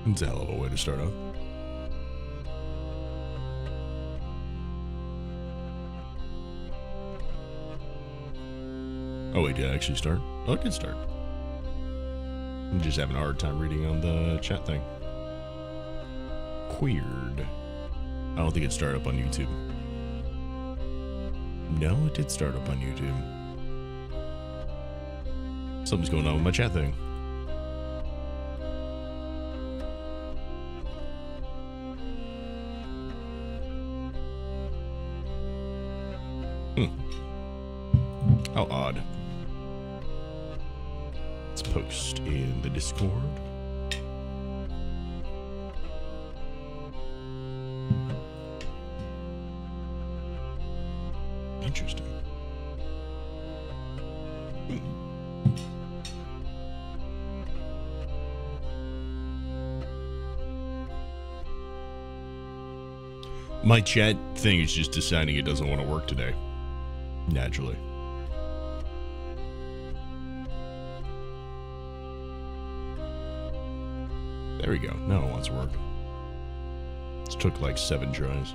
It's a hell of a way to start out. Oh wait, did I actually start? Oh, it did start. I'm just having a hard time reading on the chat thing. Weird. I don't think it started up on YouTube. No, it did start up on YouTube. Something's going on with my chat thing. How odd. Let's post in the Discord. Interesting. My chat thing is just deciding it doesn't want to work today. Naturally. There we go. Now it wants to work. This took like 7 tries.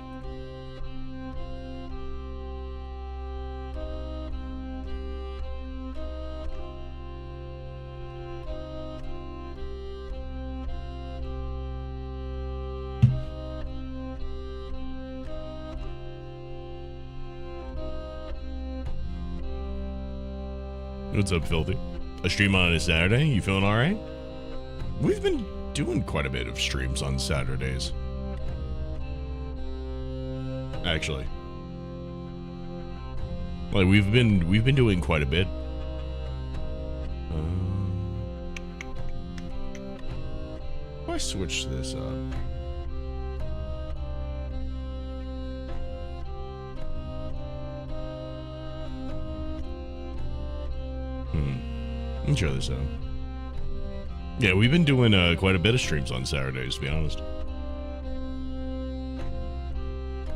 What's up, Filthy? A stream on a Saturday? You feeling alright? We've been doing quite a bit of streams on Saturdays. Actually. Like we've been doing quite a bit. If I switch this up. Let me try this out. Yeah, we've been doing quite a bit of streams on Saturdays, to be honest.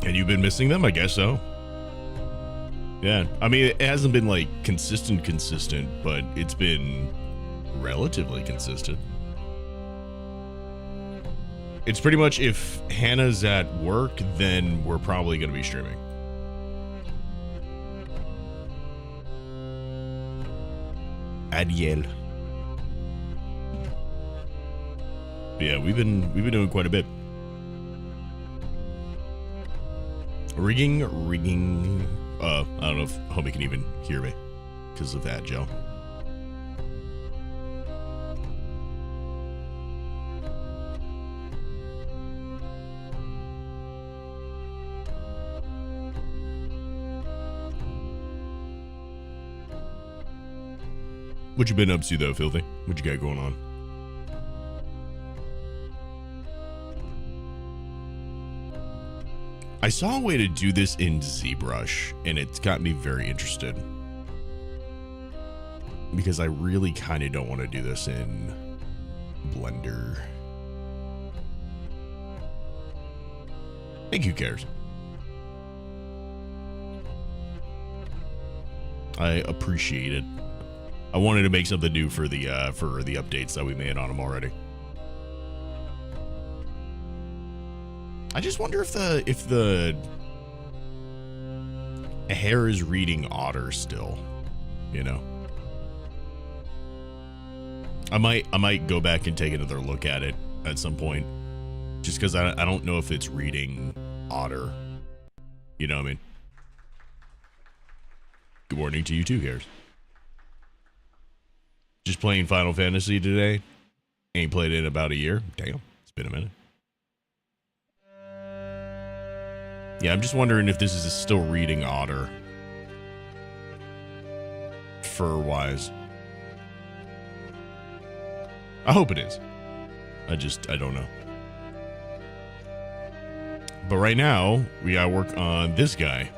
And you've been missing them? I guess so. Yeah, I mean, it hasn't been like consistent, but it's been relatively consistent. It's pretty much if Hannah's at work, then we're probably going to be streaming. Adiel. Yeah, we've been doing quite a bit. Rigging. I don't know if homie can even hear me because of that, Joe. What you been up to though, Filthy? What you got going on? I saw a way to do this in ZBrush, and it's got me very interested. Because I really kind of don't want to do this in Blender. I think who cares? I appreciate it. I wanted to make something new for the updates that we made on them already. I just wonder if the hair is reading otter still, you know. I might go back and take another look at it at some point, just because I don't know if it's reading otter. You know what I mean? Good morning to you too, Harris. Just playing Final Fantasy today. Ain't played it in about a year. Damn, it's been a minute. Yeah, I'm just wondering if this is still reading otter. Fur-wise. I hope it is. I don't know. But right now, we gotta work on this guy.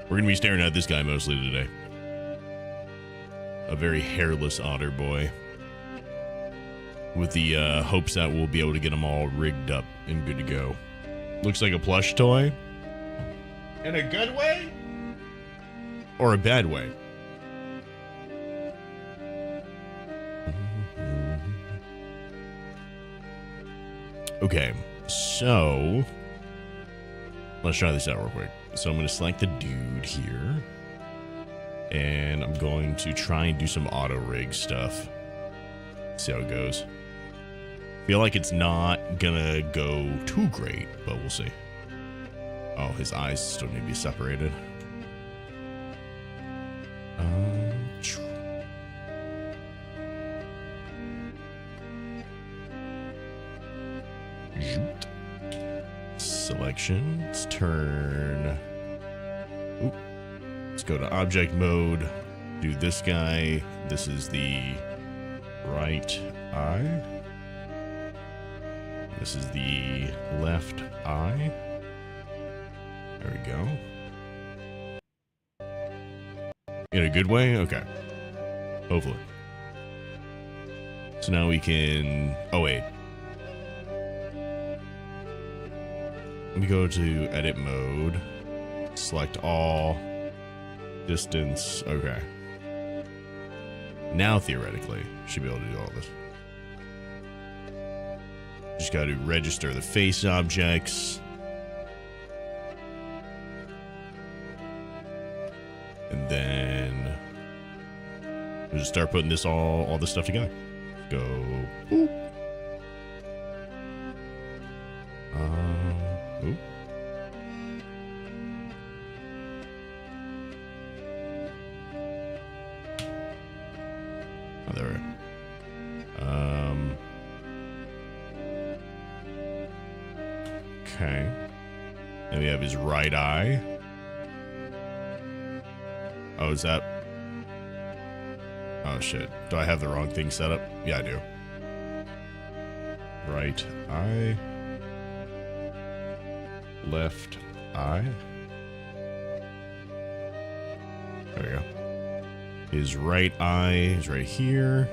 We're gonna be staring at this guy mostly today. A very hairless otter boy. With the hopes that we'll be able to get them all rigged up and good to go. Looks like a plush toy. In a good way? Or a bad way? Okay, so let's try this out real quick. So I'm going to select the dude here, and I'm going to try and do some auto rig stuff. See how it goes. Feel like it's not gonna go too great, but we'll see. Oh, his eyes still need to be separated. Selection. Let's turn. Oop. Let's go to object mode. Do this guy. This is the right eye. This is the left eye. There we go. In a good way? Okay. Hopefully. So now we can... Oh, wait. Let me go to edit mode. Select all. Distance. Okay. Now, theoretically, should be able to do all this. Just got to register the face objects. And then we'll just start putting this all this stuff together. Go. Ooh. Ooh. Oh, there we go. Okay. Then we have his right eye. Oh, is that... Oh, shit. Do I have the wrong thing set up? Yeah, I do. Right eye. Left eye. There we go. His right eye is right here.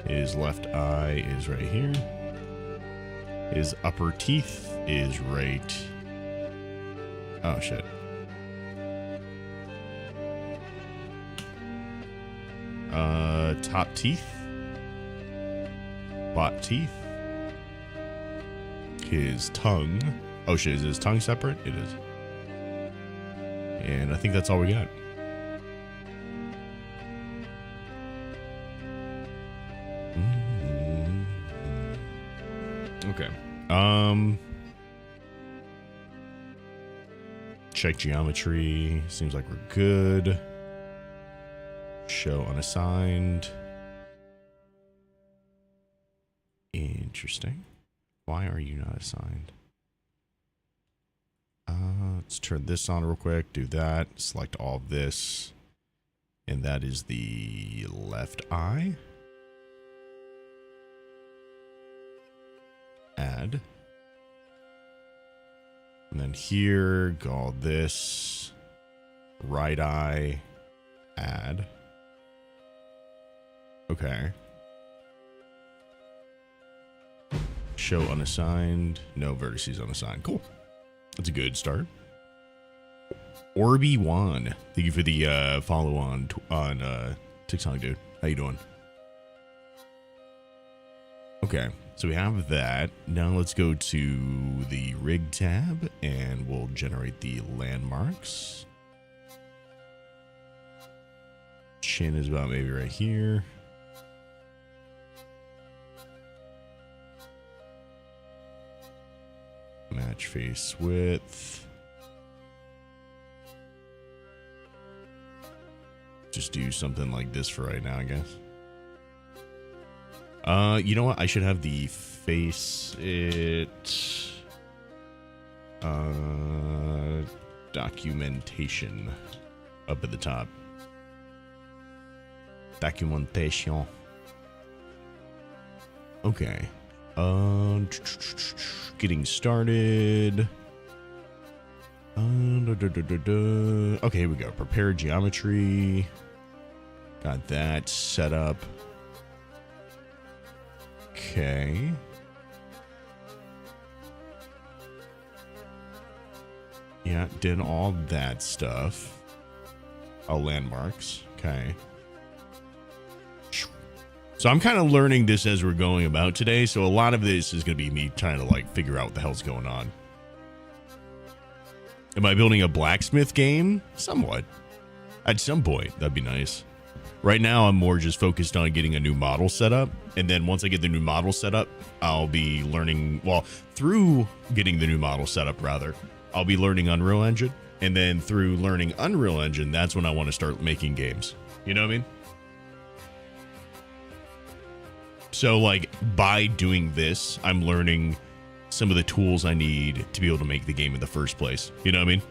His left eye is right here. His upper teeth is right... Oh, shit. Top teeth. Bot teeth. His tongue. Oh, shit. Is his tongue separate? It is. And I think that's all we got. Okay. Check geometry. Seems like we're good. Show unassigned. Interesting. Why are you not assigned? Let's turn this on real quick. Do that. Select all of this. And that is the left eye. Add. And then here, go all this. Right eye. Add. Okay. Show unassigned. No vertices unassigned. Cool. That's a good start. Orby Juan, thank you for the follow on TikTok, dude. How you doing? Okay, so we have that. Now let's go to the rig tab and we'll generate the landmarks. Chin is about maybe right here. Match face width. Just do something like this for right now, I guess. You know what? I should have the face it documentation up at the top. Documentation. Okay. Getting started. Okay, here we go. Prepare geometry. Got that set up. Okay. Yeah, did all that stuff. Oh, landmarks. Okay. So I'm kind of learning this as we're going about today. So a lot of this is going to be me trying to like figure out what the hell's going on. Am I building a blacksmith game? Somewhat. At some point, that'd be nice. Right now, I'm more just focused on getting a new model set up. And then once I get the new model set up, I'll be learning, well, through getting the new model set up, rather, I'll be learning Unreal Engine. And then through learning Unreal Engine, that's when I want to start making games. You know what I mean? So, like, by doing this, I'm learning some of the tools I need to be able to make the game in the first place. You know what I mean?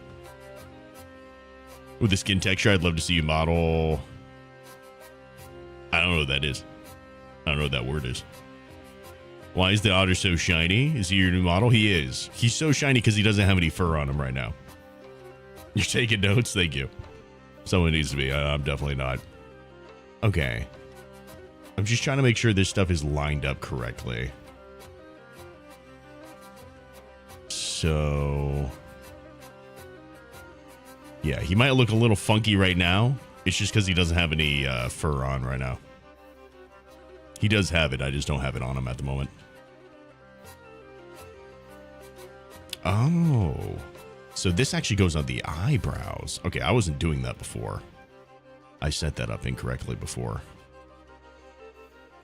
With the skin texture, I'd love to see you model. I don't know what that is. I don't know what that word is. Why is the otter so shiny? Is he your new model? He is. He's so shiny because he doesn't have any fur on him right now. You're taking notes? Thank you. Someone needs to be. I'm definitely not. Okay. I'm just trying to make sure this stuff is lined up correctly. So... yeah, he might look a little funky right now. It's just because he doesn't have any fur on right now. He does have it. I just don't have it on him at the moment. Oh. So this actually goes on the eyebrows. Okay, I wasn't doing that before. I set that up incorrectly before.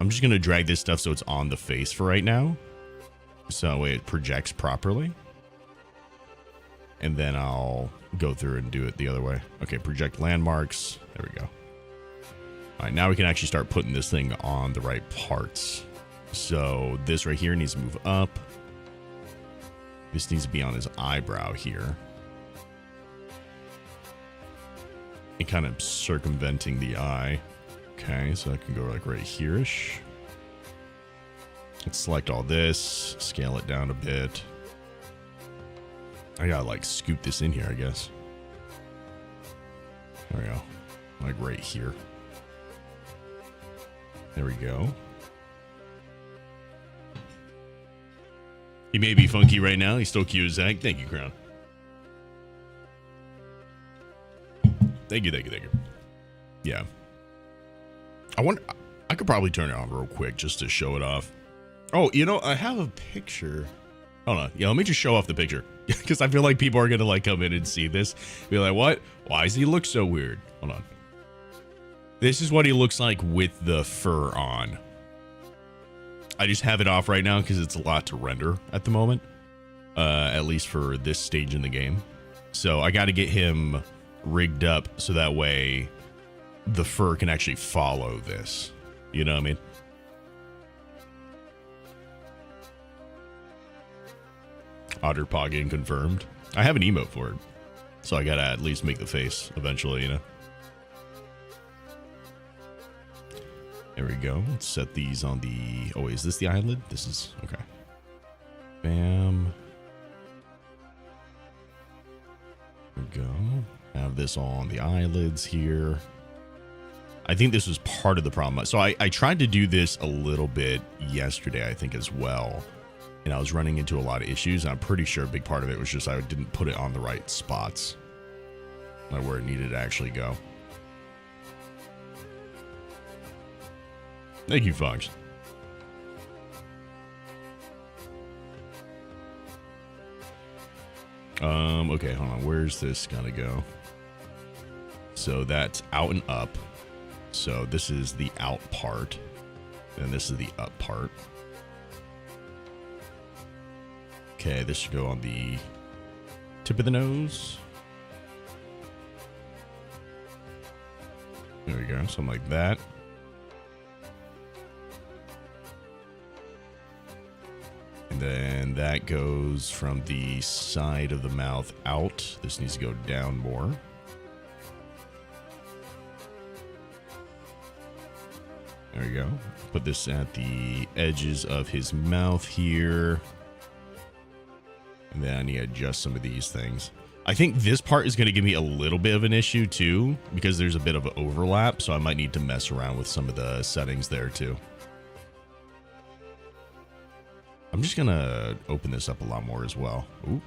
I'm just going to drag this stuff so it's on the face for right now. So that way it projects properly. And then I'll go through and do it the other way. Okay, project landmarks. There we go. All right, now we can actually start putting this thing on the right parts. So this right here needs to move up. This needs to be on his eyebrow here. And kind of circumventing the eye. Okay, so I can go like right here-ish. Let's select all this, scale it down a bit. I gotta like scoot this in here, I guess. There we go. Like right here. There we go. He may be funky right now. He's still cute as heck. Thank you, Crown. Thank you, thank you, thank you. Yeah. I wonder, I could probably turn it on real quick just to show it off. Oh, you know, I have a picture. Hold on. Yeah, let me just show off the picture. Because I feel like people are going to like come in and see this. Be like, what? Why does he look so weird? Hold on. This is what he looks like with the fur on. I just have it off right now because it's a lot to render at the moment. At least for this stage in the game. So I got to get him rigged up so that way the fur can actually follow this. You know what I mean? Otter paw getting confirmed. I have an emote for it. So I gotta at least make the face eventually, you know? There we go. Let's set these on the... oh, wait, is this the eyelid? This is... okay. Bam. There we go. Have this all on the eyelids here. I think this was part of the problem. So I tried to do this a little bit yesterday, I think, as well. And I was running into a lot of issues. And I'm pretty sure a big part of it was just I didn't put it on the right spots. Like where it needed to actually go. Thank you, Fox. Okay, hold on. Where's this gonna go? So that's out and up. So this is the out part. And this is the up part. Okay, this should go on the tip of the nose. There we go, something like that. And then that goes from the side of the mouth out. This needs to go down more. There we go. Put this at the edges of his mouth here. And then I need to adjust some of these things. I think this part is going to give me a little bit of an issue too, because there's a bit of an overlap. So I might need to mess around with some of the settings there too. I'm just going to open this up a lot more as well. Ooh.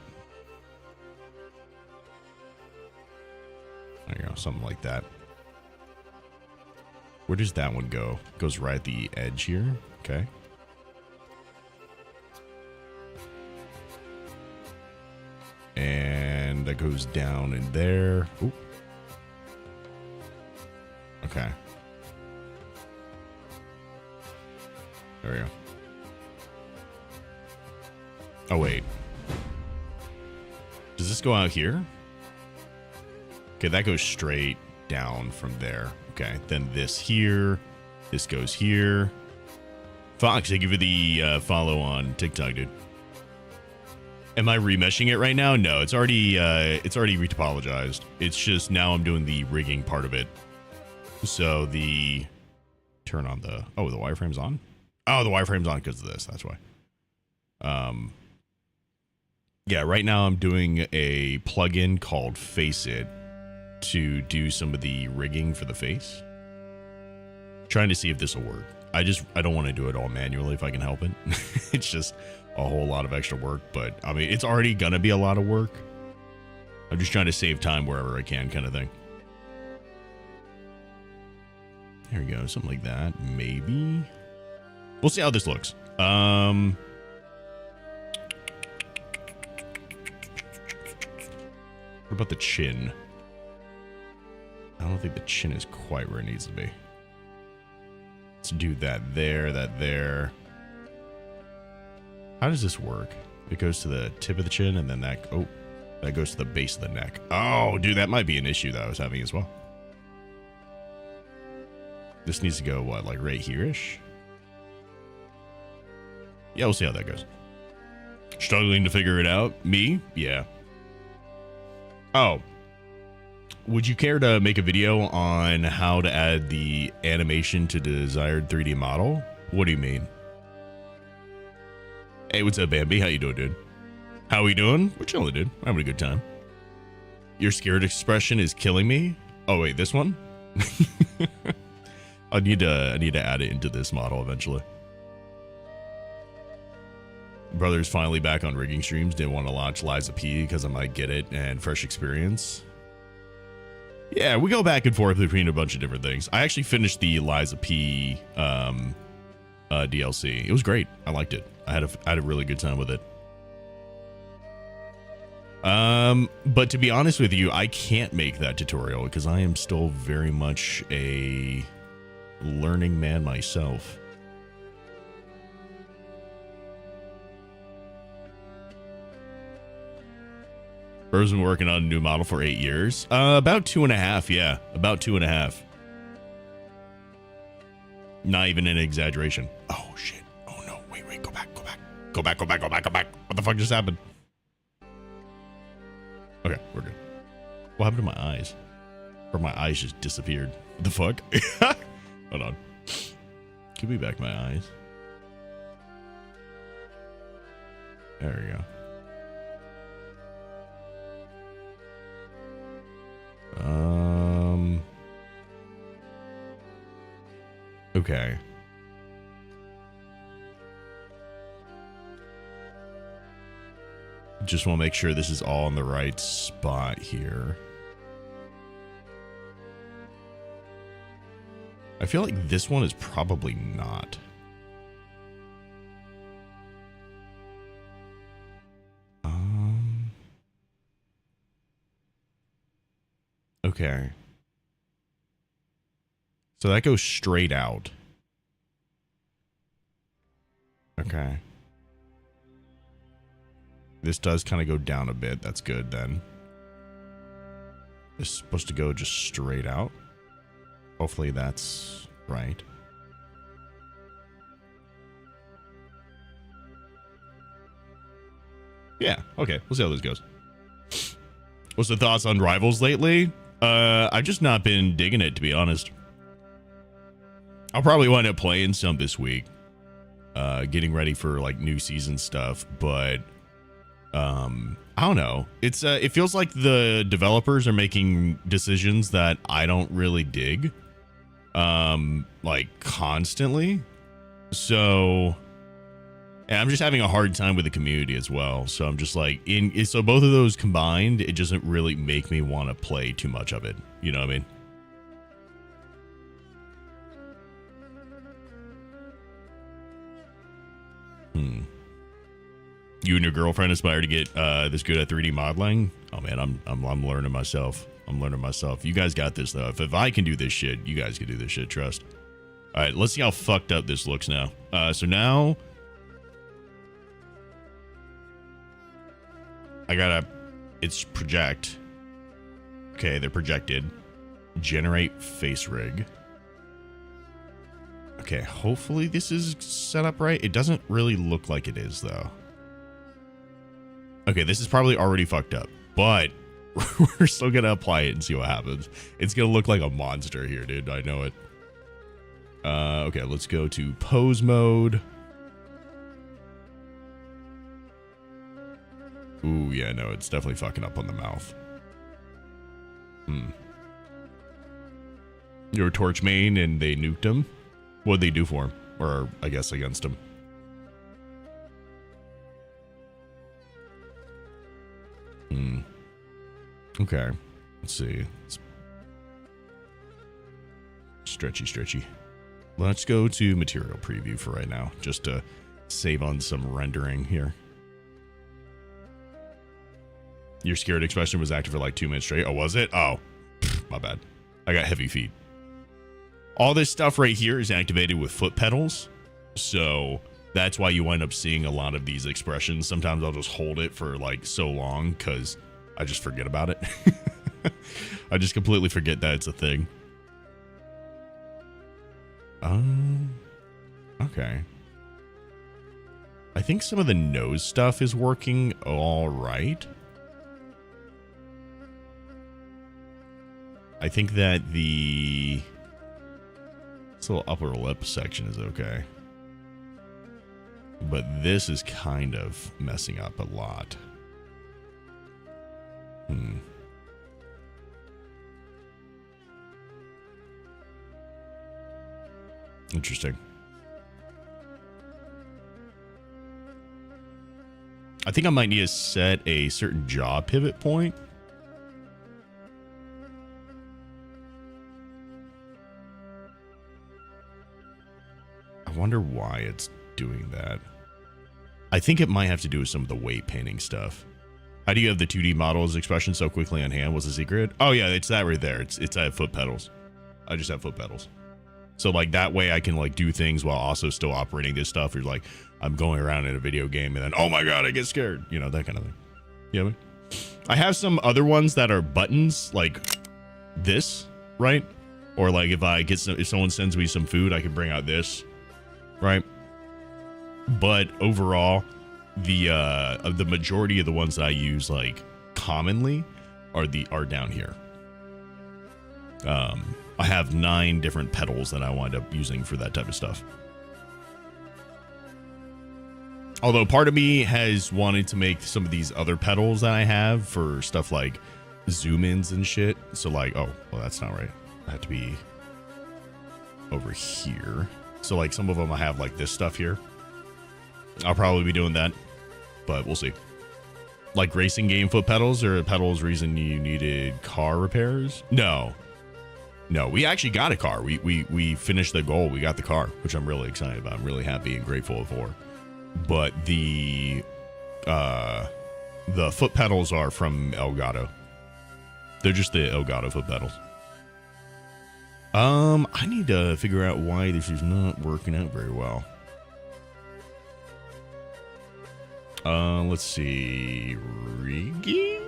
There you go. Something like that. Where does that one go? Goes right at the edge here. Okay. And that goes down in there. Ooh. Okay. There we go. Oh, wait. Does this go out here? Okay, that goes straight down from there. Okay, then this here. This goes here. Fox, thank you for the follow on TikTok, dude. Am I remeshing it right now? No, it's already retopologized. It's just now I'm doing the rigging part of it. So the turn on the the wireframe's on. Oh, the wireframe's on because of this. That's why. Yeah, right now I'm doing a plugin called Face It to do some of the rigging for the face. Trying to see if this will work. I don't want to do it all manually if I can help it. It's just a whole lot of extra work, but I mean, it's already gonna be a lot of work. I'm just trying to save time wherever I can, kind of thing. There we go, something like that. Maybe. We'll see how this looks. What about the chin? I don't think the chin is quite where it needs to be. Let's do that there. How does this work? It goes to the tip of the chin and then that goes to the base of the neck. Oh, dude, that might be an issue that I was having as well. This needs to go, what, like right here-ish? Yeah, we'll see how that goes. Struggling to figure it out? Me? Yeah. Oh. Would you care to make a video on how to add the animation to the desired 3D model? What do you mean? Hey, what's up, Bambi? How you doing, dude? How we doing? We're chilling, dude. We're having a good time. Your scared expression is killing me. Oh, wait, this one? I need to add it into this model eventually. Brother's finally back on rigging streams. Didn't want to launch Liza P because I might get it and fresh experience. Yeah, we go back and forth between a bunch of different things. I actually finished the Liza P DLC. It was great. I liked it. I had a really good time with it. But to be honest with you, I can't make that tutorial because I am still very much a learning man myself. Bro's been working on a new model for 8 years. About 2.5, yeah. About 2.5. Not even an exaggeration. Oh, shit. Oh, no. Wait. Go back. Go back. What the fuck just happened? Okay, we're good. What happened to my eyes? Or my eyes just disappeared. What the fuck? Hold on. Give me back my eyes. There we go. Okay. Just want to make sure this is all in the right spot here. I feel like this one is probably not. Okay. So that goes straight out. Okay. This does kind of go down a bit. That's good then. This is supposed to go just straight out. Hopefully that's right. Yeah, okay. We'll see how this goes. What's the thoughts on Rivals lately? I've just not been digging it, to be honest. I'll probably wind up playing some this week. Getting ready for like new season stuff, but I don't know. It's it feels like the developers are making decisions that I don't really dig. Like constantly. So and I'm just having a hard time with the community as well. So I'm just like so both of those combined, it doesn't really make me want to play too much of it. You know what I mean? You and your girlfriend aspire to get this good at 3D modeling? Oh man, I'm learning myself. I'm learning myself. You guys got this though. If I can do this shit, you guys can do this shit. Trust. All right, let's see how fucked up this looks now. So now I gotta. It's project. Okay, they're projected. Generate face rig. Okay, hopefully this is set up right. It doesn't really look like it is though. Okay, this is probably already fucked up, but we're still gonna apply it and see what happens. It's gonna look like a monster here, dude. I know it. Okay, let's go to pose mode. Ooh, yeah, no, it's definitely fucking up on the mouth. You're a torch main and they nuked him. What'd they do for him? Or, I guess, against him. Okay. Let's see. Stretchy. Let's go to material preview for right now, just to save on some rendering here. Your scared expression was active for like 2 minutes straight. Oh, was it? Oh, my bad. I got heavy feet. All this stuff right here is activated with foot pedals. So that's why you wind up seeing a lot of these expressions. Sometimes I'll just hold it for like so long because I just forget about it. I just completely forget that it's a thing. Okay. I think some of the nose stuff is working all right. I think that this little upper lip section is okay. But this is kind of messing up a lot. Interesting. I think I might need to set a certain jaw pivot point. I wonder why it's doing that. I think it might have to do with some of the weight painting stuff. How do you have the 2D models expression so quickly on hand? What's the secret? Oh yeah, it's that right there. It's I have foot pedals. I just have foot pedals. So like that way I can like do things while also still operating this stuff. You're like, I'm going around in a video game and then, oh my God, I get scared. You know, that kind of thing. You know what I mean? I have some other ones that are buttons like this, right? Or like if someone sends me some food, I can bring out this, right? But overall, the majority of the ones that I use like commonly are down here. I have 9 different pedals that I wind up using for that type of stuff. Although part of me has wanted to make some of these other pedals that I have for stuff like zoom ins and shit. So like, oh, well, that's not right. I have to be over here. So like some of them I have like this stuff here. I'll probably be doing that, but we'll see. Like racing game foot pedals or pedals reason you needed car repairs? No, we actually got a car. We finished the goal. We got the car, which I'm really excited about. I'm really happy and grateful for. But the foot pedals are from Elgato. They're just the Elgato foot pedals. I need to figure out why this is not working out very well. Let's see. Rigging?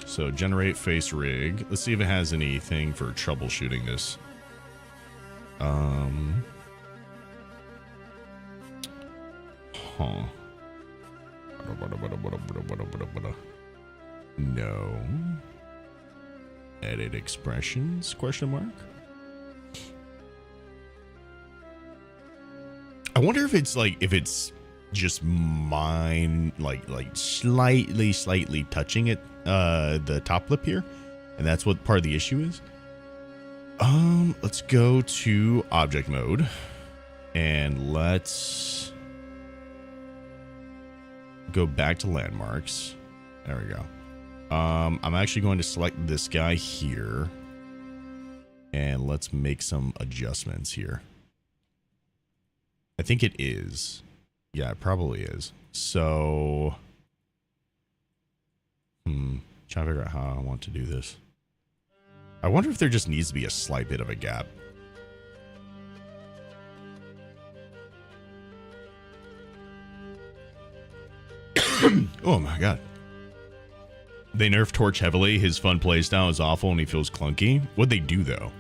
So generate face rig. Let's see if it has anything for troubleshooting this. No. Edit expressions? Question mark. I wonder if it's just mine, like slightly touching it, the top lip here, and that's what part of the issue is. Let's go to object mode, and let's go back to landmarks. There we go. I'm actually going to select this guy here, and let's make some adjustments here. I think it is. Yeah, it probably is. So, trying to figure out how I want to do this. I wonder if there just needs to be a slight bit of a gap. Oh my god. They nerfed Torch heavily. His fun playstyle is awful and he feels clunky. What'd they do though?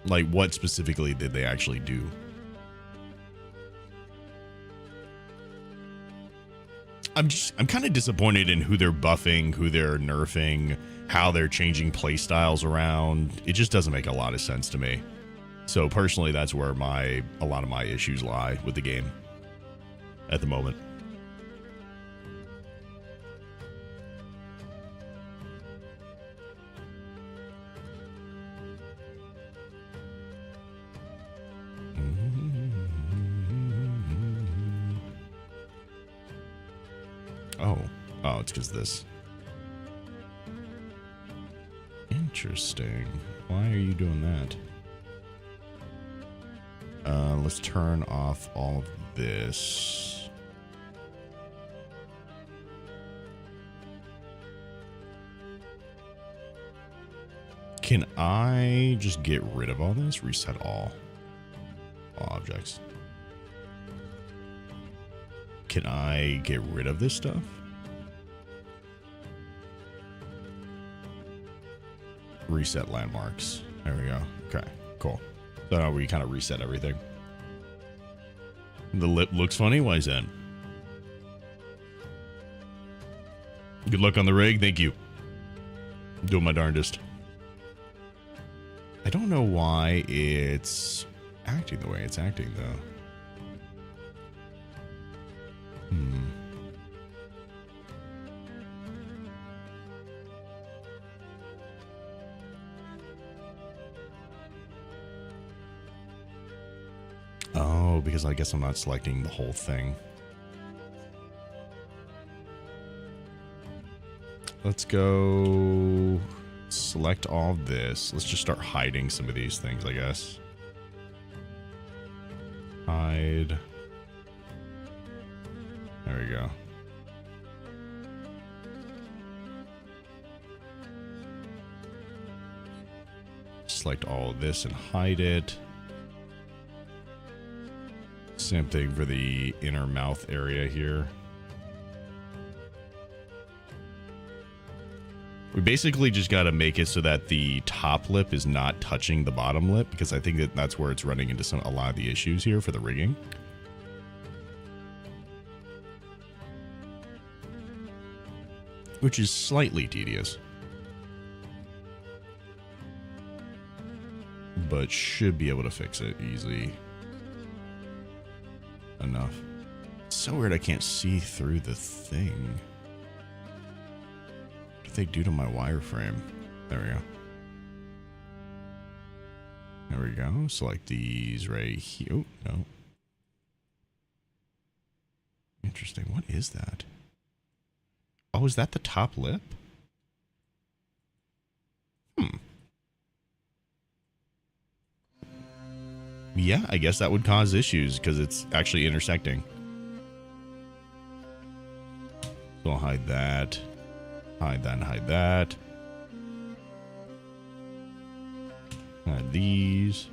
Like, what specifically did they actually do? I'm kind of disappointed in who they're buffing, who they're nerfing, how they're changing playstyles around. It just doesn't make a lot of sense to me. So personally, that's where a lot of my issues lie with the game at the moment. Oh, it's because this. Interesting. Why are you doing that? Let's turn off all of this. Can I just get rid of all this? Reset all objects. Can I get rid of this stuff? Reset landmarks. There we go. Okay, cool. So now we kind of reset everything. The lip looks funny. Why is that? Good luck on the rig. Thank you. I'm doing my darndest. I don't know why it's acting the way it's acting, though. Oh, because I guess I'm not selecting the whole thing. Let's go select all of this. Let's just start hiding some of these things, I guess. Hide. There we go. Select all of this and hide it. Same thing for the inner mouth area here. We basically just got to make it so that the top lip is not touching the bottom lip, because I think that that's where it's running into a lot of the issues here for the rigging. Which is slightly tedious, but should be able to fix it easily enough. It's so weird I can't see through the thing. What did they do to my wireframe? There we go. There we go. Select these right here. Oh, no. Interesting. What is that? Oh, is that the top lip? Yeah, I guess that would cause issues because it's actually intersecting. So I'll hide that. Hide that and hide that. Hide these.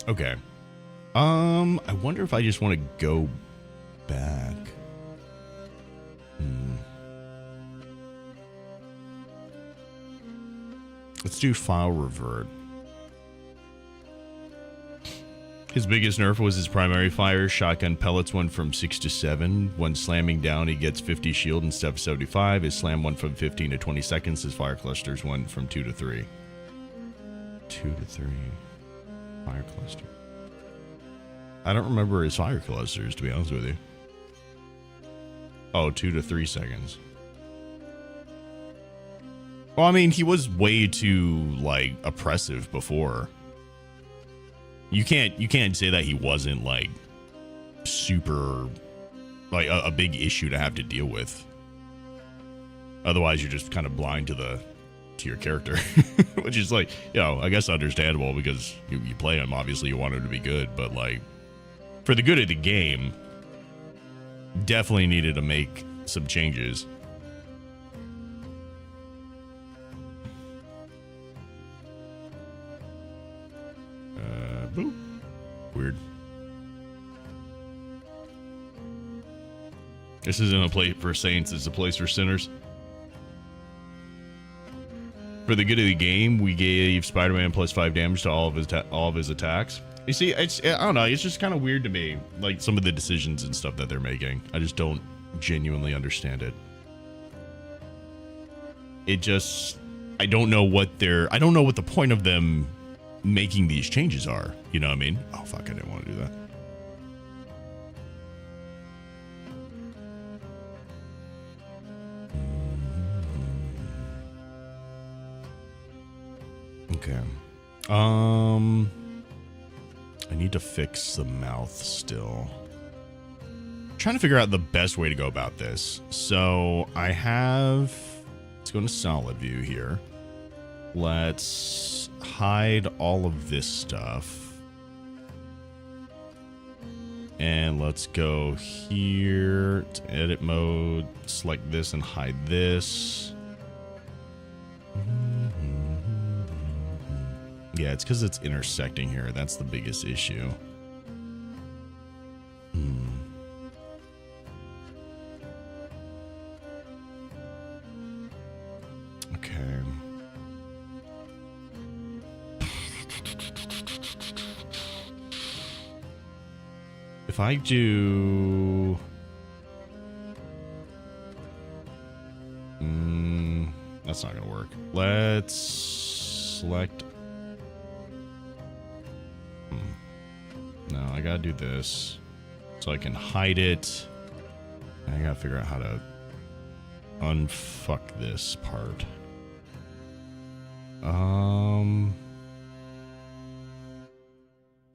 Okay. I wonder if I just want to go back. Let's do file revert. His biggest nerf was his primary fire. Shotgun pellets went from 6 to 7. When slamming down, he gets 50 shield instead of 75. His slam went from 15 to 20 seconds. His fire clusters went from 2 to 3. 2 to 3. Fire cluster. I don't remember his fire clusters, to be honest with you. Oh, 2 to 3 seconds. Well, I mean, he was way too, like, oppressive before. You can't say that he wasn't, like, super, like, a big issue to have to deal with. Otherwise, you're just kind of blind to the to your character, which is like, you know, I guess understandable because you play him. Obviously, you want him to be good, but like for the good of the game, definitely needed to make some changes. Boop. Weird. This isn't a place for saints, it's a place for sinners. For the good of the game, we gave Spider-Man +5 damage to all of his attacks. You see, I don't know, it's just kind of weird to me, like some of the decisions and stuff that they're making. I just don't genuinely understand it. It just, I don't know what the point of them making these changes are. You know what I mean? Oh fuck, I didn't want to do that. Okay. I need to fix the mouth still. I'm trying to figure out the best way to go about this. So I have, let's go into solid view here. Let's hide all of this stuff. And let's go here to edit mode, select this and hide this. Yeah, it's because it's intersecting here. That's the biggest issue. Okay. If I do... that's not going to work. Let's select... No, I gotta do this so I can hide it. I gotta figure out how to unfuck this part.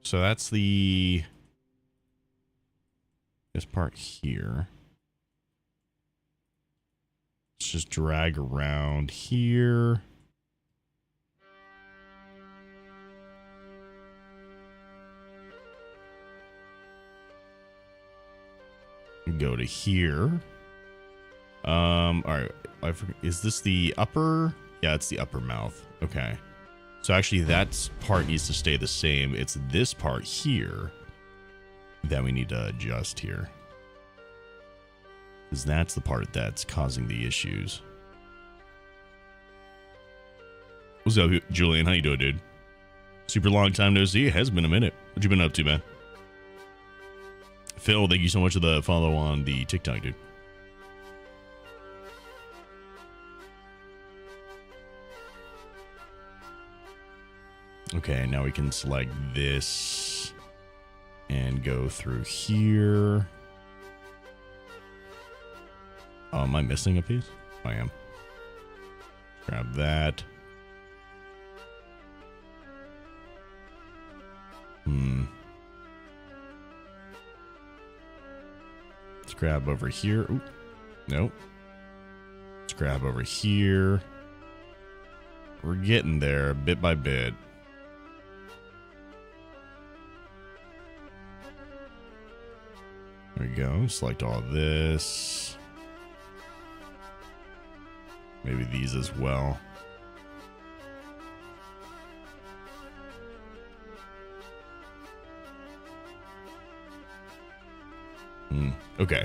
So that's this part here. Let's just drag around here. Go to here. All right. I forget, is this the upper? Yeah, it's the upper mouth. Okay. So actually, that part needs to stay the same. It's this part here that we need to adjust here, because that's the part that's causing the issues. What's up, Julian? How you doing, dude? Super long time no see. It has been a minute. What you been up to, man? Phil, thank you so much for the follow on the TikTok, dude. Okay, now we can select this and go through here. Oh, am I missing a piece? I am. Grab that. Let's grab over here. Ooh, nope. Let's grab over here. We're getting there bit by bit. There we go. Select all this. Maybe these as well. Okay.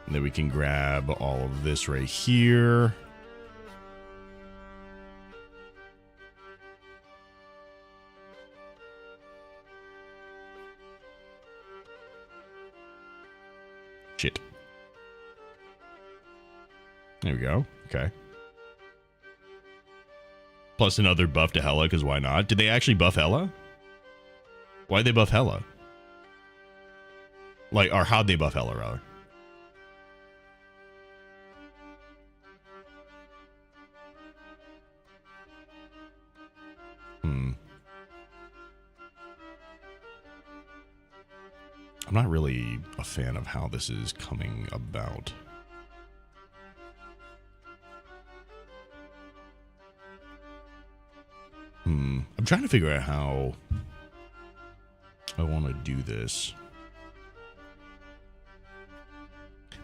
And then we can grab all of this right here. Shit. There we go. Okay. Plus another buff to Hela, because why not? Did they actually buff Hela? Why'd they buff Hela? Like, or how'd they buff Hela, rather? I'm not really a fan of how this is coming about. I'm trying to figure out how I want to do this.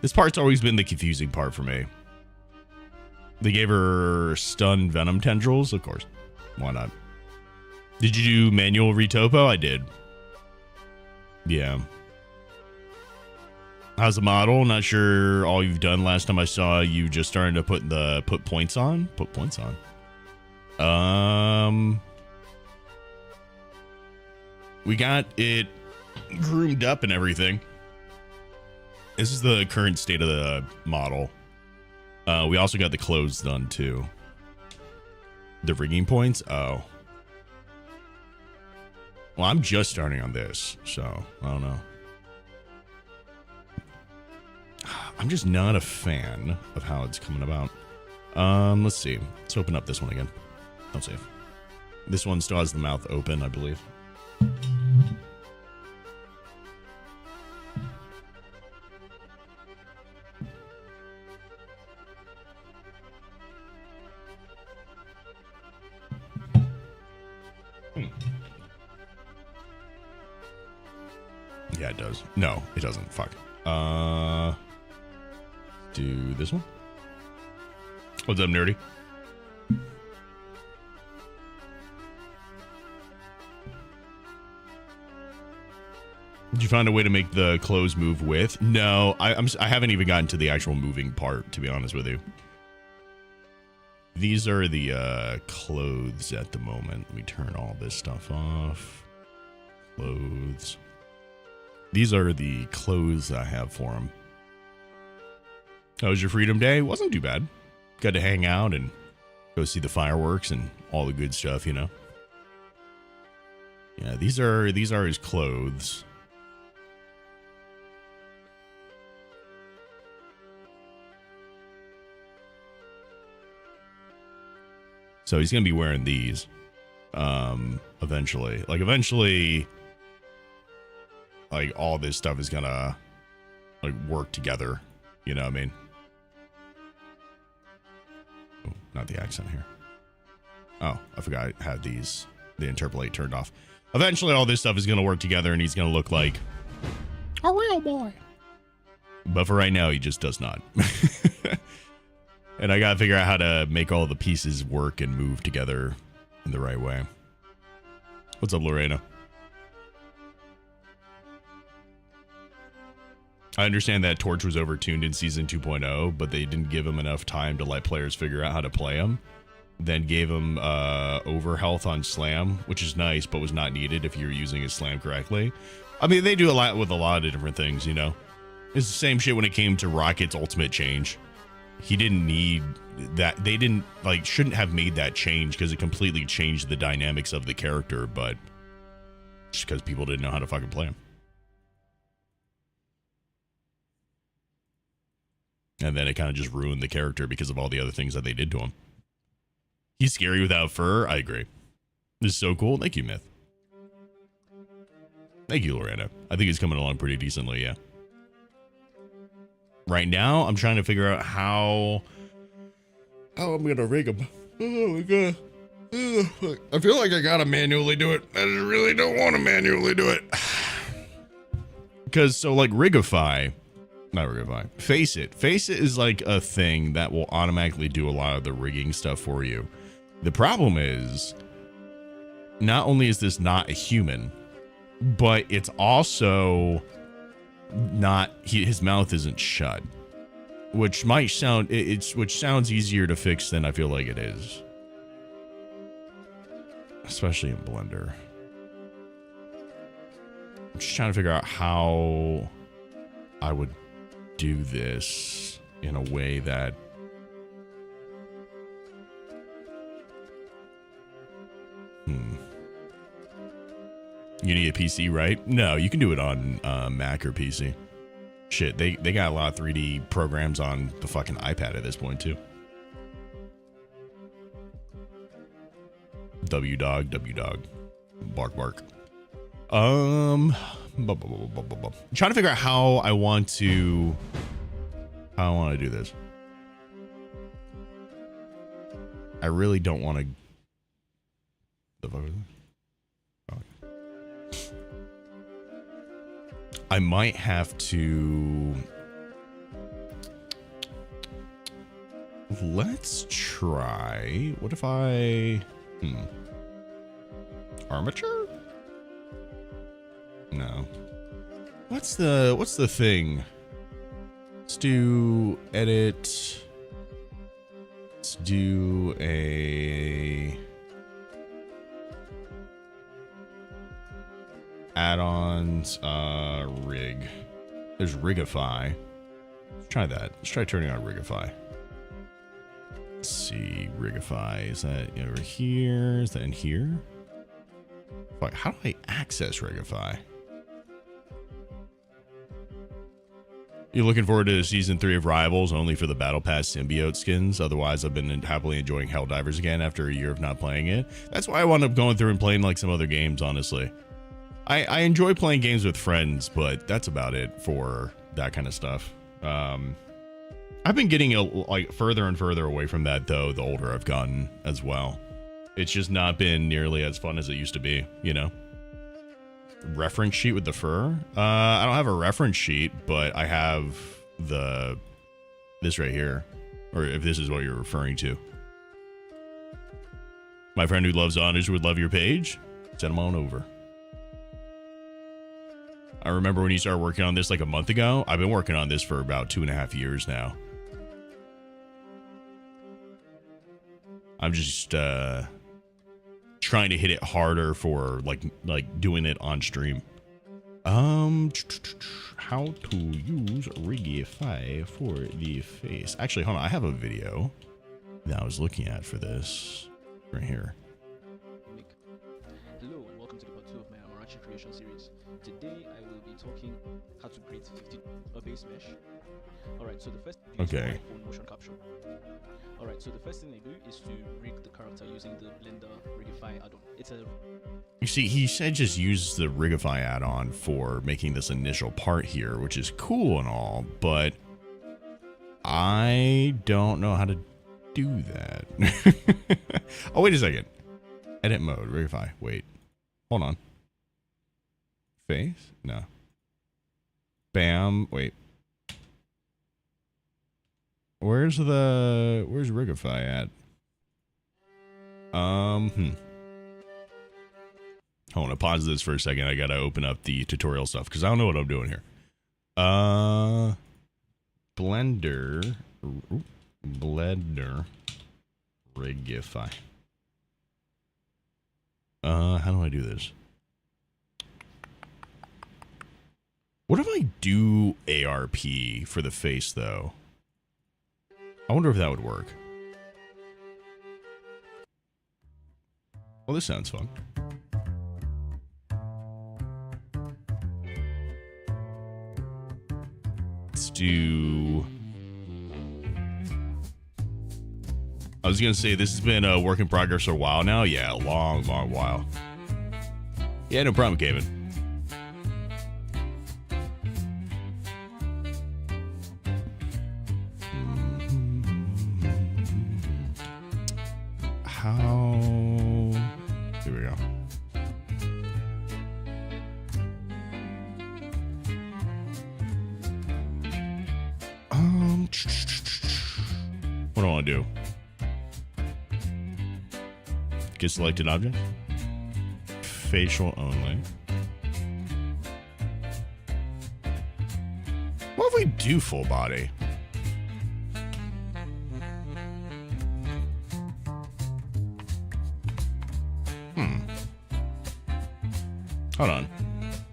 This part's always been the confusing part for me. They gave her stun venom tendrils, of course. Why not? Did you do manual retopo? I did. Yeah. How's the model? Not sure all you've done. Last time I saw you just starting to put points on. Put points on. We got it groomed up and everything. This is the current state of the model. We also got the clothes done too. The rigging points? Oh. Well, I'm just starting on this, so I don't know. I'm just not a fan of how it's coming about. Let's see. Let's open up this one again. I'll save. This one still has the mouth open, I believe. Yeah, it does. No, it doesn't. Fuck. Do this one. What's up, nerdy? Did you find a way to make the clothes move with? No, I haven't even gotten to the actual moving part, to be honest with you. These are the clothes at the moment. Let me turn all this stuff off. Clothes. These are the clothes I have for him. How was your Freedom Day? Wasn't too bad. Got to hang out and go see the fireworks and all the good stuff, you know. Yeah, these are his clothes. So he's gonna be wearing these eventually. Like all this stuff is gonna like work together. You know what I mean? Oh, not the accent here. Oh, I forgot I had the interpolate turned off. Eventually all this stuff is gonna work together and he's gonna look like a real boy. But for right now, he just does not. And I gotta figure out how to make all the pieces work and move together in the right way. What's up, Lorena? I understand that Torch was overtuned in Season 2.0, but they didn't give him enough time to let players figure out how to play him. Then gave him over health on Slam, which is nice, but was not needed if you're using his Slam correctly. I mean, they do a lot with a lot of different things, you know? It's the same shit when it came to Rocket's ultimate change. He didn't need that. They didn't, like, shouldn't have made that change because it completely changed the dynamics of the character, but just because people didn't know how to fucking play him. And then it kind of just ruined the character because of all the other things that they did to him. He's scary without fur. I agree. This is so cool. Thank you, Myth. Thank you, Lorena. I think he's coming along pretty decently, yeah. Right now, I'm trying to figure out how I'm going to rig him. Oh, my God. I feel like I got to manually do it. I really don't want to manually do it. Because, so, like, Rigify... Not Rigify. Face It. Face It is like a thing that will automatically do a lot of the rigging stuff for you. The problem is, not only is this not a human, but it's also not, his mouth isn't shut, which might sound, which sounds easier to fix than I feel like it is. Especially in Blender. I'm just trying to figure out how I would do this in a way that you need a PC, right? No, you can do it on Mac or PC. Shit, they got a lot of 3D programs on the fucking iPad at this point too. W-Dog, bark bark. I'm trying to figure out how I want to do this. I really don't want to. The fuck was that? Oh. I might have to. Let's try. What if I. Armature? No. What's the thing? Let's do edit. Let's do a add-ons rig. There's Rigify. Let's try that. Let's try turning on Rigify. Let's see, Rigify. Is that over here? Is that in here? Fuck, how do I access Rigify? You're looking forward to season 3 of Rivals only for the Battle Pass symbiote skins. Otherwise, I've been happily enjoying Helldivers again after a year of not playing it. That's why I wound up going through and playing like some other games, honestly. I enjoy playing games with friends, but that's about it for that kind of stuff. I've been getting like further and further away from that, though, the older I've gotten as well. It's just not been nearly as fun as it used to be, you know? Reference sheet with the fur? I don't have a reference sheet, but I have this right here. Or if this is what you're referring to. My friend who loves honors would love your page. Send them on over. I remember when you started working on this like a month ago. I've been working on this for about 2.5 years now. I'm just trying to hit it harder for like doing it on stream. How to use Rigify for the face. Actually, hold on. I have a video that I was looking at for this right here. Hello and welcome to the part 2 of my Amarachi creation series. Today I will be talking how to create a base mesh. Alright, so the first thing is iPhone motion capture. Alright, so the first thing I do is to rig the character using the Blender Rigify add-on. You see, he said just use the Rigify add-on for making this initial part here, which is cool and all, but I don't know how to do that. Oh, wait a second. Edit mode, Rigify. Wait. Hold on. Face? No. Bam. Wait. Where's Rigify at? Hold on, pause this for a second. I gotta open up the tutorial stuff because I don't know what I'm doing here. Blender Rigify. How do I do this? What if I do ARP for the face though? I wonder if that would work. Well, this sounds fun. Let's do... I was gonna say, this has been a work in progress for a while now. Yeah, a long while. Yeah, no problem, Kevin. Here we go. What do I want to do? Get selected object. Facial only. What if we do full body? Hold on.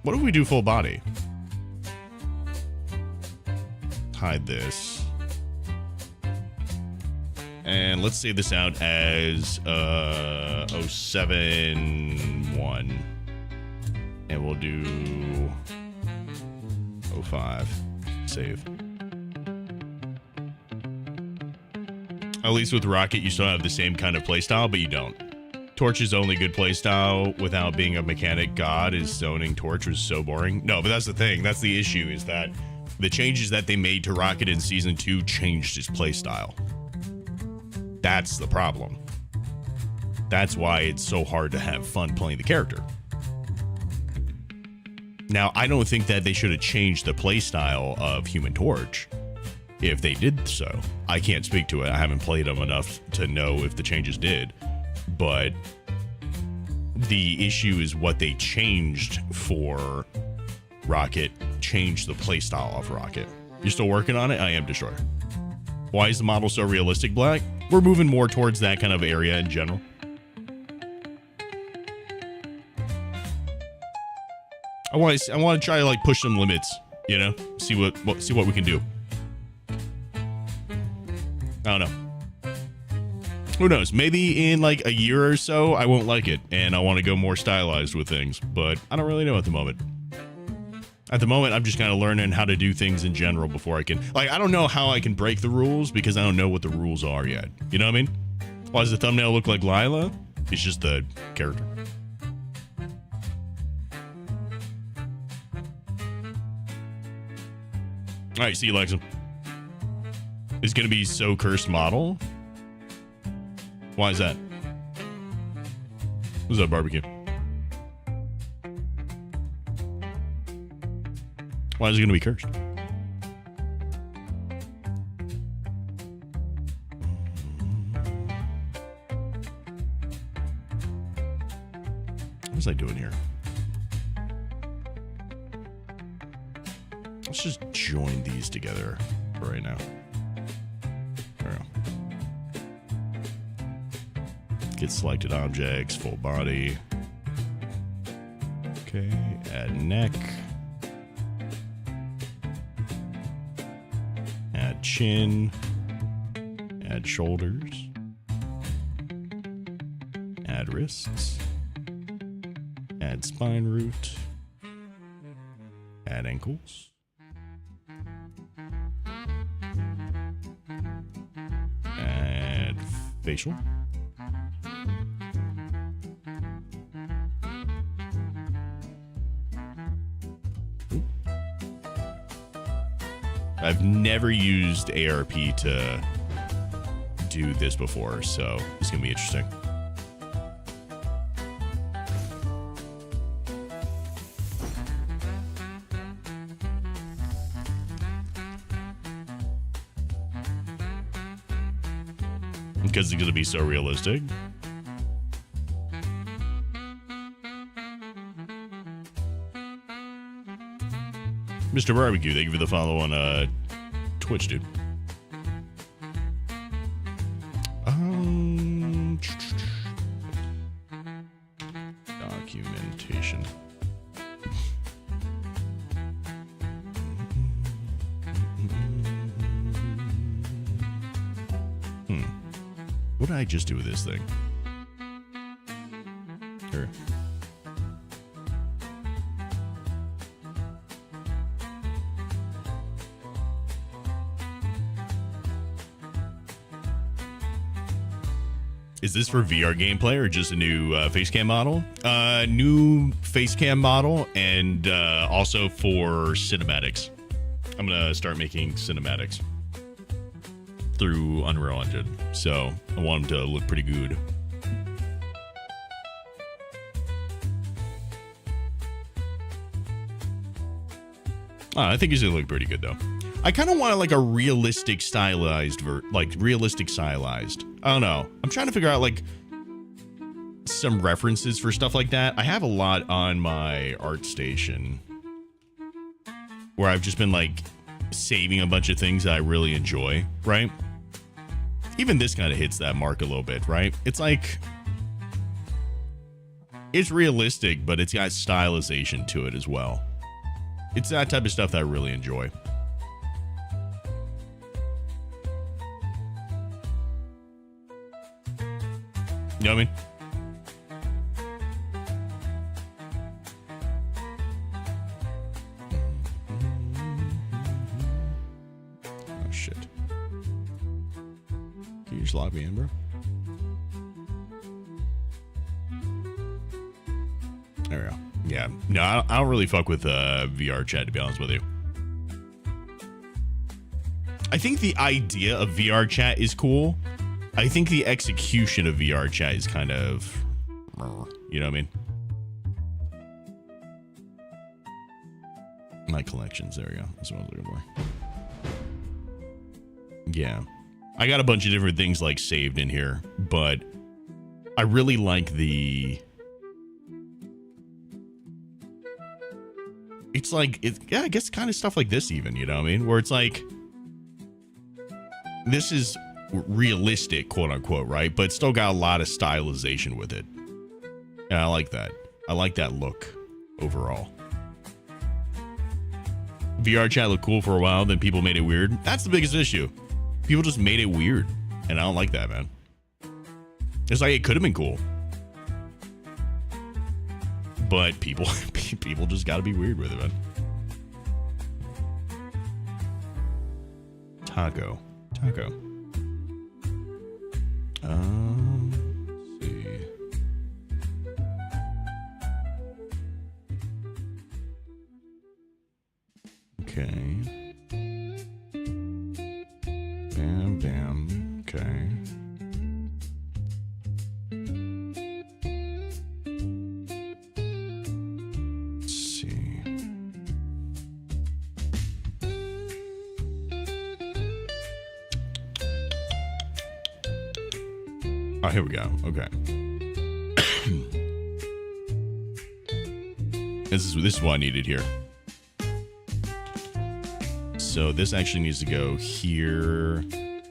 What if we do full body? Hide this. And let's save this out as 071. And we'll do 05. Save. At least with Rocket, you still have the same kind of playstyle, but you don't. Torch's only good playstyle without being a mechanic god is zoning Torch was so boring. No, but that's the thing. That's the issue, is that the changes that they made to Rocket in Season 2 changed his playstyle. That's the problem. That's why it's so hard to have fun playing the character. Now, I don't think that they should have changed the playstyle of Human Torch if they did so. I can't speak to it. I haven't played them enough to know if the changes did. But the issue is what they changed for Rocket changed the playstyle of Rocket. You're still working on it? I am, Destroyer. Why is the model so realistic, Black? We're moving more towards that kind of area in general. I want to try to like push some limits, you know, see what we can do. I don't know. Who knows? Maybe in like a year or so, I won't like it, and I want to go more stylized with things. But I don't really know at the moment. At the moment, I'm just kind of learning how to do things in general before I can. Like, I don't know how I can break the rules because I don't know what the rules are yet. You know what I mean? Why does the thumbnail look like Lila? It's just the character. All right, see you, Lexum. It's going to be so cursed model. Why is that? What's up, barbecue? Why is it going to be cursed? What was I doing here? Let's just join these together for right now. There we go. Get selected objects, full body. Okay, add neck. Add chin. Add shoulders. Add wrists. Add spine root. Add ankles. Add facial. Ooh. I've never used ARP to do this before, so it's gonna be interesting. Because it's going to be so realistic. Mr. Barbecue, thank you for the follow on Twitch, dude. Documentation. What did I just do with this thing? Here. Is this for VR gameplay or just a new face cam model? New face cam model and also for cinematics. I'm going to start making cinematics through Unreal Engine, so I want them to look pretty good. I think he's gonna look pretty good though. I kind of want like a realistic stylized realistic stylized. I don't know. I'm trying to figure out like some references for stuff like that. I have a lot on my ArtStation where I've just been like saving a bunch of things that I really enjoy, right? Even this kind of hits that mark a little bit, right? It's like, it's realistic, but it's got stylization to it as well. It's that type of stuff that I really enjoy. You know what I mean? Oh, shit. Can you just log me in, bro? There we go. Yeah. No, I don't really fuck with VR chat, to be honest with you. I think the idea of VR chat is cool, I think the execution of VR chat is kind of, you know what I mean? My collections, there we go. That's what I was looking for. Yeah. I got a bunch of different things like saved in here, but I really like the... It's like, yeah, I guess kind of stuff like this even, you know what I mean? Where it's like, this is realistic, quote unquote, right? But still got a lot of stylization with it. And I like that. I like that look overall. VR chat looked cool for a while, then people made it weird. That's the biggest issue. People just made it weird. And I don't like that, man. It's like, it could have been cool. But people just gotta be weird with it, man. Taco. Let's see. Okay. Bam. Okay. Let's see. Oh, here we go. Okay. This is what I needed here. So this actually needs to go here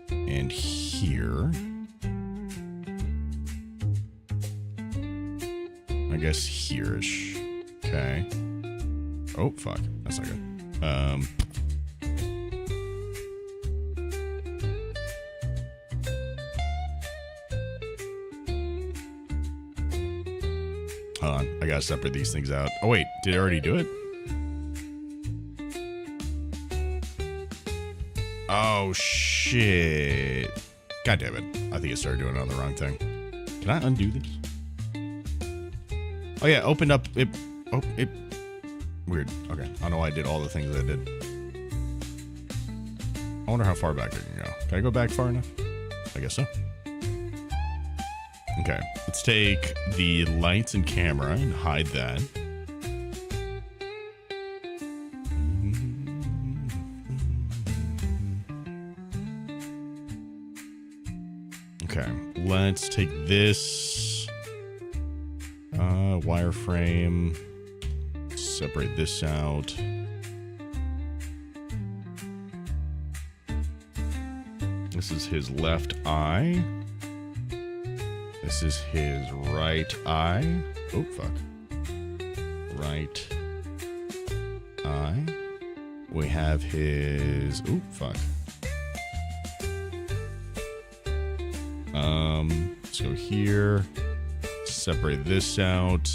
and here. I guess here-ish. Okay. Oh, fuck. That's not good. Hold on. I gotta separate these things out. Oh, wait. Did I already do it? Oh, shit. God damn it. I think I started doing it on the wrong thing. Can I undo this? Oh, yeah. Opened up. It. Weird. Okay. I don't know why I did all the things I did. I wonder how far back I can go. Can I go back far enough? I guess so. Okay. Let's take the lights and camera and hide that. Okay, let's take this wireframe, separate this out. This is his left eye. This is his right eye. Oh, fuck. Right eye. We have his... Oh, fuck. Let's go here. Separate this out.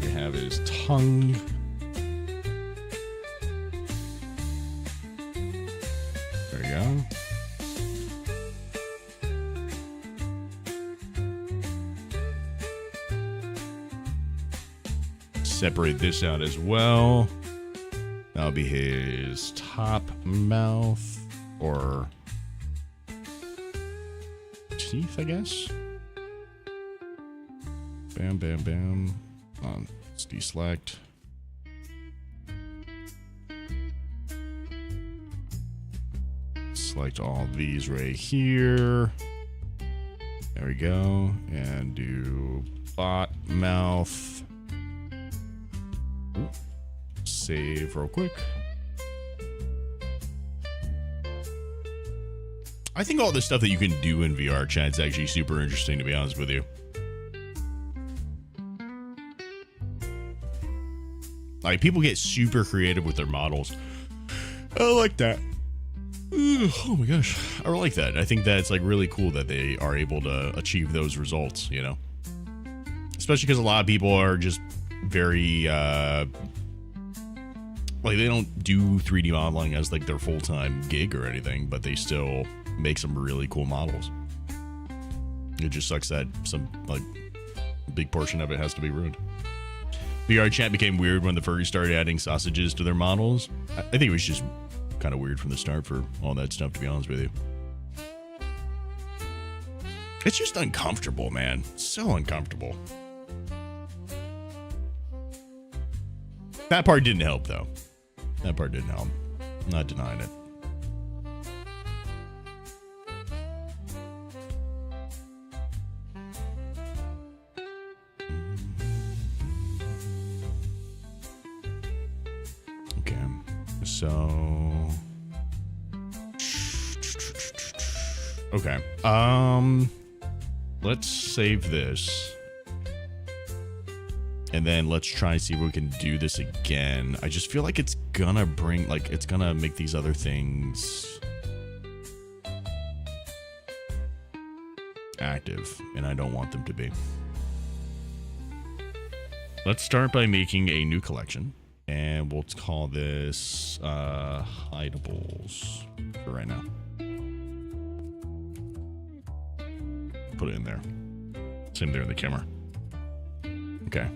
We have his tongue. There you go. Separate this out as well. That'll be his top mouth or teeth, I guess. Bam. Let's deselect. Select all these right here. There we go. And do bot mouth. Ooh. Save real quick. I think all the stuff that you can do in VR chat is actually super interesting, to be honest with you. Like, people get super creative with their models. I like that. Oh my gosh. I like that. I think that's like really cool that they are able to achieve those results, you know? Especially because a lot of people are just very, like, they don't do 3D modeling as like their full-time gig or anything, but they still make some really cool models. It just sucks that some, like, big portion of it has to be ruined. VR chat became weird when the furries started adding sausages to their models. I think it was just kind of weird from the start for all that stuff, to be honest with you. It's just uncomfortable, man. So uncomfortable. That part didn't help, though. That part didn't help. I'm not denying it. Okay. So... Okay. Let's save this. And then let's try and see if we can do this again. I just feel like it's gonna bring, like, it's gonna make these other things active, and I don't want them to be. Let's start by making a new collection, and we'll call this hideables for right now. Put it in there. Same there in the camera. Okay.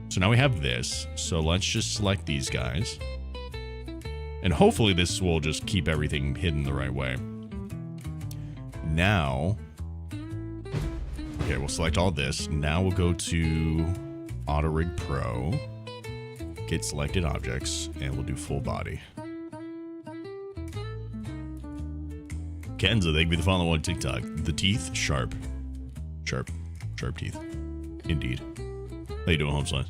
So now we have this. So let's just select these guys. And hopefully this will just keep everything hidden the right way. Now, okay, we'll select all this. Now we'll go to Auto Rig Pro, get selected objects, and we'll do full body. Kenza, thank you for the follow on TikTok. The teeth, sharp. Sharp teeth. Indeed. How you doing, home slice?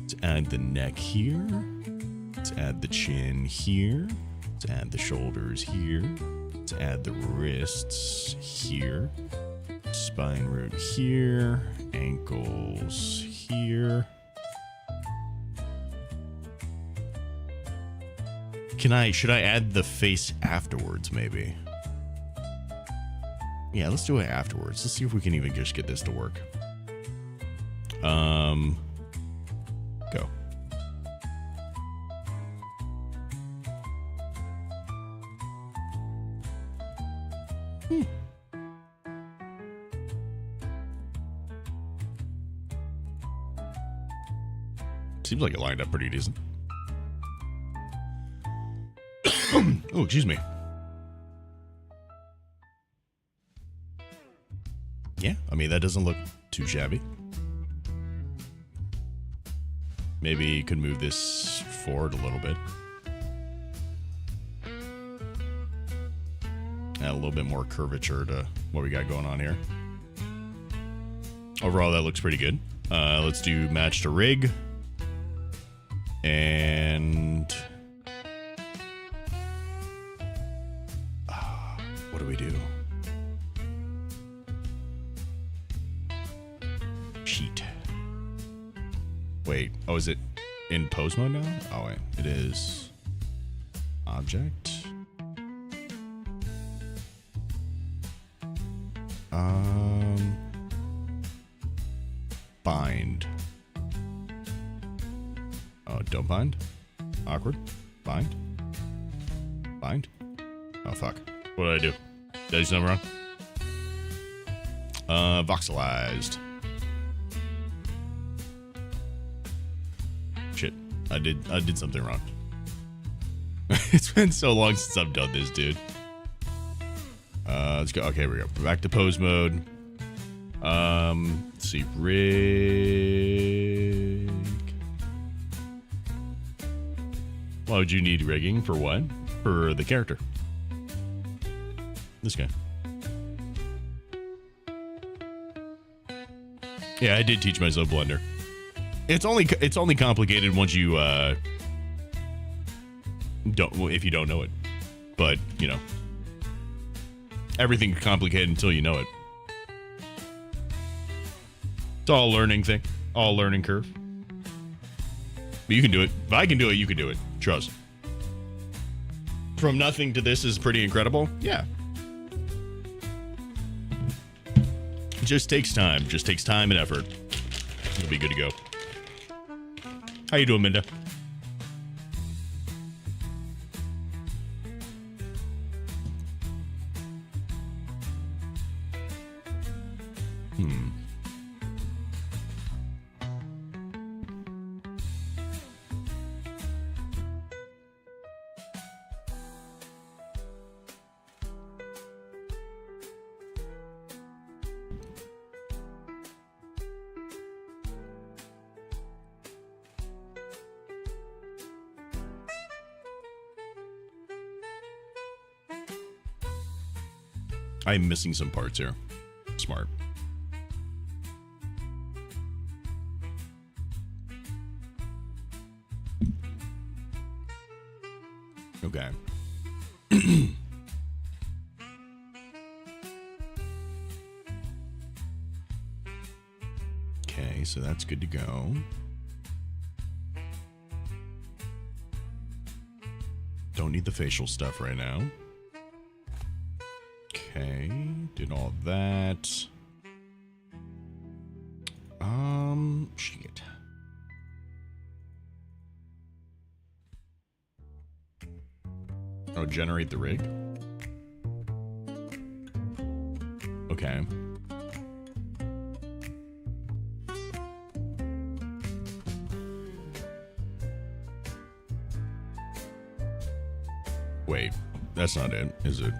Let's add the neck here. Let's add the chin here. Let's add the shoulders here. Let's add the wrists here. Spine root here. Ankles here. Should I add the face afterwards, maybe? Yeah, let's do it afterwards. Let's see if we can even just get this to work. Go. Seems like it lined up pretty decent. Oh, excuse me. Yeah, I mean, that doesn't look too shabby. Maybe you could move this forward a little bit. Add a little bit more curvature to what we got going on here. Overall, that looks pretty good. Let's do match to rig. And... what do we do? Sheet. Wait, oh, is it in pose mode now? Oh, wait, it is object. Bind. Oh, don't bind? Awkward. Bind. Bind. Oh, fuck. What did I do? Did I do something wrong? Voxelized. Shit. I did something wrong. It's been so long since I've done this, dude. Let's go. Okay, here we go. Back to pose mode. Let's see. Rig. Why would you need rigging? For what? For the character. This guy. Yeah, I did teach myself Blender. It's only complicated once you if you don't know it. But, you know, everything's complicated until you know it. It's all a learning thing. All learning curve. But you can do it. If I can do it, you can do it. Trust. From nothing to this is pretty incredible. Yeah. It just takes time. Just takes time and effort. It'll be good to go. How you doing, Minda? I'm missing some parts here. Smart. Okay. Okay, so that's good to go. Don't need the facial stuff right now. Okay, did all that. Shit. Oh, generate the rig? Okay. Wait, that's not it, is it?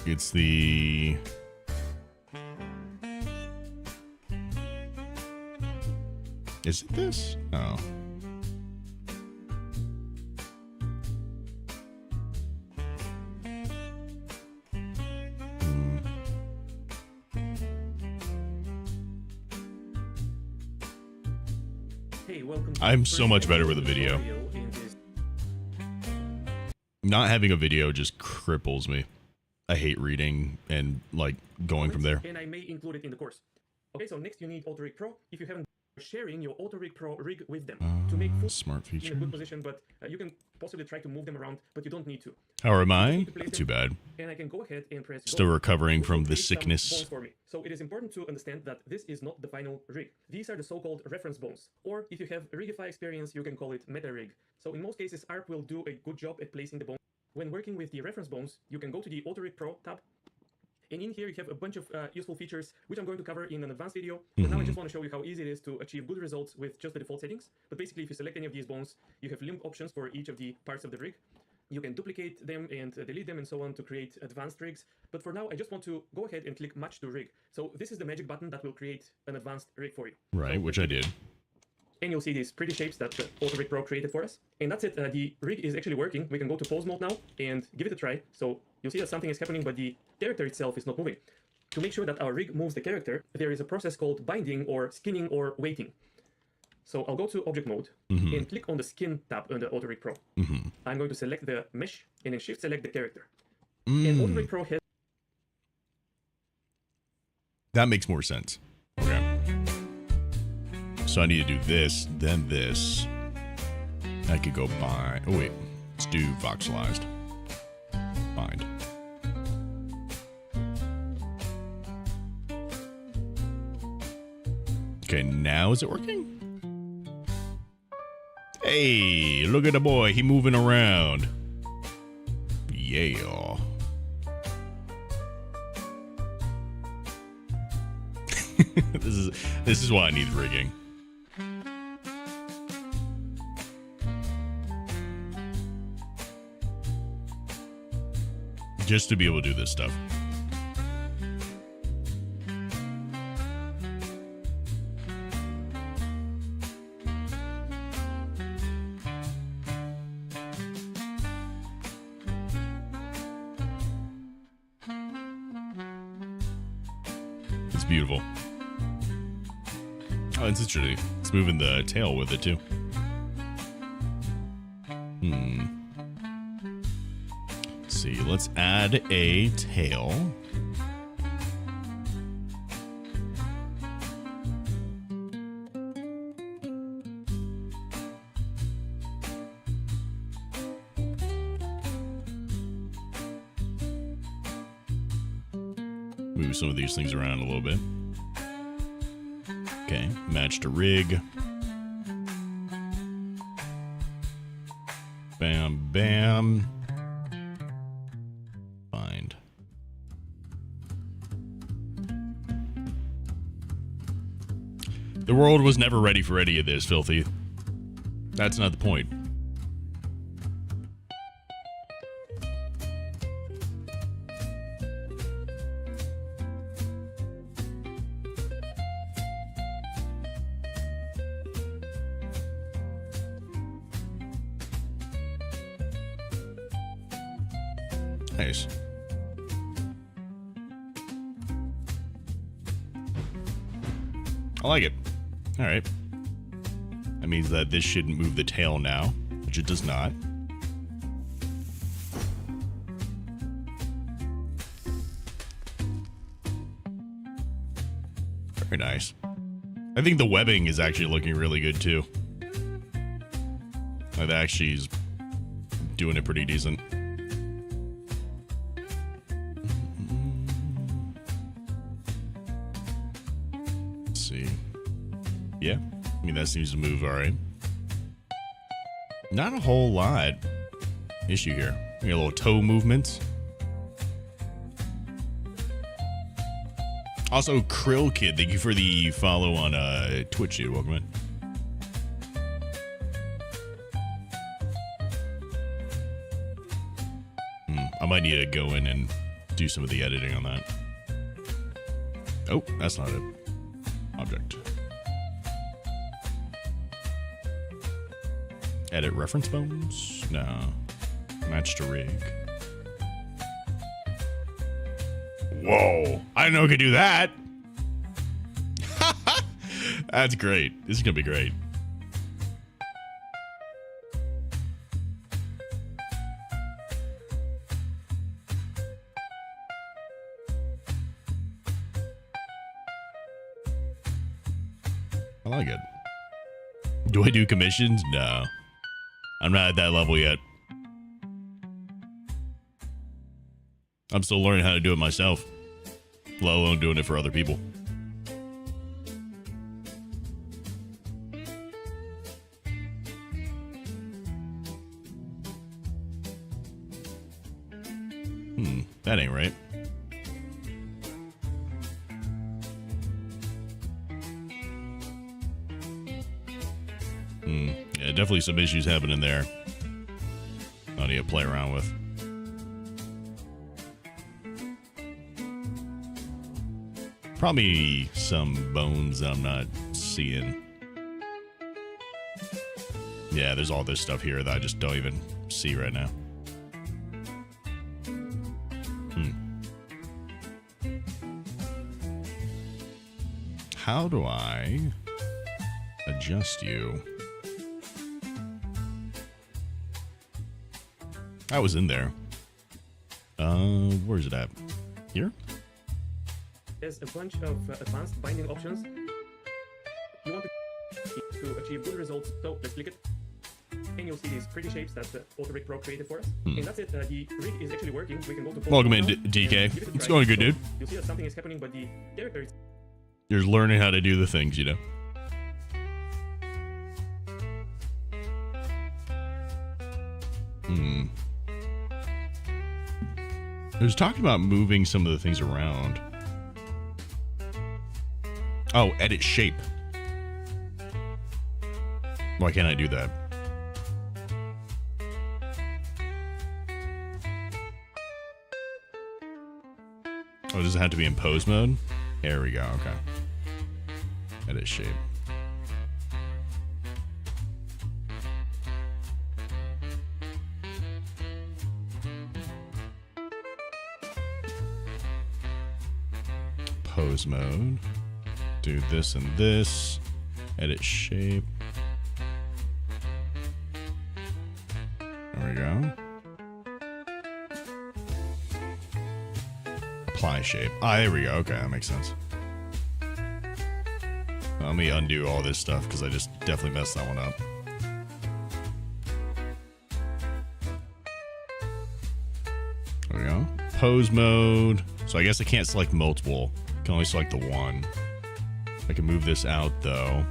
It's the... Is it this? Oh. Hey, welcome. I'm so much better with a video. Not having a video just cripples me. I hate reading and like going from there. And I may include it in the course. Okay, so next you need AutoRig Pro. If you haven't, sharing your AutoRig Pro rig with them to make full smart feature. in a good position, but you can possibly try to move them around, but you don't need to. How am I? Not too bad. And I can go ahead and press Still go. recovering from the Create some sickness. bones for me. So it is important to understand that this is not the final rig. These are the so-called reference bones. Or if you have Rigify experience, you can call it meta rig. So in most cases, ARP will do a good job at placing the bones. When working with the reference bones, you can go to the AutoRig Pro tab. And in here, you have a bunch of useful features, which I'm going to cover in an advanced video. But now I just want to show you how easy it is to achieve good results with just the default settings. But basically, if you select any of these bones, you have limb options for each of the parts of the rig. You can duplicate them and delete them and so on to create advanced rigs. But for now, I just want to go ahead and click Match to Rig. So this is the magic button that will create an advanced rig for you. Right, which I did. And you'll see these pretty shapes that the AutoRig Pro created for us. And that's it. The rig is actually working. We can go to pose mode now and give it a try. So you'll see that something is happening, but the character itself is not moving. To make sure that our rig moves the character, there is a process called binding or skinning or weighting. So I'll go to object mode and click on the skin tab on the AutoRig Pro. I'm going to select the mesh and then shift select the character. And AutoRig Pro has... That makes more sense. Okay. So I need to do this, then this. I could go by... Oh, wait. Let's do voxelized. Bind. Okay, now is it working? Hey, look at the boy. He moving around. Yeah. This is why I need rigging. Just to be able to do this stuff. It's beautiful. Oh, it's interesting. It's moving the tail with it too. Let's see. Let's add a tail. Move some of these things around a little bit. Okay, match to rig. Bam, bam. Find. The world was never ready for any of this, Filthy. That's not the point. Nice. I like it. All right. That means that this shouldn't move the tail now, which it does not. Very nice. I think the webbing is actually looking really good too. That actually is doing it pretty decent. Let's see. Yeah, I mean that seems to move all right. Not a whole lot issue here. We got a little toe movements. Also, Krill Kid, thank you for the follow on Twitch, dude. Welcome in. I might need to go in and do some of the editing on that. Oh, that's not an object. Edit reference bones? No. Match to rig. Whoa, I didn't know I could do that. That's great. This is gonna be great. I like it. Do I do commissions? No. I'm not at that level yet. I'm still learning how to do it myself, let alone doing it for other people. That ain't right. Yeah, definitely some issues happening there. I need to play around with. Probably some bones that I'm not seeing. Yeah, there's all this stuff here that I just don't even see right now. How do I adjust you? I was in there. Where is it at? Here? There's a bunch of advanced binding options. You want to achieve good results, so let's click it. And you'll see these pretty shapes that AutoRig Pro created for us. And that's it. The rig is actually working. We can go to welcome in, DK. It's going good, dude. You'll see that something is happening, but the character is... You're learning how to do the things, you know? I was talking about moving some of the things around. Oh, edit shape. Why can't I do that? Oh, does it have to be in pose mode? There we go, okay. Edit shape. Pose mode. Do this and this. Edit shape. There we go. Apply shape. Ah, there we go. Okay, that makes sense. Let me undo all this stuff because I just definitely messed that one up. There we go. Pose mode. So I guess I can't select multiple. I can only select the one. I can move this out though.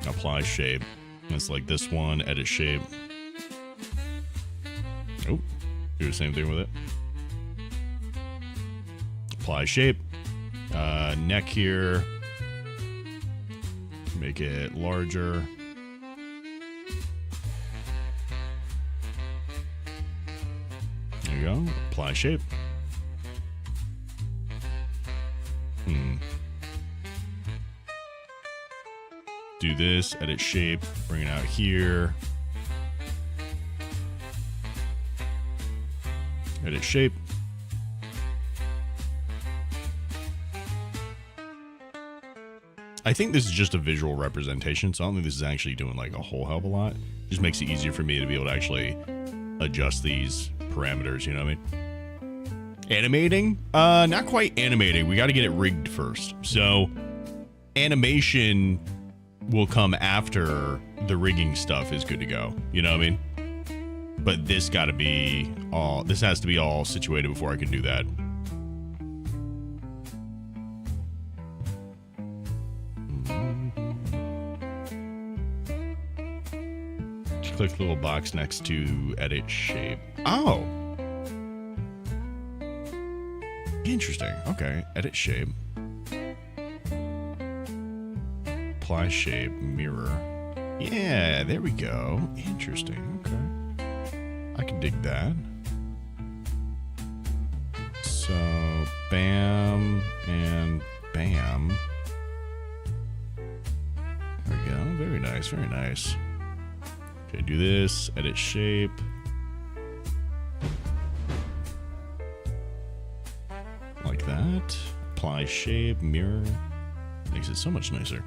Apply shape. Let's select this one. Edit shape. Oh, do the same thing with it. Apply shape. Neck here. Make it larger. There you go. Apply shape. Do this, edit shape, bring it out here. Edit shape. I think this is just a visual representation, so I don't think this is actually doing like a whole hell of a lot. Just makes it easier for me to be able to actually adjust these parameters, you know what I mean? Animating? Not quite animating. We got to get it rigged first. So animation will come after the rigging stuff is good to go. You know what I mean? But this got to be all, this has to be all situated before I can do that. Click the little box next to edit shape. Oh. Interesting. Okay. Edit shape. Apply shape. Mirror. Yeah, there we go. Interesting. Okay. I can dig that. So, bam and bam. There we go. Very nice. Very nice. Okay, do this, edit shape. Like that. Apply shape, mirror. Makes it so much nicer.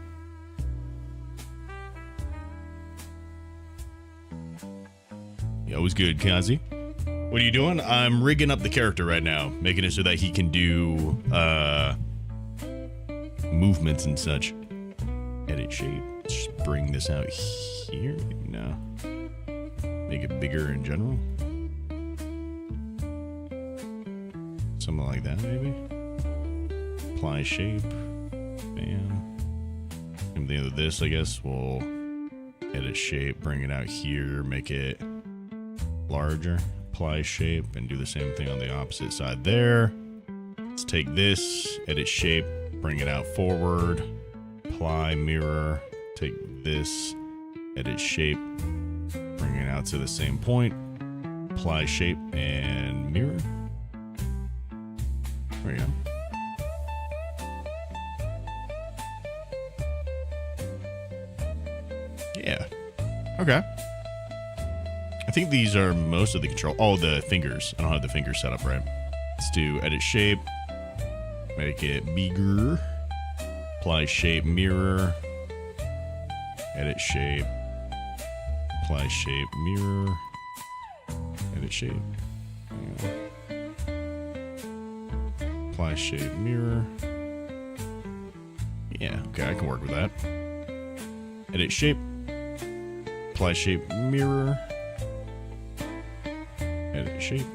Yeah, it was good, Kazi. What are you doing? I'm rigging up the character right now, making it so that he can do movements and such. Edit shape. Let's just bring this out here. No. Make it bigger in general. Something like that, maybe. Apply shape. Bam. Same thing with this, I guess. We'll edit shape, bring it out here, make it larger. Apply shape, and do the same thing on the opposite side there. Let's take this, edit shape, bring it out forward. Apply mirror. Take this, edit shape, bring it out to the same point, apply shape and mirror. There you go. Yeah. Okay. I think these are most of the control. Oh, the fingers. I don't have the fingers set up right. Let's do edit shape, make it bigger, apply shape, mirror. Edit shape. Apply shape. Mirror. Edit shape. Apply shape. Mirror. Yeah, okay, I can work with that. Edit shape. Apply shape. Mirror. Edit shape.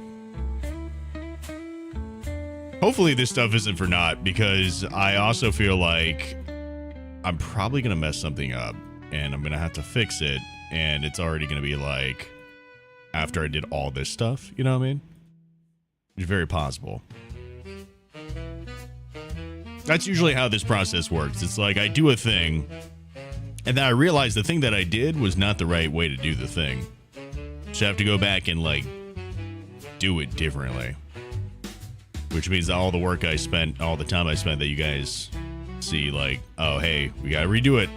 Hopefully this stuff isn't for naught, because I also feel like I'm probably going to mess something up. And I'm going to have to fix it. And it's already going to be like after I did all this stuff. You know what I mean? It's very possible. That's usually how this process works. It's like I do a thing. And then I realize the thing that I did was not the right way to do the thing. So I have to go back and like do it differently. Which means that all the work I spent, all the time I spent that you guys see like, oh, hey, we got to redo it.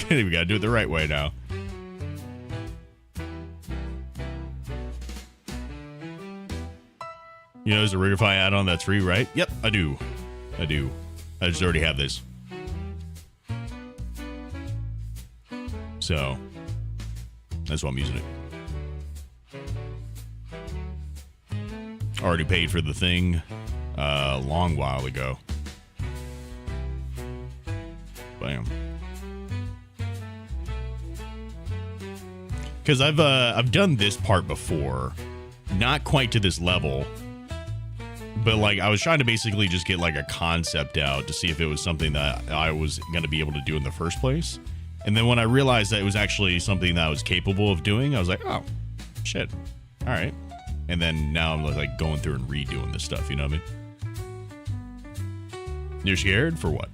We gotta do it the right way now. You know, there's a Rigify add-on that's free, right? Yep, I do. I just already have this. So, that's why I'm using it. Already paid for the thing a long while ago. Bam. Because I've done this part before, not quite to this level, but like I was trying to basically just get like a concept out to see if it was something that I was going to be able to do in the first place. And then when I realized that it was actually something that I was capable of doing, I was like, oh, shit. All right. And then now I'm like going through and redoing this stuff, you know what I mean? You're scared? For what?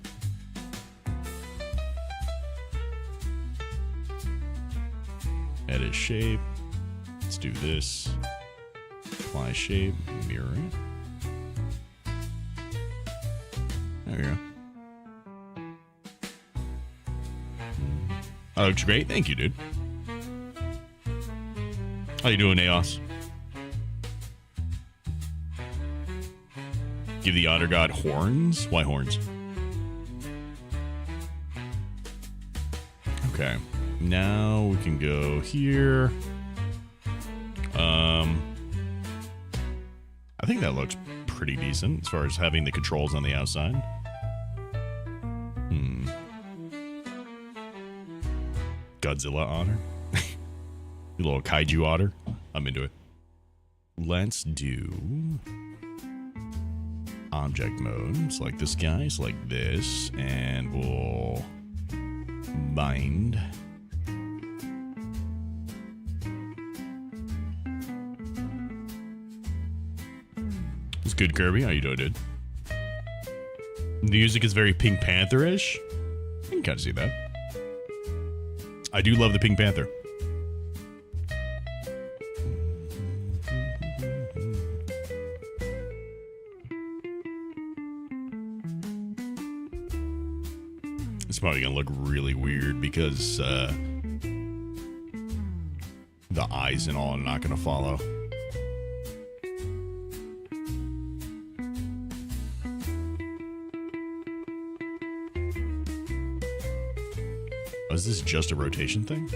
Edit shape. Let's do this. Apply shape. Mirror. There we go. That looks great. Thank you, dude. How you doing, Aos? Give the otter god horns? Why horns? Okay. Now we can go here. I think that looks pretty decent as far as having the controls on the outside. Godzilla otter. You little kaiju otter. I'm into it. Let's do object mode. Select this guy, select this, and we'll bind. It's good, Kirby. How you doing, dude? The music is very Pink Panther-ish. I can kind of see that. I do love the Pink Panther. It's probably gonna look really weird because the eyes and all are not gonna follow. Oh, is this just a rotation thing?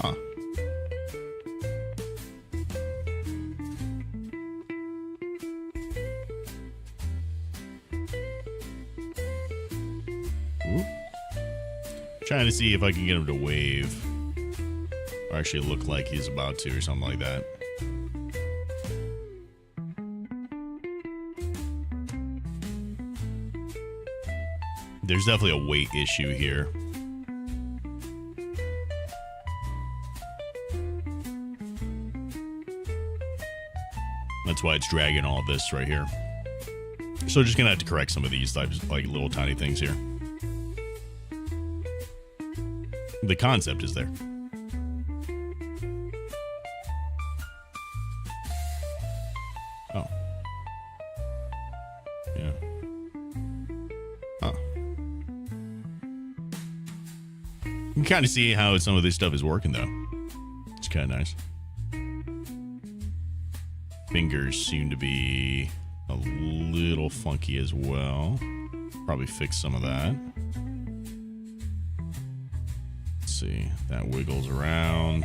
Huh. Ooh. Trying to see if I can get him to wave. Or actually look like he's about to or something like that. There's definitely a weight issue here. That's why it's dragging all this right here. So just gonna have to correct some of these types, like little tiny things here. The concept is there. Oh. Yeah. Huh. You can kind of see how some of this stuff is working, though. It's kind of nice. Fingers seem to be a little funky as well. Probably fix some of that. Let's see. That wiggles around.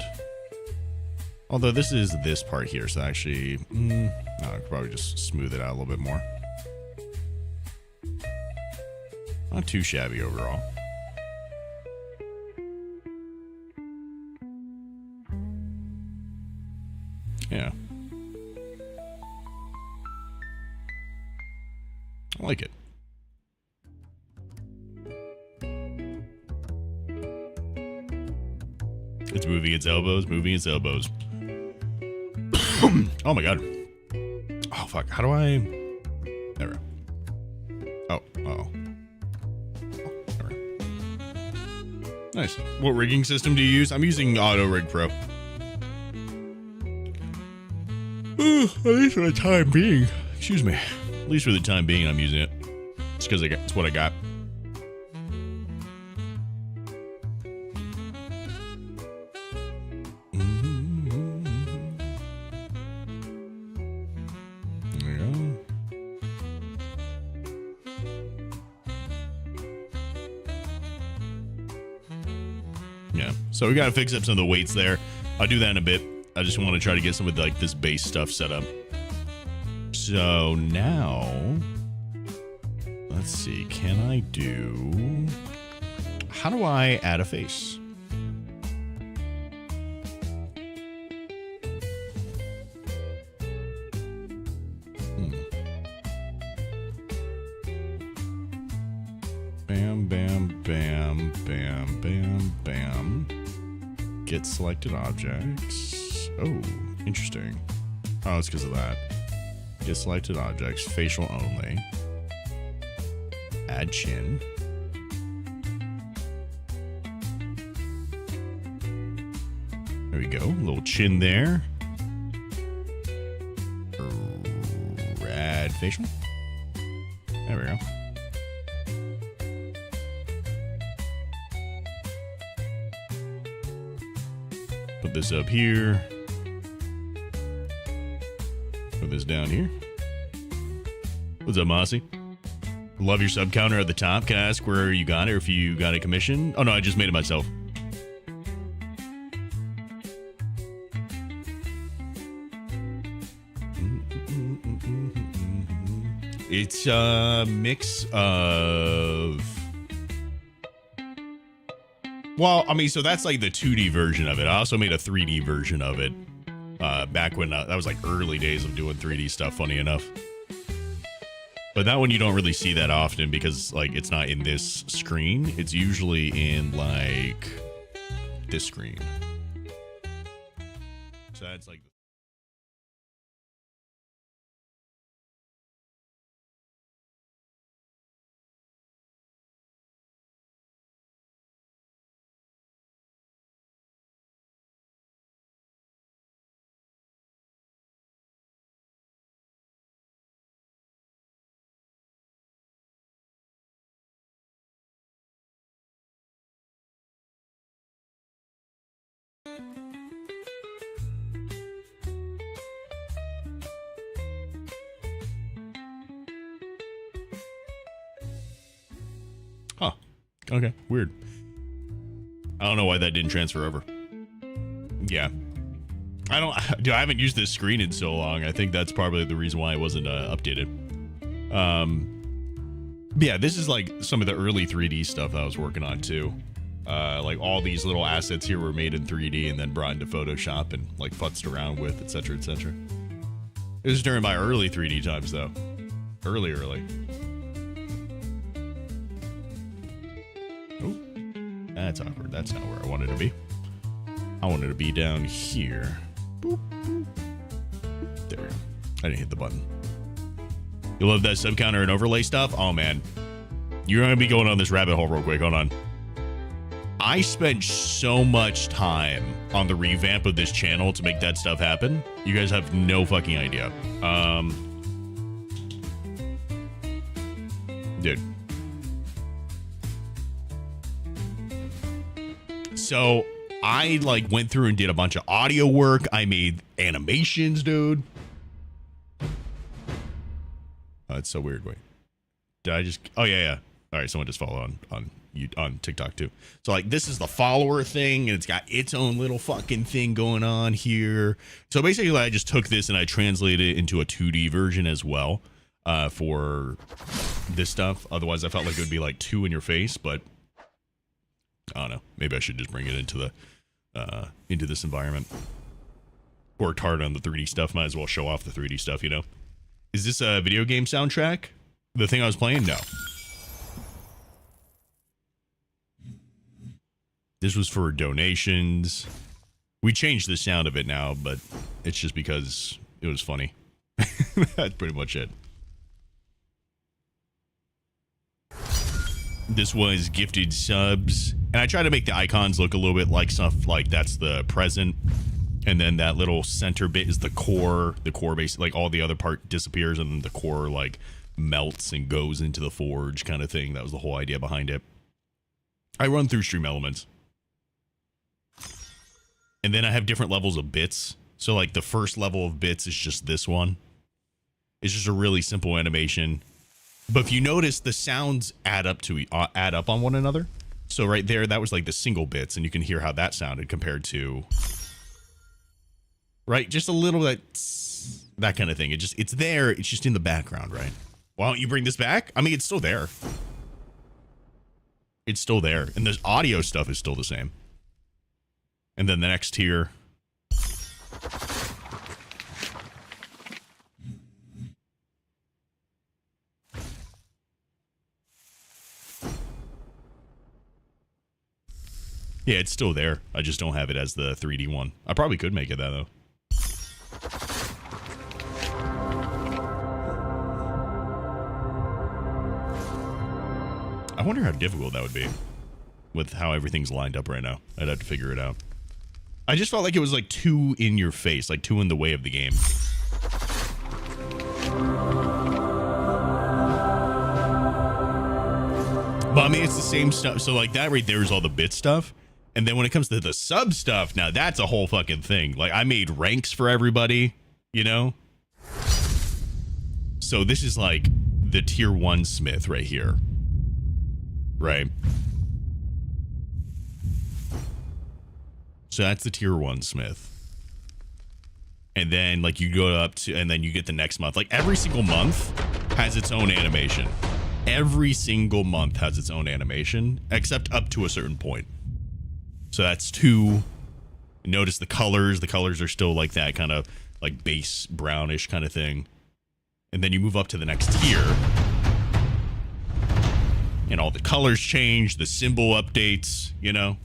Although this is this part here, so actually, I could probably just smooth it out a little bit more. Not too shabby overall. Yeah. I like it. It's moving its elbows, moving its elbows. Oh my god. Oh fuck, how do I... There we go. Oh, uh-oh. There we go. Nice. What rigging system do you use? I'm using Auto Rig Pro. At least for the time being. Excuse me. At least for the time being, I'm using it. It's because it's what I got. There you go. Yeah. So we gotta fix up some of the weights there. I'll do that in a bit. I just want to try to get some of like this base stuff set up. So now, let's see, can I do, how do I add a face? Bam, bam, bam, bam, bam, bam. Get selected objects. Oh, interesting. Oh, it's because of that. Get selected objects, facial only. Add chin. There we go, little chin there. Add facial. There we go. Put this up here. Put this down here. What's up, Mossy? Love your sub counter at the top. Can I ask where you got it or if you got a commission? Oh, no, I just made it myself. It's a mix of... Well, I mean, so that's like the 2D version of it. I also made a 3D version of it back when that was like early days of doing 3D stuff, funny enough. But that one you don't really see that often because like it's not in this screen. It's usually in like this screen. So that's like... Huh. Okay. Weird. I don't know why that didn't transfer over. Yeah. I haven't used this screen in so long. I think that's probably the reason why it wasn't updated. Yeah, this is like some of the early 3D stuff I was working on too. Like all these little assets here were made in 3D and then brought into Photoshop and like futzed around with, etc., etc. It was during my early 3D times though. Early. Oh, that's awkward. That's not where I wanted to be. I wanted to be down here. Boop, boop. There we go. I didn't hit the button. You love that sub counter and overlay stuff? Oh man. You're gonna be going on this rabbit hole real quick. Hold on. I spent so much time on the revamp of this channel to make that stuff happen. You guys have no fucking idea. Dude. So I like went through and did a bunch of audio work. I made animations, dude. Oh, it's so weird. Wait, did I just? Oh yeah. All right, someone just followed on TikTok too. So like this is the follower thing, and it's got its own little fucking thing going on here. So basically, I just took this and I translated it into a 2D version as well for this stuff. Otherwise, I felt like it would be like too in your face, but I don't know. Maybe I should just bring it into this environment. Worked hard on the 3D stuff. Might as well show off the 3D stuff, you know? Is this a video game soundtrack? The thing I was playing? No. This was for donations. We changed the sound of it now, but it's just because it was funny. That's pretty much it. This was gifted subs. And I try to make the icons look a little bit like stuff like that's the present. And then that little center bit is the core. The core basically, like all the other part disappears and then the core like melts and goes into the forge kind of thing. That was the whole idea behind it. I run through Stream Elements. And then I have different levels of bits. So like the first level of bits is just this one. It's just a really simple animation. But if you notice, the sounds add up on one another. So right there, that was like the single bits, and you can hear how that sounded compared to, right? Just a little bit, that kind of thing. It's there. It's just in the background, right? Why don't you bring this back? I mean, it's still there. It's still there, and the audio stuff is still the same. And then the next tier. Yeah, it's still there. I just don't have it as the 3D one. I probably could make it that, though. I wonder how difficult that would be with how everything's lined up right now. I'd have to figure it out. I just felt like it was like too in your face, like too in the way of the game. But I mean, it's the same stuff. So like that right there is all the bit stuff. And then when it comes to the sub stuff, now that's a whole fucking thing. Like I made ranks for everybody, you know? So this is like the tier 1 smith right here. Right? So that's the tier 1 smith. And then like you go up to, and then you get the next month. Like every single month has its own animation. Every single month has its own animation, except up to a certain point. So that's 2. Notice the colors. The colors are still like that kind of like base brownish kind of thing. And then you move up to the next tier. And all the colors change. The symbol updates, you know.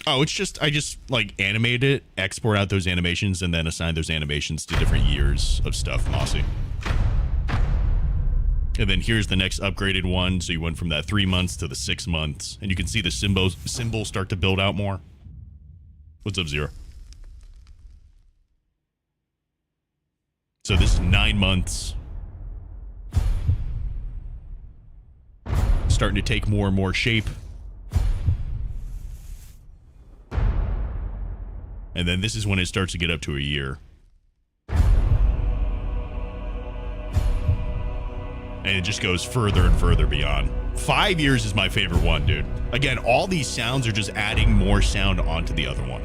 Oh, it's just, I just like animate it, export out those animations, and then assign those animations to different years of stuff, Mossy. And then here's the next upgraded one. So you went from that 3 months to the 6 months, and you can see the symbols start to build out more. What's up, Zero? So this is 9 months. Starting to take more and more shape. And then this is when it starts to get up to a year. And it just goes further and further beyond. 5 years is my favorite one, dude. Again, all these sounds are just adding more sound onto the other one.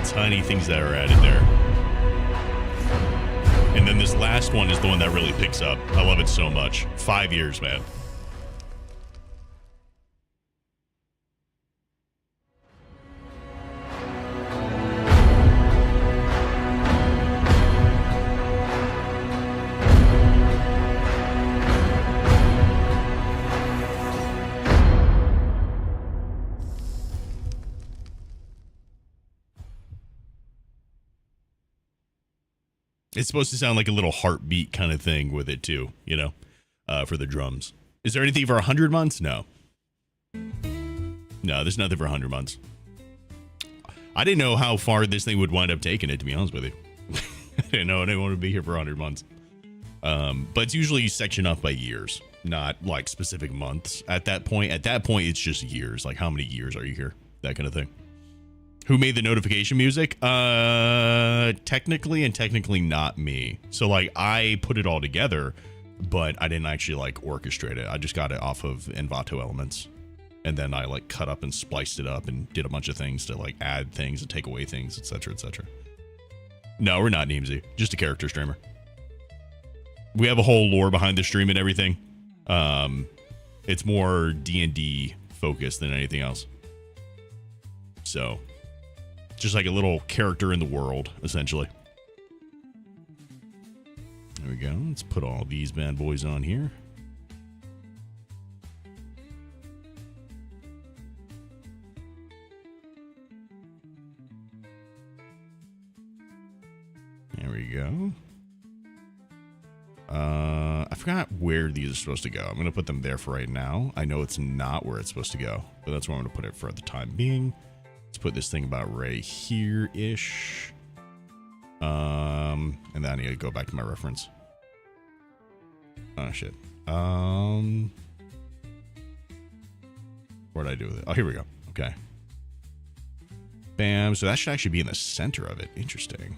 Tiny things that are added there. And then this last one is the one that really picks up. I love it so much. 5 years, man. It's supposed to sound like a little heartbeat kind of thing with it too, you know, for the drums. Is there anything for 100 months? No. No, there's nothing for 100 months. I didn't know how far this thing would wind up taking it, to be honest with you. I didn't know anyone would be here for 100 months. But it's usually sectioned off by years, not like specific months. At that point, it's just years. Like, how many years are you here? That kind of thing. Who made the notification music? Technically and technically not me. So like I put it all together, but I didn't actually like orchestrate it. I just got it off of Envato elements. And then I like cut up and spliced it up and did a bunch of things to like add things and take away things, etc., etc. No, we're not Neemsy. Just a character streamer. We have a whole lore behind the stream and everything. It's more D&D focused than anything else. So just like a little character in the world, essentially. There we go. Let's put all these bad boys on here. There we go. I forgot where these are supposed to go. I'm going to put them there for right now. I know it's not where it's supposed to go, but that's where I'm going to put it for the time being. Let's put this thing about right here-ish. And then I need to go back to my reference. Oh, shit. What did I do with it? Oh, here we go. Okay. Bam. So that should actually be in the center of it. Interesting.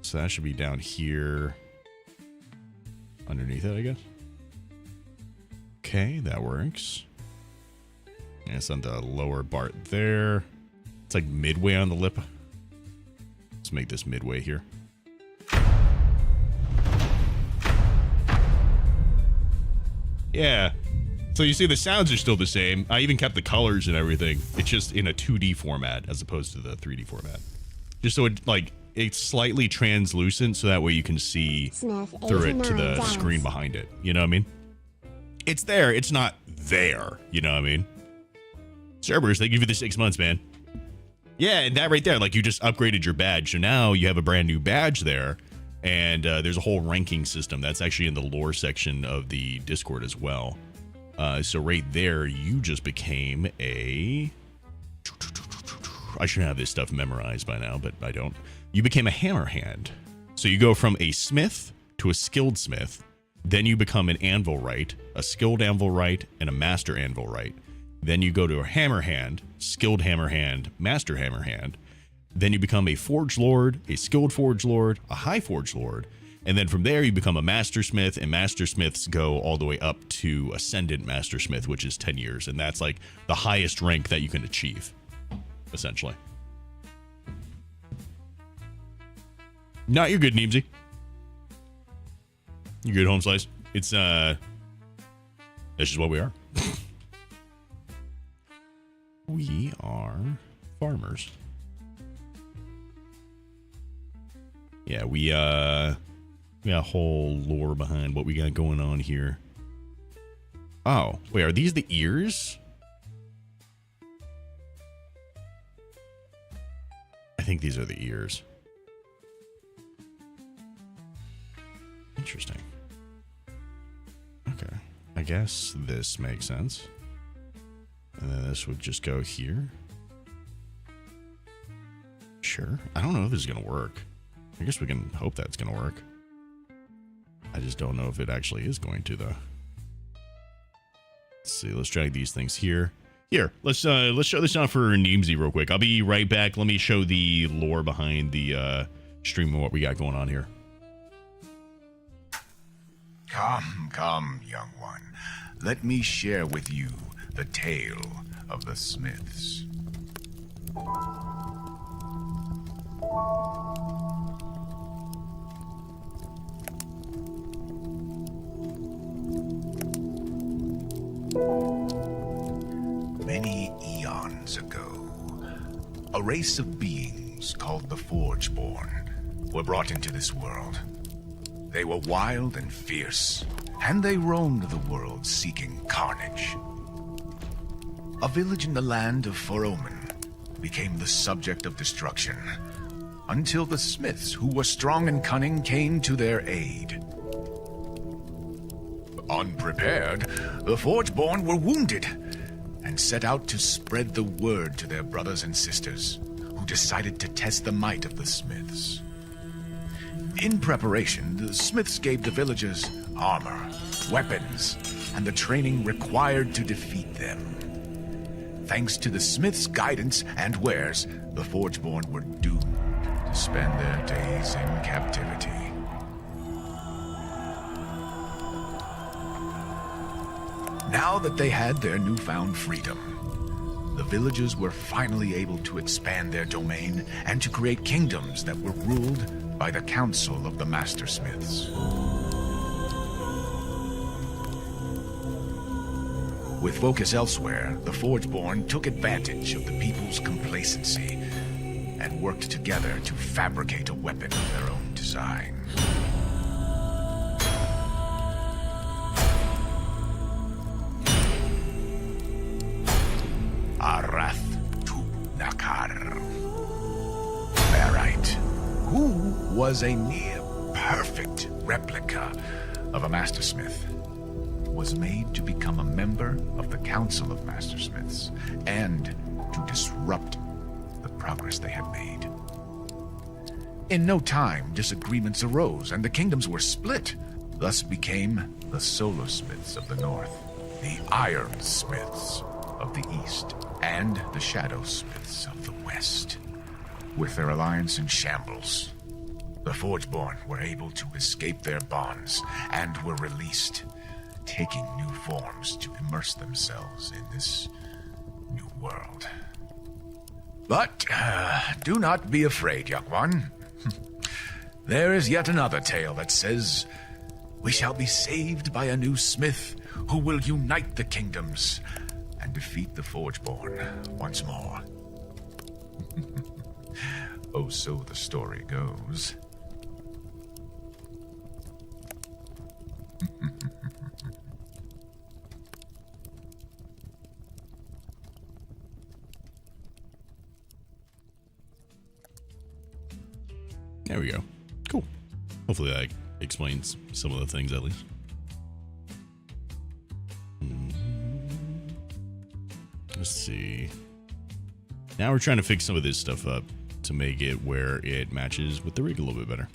So that should be down here. Underneath it, I guess. Okay, that works. And it's on the lower part there. It's like midway on the lip. Let's make this midway here. Yeah. So you see the sounds are still the same. I even kept the colors and everything. It's just in a 2D format as opposed to the 3D format. Just so it like it's slightly translucent, so that way you can see through it to the screen behind it. You know what I mean? It's there. It's not there. You know what I mean? Cerberus, they give you the 6 months, man. Yeah, and that right there, like you just upgraded your badge. So now you have a brand new badge there. And there's a whole ranking system that's actually in the lore section of the Discord as well. So right there, you just became a... I should have this stuff memorized by now, but I don't. You became a hammer hand. So you go from a smith to a skilled smith. Then you become an anvilwright, a skilled anvilwright, and a master anvilwright. Then you go to a hammer hand, skilled hammer hand, master hammer hand. Then you become a forge lord, a skilled forge lord, a high forge lord. And then from there, you become a master smith, and master smiths go all the way up to ascendant master smith, which is 10 years. And that's like the highest rank that you can achieve, essentially. You're good, Neemsy. You good, Home Slice? It's, that's just what we are. We are farmers. Yeah, we got a whole lore behind what we got going on here. Oh, wait, are these the ears? I think these are the ears. Interesting. Okay, I guess this makes sense. And then this would just go here. Sure. I don't know if this is going to work. I guess we can hope that's going to work. I just don't know if it actually is going to, though. Let's see. Let's drag these things here. Here, let's show this off for Neemsy real quick. I'll be right back. Let me show the lore behind the stream and what we got going on here. Come, young one. Let me share with you the tale of the Smiths. Many eons ago, a race of beings called the Forgeborn were brought into this world. They were wild and fierce, and they roamed the world seeking carnage. A village in the land of Foroman became the subject of destruction, until the Smiths, who were strong and cunning, came to their aid. Unprepared, the Forgeborn were wounded, and set out to spread the word to their brothers and sisters, who decided to test the might of the Smiths. In preparation, the Smiths gave the villagers armor, weapons, and the training required to defeat them. Thanks to the Smiths' guidance and wares, the Forgeborn were doomed to spend their days in captivity. Now that they had their newfound freedom, the villagers were finally able to expand their domain and to create kingdoms that were ruled by the Council of the Master Smiths. With focus elsewhere, the Forgeborn took advantage of the people's complacency and worked together to fabricate a weapon of their own design. Arath tu Nakar. Barite, who was a near perfect replica of a Mastersmith, was made to become a member of the Council of Mastersmiths and to disrupt the progress they had made. In no time, disagreements arose and the kingdoms were split. Thus became the Solorsmiths of the North, the Ironsmiths of the East, and the Shadowsmiths of the West. With their alliance in shambles, the Forgeborn were able to escape their bonds and were released, taking new forms to immerse themselves in this new world. But do not be afraid, young one. There is yet another tale that says we shall be saved by a new smith who will unite the kingdoms and defeat the Forgeborn once more. Oh, so the story goes. There we go. Cool. Hopefully that explains some of the things at least. Let's see. Now we're trying to fix some of this stuff up to make it where it matches with the rig a little bit better.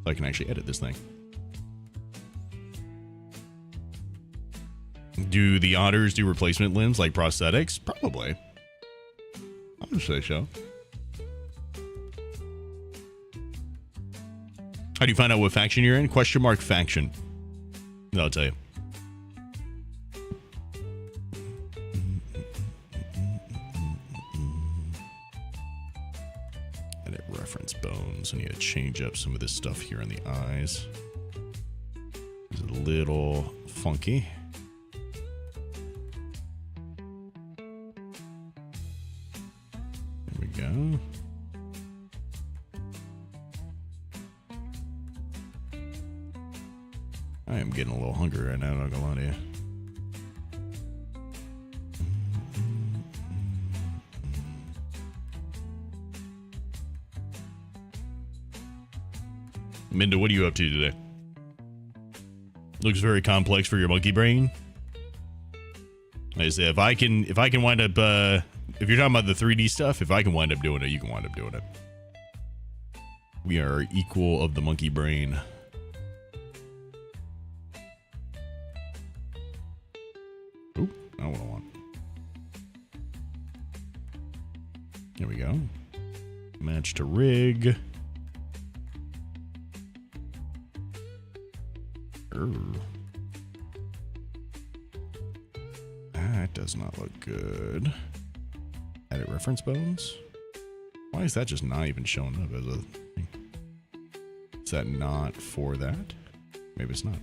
So I can actually edit this thing. Do the otters do replacement limbs like prosthetics? Probably. I'm gonna say so. How do you find out what faction you're in? Question mark faction. I'll tell you. Edit reference bones. I need to change up some of this stuff here on the eyes. It's a little funky. There we go. I am getting a little hungry right now, I'm not gonna lie to you. Minda, what are you up to today? Looks very complex for your monkey brain. Like I say, if I can wind up, if you're talking about the 3D stuff, if I can wind up doing it, you can wind up doing it. We are equal of the monkey brain. Oop, not what I want. There we go. Match to rig. That does not look good. Edit reference bones. Why is that just not even showing up as a thing? Is that not for that? Maybe it's not.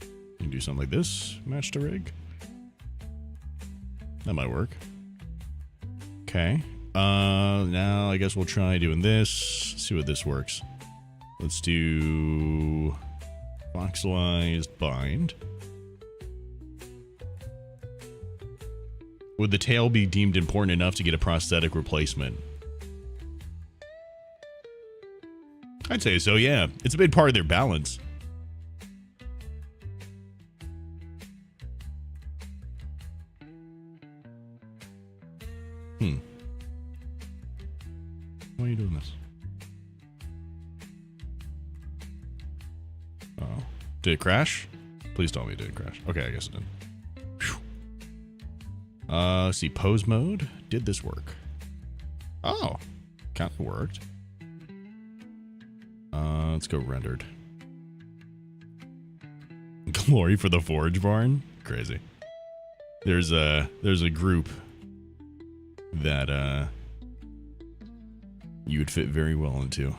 You can do something like this. Match to rig. That might work. Okay. Now I guess we'll try doing this. See what this works. Let's do voxelized bind. Would the tail be deemed important enough to get a prosthetic replacement? I'd say so, yeah. It's a big part of their balance. Why are you doing this? Oh. Did it crash? Please tell me it didn't crash. Okay, I guess it did. Let's see. Pose mode. Did this work? Oh. Kind of worked. Let's go rendered. Glory for the Forge Barn? Crazy. There's a group that, you would fit very well into.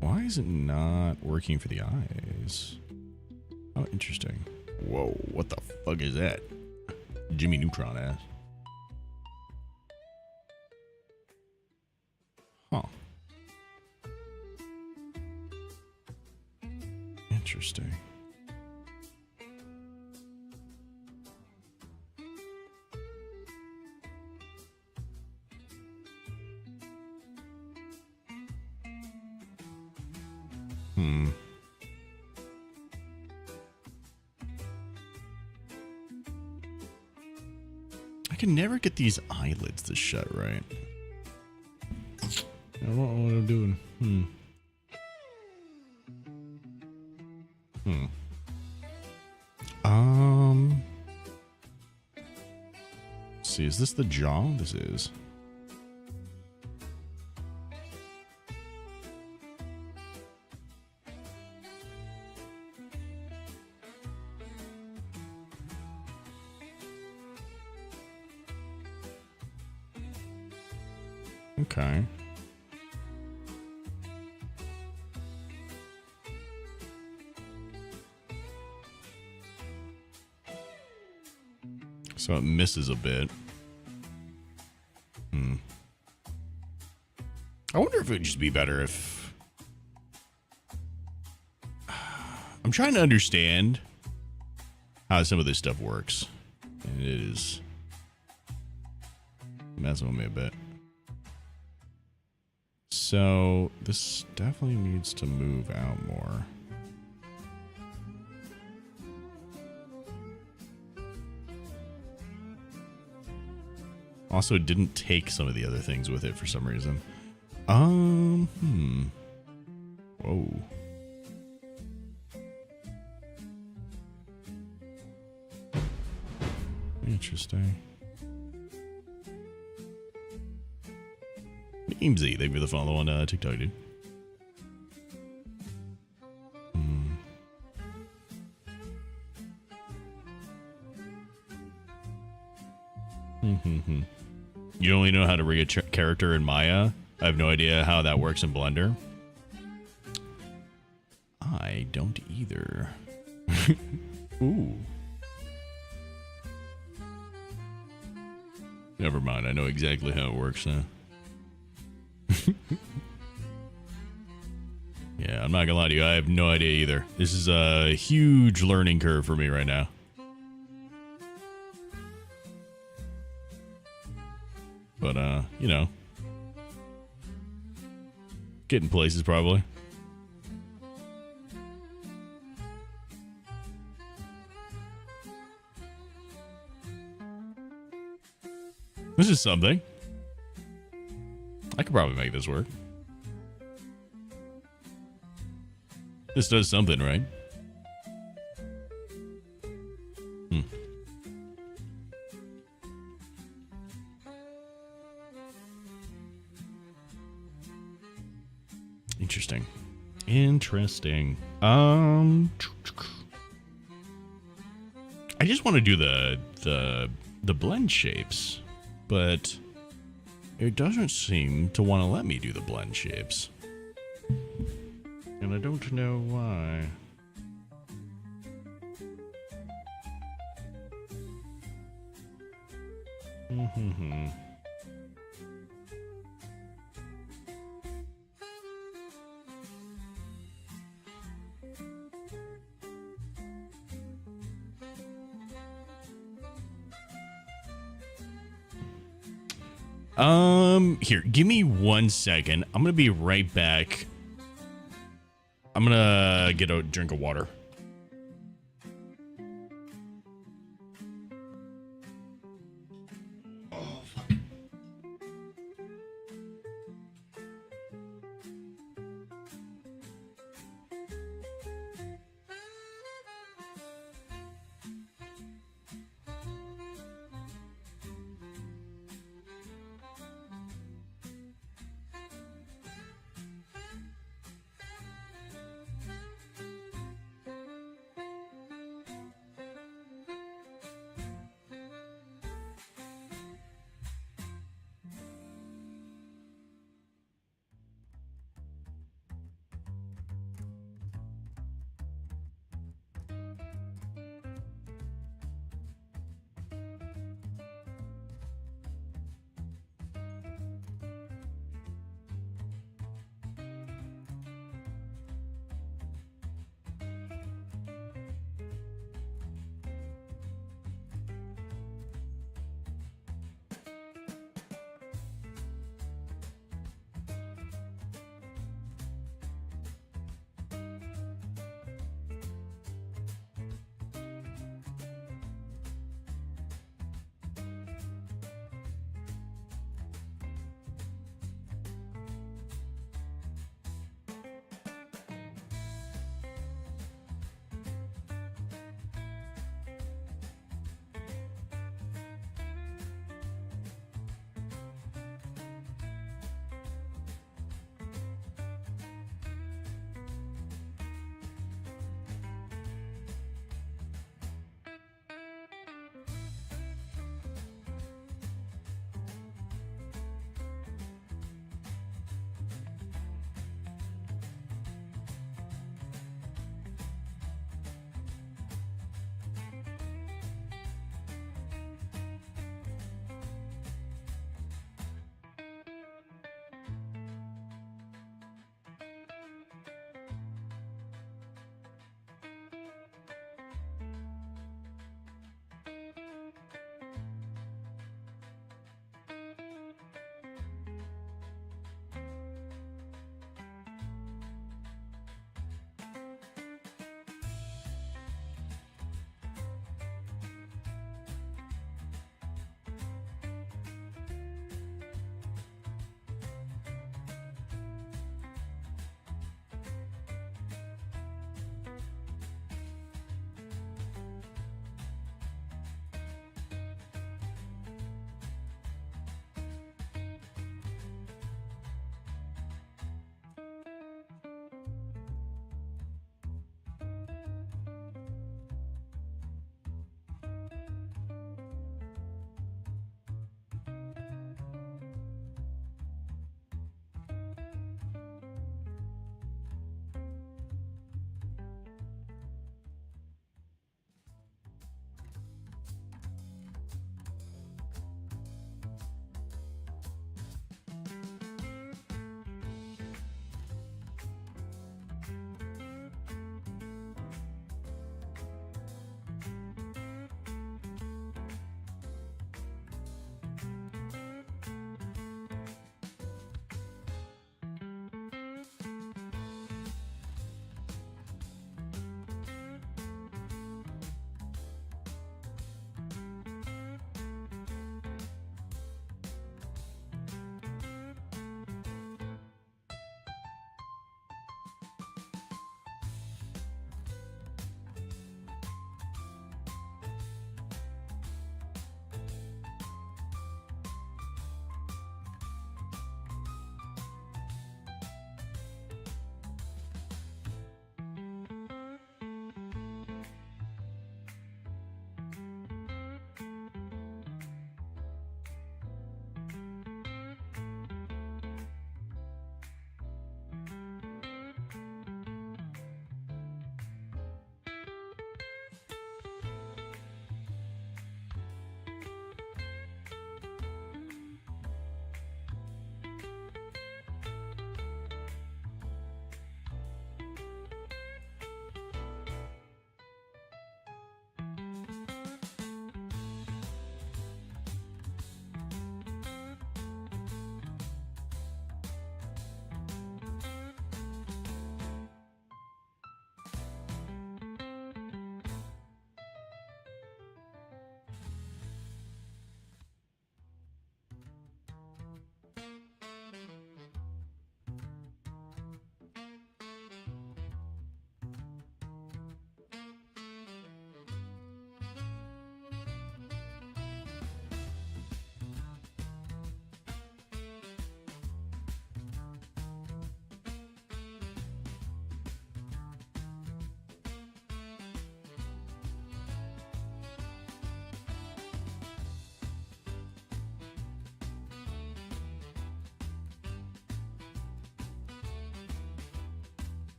Why is it not working for the eyes? Oh, interesting. Whoa, what the fuck is that? Jimmy Neutron ass. Huh. Interesting. I can never get these eyelids to shut right. I don't know what I'm doing. Let's see, is this the jaw? This is. Okay. So it misses a bit. I wonder if it would just be better if... I'm trying to understand how some of this stuff works. And it is messing with me a bit. So this definitely needs to move out more. Also, it didn't take some of the other things with it for some reason. Whoa. Interesting. Memesy, thank you for the follow on TikTok, dude. You only know how to rig a character in Maya? I have no idea how that works in Blender. I don't either. Ooh. Never mind, I know exactly how it works now. Yeah, I'm not gonna lie to you, I have no idea either. This is a huge learning curve for me right now. But, you know. Getting places, probably. This is something. I could probably make this work. This does something, right? Interesting. Interesting. I just want to do the blend shapes, but it doesn't seem to want to let me do the blend shapes. And I don't know why. Here, give me 1 second. I'm gonna be right back. I'm gonna get a drink of water.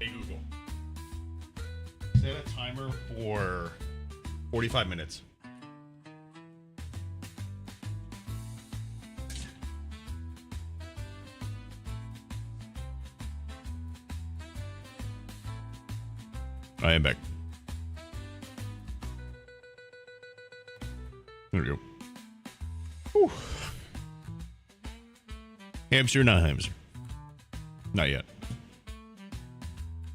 Hey Google, set a timer for 45 minutes. I am back. There we go. Whew. Hamster, not hamster. Not yet.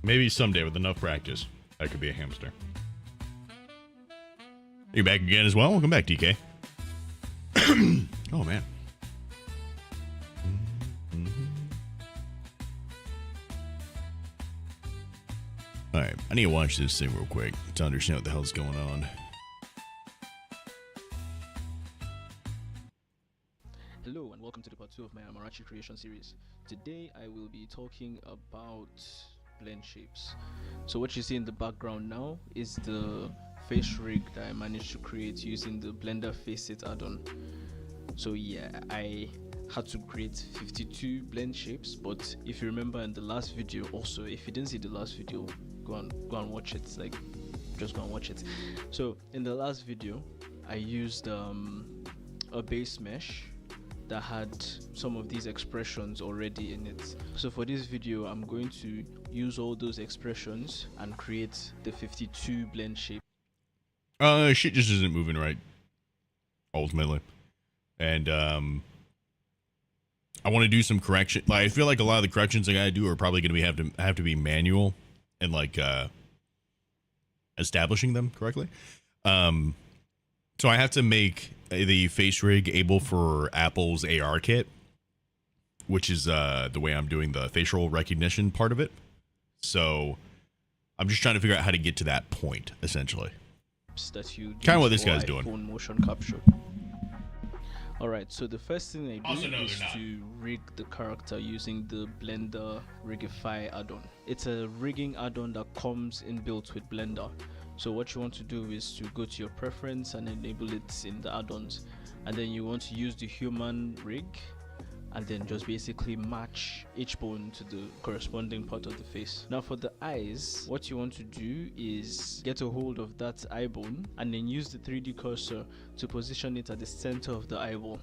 Maybe someday with enough practice, I could be a hamster. You back again as well? Welcome back, DK. Oh, man. Alright, I need to watch this thing real quick to understand what the hell's going on. Hello and welcome to the part 2 of my Amarachi creation series. Today I will be talking about blend shapes. So what you see in the background now is the face rig that I managed to create using the Blender Faceit add-on. So yeah, I had to create 52 blend shapes, but if you remember in the last video, also if you didn't see the last video, go and watch it. Like, just go and watch it. So in the last video I used a base mesh that had some of these expressions already in it. So for this video I'm going to use all those expressions and create the 52 blend shape. Shit just isn't moving right, ultimately. And I want to do some correction. Like, I feel like a lot of the corrections I gotta do are probably gonna have to be manual and like establishing them correctly. So I have to make the face rig able for Apple's AR kit, which is the way I'm doing the facial recognition part of it. So I'm just trying to figure out how to get to that point, essentially. That you kind of what this guy's doing. doing. Motion capture. Alright, so the first thing I do is to rig the character using the Blender Rigify add-on. It's a rigging add-on that comes inbuilt with Blender. So what you want to do is to go to your preference and enable it in the add-ons, and then you want to use the human rig and then just basically match each bone to the corresponding part of the face. Now for the eyes, what you want to do is get a hold of that eye bone and then use the 3D cursor to position it at the center of the eyeball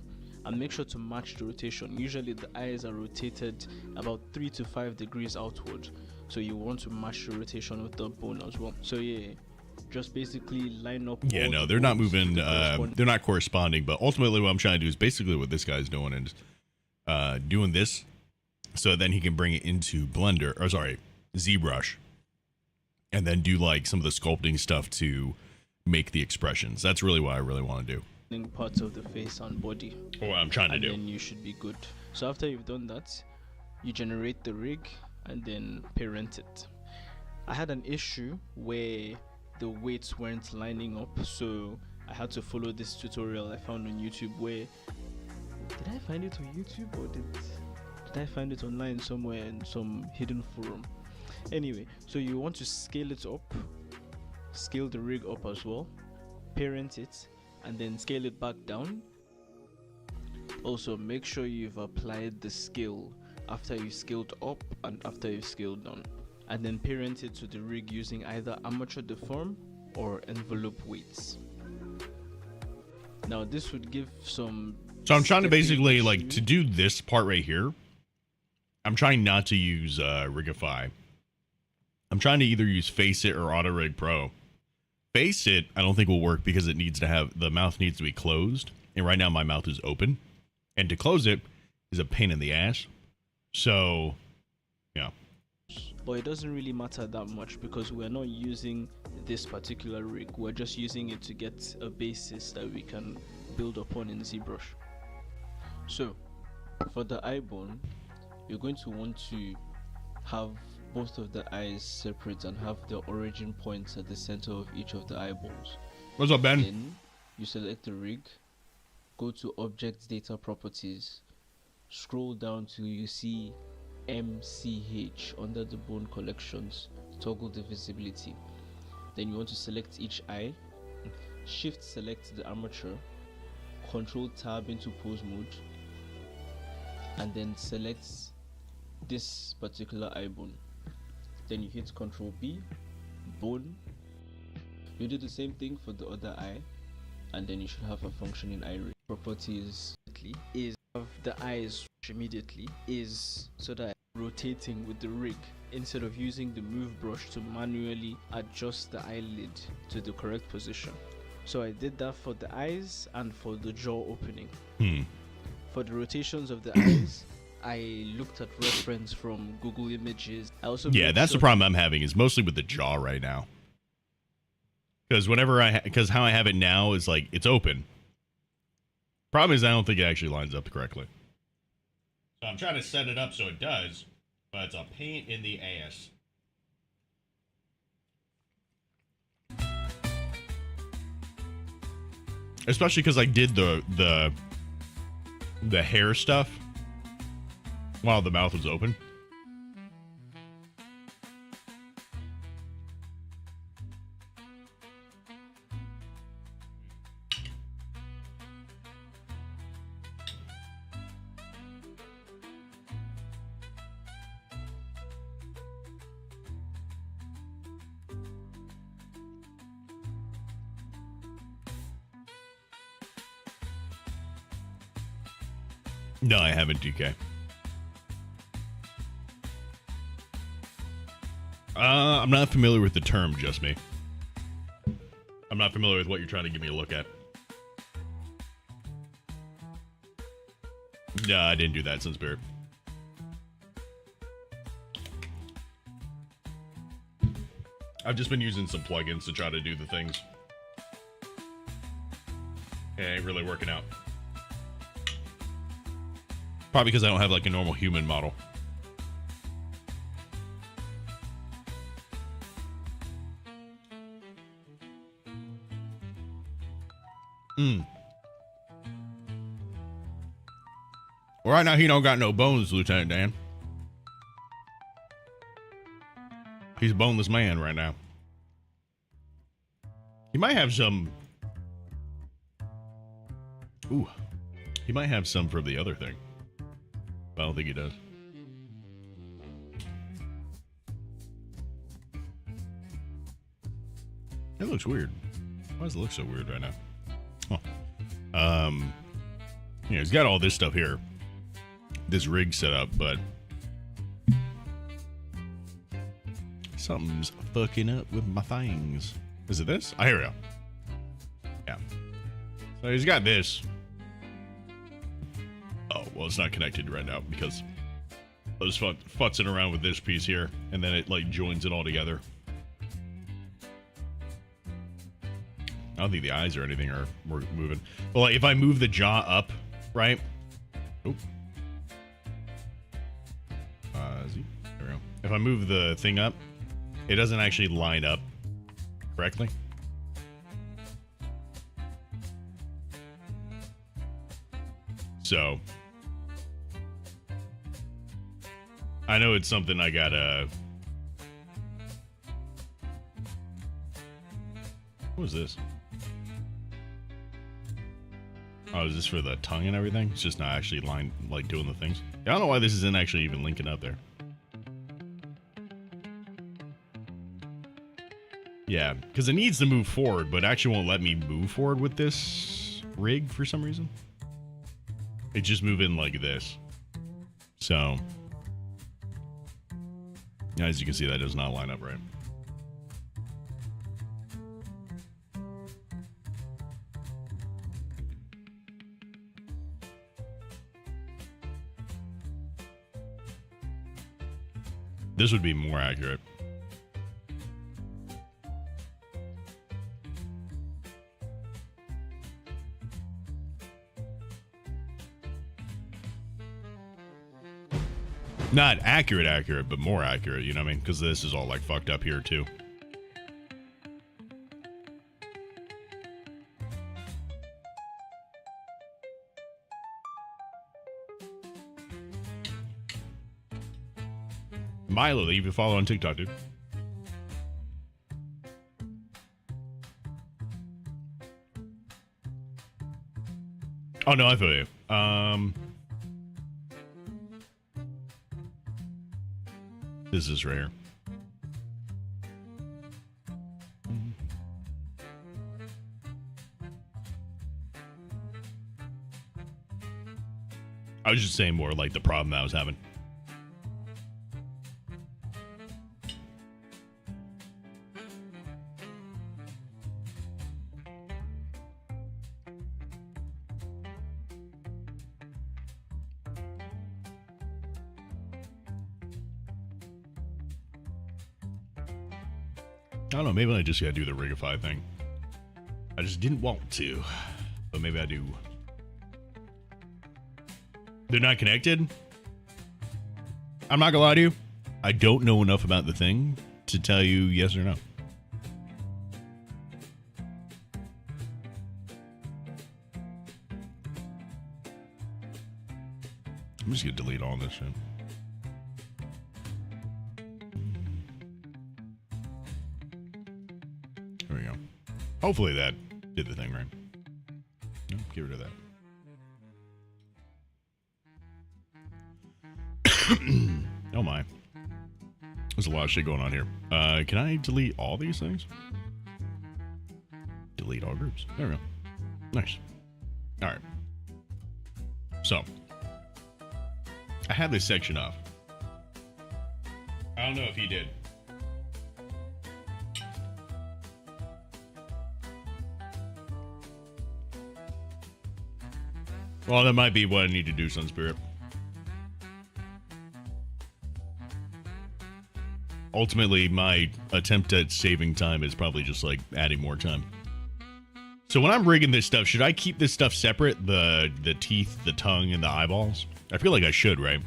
and make sure to match the rotation. Usually the eyes are rotated about 3 to 5 degrees outward, so you want to match the rotation with the bone as well. So yeah, just basically line up. Yeah, no, they're not moving, they're not corresponding, but ultimately what I'm trying to do is basically what this guy's doing, and doing this so then he can bring it into Blender, or sorry, ZBrush, and then do like some of the sculpting stuff to make the expressions. That's really what I really want to do. Parts of the face and body. Or what I'm trying to do. And then you should be good. So after you've done that, you generate the rig and then parent it. I had an issue where the weights weren't lining up, so I had to follow this tutorial I found on YouTube where, did I find it on YouTube or did I find it online somewhere in some hidden forum? Anyway, so you want to scale it up, scale the rig up as well, parent it, and then scale it back down. Also make sure you've applied the scale after you scaled up and after you scaled down, and then parent it to the rig using either armature deform or envelope weights. Now this would give some. So I'm trying to basically, like, to do this part right here, I'm trying not to use Rigify. I'm trying to either use Faceit or AutoRig Pro. Faceit I don't think will work because it needs to have, the mouth needs to be closed, and right now my mouth is open, and to close it is a pain in the ass. So yeah, but it doesn't really matter that much because we're not using this particular rig, we're just using it to get a basis that we can build upon in ZBrush. So for the eye bone, you're going to want to have both of the eyes separate and have the origin points at the center of each of the eyeballs. What's up, Ben? Then you select the rig, go to Object Data Properties, scroll down till you see MCH under the bone collections, toggle the visibility. Then you want to select each eye, shift select the armature, control tab into pose mode, and then select this particular eye bone. then you hit Control B, bone. You do the same thing for the other eye, and then you should have a functioning eye rig. Properties is of the eyes immediately is so that rotating with the rig instead of using the move brush to manually adjust the eyelid to the correct position. So I did that for the eyes and for the jaw opening. For the rotations of the eyes, I looked at reference from Google Images. I also that's the problem I'm having is mostly with the jaw right now. Because because how I have it now is like it's open. Problem is I don't think it actually lines up correctly. So I'm trying to set it up so it does, but it's a pain in the ass. Especially because I did the hair stuff while the mouth was open. No, I haven't, DK. I'm not familiar with the term, just me. I'm not familiar with what you're trying to give me a look at. No, I didn't do that, Sun Spirit. I've just been using some plugins to try to do the things. It ain't really working out. Probably because I don't have like a normal human model. Well, right now he don't got no bones, Lieutenant Dan. He's a boneless man right now. He might have some... Ooh. He might have some for the other thing. I don't think he does. It looks weird. Why does it look so weird right now? Huh. Yeah, he's got all this stuff here. This rig set up, but something's fucking up with my things. Is it this? Oh, here we go. Yeah. So he's got this. Oh, well, it's not connected right now because I was futzing around with this piece here, and then it, like, joins it all together. I don't think the eyes or anything are moving. But, like, if I move the jaw up, right? Oh. There we go. If I move the thing up, it doesn't actually line up correctly. So I know it's something I gotta... What is this? Oh, is this for the tongue and everything? It's just not actually like doing the things. I don't know why this isn't actually even linking up there. Yeah, because it needs to move forward, but it actually won't let me move forward with this rig for some reason. It just move in like this. So, as you can see, that does not line up right. This would be more accurate. Not accurate, but more accurate, you know what I mean? Because this is all like fucked up here too. Milo, that you can follow on TikTok, dude. Oh no, I feel you. This is right here. I was just saying more like the problem I was having. I don't know, maybe I just gotta do the Rigify thing. I just didn't want to, but maybe I do. They're not connected? I'm not gonna lie to you. I don't know enough about the thing to tell you yes or no. I'm just gonna delete all this shit. There we go. Hopefully that did the thing right. No, get rid of that. Oh my. There's a lot of shit going on here. Can I delete all these things? Delete all groups. There we go. Nice. Alright. So. I had this section off. I don't know if he did. Well, that might be what I need to do, Sun Spirit. Ultimately, my attempt at saving time is probably just like adding more time. So when I'm rigging this stuff, should I keep this stuff separate? The teeth, the tongue, and the eyeballs? I feel like I should, right?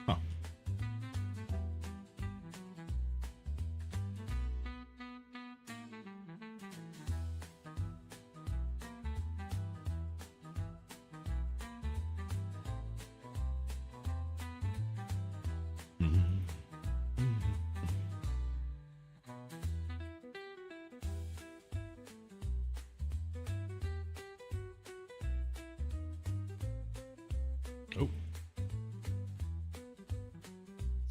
Huh. Oh.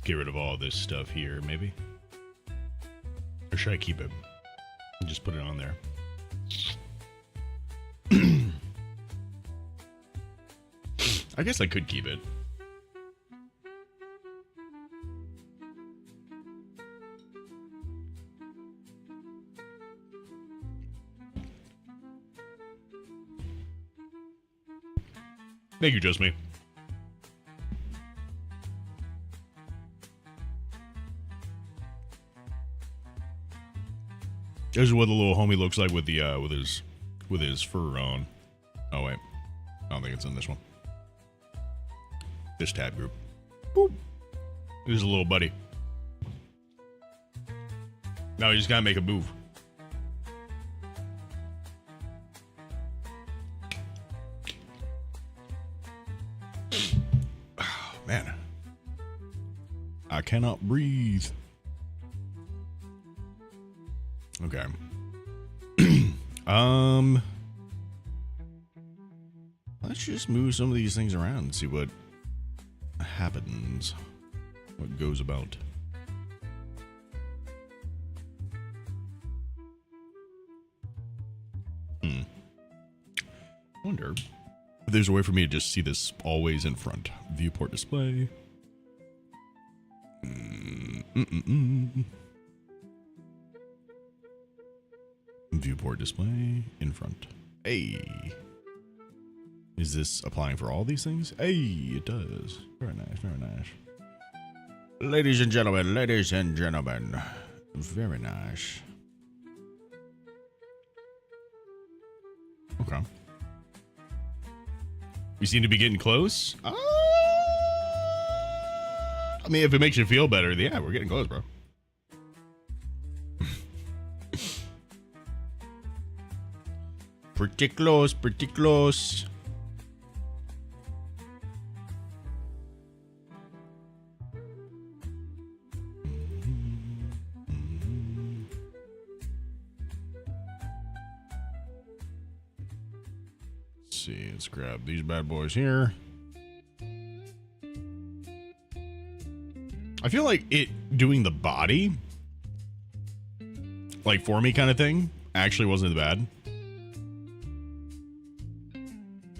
Get rid of all this stuff here, maybe. Or should I keep it? And just put it on there. I guess I could keep it. Thank you, Just Me. This is what the little homie looks like with the with his fur on. Oh wait, I don't think it's in this one. This tab group. Boop. There's a little buddy. Now you just gotta make a move. Oh, man, I cannot breathe. Okay. Let's just move some of these things around and see what happens. What goes about. I wonder if there's a way for me to just see this always in front. Viewport display. Viewport display in front. Hey. Is this applying for all these things? Hey, it does. Very nice, very nice. Ladies and gentlemen, very nice. Okay. We seem to be getting close. I mean, if it makes you feel better, yeah, we're getting close, bro. Pretty close, pretty close. see. Let's grab these bad boys here. I feel like it doing the body, like for me kind of thing, actually wasn't bad.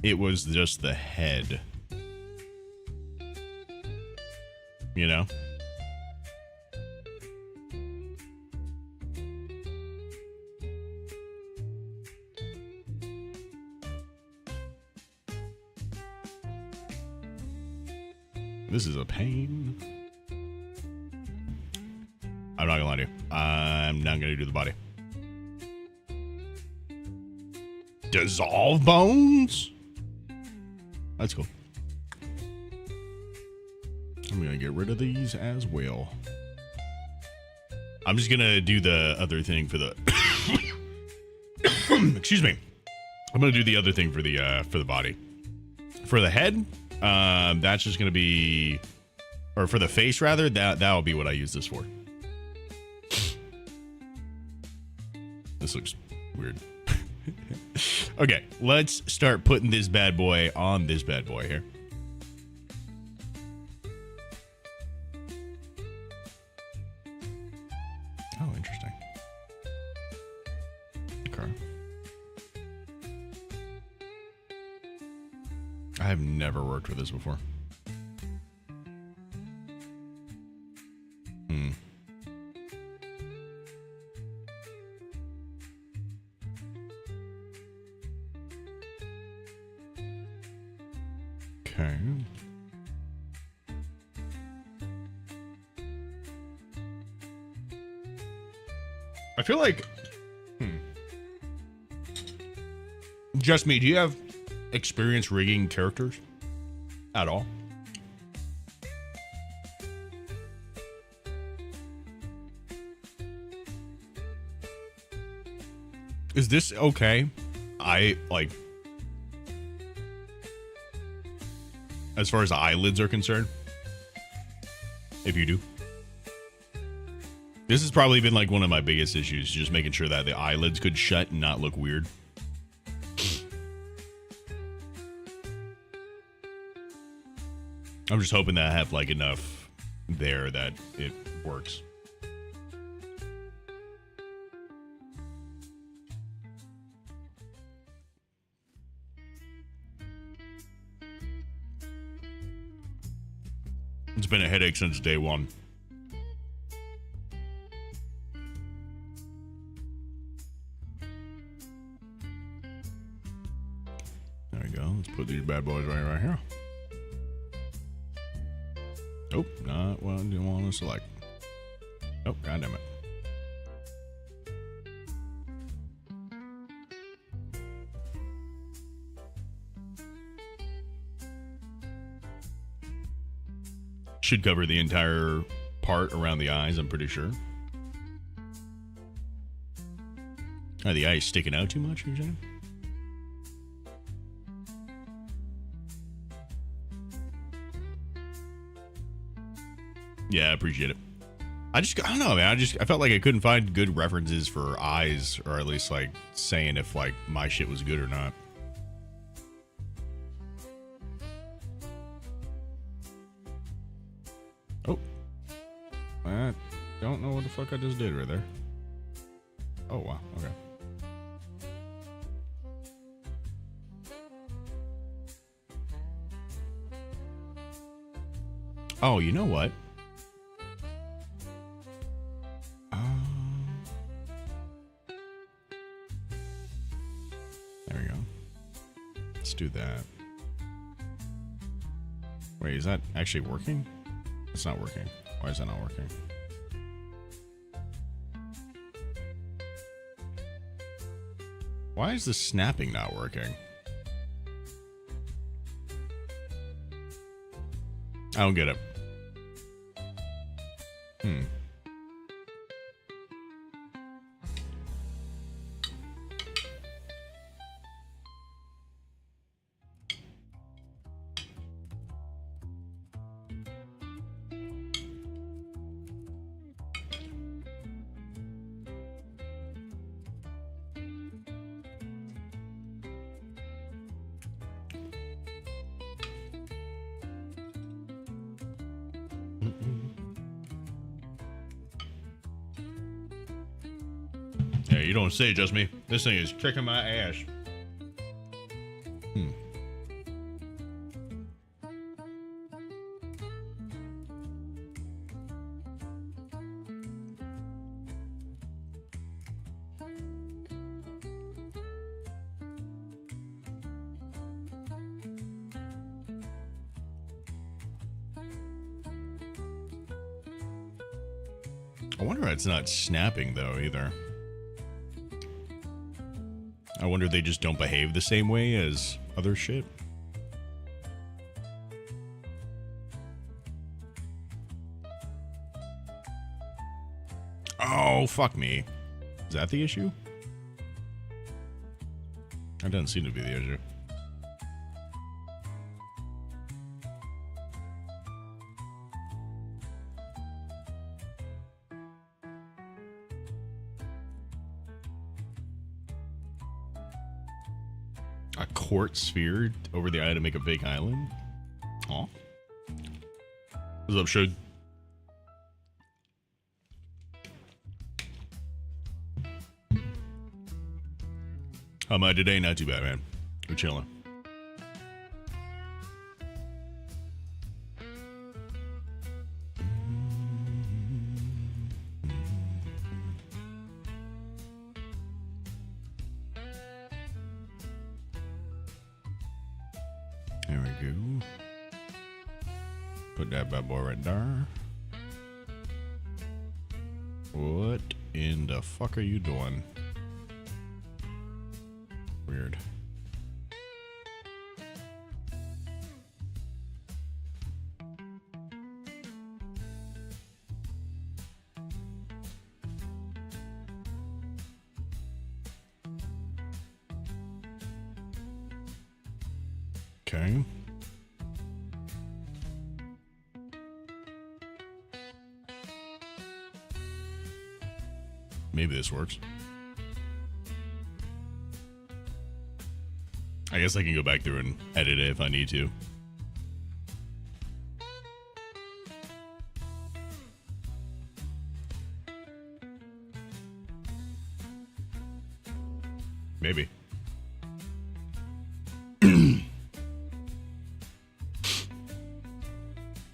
It was just the head. You know? This is a pain. I'm not gonna lie to you. I'm not gonna do the body. Dissolve bones? That's cool. I'm gonna get rid of these as well. I'm just gonna do the other thing for the excuse me. I'm gonna do the other thing for the body. For the head, that's just gonna be, or for the face rather, that'll be what I use this for. This looks weird. Okay, let's start putting this bad boy on this bad boy here. Oh, interesting. Okay. I have never worked with this before. Okay. I feel like, just me, do you have experience rigging characters at all? Is this okay? As far as the eyelids are concerned, if you do. This has probably been like one of my biggest issues, just making sure that the eyelids could shut and not look weird. I'm just hoping that I have like enough there that it works. It's been a headache since day one. There we go. Let's put these bad boys right here. Nope, not what I didn't want to select. Oh, god damn it. Should cover the entire part around the eyes, I'm pretty sure. Are the eyes sticking out too much, are you saying? Yeah, I appreciate it. I don't know, man. I felt like I couldn't find good references for eyes, or at least like saying if like my shit was good or not. Oh, I don't know what the fuck I just did right there. Oh wow, okay. Oh, you know what? There we go. Let's do that. Wait, is that actually working? It's not working. Why is that not working? Why is the snapping not working? I don't get it. Yeah, you don't say, just me. This thing is kicking my ass. I wonder why it's not snapping, though, either. I wonder if they just don't behave the same way as other shit. Oh, fuck me. Is that the issue? That doesn't seem to be the issue. A quartz sphere over the eye to make a fake island? Aw. What's up, Shug? How am I today? Not too bad, man. We're chilling. There we go. Put that bad boy right there. What in the fuck are you doing? Weird. Okay. Maybe this works. I guess I can go back through and edit it if I need to. Maybe.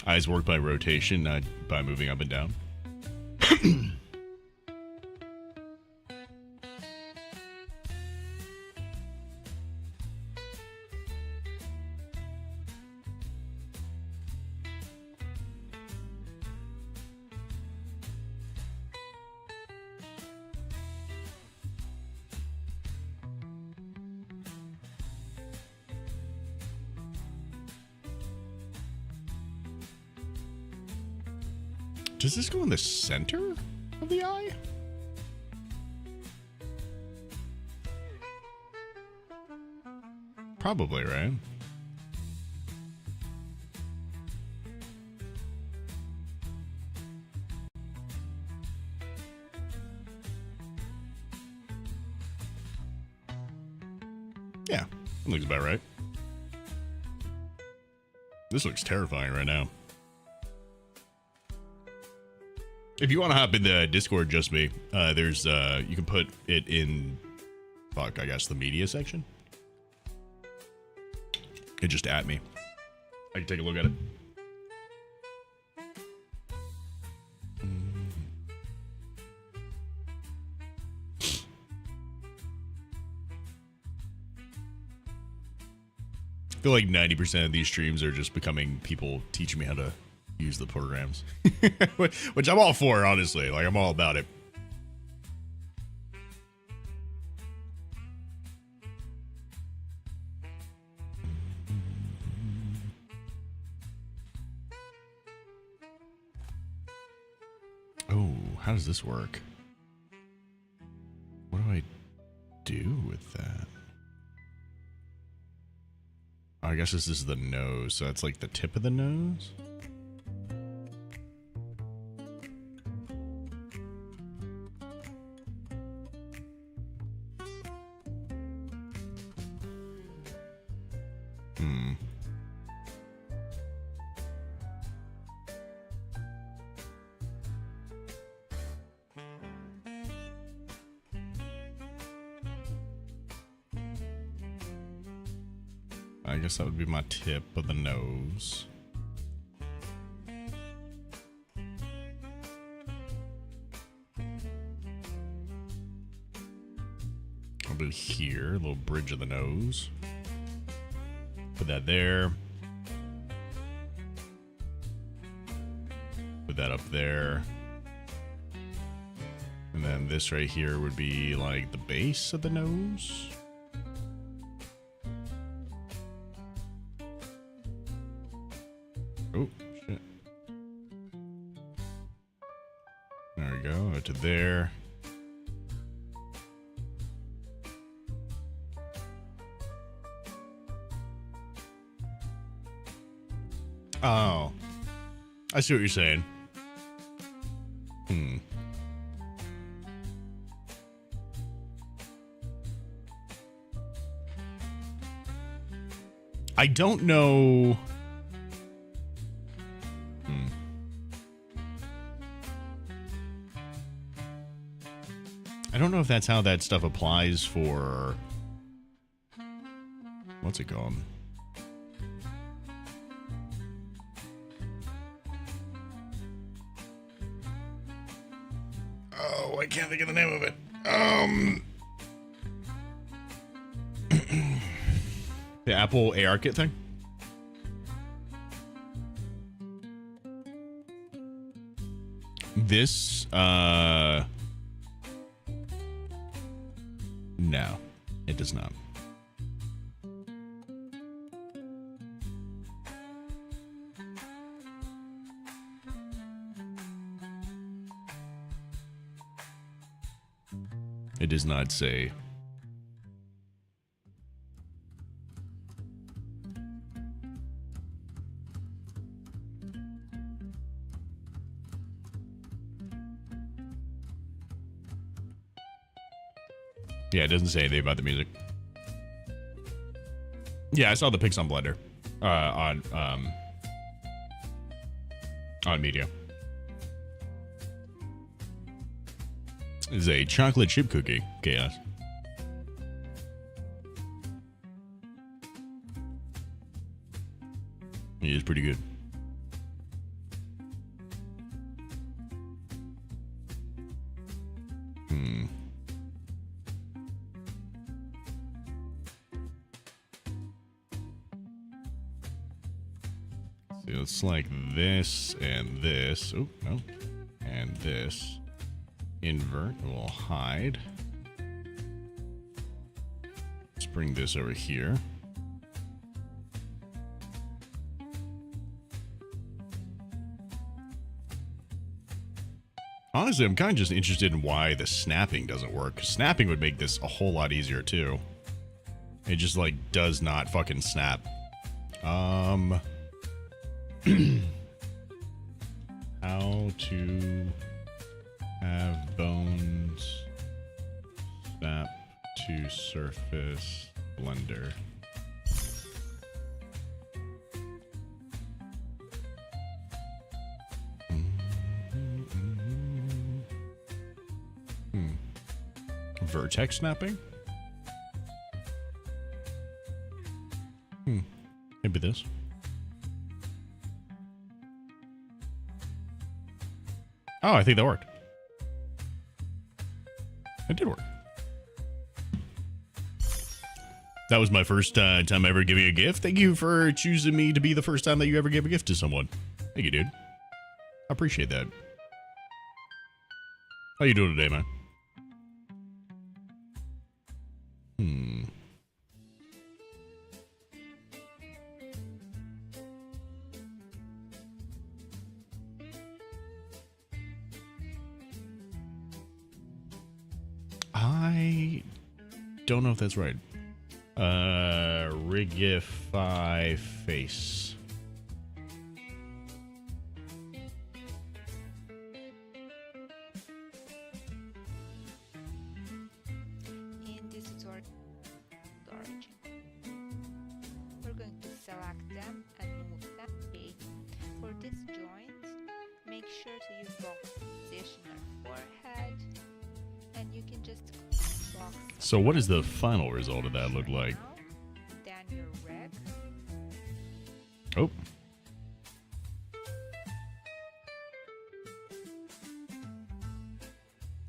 Eyes work by rotation, not by moving up and down. Does this go in the center of the eye? Probably, right? Yeah, that looks about right. This looks terrifying right now. If you want to hop in the Discord, just me, there's, you can put it in, fuck, I guess the media section. And just at me. I can take a look at it. I feel like 90% of these streams are just becoming people teaching me how to use the programs. Which I'm all for, honestly. Like, I'm all about it. Oh, how does this work? What do I do with that? I guess this is the nose, so it's like the tip of the nose? I guess that would be my tip of the nose. I'll do here, a little bridge of the nose. Put that there. Put that up there. And then this right here would be like the base of the nose. Oh, shit. There we go, to there. Oh, I see what you're saying. I don't know. I don't know if that's how that stuff applies for... What's it called? Oh, I can't think of the name of it. The Apple AR kit thing? This, no, it does not. It does not say. Yeah, it doesn't say anything about the music. Yeah, I saw the pics on Blender. On Media. This is a chocolate chip cookie. Chaos. It is pretty good. So it's like this and this. Oh, no. And this. Invert. We'll hide. Let's bring this over here. Honestly, I'm kind of just interested in why the snapping doesn't work. Snapping would make this a whole lot easier, too. It just, like, does not fucking snap. How to have bones snap to surface Blender. Vertex snapping? Maybe this. Oh, I think that worked. It did work. That was my first time ever giving a gift. Thank you for choosing me to be the first time that you ever gave a gift to someone. Thank you, dude. I appreciate that. How you doing today, man? I don't know if that's right. Rigify face. In this tutorial, origin, we're going to select them and move them. Okay. For this joint, make sure to use box positioner forehead, and you can just box. So what does the final result of that look like? Then your reg,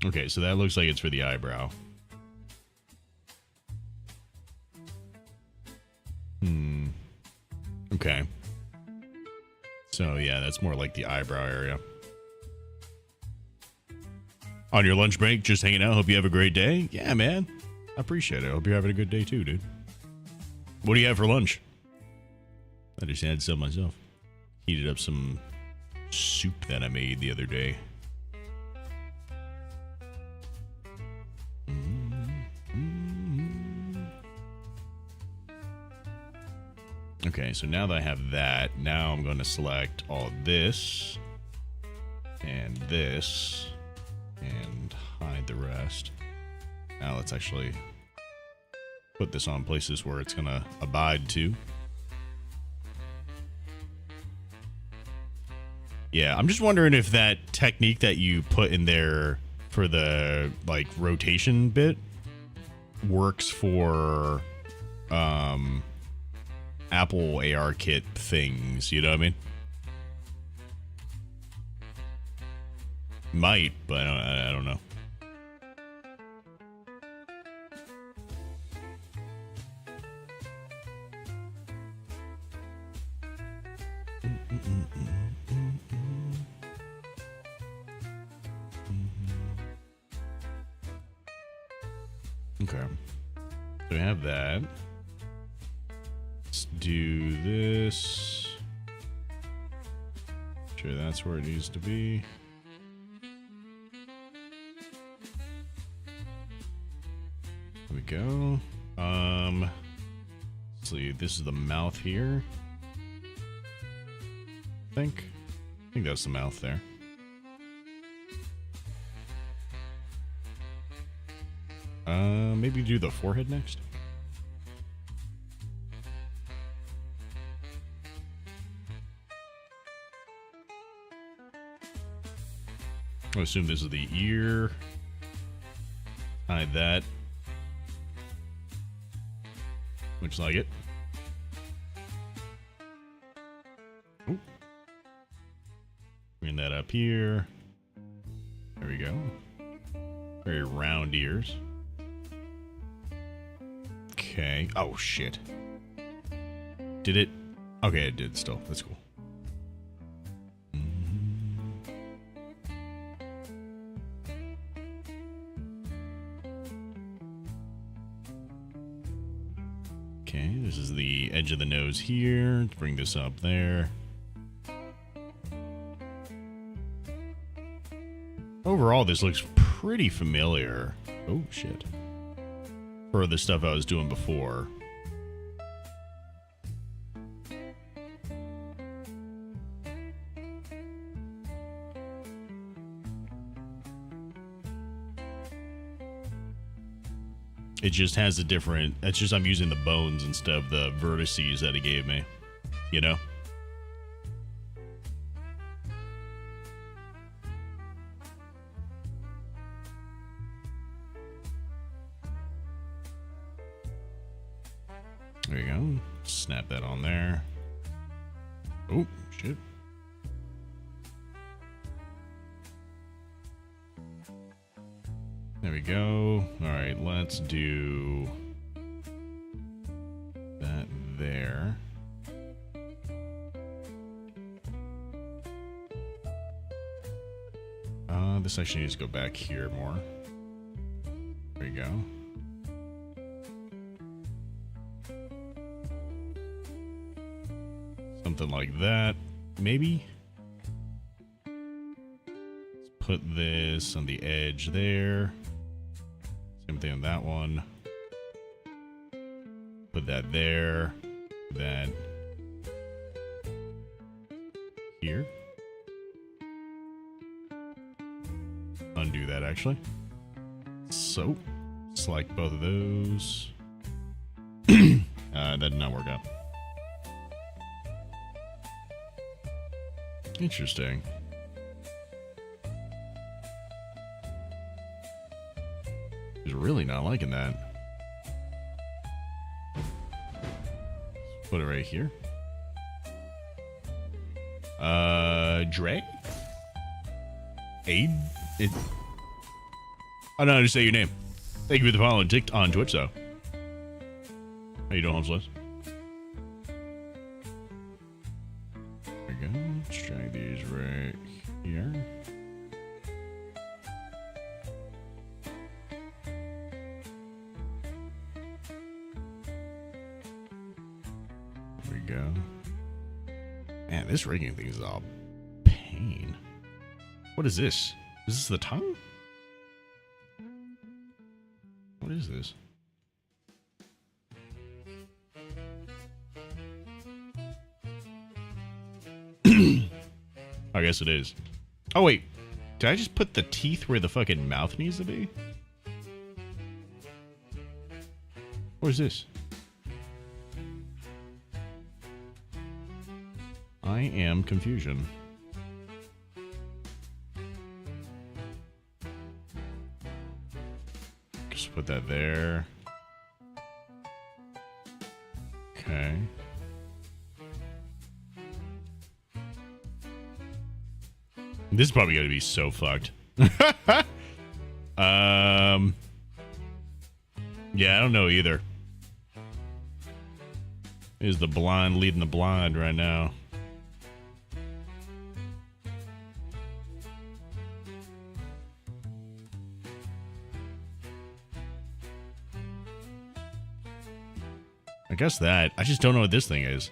Okay, so that looks like it's for the eyebrow. Okay. So, yeah, that's more like the eyebrow area. On your lunch break, just hanging out. Hope you have a great day. Yeah, man. I appreciate it. Hope you're having a good day too, dude. What do you have for lunch? I just had some myself. Heated up some soup that I made the other day. Okay, so now that I have that, now I'm going to select all this and this and hide the rest. Now let's actually put this on places where it's going to abide to. Yeah, I'm just wondering if that technique that you put in there for the like rotation bit works for Apple AR kit things, you know what I mean? Might, but I don't know. Okay. So we have that. Let's do this. Sure, that's where it needs to be. There we go. Let's see, this is the mouth here. I think that's the mouth there. Maybe do the forehead next. I assume this is the ear. Hide that. Looks like it. Ooh. Bring that up here. There we go. Very round ears. Okay. Oh, shit. Did it? Okay, it did still. That's cool. Okay, this is the edge of the nose here. Let's bring this up there. Overall, this looks pretty familiar. Oh, shit. For the stuff I was doing before. It just has a different... It's just I'm using the bones instead of the vertices that it gave me. You know? There you go. Snap that on there. Oh, shit. There we go. All right, let's do that there. This actually needs to go back here more. There you go. Something like that, maybe. Let's put this on the edge there. Same thing on that one. Put that there. That here. Undo that actually. So, select both of those. That did not work out. Interesting. He's really not liking that. Put it right here. Dre? Aid? It... I don't understand your name. Thank you for the follow on Twitch, though. How you doing, Homeless? There we go. Let's try these right here. There we go. Man, this rigging thing is all pain. What is this? Is this the tongue? What is this? I guess it is. Oh, wait. Did I just put the teeth where the fucking mouth needs to be? What is this? I am confusion. Just put that there. Okay. This is probably gonna be so fucked. Yeah, I don't know either. Is the blind leading the blind right now? I guess that. I just don't know what this thing is.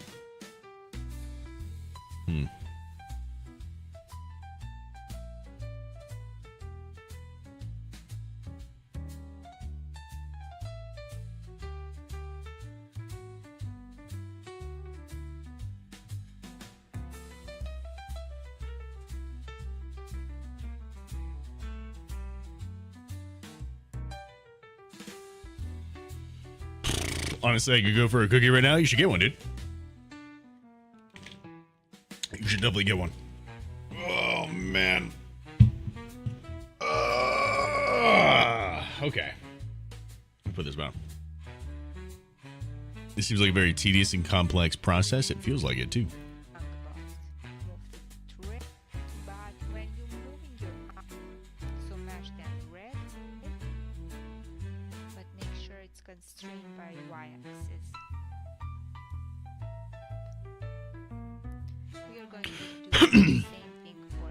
Honestly, I could go for a cookie right now. You should get one, dude. You should definitely get one. Oh, man. Okay. I'll put this down. This seems like a very tedious and complex process. It feels like it, too. Constrained by y-axis. We are going to do the same thing for.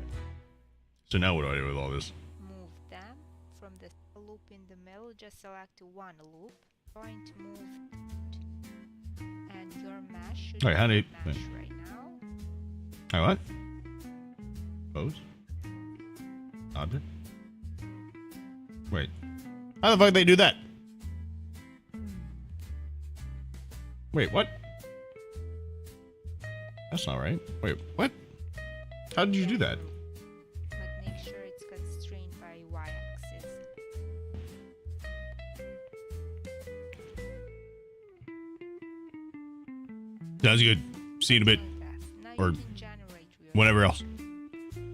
So now what do I do with all this? Move them from the loop in the middle. Just select one loop. Going to move, and your mesh should Wait, how do you mesh right now. How what? Pose? Object? Wait. How the fuck did they do that? Wait, what? That's not right. Wait, what? How did you do that? But make sure it's constrained by y-axis. Sounds good. See you in a bit. Now Or you can generate real whatever else.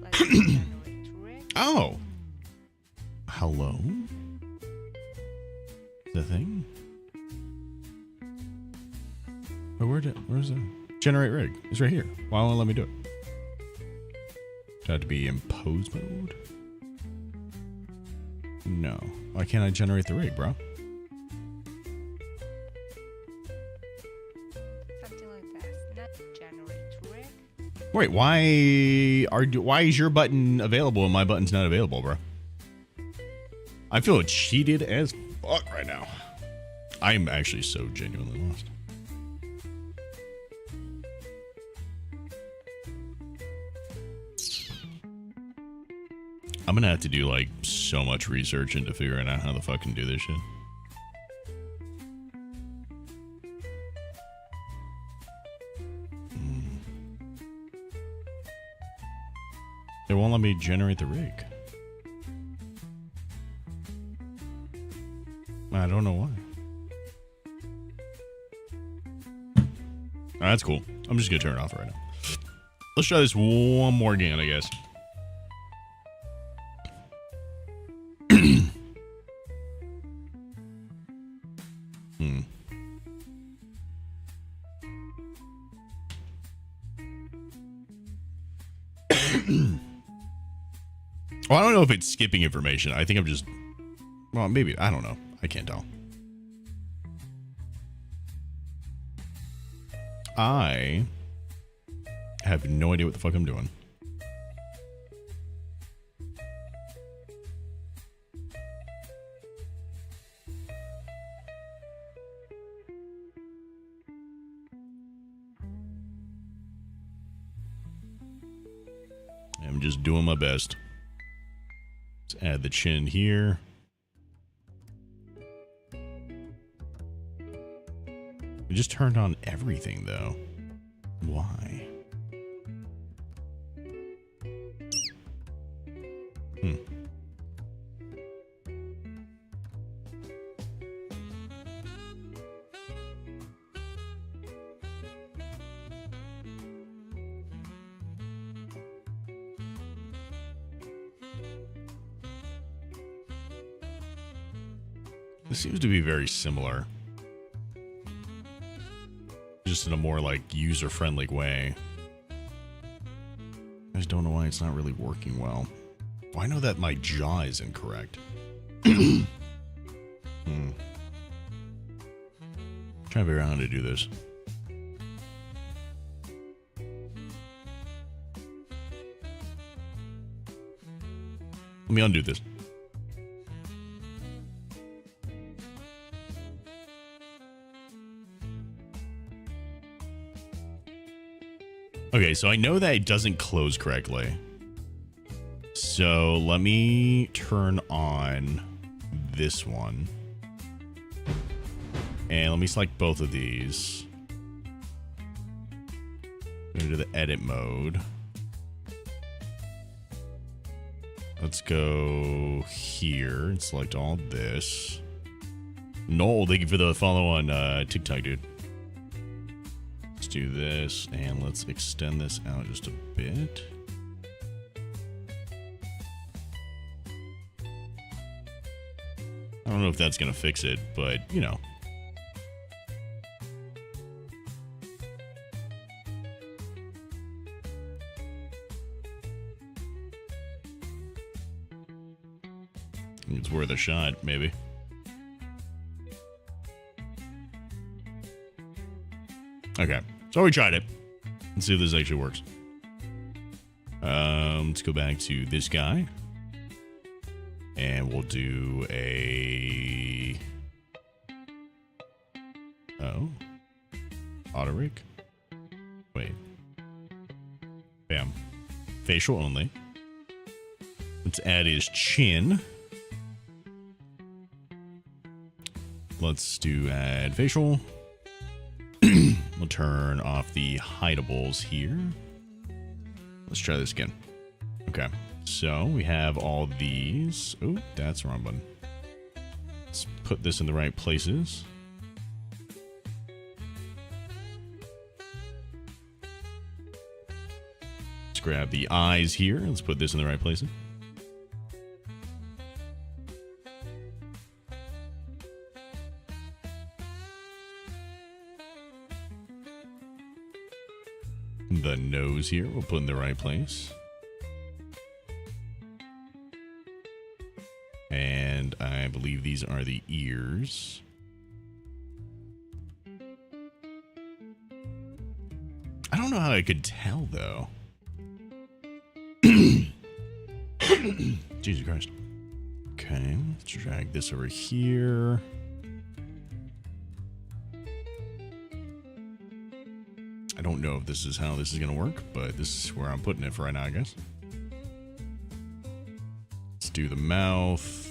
Let's generate rig. Oh. Hello? The thing? Where's the generate rig? It's right here. Why won't it let me do it? Do I have to be in pose mode? No. Why can't I generate the rig, bro? Something like that. Not generate rig. Wait, why is your button available and my button's not available, bro? I feel cheated as fuck right now. I'm actually so genuinely lost. I'm gonna have to do like so much research into figuring out how to fucking do this shit. They won't let me generate the rig. I don't know why. That's cool. I'm just gonna turn it off right now. Let's try this one more again, I guess. Well, I don't know if it's skipping information. I think I'm just Well, maybe. I don't know. I can't tell. I have no idea what the fuck I'm doing. I'm just doing my best. Let's add the chin here. We just turned on everything, though. Why? This seems to be very similar. Just in a more, like, user-friendly way. I just don't know why it's not really working well. Well, I know that my jaw is incorrect. Trying to figure out how to do this. Let me undo this. Okay, so I know that it doesn't close correctly. So let me turn on this one. And let me select both of these. Go into the edit mode. Let's go here and select all this. Noel, thank you for the follow on TikTok, dude. Let's do this, and let's extend this out just a bit. I don't know if that's going to fix it, but, you know. It's worth a shot, maybe. Okay, so we tried it. Let's see if this actually works. Let's go back to this guy. And we'll do a... Oh. Auto rig. Wait. Bam. Facial only. Let's add his chin. Let's do add facial. We'll turn off the hidables here. Let's try this again. Okay, so we have all these. Oh, that's the wrong button. Let's put this in the right places. Let's grab the eyes here. Let's put this in the right places. The nose here we'll put in the right place. And I believe these are the ears. I don't know how I could tell, though. Jesus Christ. Okay, let's drag this over here. I don't know if this is how this is going to work, but this is where I'm putting it for right now, I guess. Let's do the mouth.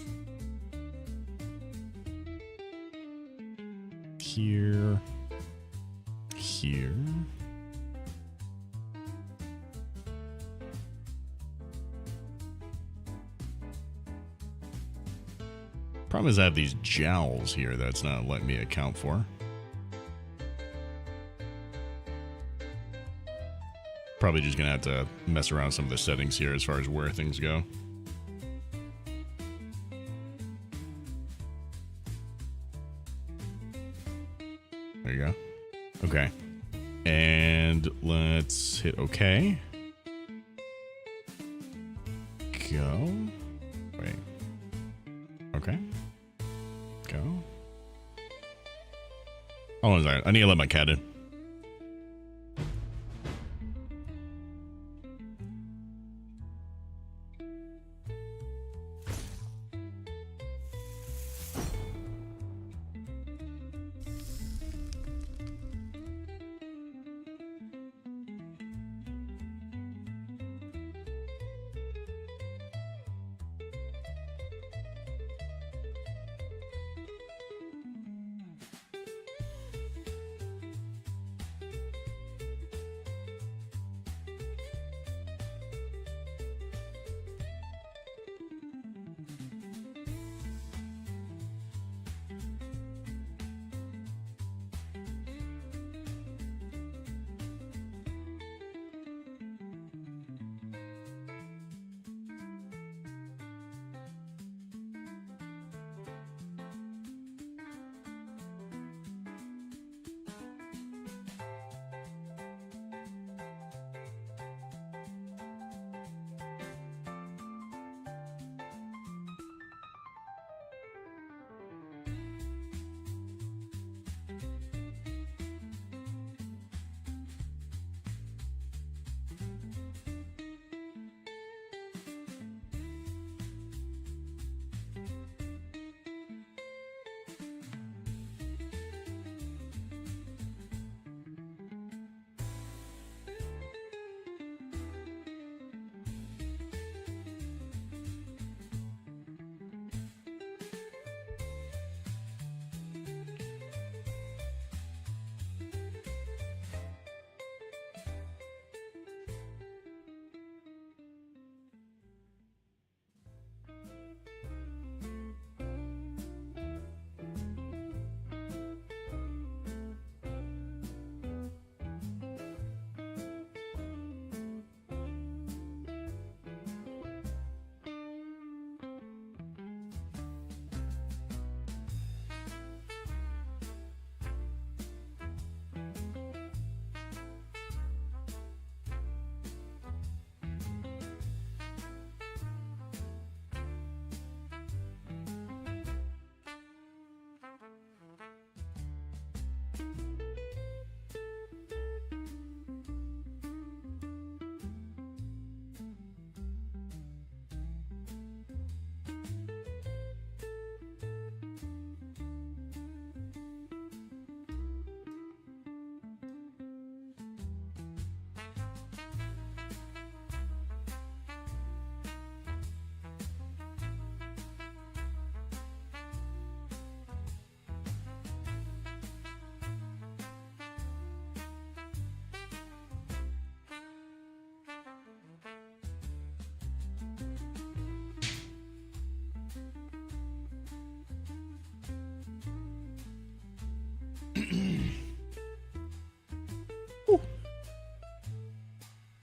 Here. Here. Problem is I have these jowls here that's not letting me account for. Probably just gonna have to mess around with some of the settings here as far as where things go. There you go. Okay. And let's hit OK. Go. Wait. Okay. Go. Hold on a second. I need to let my cat in.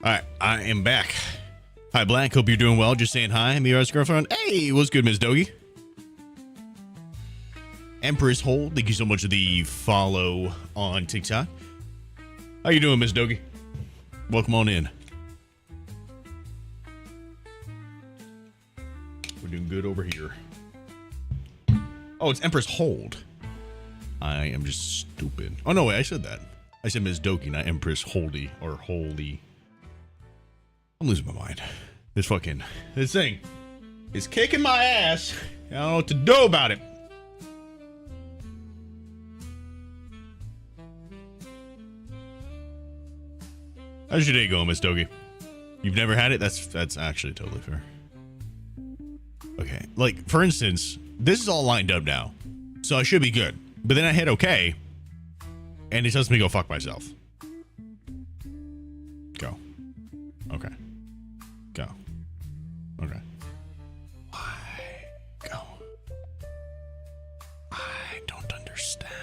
All right, I am back. Hi, Black. Hope you're doing well. Just saying hi. Mira's girlfriend. Hey, what's good, Miss Dogie? Empress Hold. Thank you so much for the follow on TikTok. How you doing, Miss Dogie? Welcome on in. We're doing good over here. Oh, it's Empress Hold. I am just stupid. Oh, no, wait, I said that. I said Miss Dogie, not Empress Holdy or Holy. I'm losing my mind. This thing is kicking my ass. I don't know what to do about it. How's your day going, Miss Dogie? You've never had it? That's actually totally fair. Okay, like, for instance, this is all lined up now, so I should be good. But then I hit OK, and it tells me to go fuck myself. Go. Okay. Go. Okay. Why? Go. I don't understand.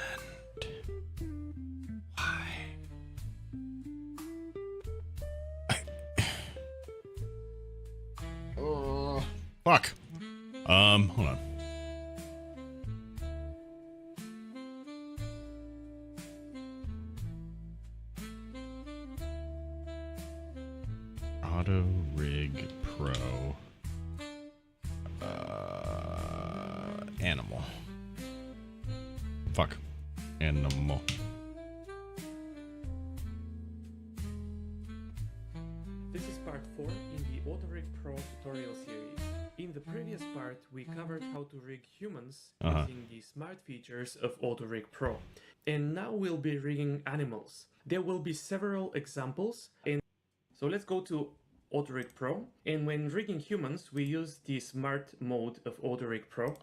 Why? Fuck. Hold on. Auto Rig Pro. Animal. Fuck. Animal. This is part 4 in the AutoRig Pro tutorial series. In the previous part, we covered how to rig humans using the smart features of AutoRig Pro. And now we'll be rigging animals. There will be several examples. And so let's go to AutoRig Pro. And when rigging humans, we use the smart mode of AutoRig Pro.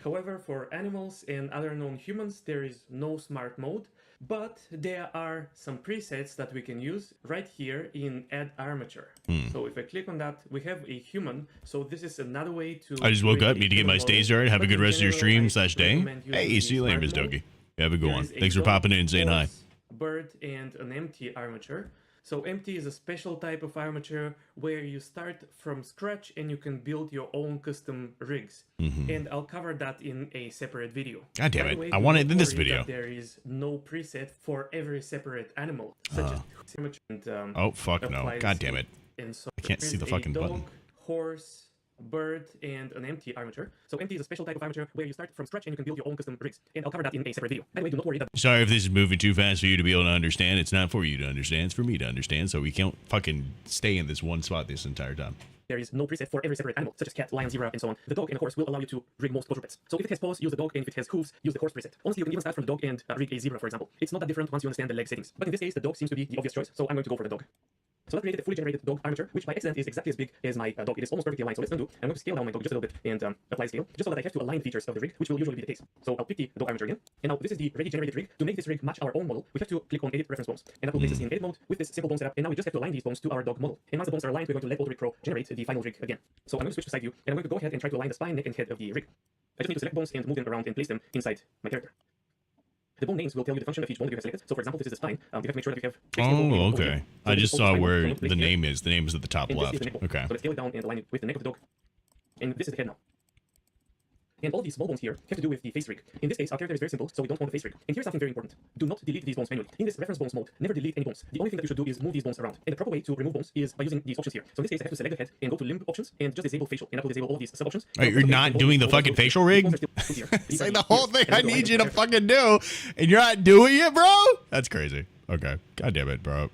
However, for animals and other known humans, there is no smart mode. But there are some presets that we can use right here in Add Armature. So if I click on that, we have a human. So this is another way to... I just woke rig up, a need to get human my model. stays started. Have a But good in rest of your general, stream I slash day. recommend using Hey, the see you later, smart Ms. mode. Dogi. Have a good There one. is a Thanks for dog, popping in and saying hi. horse, bird, and an empty armature. So empty is a special type of armature where you start from scratch and you can build your own custom rigs. And I'll cover that in a separate video. God damn By it. the way, I do want not it in this worry video. that there is no preset for every separate animal, such as armature and, Oh, fuck no. applies God damn it. and so I can't see there's the fucking a dog, button. horse, bird, and an empty armature. So empty is a special type of armature where you start from scratch and you can build your own custom rigs. And I'll cover that in a separate video. By the way, do not worry that Sorry if this is moving too fast for you to be able to understand. It's not for you to understand. It's for me to understand. So we can't fucking stay in this one spot this entire time. there is no preset for every separate animal, such as cat, lion, zebra, and so on. The dog and the horse will allow you to rig most quadrupeds. So if it has paws, use the dog, and if it has hooves, use the horse preset. Honestly, you can even start from the dog and rig a zebra, for example. It's not that different once you understand the leg settings. But in this case, the dog seems to be the obvious choice, so I'm going to go for the dog. So that created a fully generated dog armature, which by accident is exactly as big as my dog. It is almost perfectly aligned. So let's undo. I'm going to scale down my dog just a little bit and apply scale, just so that I have to align features of the rig, which will usually be the case. So I'll pick the dog armature again. And now this is the ready generated rig. To make this rig match our own model, we have to click on Edit Reference Bones. And that will place us in edit mode with this simple bone setup. And now we just have to align these bones to our dog model. And once the bones are aligned, we're going to let AutoRig Pro generate the final rig again. So I'm going to switch to side view, and I'm going to go ahead and try to align the spine, neck, and head of the rig. I just need to select bones and move them around and place them inside my character. The bone names will tell you the function of each bone that you have selected. So for example, this is the spine. You have to make sure that you have... Oh, okay. I just saw where the name name is. The name is at the top and left. this is the neck bone. Okay. So let's scale it down and align it with the neck of the dog. And this is the head now. And all of these small bones here have to do with the face rig. In this case, our character is very simple, so we don't want the face rig. And here's something very important. Do not delete these bones manually. In this reference bones mode, never delete any bones. The only thing that you should do is move these bones around. And the proper way to remove bones is by using these options here. So in this case, I have to select the head and go to limb options and just disable facial. And that will disable all of these sub options. Wait, you're not doing the fucking facial rig? It's like the whole thing I need you to fucking do, and you're not doing it, bro? That's crazy. Okay. God damn it, bro.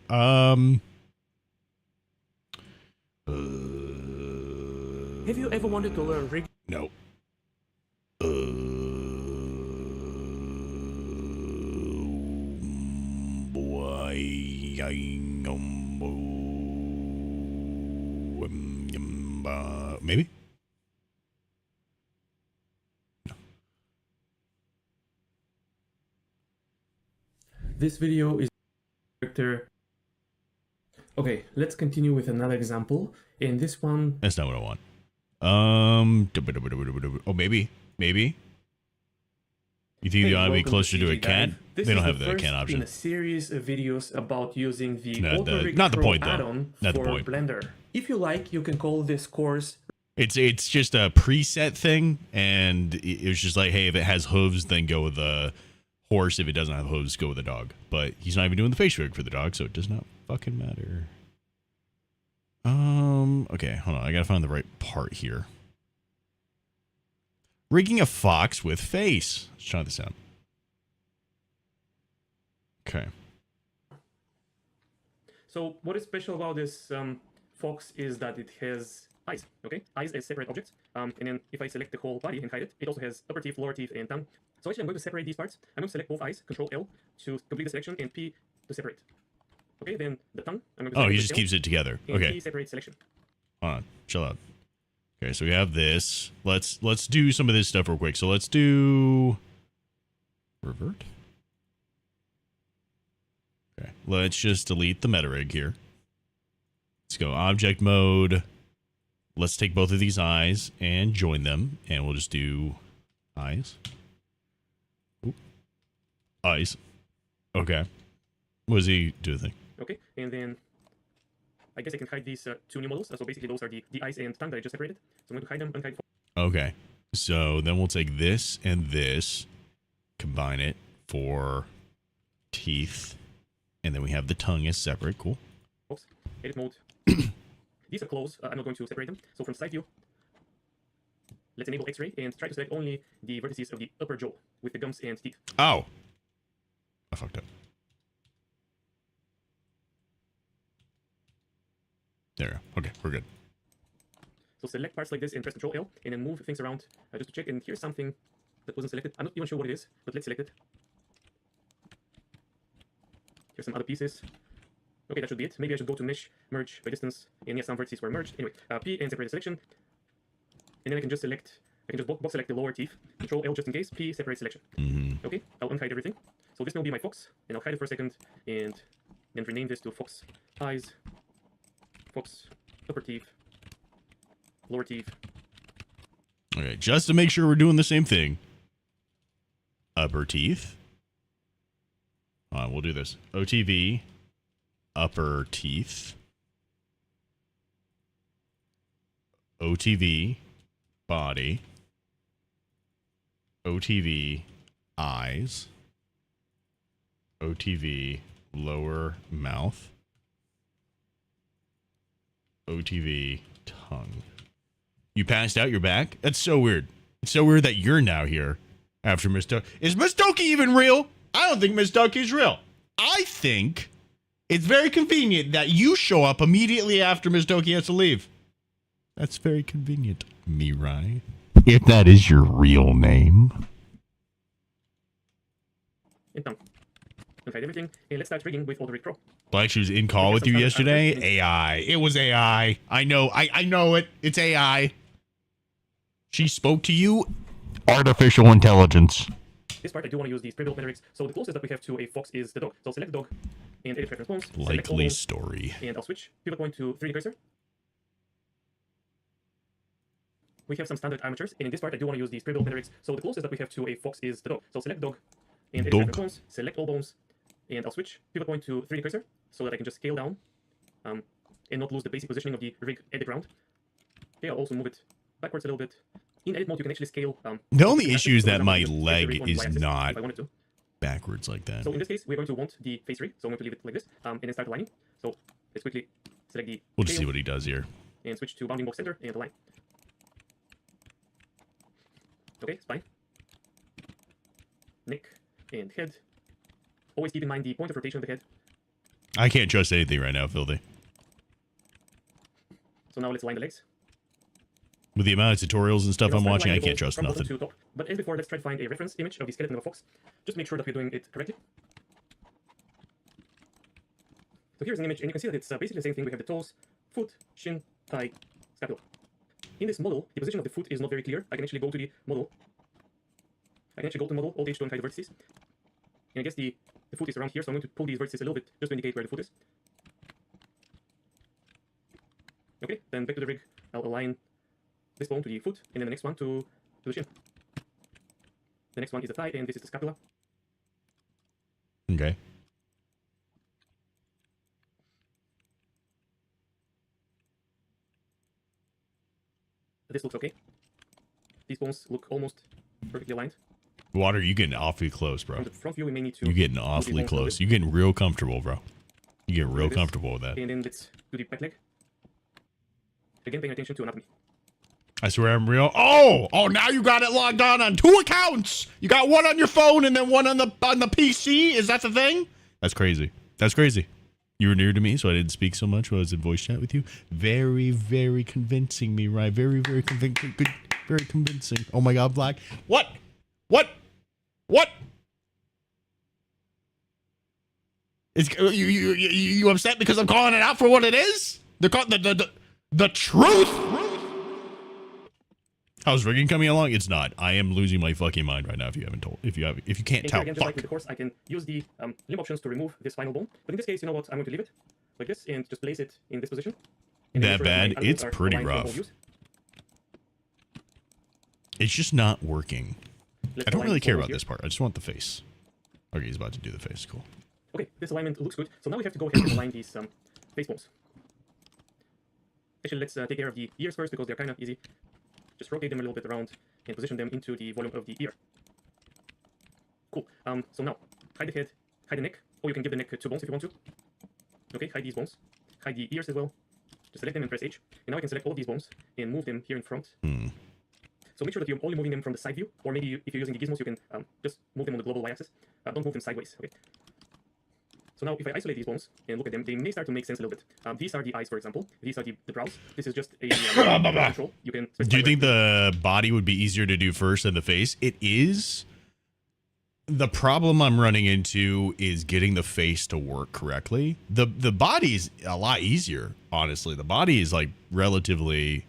Have you ever wanted to learn rig? No. Maybe? This video is character. Okay, let's continue with another example. In this one, That's not what I want. Oh, maybe. Maybe. You think you ought to be welcome closer to a CG cat? Dive. This They don't is have the the first cat in option. a series of videos about using the Not the- AutoRig not the Pro point, though. add-on Not the for point. Blender. If you like, you can call this course It's just a preset thing, and it was just like, hey, if it has hooves, then go with the horse. If it doesn't have hooves, go with the dog. But he's not even doing the face rig for the dog, so it does not fucking matter. Okay, hold on. I gotta find the right part here. Rigging a fox with face. Let's try this out. Okay. So what is special about this fox is that it has eyes, okay? Eyes as separate objects. And then if I select the whole body and hide it, it also has upper teeth, lower teeth, and tongue. So actually I'm going to separate these parts. I'm going to select both eyes, Control L to complete the selection, and P to separate. Okay, then the tongue. I'm going to Oh, he select just L, keeps it together. and Okay. P separate selection. Hold on. Chill out. Okay, so we have this. Let's do some of this stuff real quick. So let's do revert. Okay. Let's just delete the meta rig here. Let's go object mode. Let's take both of these eyes and join them, and we'll just do eyes. Oop. Eyes. Okay. What does he do the thing? Okay, and then I guess I can hide these two new models. So basically those are the eyes and tongue that I just separated. So I'm going to hide them, unhide. Okay. So then we'll take this and this, combine it for teeth, and then we have the tongue as separate. Cool. Oops. Edit mode. These are closed. I'm not going to separate them. So from side view, let's enable X-ray and try to select only the vertices of the upper jaw with the gums and teeth. Oh. I fucked up. There we go. Okay, we're good. So select parts like this and press Ctrl L and then move things around just to check. And here's something that wasn't selected. I'm not even sure what it is, but let's select it. Here's some other pieces. Okay, that should be it. Maybe I should go to mesh, merge by distance, and yeah, some vertices were merged. Anyway, P and separate selection. And then I can just box select the lower teeth. Ctrl L just in case. P separate selection. Okay, I'll unhide everything. So this will be my fox, and I'll hide it for a second, and then rename this to fox eyes, fox upper teeth, lower teeth. Okay, just to make sure we're doing the same thing. Upper teeth. We'll do this. OTV, upper teeth. OTV, body. OTV, eyes. OTV, lower mouth. OTV, tongue. You passed out, you're back? That's so weird. It's so weird that you're now here after Miss Toki. Is Miss Toki even real? I don't think Miss Toki's real. I think it's very convenient that you show up immediately after Miss Toki has to leave. That's very convenient, Mirai. If that is your real name. And tongue. Unhide everything, and let's start rigging with Auto Rig Pro. Black, she was in call with you yesterday. AI. It was AI. I know it. It's AI. She spoke to you. Artificial intelligence. This part, I do want to use these pre-built metrics. So the closest that we have to a fox is the dog. So select the dog and edit reference bones. Likely story. And I'll switch pivot point to 3D cursor. We have some standard armatures, and in this part, I do want to use these pre-built metrics. So the closest that we have to a fox is the dog. So select dog and edit reference bones. Select all bones, and I'll switch pivot point to 3D cursor so that I can just scale down and not lose the basic positioning of the rig at the ground. Okay, I'll also move it backwards a little bit. In edit mode, you can actually scale. The only issue is that my leg is not backwards like that. So in this case, we're going to want the face rig. So I'm going to leave it like this, and then start aligning. So let's quickly select the. We'll just see what he does here. And switch to bounding box center and align. Okay, spine, neck, and head. Always keep in mind the point of rotation of the head. I can't trust anything right now, Filthy. So now let's align the legs. With the amount of tutorials and stuff I'm watching, I can't trust nothing. But as before, let's try to find a reference image of the skeleton of a fox. Just make sure that we're doing it correctly. So here's an image, and you can see that it's basically the same thing. We have the toes, foot, shin, thigh, scapula. In this model, the position of the foot is not very clear. I can actually go to the model. Alt H to unhide the vertices. And I guess the foot is around here, so I'm going to pull these vertices a little bit just to indicate where the foot is. Okay, then back to the rig. I'll align this bone to the foot, and then the next one to the shin. The next one is the thigh, and this is the scapula. Okay. This looks okay. These bones look almost perfectly aligned. Water, you getting awfully close, bro. From the front view, we may need to. You're getting awfully close. You're getting real comfortable, bro. You get real comfortable with that. And then let's do the back leg. Again, paying attention to anatomy. I swear I'm real. Oh, now you got it logged on 2 accounts. You got one on your phone and then one on the PC. Is that the thing? That's crazy. That's crazy. You were near to me, so I didn't speak so much while I was in voice chat with you. Very, very convincing, me, right? Very, very convincing. Good, very convincing. Oh my God, Black. What? Is you upset because I'm calling it out for what it is? The truth. How's rigging coming along? It's not. I am losing my fucking mind right now. If you can't tell. Again, just like with the course, I can use the limb options to remove this final bone. But in this case, you know what? I'm going to leave it like this and just place it in this position. That bad? It's pretty rough. It's just not working. I don't really care about this part. I just want the face. Okay, he's about to do the face. Cool. Okay, this alignment looks good. So now we have to go ahead and align these face bones. Actually, let's take care of the ears first because they're kind of easy. Just rotate them a little bit around and position them into the volume of the ear. Cool. So now, hide the head, hide the neck, or you can give the neck 2 bones if you want to. Okay, hide these bones. Hide the ears as well. Just select them and press H. And now I can select all of these bones and move them here in front. So make sure that you're only moving them from the side view, or maybe if you're using the gizmos, you can just move them on the global y-axis. Don't move them sideways, okay? So now if I isolate these bones and look at them, they may start to make sense a little bit. These are the eyes, for example. These are the brows. This is just a control. You can. Do you think the body would be easier to do first than the face? It is. The problem I'm running into is getting the face to work correctly. The body's a lot easier, honestly. The body is like relatively,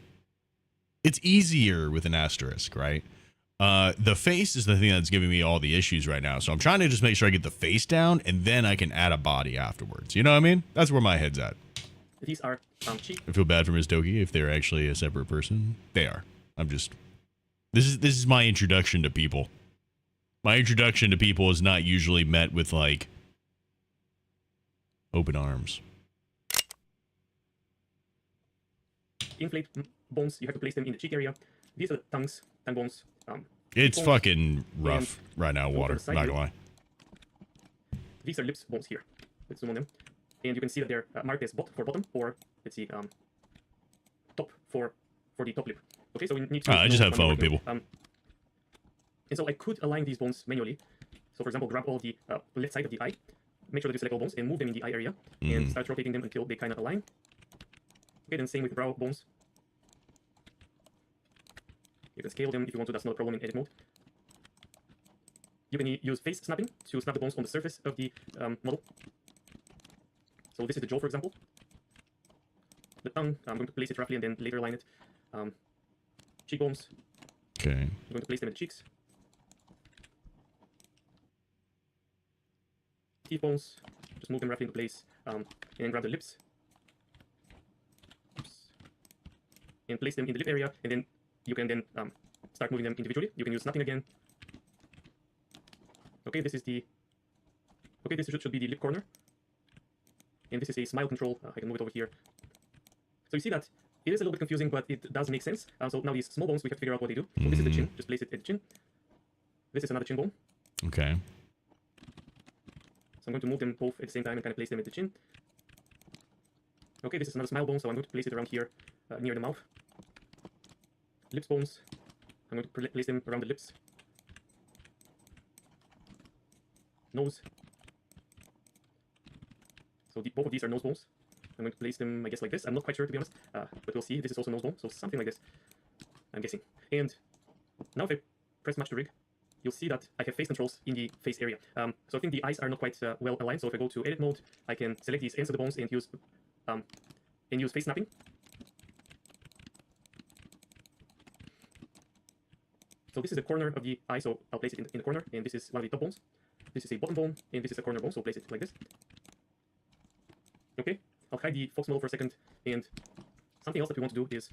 it's easier with an asterisk, right? The face is the thing that's giving me all the issues right now. So I'm trying to just make sure I get the face down and then I can add a body afterwards. You know what I mean? That's where my head's at. These are cheek. I feel bad for Ms. Doki if they're actually a separate person. They are. I'm just, this is my introduction to people. My introduction to people is not usually met with, like, open arms. Inflate bones, you have to place them in the cheek area. These are the tongue bones. It's bones. fucking rough right now, water. Not gonna lie. These are lips bones here. Let's zoom on them. And you can see that they're marked as bot for bottom, or, let's see, top for the top lip. Okay, so we need to... I just have fun with people. And so I could align these bones manually. So for example, grab all the left side of the eye, make sure that you select all bones and move them in the eye area and start rotating them until they kind of align. Okay, then same with brow bones. You can scale them if you want to, that's not a problem in edit mode. You can use face snapping to snap the bones on the surface of the model. So this is the jaw, for example. The tongue, I'm going to place it roughly and then later align it. Cheekbones. Okay. I'm going to place them in the cheeks. Teeth bones, just move them roughly into place, and then grab the lips. Oops. And place them in the lip area, and then you can then start moving them individually. You can use nothing again. Okay, this is the... Okay, this should be the lip corner. And this is a smile control. I can move it over here. So you see that it is a little bit confusing, but it does make sense. So now these small bones, we have to figure out what they do. So this is the chin, just place it at the chin. This is another chin bone. Okay. So I'm going to move them both at the same time and kind of place them at the chin. Okay, this is another smile bone, so I'm going to place it around here, near the mouth. Lips bones, I'm going to place them around the lips. Nose. So both of these are nose bones. I'm going to place them, I guess, like this. I'm not quite sure, to be honest, but we'll see. This is also nose bone, so something like this, I'm guessing. And now if I press match to rig, you'll see that I have face controls in the face area. So I think the eyes are not quite well aligned. So if I go to edit mode, I can select these ends of the bones and use face snapping. So this is the corner of the eye, so I'll place it in the corner, and this is one of the top bones. This is a bottom bone, and this is a corner bone, so place it like this. Okay, I'll hide the Fox model for a second, and something else that we want to do is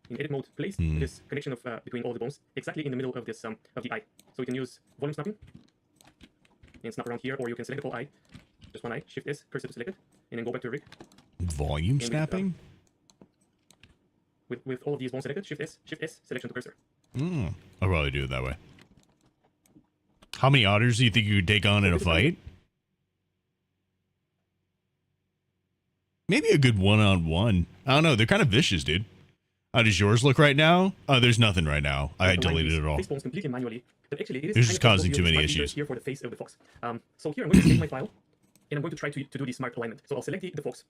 in edit mode, place this connection of between all the bones exactly in the middle of this of the eye. So you can use volume snapping and snap around here, or you can select the whole eye, just one eye, Shift S, cursor to select it, and then go back to the rig. Volume snapping? With all of these bones selected, Shift S, selection to cursor. I'll probably do it that way. How many otters do you think you could take on in a fight? Maybe a good one-on-one. I don't know. They're kind of vicious, dude. How does yours look right now? Oh, there's nothing right now. I deleted it all. Face bones completely manually, but actually it is just causing too many issues here for the face of the fox. So here I'm going to save my file, and I'm going to try to do the smart alignment. So I'll select the fox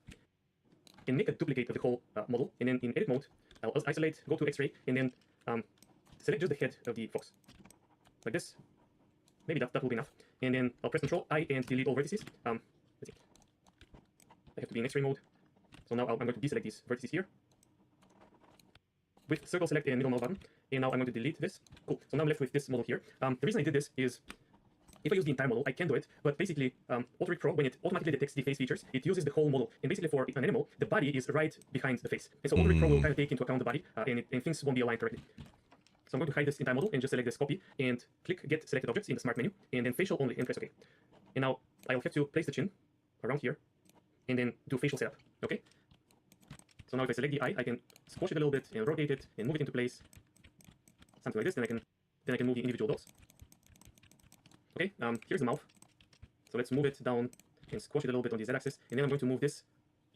and make a duplicate of the whole model, and then in edit mode, I'll isolate, go to X-ray, and then select just the head of the fox, like this. Maybe that will be enough. And then I'll press Ctrl I and delete all vertices. Let's see. I have to be in X-ray mode. So now I'm going to deselect these vertices here with circle select and middle mouse button. And now I'm going to delete this. Cool. So now I'm left with this model here. The reason I did this is if I use the entire model, I can do it, but basically, Auto-Rig Pro, when it automatically detects the face features, it uses the whole model. And basically for an animal, the body is right behind the face. And so Auto-Rig Pro will kind of take into account the body, and things won't be aligned correctly. So I'm going to hide this entire model and just select this copy and click Get Selected Objects in the Smart menu, and then Facial Only, and press OK. And now I'll have to place the chin around here, and then do facial setup, okay? So now if I select the eye, I can squash it a little bit and rotate it and move it into place, something like this. Then I can move the individual dots. Okay, here's the mouth. So let's move it down and squash it a little bit on the Z-axis, and then I'm going to move this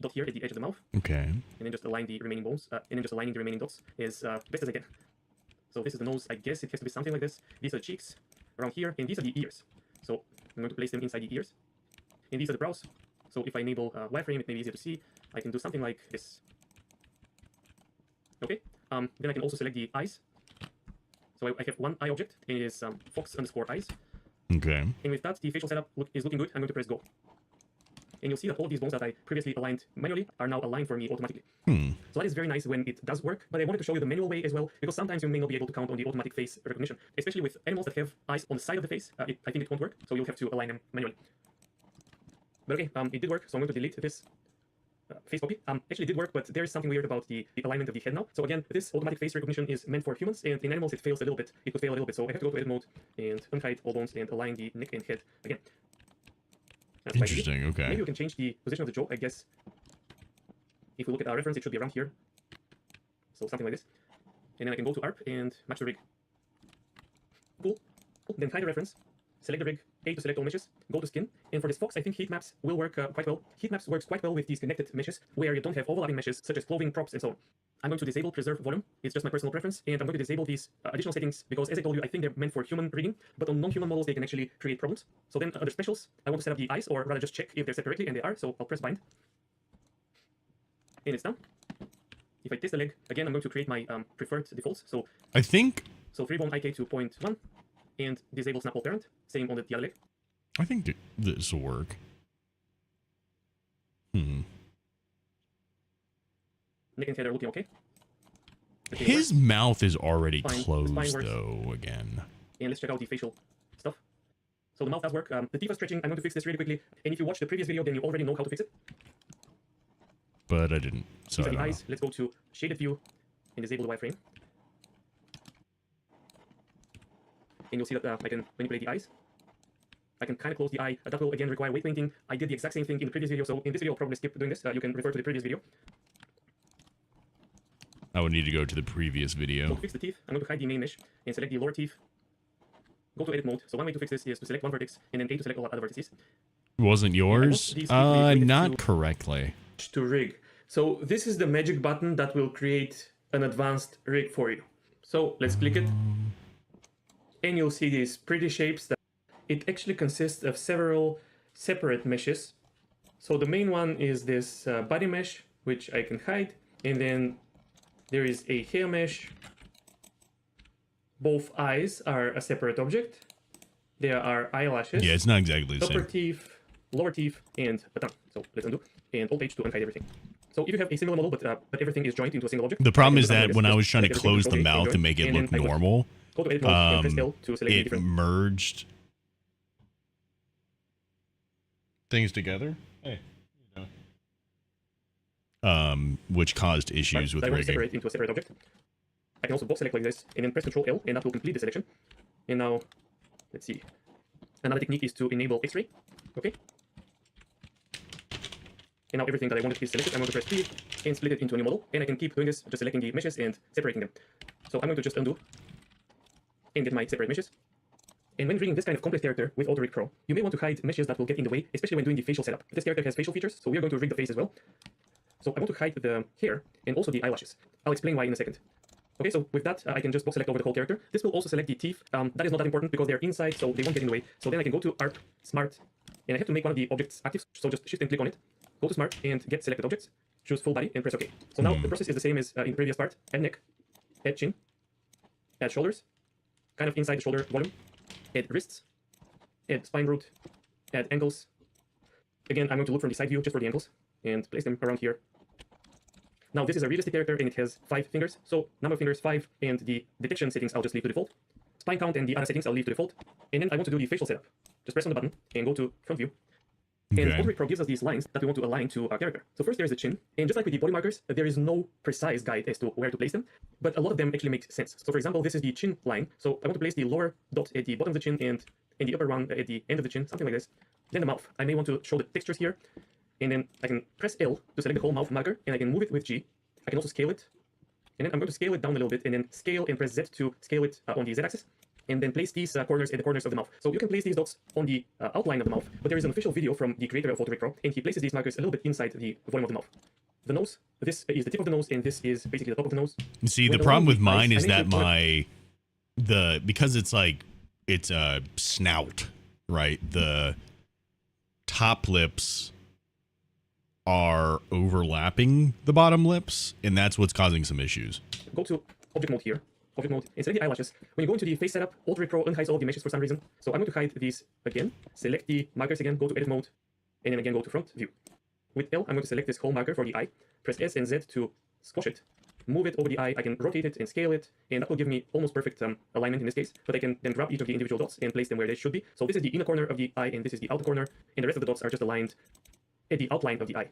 dot here at the edge of the mouth. Okay. And then just align the remaining bones, and then just aligning the remaining dots as best as I can. So this is the nose. I guess it has to be something like this. These are the cheeks around here, and these are the ears. So I'm going to place them inside the ears. And these are the brows. So if I enable wireframe, it may be easier to see. I can do something like this. Okay. Then I can also select the eyes. So I have one eye object, and it is fox_eyes. Okay. And with that, the facial setup is looking good. I'm going to press go. And you'll see that all of these bones that I previously aligned manually are now aligned for me automatically. So that is very nice when it does work, but I wanted to show you the manual way as well, because sometimes you may not be able to count on the automatic face recognition, especially with animals that have eyes on the side of the face. I think it won't work, so you'll have to align them manually. But okay, it did work, so I'm going to delete this face copy. Actually, it did work, but there is something weird about the alignment of the head now. So again, this automatic face recognition is meant for humans, and in animals it fails a little bit. It could fail a little bit, so I have to go to edit mode and unhide all bones and align the neck and head again. That's interesting, okay. Maybe we can change the position of the jaw, I guess. If we look at our reference, it should be around here. So something like this. And then I can go to ARP and match the rig. Cool. Then hide the reference. Select the rig. A to select all meshes. Go to skin. And for this fox, I think heat maps will work quite well. Heat maps works quite well with these connected meshes, where you don't have overlapping meshes, such as clothing, props, and so on. I'm going to disable preserve volume. It's just my personal preference, and I'm going to disable these additional settings because, as I told you, I think they're meant for human rigging, but on non-human models they can actually create problems. So then under specials, I want to set up the eyes, or rather just check if they're set correctly, and they are. So I'll press bind, and it's done. If I test the leg again, I'm going to create my preferred defaults. So I think 3-bone IK to 0.1, and disable snap all parent. Same on the other leg. I think this will work. Neck and head are looking okay. His mouth is already Spine closed, works. though, again. And let's check out the facial stuff. So the mouth does work. The teeth are stretching. I'm going to fix this really quickly. And if you watch the previous video, then you already know how to fix it. But I didn't, so These I are the don't eyes. know. Let's go to shaded view and disable the wireframe. And you'll see that I can manipulate the eyes. I can kind of close the eye. That will again require weight painting. I did the exact same thing in the previous video, so in this video I'll probably skip doing this. You can refer to the previous video. I would need to go to the previous So video. to fix the teeth, I'm going to hide the main mesh and select the lower teeth. Go to edit mode. So one way to fix this is to select one vertex and then A to select all other vertices. Wasn't yours? these to be Not to- correctly. To rig. So this is the magic button that will create an advanced rig for you. So let's click it. And you'll see these pretty shapes that it actually consists of several separate meshes. So the main one is this body mesh, which I can hide. And then there is a hair mesh. Both eyes are a separate object. There are eyelashes. Yeah, it's not exactly the Upper same. teeth, lower teeth, and a tongue. So let's undo. And alt page to unhide everything. So if you have a similar model, but everything is joined into a single object. The problem I can is do something that like when this. I was Just trying to select everything, close the Control A, mouth to join, make it and look then I would normal, Go to edit mode and press L to select the it different. merged things together. Hey, which caused issues with I want to rigging. separate into a separate object. I can also box select like this, and then press Control L, and that will complete the selection. And now, let's see. Another technique is to enable X-ray. Okay. And now everything that I wanted is selected. I'm going to press P and split it into a new model. And I can keep doing this, just selecting the meshes and separating them. So I'm going to just undo and get my separate meshes. And when rigging this kind of complex character with Auto Rig Pro, you may want to hide meshes that will get in the way, especially when doing the facial setup. This character has facial features, so we are going to rig the face as well. So I want to hide the hair and also the eyelashes. I'll explain why in a second. Okay, so with that, I can just box select over the whole character. This will also select the teeth. That is not that important because they're inside, so they won't get in the way. So then I can go to ARP, Smart, and I have to make one of the objects active. So just shift and click on it. Go to Smart and get selected objects. Choose full body and press OK. So now the process is the same as in the previous part. Add neck, add chin, add shoulders, kind of inside the shoulder volume, add wrists, add spine root, add ankles. Again, I'm going to look from the side view just for the ankles and place them around here. Now this is a realistic character and it has 5 fingers. So number of fingers 5, and the detection settings I'll just leave to default. Spine count and the other settings I'll leave to default. And then I want to do the facial setup. Just press on the button and go to front view. And Auto Rig Pro gives us these lines that we want to align to our character. So first there is the chin, and just like with the body markers, there is no precise guide as to where to place them, but a lot of them actually make sense. So for example, this is the chin line. So I want to place the lower dot at the bottom of the chin and the upper one at the end of the chin, something like this. Then the mouth. I may want to show the textures here, and then I can press L to select the whole mouth marker, and I can move it with G. I can also scale it, and then I'm going to scale it down a little bit, and then scale and press Z to scale it on the Z axis, and then place these corners at the corners of the mouth. So you can place these dots on the outline of the mouth, but there is an official video from the creator of Auto Rig Pro, and he places these markers a little bit inside the volume of the mouth. The nose, this is the tip of the nose, and this is basically the top of the nose. See, When the the problem one with with eyes, mine I is need that to put my because it's a snout, right? The top lips are overlapping the bottom lips, and that's what's causing some issues. Go to object mode here. Object mode, and select the eyelashes. When you go into the face setup, Alt Pro unhides all of the meshes for some reason. So I'm going to hide these again. Select the markers again, go to edit mode, and then again go to front view. With L, I'm going to select this whole marker for the eye. Press S and Z to squash it. Move it over the eye. I can rotate it and scale it, and that will give me almost perfect alignment in this case. But I can then grab each of the individual dots and place them where they should be. So this is the inner corner of the eye, and this is the outer corner, and the rest of the dots are just aligned at the outline of the eye.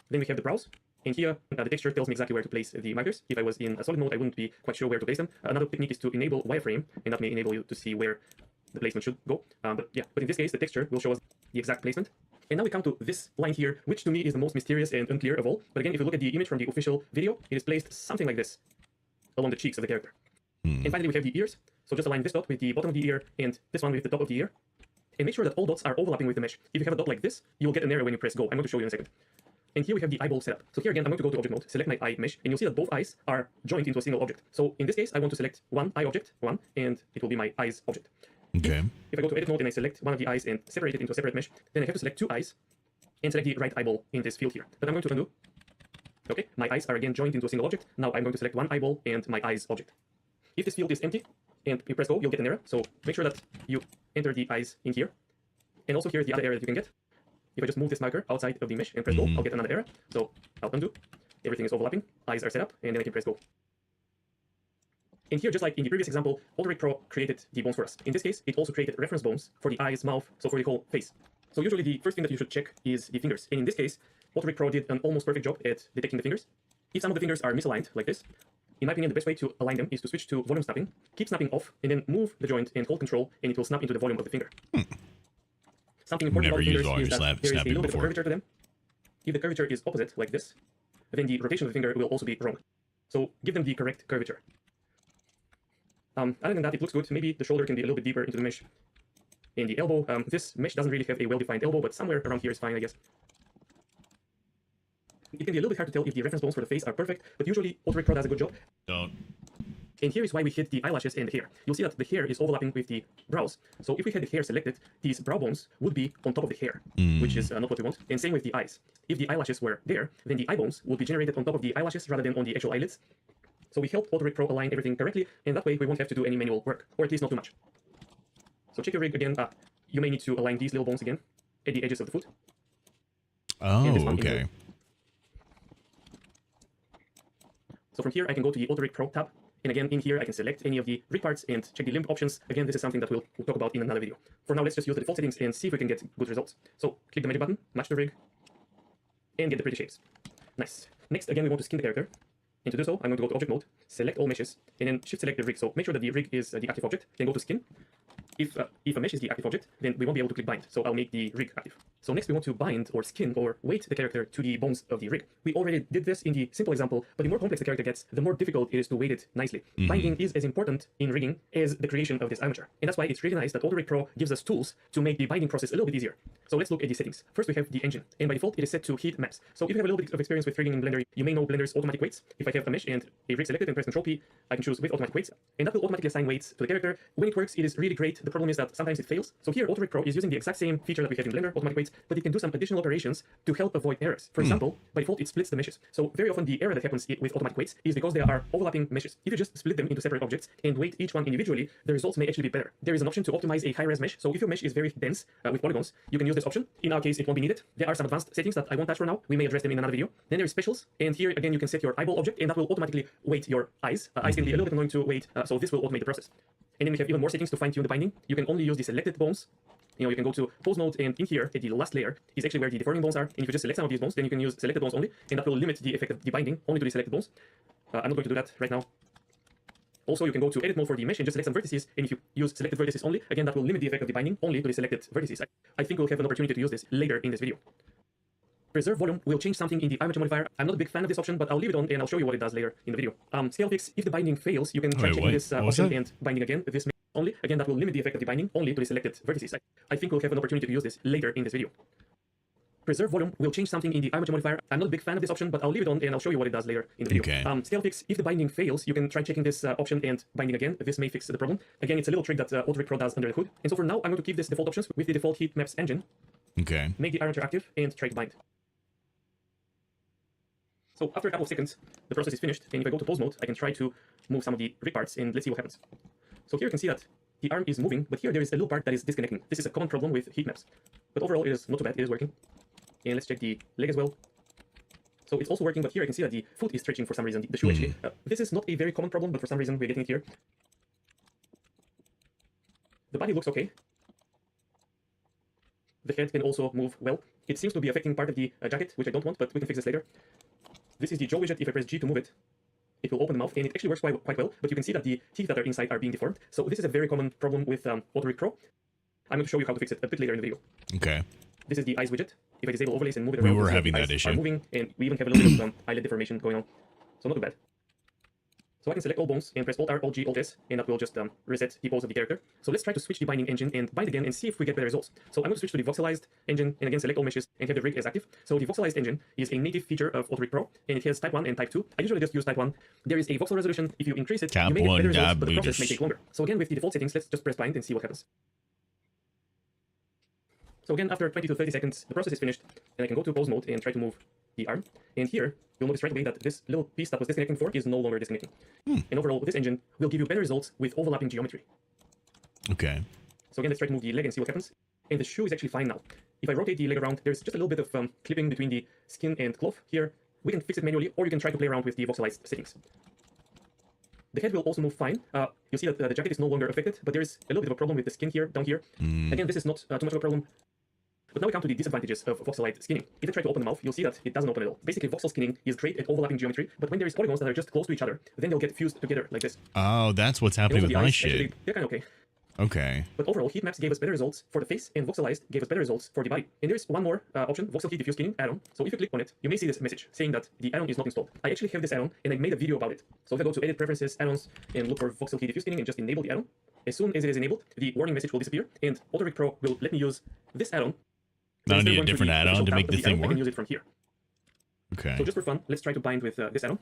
Then we have the brows. And here, the texture tells me exactly where to place the markers. If I was in a solid mode, I wouldn't be quite sure where to place them. Another technique is to enable wireframe, and that may enable you to see where the placement should go. But in this case, the texture will show us the exact placement. And now we come to this line here, which to me is the most mysterious and unclear of all. But again, if you look at the image from the official video, it is placed something like this along the cheeks of the character. And finally, we have the ears. So just align this dot with the bottom of the ear and this one with the top of the ear. And make sure that all dots are overlapping with the mesh. If you have a dot like this, you will get an error when you press go. I'm going to show you in a second. And here we have the eyeball setup. So here again, I'm going to go to object mode, select my eye mesh, and you'll see that both eyes are joined into a single object. So in this case, I want to select one eye object, and it will be my eyes object. Okay. If I go to edit mode and I select one of the eyes and separate it into a separate mesh, then I have to select two eyes and select the right eyeball in this field here. But I'm going to undo. Okay, my eyes are again joined into a single object. Now I'm going to select one eyeball and my eyes object. If this field is empty and you press go, you'll get an error. So make sure that you enter the eyes in here. And also here's the other error that you can get. If I just move this marker outside of the mesh and press go, I'll get another error. So I'll undo. Everything is overlapping. Eyes are set up, and then I can press go. And here, just like in the previous example, Alt Pro created the bones for us. In this case, it also created reference bones for the eyes, mouth, so for the whole face. So usually the first thing that you should check is the fingers. And in this case, Alt Pro did an almost perfect job at detecting the fingers. If some of the fingers are misaligned, like this, in my opinion, the best way to align them is to switch to volume snapping, keep snapping off, and then move the joint and hold control, and it will snap into the volume of the finger. Something important about fingers is that there is a little bit of curvature to them. If the curvature is opposite, like this, then the rotation of the finger will also be wrong. So give them the correct curvature. Other than that, it looks good. Maybe the shoulder can be a little bit deeper into the mesh. And the elbow, this mesh doesn't really have a well-defined elbow, but somewhere around here is fine, I guess. It can be a little bit hard to tell if the reference bones for the face are perfect, but usually Alt Pro does a good job. And here is why we hid the eyelashes and the hair. You'll see that the hair is overlapping with the brows. So if we had the hair selected, these brow bones would be on top of the hair, which is not what we want. And same with the eyes. If the eyelashes were there, then the eye bones would be generated on top of the eyelashes rather than on the actual eyelids. So we helped Alt Pro align everything correctly, and that way we won't have to do any manual work, or at least not too much. So check your rig again. You may need to align these little bones again at the edges of the foot. Oh, okay. So from here, I can go to the Alt Pro tab. And again, in here, I can select any of the rig parts and check the limb options. Again, this is something that we'll talk about in another video. For now, let's just use the default settings and see if we can get good results. So click the magic button, match the rig, and get the pretty shapes. Nice. Next, again, we want to skin the character. And to do so, I'm going to go to object mode, select all meshes, and then shift select the rig. So make sure that the rig is the active object, then go to skin. If a mesh is the active object, then we won't be able to click bind. So I'll make the rig active. So next we want to bind or skin or weight the character to the bones of the rig. We already did this in the simple example, but the more complex the character gets, the more difficult it is to weight it nicely. Binding is as important in rigging as the creation of this armature. And that's why it's really nice that Alt Pro gives us tools to make the binding process a little bit easier. So let's look at the settings. First we have the engine, and by default it is set to heat maps. So if you have a little bit of experience with rigging in Blender, you may know Blender's automatic weights. If I have a mesh and a rig selected and press Ctrl P, I can choose with automatic weights, and that will automatically assign weights to the character. When it works, it is really great. The problem is that sometimes it fails. So here Alt Pro is using the exact same feature that we have in Blender, automatic weights, but it can do some additional operations to help avoid errors. For example, by default it splits the meshes. So very often the error that happens with automatic weights is because there are overlapping meshes. If you just split them into separate objects and weight each one individually, the results may actually be better. There is an option to optimize a high-res mesh. So if your mesh is very dense with polygons, you can use this option. In our case, it won't be needed. There are some advanced settings that I won't touch for now. We may address them in another video. Then there is specials, and here again you can set your eyeball object, and that will automatically weight your eyes. Eyes can be a little bit annoying to weight, so this will automate the process. And then we have even more settings to fine-tune the binding. You can only use the selected bones. You can go to pose mode, and in here, at the last layer, is actually where the deforming bones are. And if you just select some of these bones, then you can use selected bones only, and that will limit the effect of the binding only to the selected bones. I'm not going to do that right now. Also, you can go to edit mode for the mesh and just select some vertices, and if you use selected vertices only, again, that will limit the effect of the binding only to the selected vertices. I think we'll have an opportunity to use this later in this video. Preserve volume will change something in the armature modifier. I'm not a big fan of this option, but I'll leave it on and I'll show you what it does later in the video. Scale fix, if the binding fails, you can try checking this option and binding again. This only, again, that will limit the effect of the binding only to the selected vertices. I think we'll have an opportunity to use this later in this video. Preserve volume will change something in the armature modifier. I'm not a big fan of this option, but I'll leave it on and I'll show you what it does later in the video. Okay. Scale fix, if the binding fails, you can try checking this option and binding again. This may fix the problem. Again, it's a little trick that Auto-Rig Pro does under the hood. And so for now, I'm going to keep this default options with the default heat maps engine. Okay. Make the armature active and try to bind. So after a couple of seconds, the process is finished. And if I go to pause mode, I can try to move some of the rig parts and let's see what happens. So here you can see that the arm is moving, but here there is a little part that is disconnecting. This is a common problem with heat maps. But overall, it is not too bad. It is working. And let's check the leg as well. So it's also working, but here I can see that the foot is stretching for some reason, the shoe actually. This is not a very common problem, but for some reason we're getting it here. The body looks okay. The head can also move well. It seems to be affecting part of the jacket, which I don't want, but we can fix this later. This is the jaw widget. If I press G to move it, it will open the mouth, and it actually works quite well, but you can see that the teeth that are inside are being deformed. So this is a very common problem with Auto-Rig Pro. I'm going to show you how to fix it a bit later in the video. Okay. This is the eyes widget. If I disable overlays and move it We around, were the having that eyes issue. are moving, and we even have a little bit of eyelid deformation going on. So not too bad. So I can select all bones and press Alt-R, Alt-G, Alt-S, and that will just reset the pose of the character. So let's try to switch the binding engine and bind again and see if we get better results. So I'm going to switch to the voxelized engine and again select all meshes and have the rig as active. So the voxelized engine is a native feature of Auto-Rig Pro, and it has type 1 and type 2. I usually just use type 1. There is a voxel resolution. If you increase it, you may get better results, but the process may take longer. So again, with the default settings, let's just press bind and see what happens. So again, after 20 to 30 seconds, the process is finished, and I can go to pause mode and try to move the arm. And here, you'll notice right away that this little piece that was disconnecting before is no longer disconnecting. And overall, this engine will give you better results with overlapping geometry. Okay. So again, let's try to move the leg and see what happens. And the shoe is actually fine now. If I rotate the leg around, there's just a little bit of clipping between the skin and cloth here. We can fix it manually, or you can try to play around with the voxelized settings. The head will also move fine. You see that the jacket is no longer affected, but there is a little bit of a problem with the skin here, down here. Again, this is not too much of a problem. But now we come to the disadvantages of voxelite skinning. If I try to open the mouth, you'll see that it doesn't open at all. Basically, voxel skinning is great at overlapping geometry, but when there is polygons that are just close to each other, then they'll get fused together like this. Oh, that's what's happening with my shit. Actually, they're kind of okay. Okay. But overall, heat maps gave us better results for the face, and voxelized gave us better results for the body. And there's one more option, voxel key diffuse skinning add-on. So if you click on it, you may see this message saying that the add-on is not installed. I actually have this add-on, and I made a video about it. So if I go to edit preferences, add-ons, and look for voxel key diffuse skinning and just enable the add-on, as soon as it is enabled, the warning message will disappear, and Auto-Rig Pro will let me use this add-on. I don't need a different add-on to make the thing work? I can use it from here. Okay. So just for fun, let's try to bind with this add-on.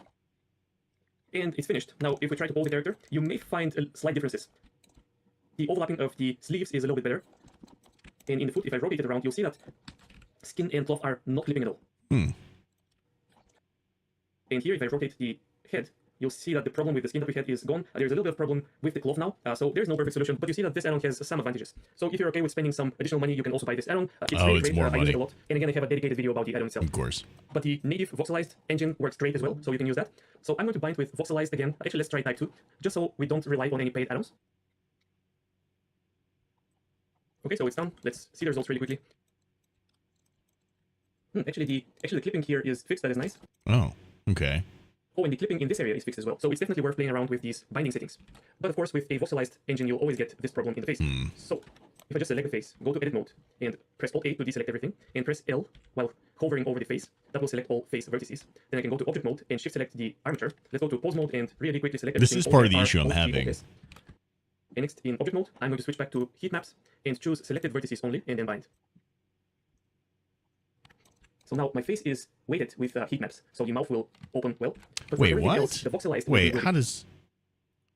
And it's finished. Now, if we try to hold the character, you may find slight differences. The overlapping of the sleeves is a little bit better. And in the foot, if I rotate it around, you'll see that skin and cloth are not clipping at all. And here, if I rotate the head, you'll see that the problem with the skin that we had is gone. There's a little bit of problem with the cloth now, so there's no perfect solution, but you see that this add-on has some advantages. So if you're okay with spending some additional money, you can also buy this add-on. It's really great. More I use it money. a lot. And again, I have a dedicated video about the add-on itself. Of course. But the native voxelized engine works great as well, so you can use that. So I'm going to bind with voxelized again. Actually, let's try type 2, just so we don't rely on any paid add-ons. Okay, so it's done. Let's see the results really quickly. Actually, the clipping here is fixed. That is nice. Oh, okay. Oh, and the clipping in this area is fixed as well. So it's definitely worth playing around with these binding settings. But of course, with a voxelized engine, you'll always get this problem in the face. So if I just select the face, go to edit mode, and press Alt-A to deselect everything, and press L while hovering over the face, that will select all face vertices. Then I can go to object mode and shift select the armature. Let's go to pose mode and really quickly select everything. This is part of the issue I'm having. And next, in object mode, I'm going to switch back to heat maps and choose selected vertices only, and then bind. So now my face is weighted with heat maps, so the mouth will open well. But Wait, what? Else, the voxelized Wait, how does...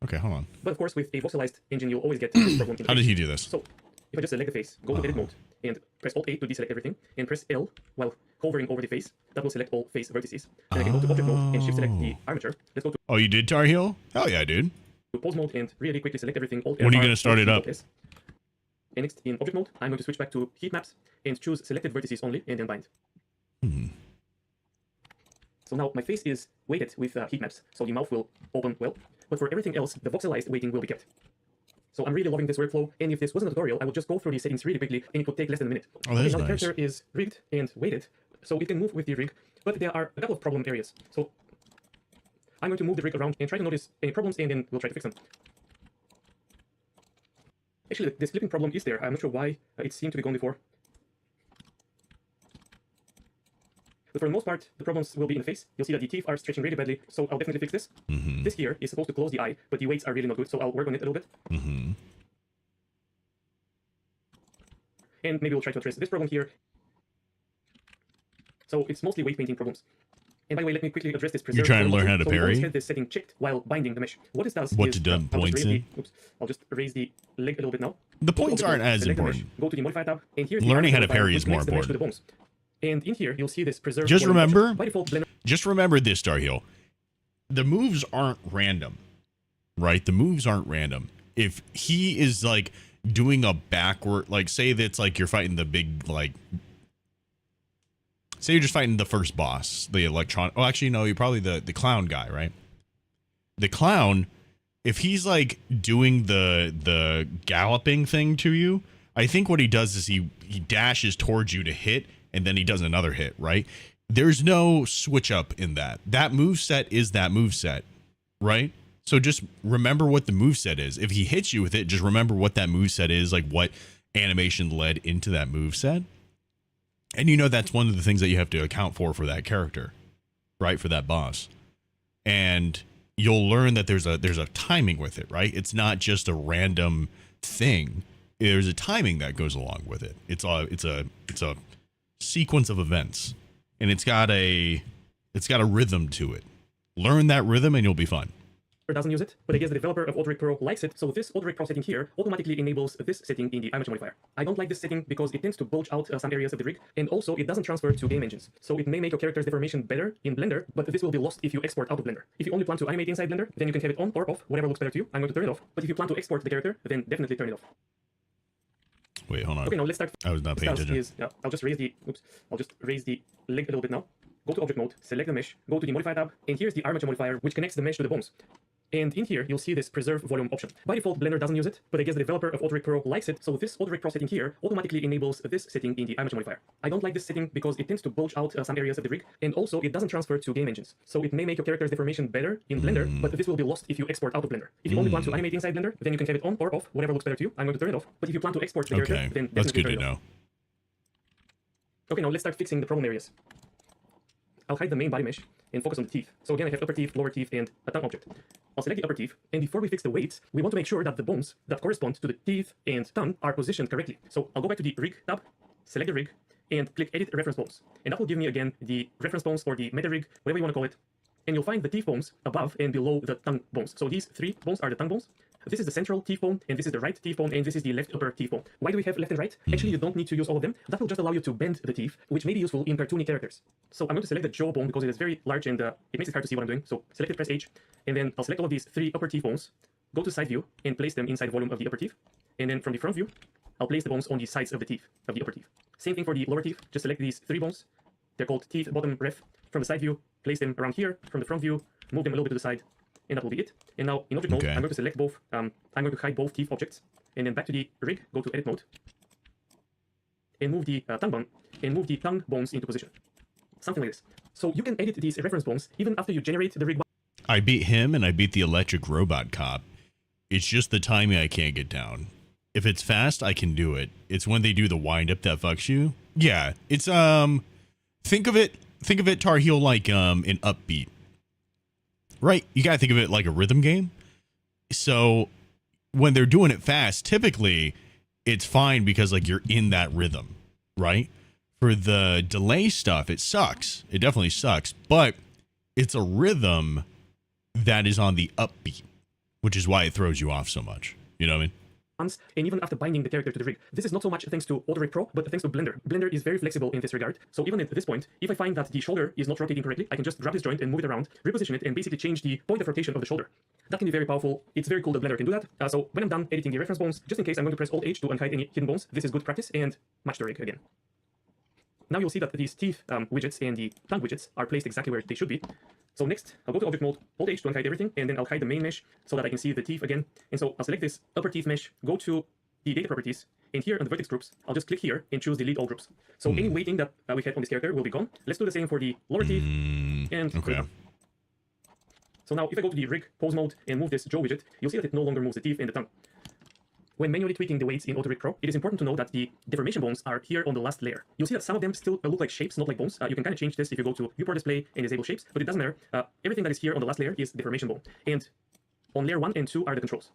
Okay, hold on. But of course, with a voxelized engine, you'll always get this problem. How did he do this? So if I just select the face, go to edit mode, and press Alt-A to deselect everything, and press L while hovering over the face, that will select all face vertices. Then I can go to object mode and shift select the armature. Let's go to Oh, you did Tar Heel? Oh, yeah, dude. pose mode and really quickly select everything. When are you going to start it up? And next, in object mode, I'm going to switch back to heat maps and choose selected vertices only, and then bind. So now my face is weighted with heat maps, so the mouth will open well. But for everything else, the voxelized weighting will be kept. So I'm really loving this workflow, and if this wasn't a tutorial, I would just go through these settings really quickly, and it would take less than a minute. Oh, that is now nice. the character is rigged and weighted, so it can move with the rig, but there are a couple of problem areas. So I'm going to move the rig around and try to notice any problems, and then we'll try to fix them. Actually, this clipping problem is there. I'm not sure why it seemed to be gone before. But for the most part, the problems will be in the face. You'll see that the teeth are stretching really badly, so I'll definitely fix this. This here is supposed to close the eye, but the weights are really not good, so I'll work on it a little bit. And maybe we'll try to address this problem here. So it's mostly weight painting problems. And by the way, let me quickly address this. You're trying to learn how to so we always parry? get this setting checked while binding the mesh. What this does What is, to do points in? I'll just raise the leg a little bit now. The points aren't as Select the mesh, important. go to the modify tab, and here's Learning the how to modifier, parry which is more connects the mesh to the important. bones. And in here, you'll see this preserve. Just volume remember, option. By default, Blender just remember this, Star Heel. The moves aren't random, right? The moves aren't random. If he is like doing a backward, like say that's like you're fighting the big, like, say you're just fighting the first boss, the electron. Oh, actually, no, you're probably the clown guy, right? The clown, if he's like doing the galloping thing to you, I think what he does is he dashes towards you to hit, and then he does another hit, right? There's no switch up in that. That moveset is that moveset, right? So just remember what the moveset is. If he hits you with it, just remember what that moveset is, like what animation led into that moveset. And you know that's one of the things that you have to account for that character, right? For that boss. And you'll learn that there's a timing with it, right? It's not just a random thing. There's a timing that goes along with it. It's a sequence of events, and it's got a rhythm to it. Learn that rhythm and you'll be fine. doesn't use it, but I guess the developer of AutoRig Pro likes it, so this AutoRig Pro setting here automatically enables this setting in the iMatch modifier. I don't like this setting because it tends to bulge out some areas of the rig, and also it doesn't transfer to game engines. So it may make your character's deformation better in Blender, but this will be lost if you export out of Blender. If you only plan to animate inside Blender, then you can have it on or off, whatever looks better to you. I'm going to turn it off, but if you plan to export the character, then definitely turn it off. Wait, hold on. Okay, now let's start. I was not paying attention. I'll just raise the leg a little bit now. Go to object mode, select the mesh, go to the modify tab, and here's the armature modifier, which connects the mesh to the bones. And in here, you'll see this preserve volume option. By default, Blender doesn't use it, but I guess the developer of AutoRig Pro likes it, so this AutoRig Pro setting here automatically enables this setting in the iMatch modifier. I don't like this setting because it tends to bulge out some areas of the rig, and also it doesn't transfer to game engines. So it may make your character's deformation better in Blender, but this will be lost if you export out of Blender. If you only plan to animate inside Blender, then you can have it on or off, whatever looks better to you. I'm going to turn it off, but if you plan to export the character, then that's definitely good to turn it know. off. Okay, now let's start fixing the problem areas. I'll hide the main body mesh and focus on the teeth. So again, I have upper teeth, lower teeth, and a tongue object. I'll select the upper teeth, and before we fix the weights, we want to make sure that the bones that correspond to the teeth and tongue are positioned correctly. So I'll go back to the rig tab, select the rig, and click edit reference bones. And that will give me again the reference bones or the meta rig, whatever you want to call it. And you'll find the teeth bones above and below the tongue bones. So these three bones are the tongue bones. This is the central teeth bone, and this is the right teeth bone, and this is the left upper teeth bone. Why do we have left and right? Actually, you don't need to use all of them. That will just allow you to bend the teeth, which may be useful in cartoony characters. So I'm going to select the jaw bone because it is very large and it makes it hard to see what I'm doing. So select it, press H, and then I'll select all of these three upper teeth bones, go to side view, and place them inside the volume of the upper teeth. And then from the front view, I'll place the bones on the sides of the teeth, of the upper teeth. Same thing for the lower teeth. Just select these three bones. They're called teeth bottom ref. From the side view, place them around here. From the front view, move them a little bit to the side. And that will be it. And now in object mode, I'm going to select both. I'm going to hide both teeth objects, and then back to the rig, go to edit mode, and move the tongue bone, and move the tongue bones into position. Something like this. So you can edit these reference bones even after you generate the rig. I beat him and I beat the electric robot cop. It's just the timing I can't get down. If it's fast, I can do it. It's when they do the wind up that fucks you. Yeah, it's think of it, Tar Heel, like an upbeat. Right, you gotta think of it like a rhythm game. So when they're doing it fast, typically it's fine because like you're in that rhythm, right? For the delay stuff, it sucks. It definitely sucks, but it's a rhythm that is on the upbeat, which is why it throws you off so much. You know what I mean? And even after binding the character to the rig. This is not so much thanks to AutoRig Pro, but thanks to Blender. Blender is very flexible in this regard. So even at this point, if I find that the shoulder is not rotating correctly, I can just grab this joint and move it around, reposition it, and basically change the point of rotation of the shoulder. That can be very powerful. It's very cool that Blender can do that. So when I'm done editing the reference bones, just in case, I'm going to press Alt-H to unhide any hidden bones. This is good practice, and match the rig again. Now you'll see that these teeth widgets and the tongue widgets are placed exactly where they should be. So next, I'll go to object mode, Alt-H to unhide everything, and then I'll hide the main mesh so that I can see the teeth again. And so I'll select this upper teeth mesh, go to the data properties, and here on the vertex groups, I'll just click here and choose delete all groups. So any weighting that we had on this character will be gone. Let's do the same for the lower teeth, and okay. So now if I go to the rig pose mode and move this jaw widget, you'll see that it no longer moves the teeth and the tongue. When manually tweaking the weights in AutoRig Pro, it is important to know that the deformation bones are here on the last layer. You'll see that some of them still look like shapes, not like bones. You can kind of change this if you go to viewport display and disable shapes, but it doesn't matter. Everything that is here on the last layer is deformation bone. And on layer 1 and 2 are the controls.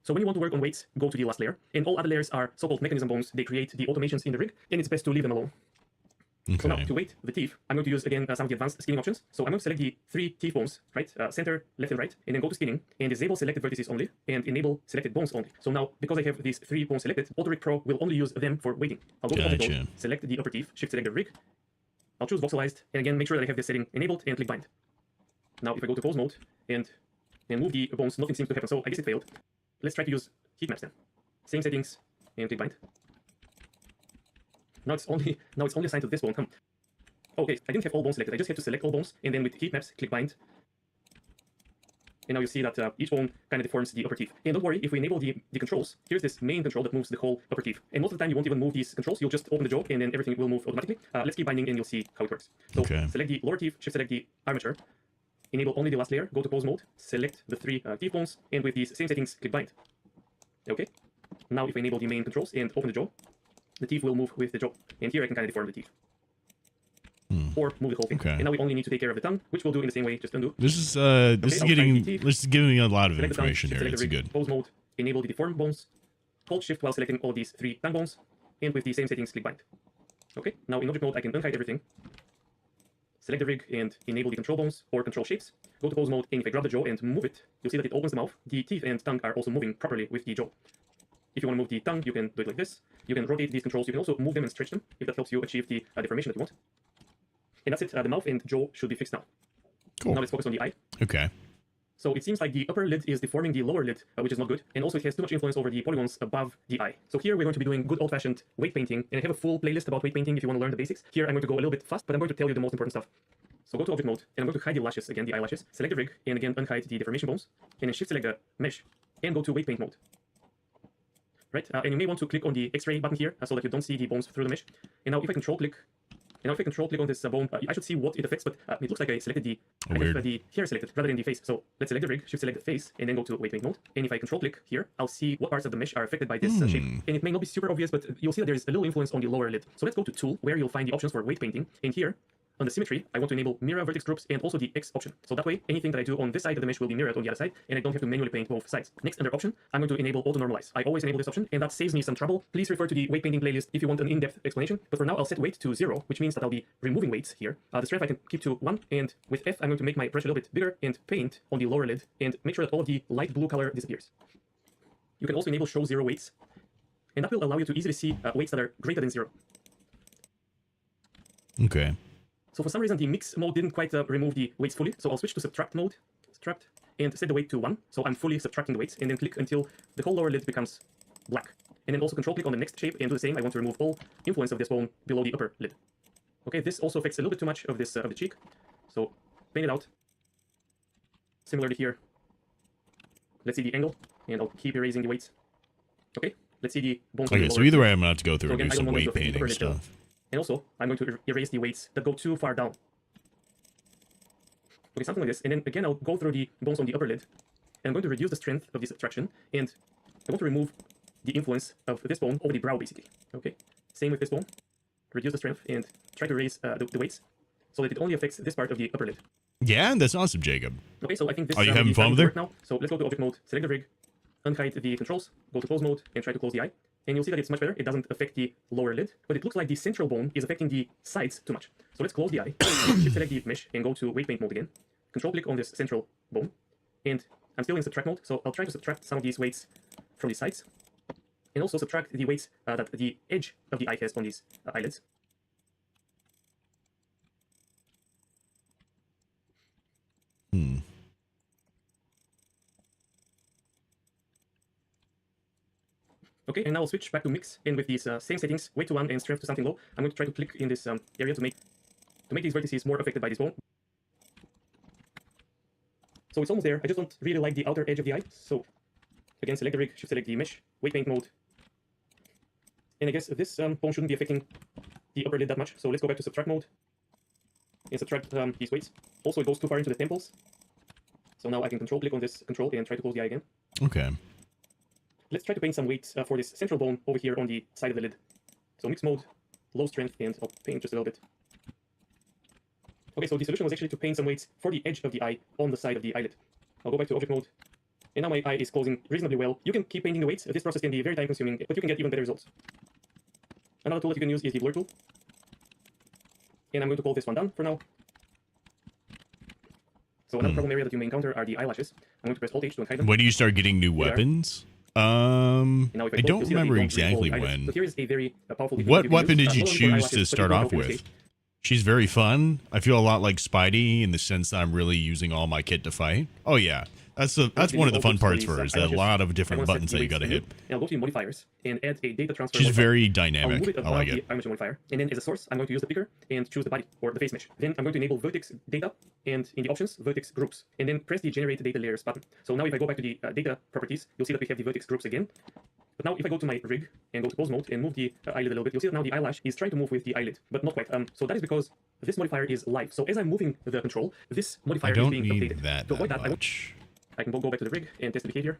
So when you want to work on weights, go to the last layer. And all other layers are so-called mechanism bones. They create the automations in the rig, and it's best to leave them alone. So now to weight the teeth, I'm going to use again some of the advanced skinning options. So I'm going to select the 3 teeth bones, right? Center, left, and right, and then go to skinning and disable selected vertices only and enable selected bones only. So now because I have these 3 bones selected, AutoRig Pro will only use them for weighting. I'll go to object mode, select the upper teeth, shift select the rig. I'll choose voxelized and again make sure that I have this setting enabled and click bind. Now if I go to pose mode and move the bones, nothing seems to happen. So I guess it failed. Let's try to use heat maps then. Same settings and click bind. Now it's only assigned to this bone. Okay, I didn't have all bones selected. I just had to select all bones, and then with heat maps, click bind. And now you see that each bone kind of deforms the upper teeth. And don't worry, if we enable the controls, here's this main control that moves the whole upper teeth. And most of the time you won't even move these controls. You'll just open the jaw, and then everything will move automatically. Let's keep binding, and you'll see how it works. So select the lower teeth, shift select the armature, enable only the last layer, go to pose mode, select the 3 teeth bones, and with these same settings, click bind. Okay. Now if I enable the main controls and open the jaw, the teeth will move with the jaw. And here I can kind of deform the teeth. Or move the whole thing. Okay. And now we only need to take care of the tongue, which we'll do in the same way, just undo. This is giving a lot of information here. It's good. Pose mode, enable the deformed bones, hold shift while selecting all of these 3 tongue bones, and with the same settings, click bind. Okay, now in object mode I can unhide everything. Select the rig and enable the control bones or control shapes. Go to pose mode, and if I grab the jaw and move it, you'll see that it opens the mouth. The teeth and tongue are also moving properly with the jaw. If you want to move the tongue, you can do it like this. You can rotate these controls. You can also move them and stretch them if that helps you achieve the deformation that you want. And that's it. The mouth and jaw should be fixed now. Cool. Now let's focus on the eye. Okay. So it seems like the upper lid is deforming the lower lid, which is not good. And also it has too much influence over the polygons above the eye. So here we're going to be doing good old-fashioned weight painting. And I have a full playlist about weight painting if you want to learn the basics. Here I'm going to go a little bit fast, but I'm going to tell you the most important stuff. So go to object mode, and I'm going to hide the lashes again, the eyelashes. Select the rig, and again unhide the deformation bones. And then shift select the mesh, and go to weight paint mode. Right, and you may want to click on the X-ray button here so that you don't see the bones through the mesh. And now if I control click on this bone, I should see what it affects, but it looks like I selected the hair selected rather than the face. So let's select the rig, shift select the face, and then go to weight paint mode. And if I control click here, I'll see what parts of the mesh are affected by this shape. And it may not be super obvious, but you'll see that there is a little influence on the lower lid. So let's go to tool, where you'll find the options for weight painting. And here, on the symmetry, I want to enable mirror vertex groups and also the X option. So that way, anything that I do on this side of the mesh will be mirrored on the other side, and I don't have to manually paint both sides. Next, under option, I'm going to enable auto normalize. I always enable this option, and that saves me some trouble. Please refer to the weight painting playlist if you want an in-depth explanation. But for now, I'll set weight to 0, which means that I'll be removing weights here. The strength I can keep to 1, and with F, I'm going to make my brush a little bit bigger and paint on the lower lid, and make sure that all of the light blue color disappears. You can also enable show 0 weights, and that will allow you to easily see weights that are greater than 0. Okay. So for some reason, the mix mode didn't quite remove the weights fully. So I'll switch to subtract mode, subtract, and set the weight to 1. So I'm fully subtracting the weights, and then click until the whole lower lid becomes black. And then also control click on the next shape and do the same. I want to remove all influence of this bone below the upper lid. Okay, this also affects a little bit too much of this of the cheek. So paint it out. Similarly here. Let's see the angle, and I'll keep erasing the weights. Okay, let's see the bones. Okay, so either way, I'm going to have to go through and do some weight painting stuff. And also, I'm going to erase the weights that go too far down. Okay, something like this. And then again, I'll go through the bones on the upper lid. And I'm going to reduce the strength of this subtraction. And I want to remove the influence of this bone over the brow, basically. Okay, same with this bone. Reduce the strength and try to raise the weights so that it only affects this part of the upper lid. Yeah, that's awesome, Jacob. Okay, so I think this are you having fun with it now. So let's go to object mode, select the rig, unhide the controls, go to pose mode, and try to close the eye. And you'll see that it's much better. It doesn't affect the lower lid, but it looks like the central bone is affecting the sides too much. So let's close the eye, shift select the mesh, and go to weight paint mode again. Control click on this central bone, and I'm still in subtract mode, so I'll try to subtract some of these weights from the sides, and also subtract the weights that the edge of the eye has on these eyelids. Okay, and now I'll switch back to mix, and with these same settings, weight to 1 and strength to something low, I'm going to try to click in this area to make these vertices more affected by this bone. So it's almost there. I just don't really like the outer edge of the eye. So again, select the rig, shift select the mesh, weight paint mode. And I guess this bone shouldn't be affecting the upper lid that much. So let's go back to subtract mode and subtract these weights. Also, it goes too far into the temples. So now I can control click on this control and try to close the eye again. Okay. Let's try to paint some weights for this central bone over here on the side of the lid. So mix mode, low strength, and I'll paint just a little bit. Okay, so the solution was actually to paint some weights for the edge of the eye on the side of the eyelid. I'll go back to object mode. And now my eye is closing reasonably well. You can keep painting the weights. This process can be very time consuming, but you can get even better results. Another tool that you can use is the blur tool. And I'm going to call this one done for now. So another problem area that you may encounter are the eyelashes. I'm going to press Alt-H to unhide them. When do you start getting new weapons? Now if I don't remember exactly when. But here is a very powerful What weapon did you choose to start off with? She's very fun. I feel a lot like Spidey in the sense that I'm really using all my kit to fight. Oh yeah, that's one of the fun parts for her. Is that a lot of different buttons that you got to hit. And I'll go to modifiers and add a data transfer. She's very dynamic. I like it. The modifier, and then as a source, I'm going to use the picker and choose the body or the face mesh. Then I'm going to enable vertex data and in the options vertex groups, and then press the generate data layers button. So now if I go back to the data properties, you'll see that we have the vertex groups again. But now if I go to my rig and go to pose mode and move the eyelid a little bit, you'll see that now the eyelash is trying to move with the eyelid, but not quite. So that is because this modifier is live. So as I'm moving the control, this modifier is being updated. To avoid that, I can go back to the rig and test the behavior.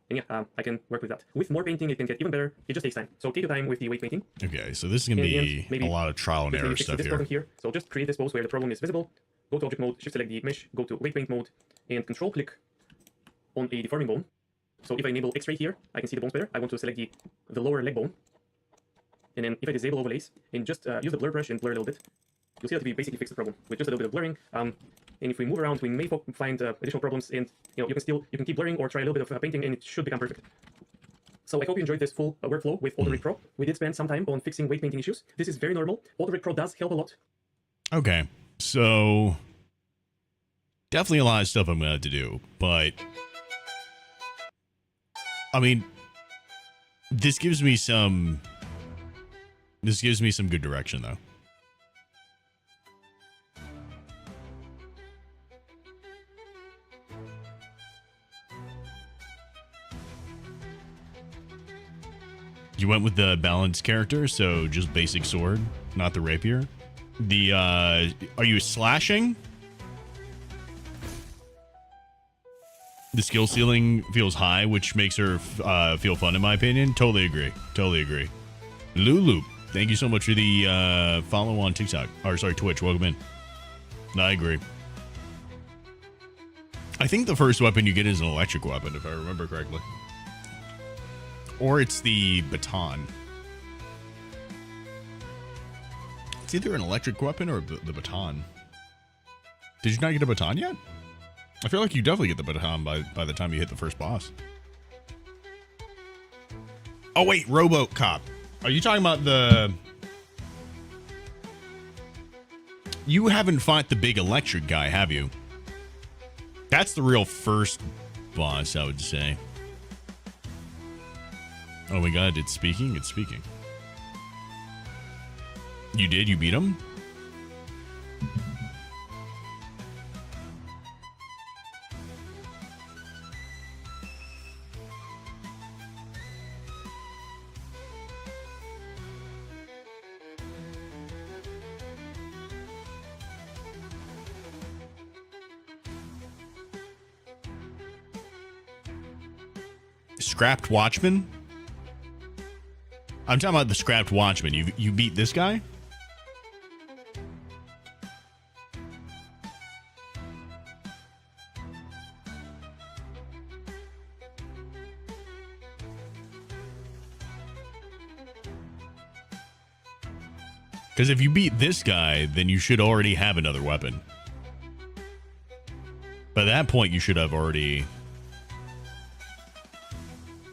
And yeah, I can work with that. With more painting, it can get even better. It just takes time. So take your time with the weight painting. Okay, so this is going to be a lot of trial and error stuff here. So just create this pose where the problem is visible. Go to object mode, shift select the mesh, go to weight paint mode, and control click on a deforming bone. So if I enable X-ray here, I can see the bones better. I want to select the lower leg bone. And then if I disable overlays and just use the blur brush and blur a little bit, you'll see that we basically fixed the problem with just a little bit of blurring. And if we move around, we may find additional problems, and you can keep blurring or try a little bit of painting, and it should become perfect. So I hope you enjoyed this full workflow with Auto Rig Pro. We did spend some time on fixing weight painting issues. This is very normal. Auto Rig Pro does help a lot. Okay, so definitely a lot of stuff I'm going to have to do, but I mean, this gives me some good direction though. You went with the balanced character, so just basic sword, not the rapier. Are you slashing? The skill ceiling feels high, which makes her feel fun, in my opinion. Totally agree. Totally agree. Lulu, thank you so much for the follow on TikTok. Or sorry, Twitch. Welcome in. I agree. I think the first weapon you get is an electric weapon, if I remember correctly. Or it's the baton. It's either an electric weapon or the baton. Did you not get a baton yet? I feel like you definitely get the baton by the time you hit the first boss. Oh wait, RoboCop. Are you talking about the... You haven't fought the big electric guy, have you? That's the real first boss, I would say. Oh my god, it's speaking? It's speaking. You did? You beat him? Scrapped Watchman? I'm talking about the Scrapped Watchman. You beat this guy? Because if you beat this guy, then you should already have another weapon. By that point, you should have already,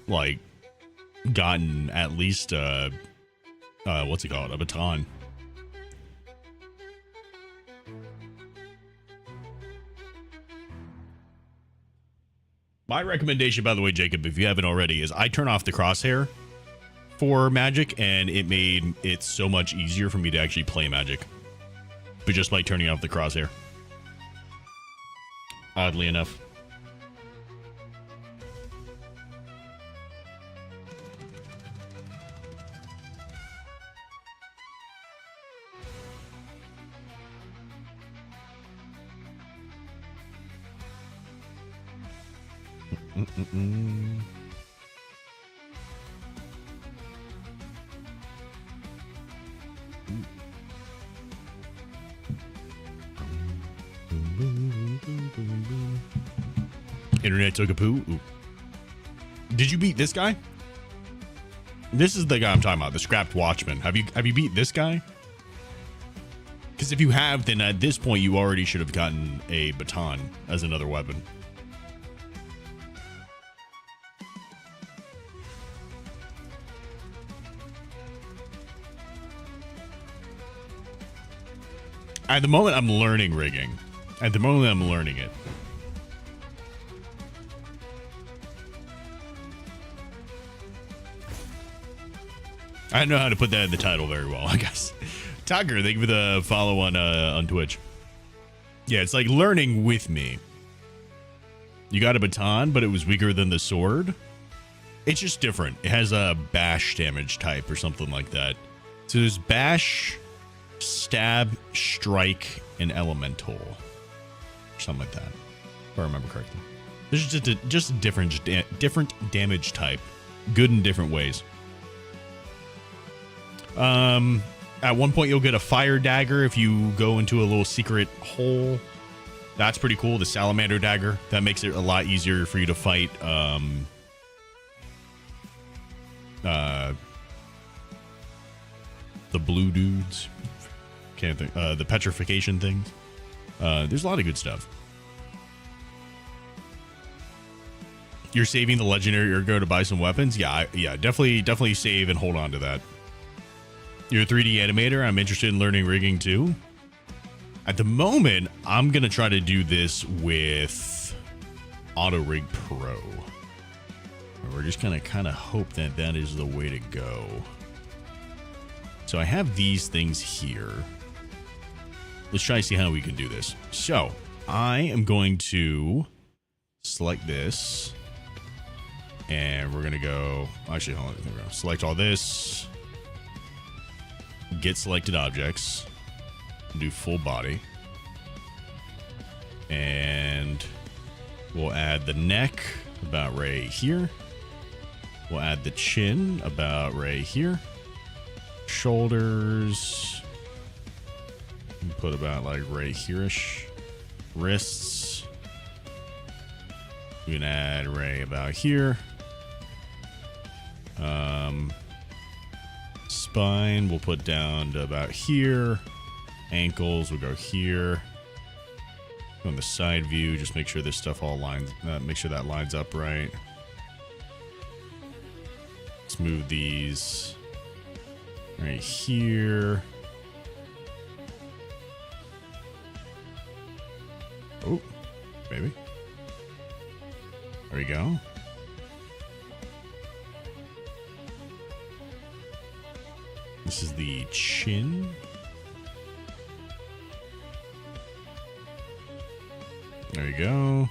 like, gotten at least what's it called, a baton. My recommendation, by the way, Jacob, if you haven't already, is I turn off the crosshair for magic, and it made it so much easier for me to actually play magic, but just by turning off the crosshair, oddly enough. Internet took a poo. Ooh. Did you beat this guy? This is the guy I'm talking about, the Scrapped Watchman. Have you beat this guy? Because if you have, then at this point you already should have gotten a baton as another weapon. At the moment, I'm learning rigging. At the moment, I'm learning it. I don't know how to put that in the title very well, I guess. Tucker, thank you for the follow on Twitch. Yeah, it's like learning with me. You got a baton, but it was weaker than the sword. It's just different. It has a bash damage type or something like that. So there's bash, stab, strike, and elemental. Or something like that. If I remember correctly. There's just a different damage type. Good in different ways. At one point, you'll get a fire dagger if you go into a little secret hole. That's pretty cool. The salamander dagger. That makes it a lot easier for you to fight, the blue dudes. Can't think. The petrification things. There's a lot of good stuff. You're saving the legendary Ergo to buy some weapons? Yeah, definitely save and hold on to that. You're a 3D animator. I'm interested in learning rigging too. At the moment, I'm going to try to do this with Auto Rig Pro. We're just going to kind of hope that that is the way to go. So I have these things here. Let's try to see how we can do this. So I am going to select this. And we're going to go... Actually, hold on. We're going to select all this. Get selected objects. Do full body. And we'll add the neck about right here. We'll add the chin about right here. Shoulders. Put about like right here-ish. Wrists. We can add right about here. Spine we'll put down to about here. Ankles will go here. On the side view, just make sure this stuff all lines. Make sure that lines up right. Let's move these right here. Oh, maybe. There we go. This is the chin. There you go.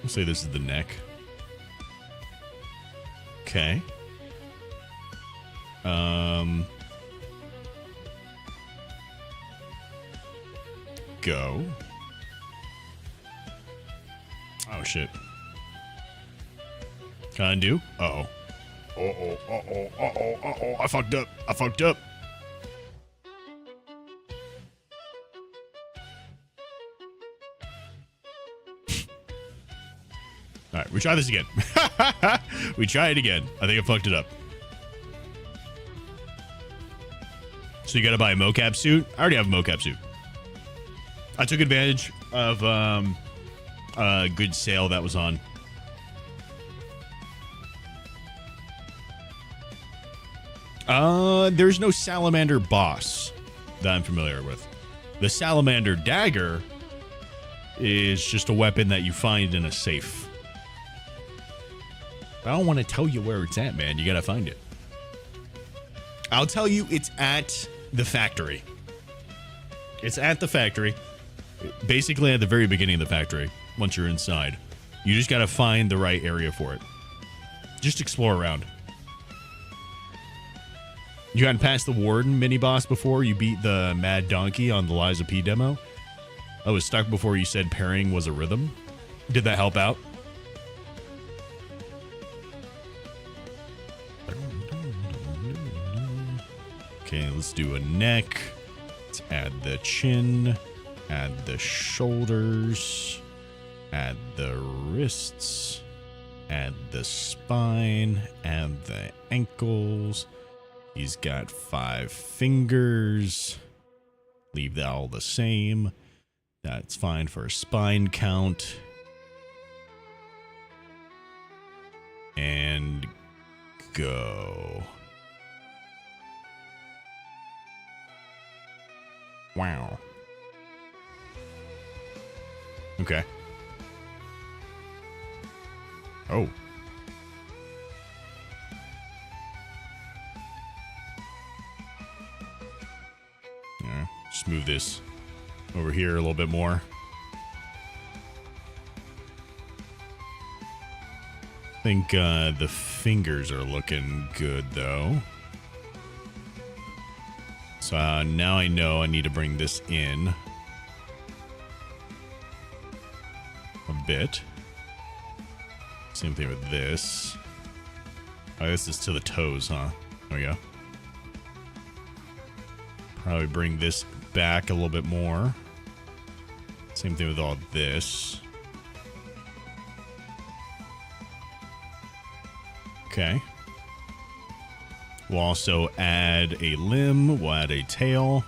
Let's say this is the neck. Okay. Go. Oh shit. Can I undo? Uh-oh. Uh-oh. I fucked up. Alright, we try this again. We try it again. I think I fucked it up. So you gotta buy a mocap suit? I already have a mocap suit. I took advantage of a good sale that was on. There's no salamander boss that I'm familiar with. The salamander dagger is just a weapon that you find in a safe. I don't want to tell you where it's at, man. You gotta find it. I'll tell you it's at the factory. It's at the factory. Basically at the very beginning of the factory, once you're inside. You just gotta find the right area for it. Just explore around. You hadn't passed the Warden mini-boss before you beat the Mad Donkey on the Liza P demo? I was stuck before you said pairing was a rhythm. Did that help out? Okay, let's do a neck. Let's add the chin. Add the shoulders. Add the wrists. Add the spine. Add the ankles. He's got 5 fingers. Leave that all the same. That's fine for a spine count. And go. Wow. Okay. Oh. Yeah, just move this over here a little bit more. I think the fingers are looking good, though. So now I know I need to bring this in a bit. Same thing with this. Oh, this is to the toes, huh? There we go. Probably bring this back a little bit more. Same thing with all this. Okay. We'll also add a limb. We'll add a tail.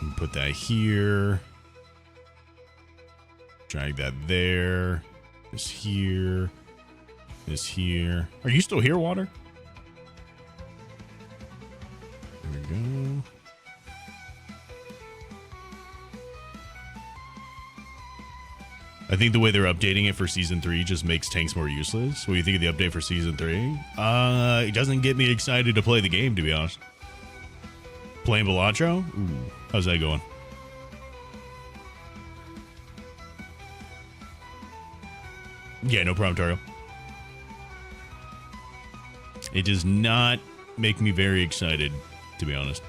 And put that here. Drag that there. This here. This here. Are you still here, Water? There we go. I think the way they're updating it for season 3 just makes tanks more useless. What do you think of the update for season 3? It doesn't get me excited to play the game, to be honest. Playing Balatro? Ooh, how's that going? Yeah, no problem, Taro. It does not make me very excited, to be honest.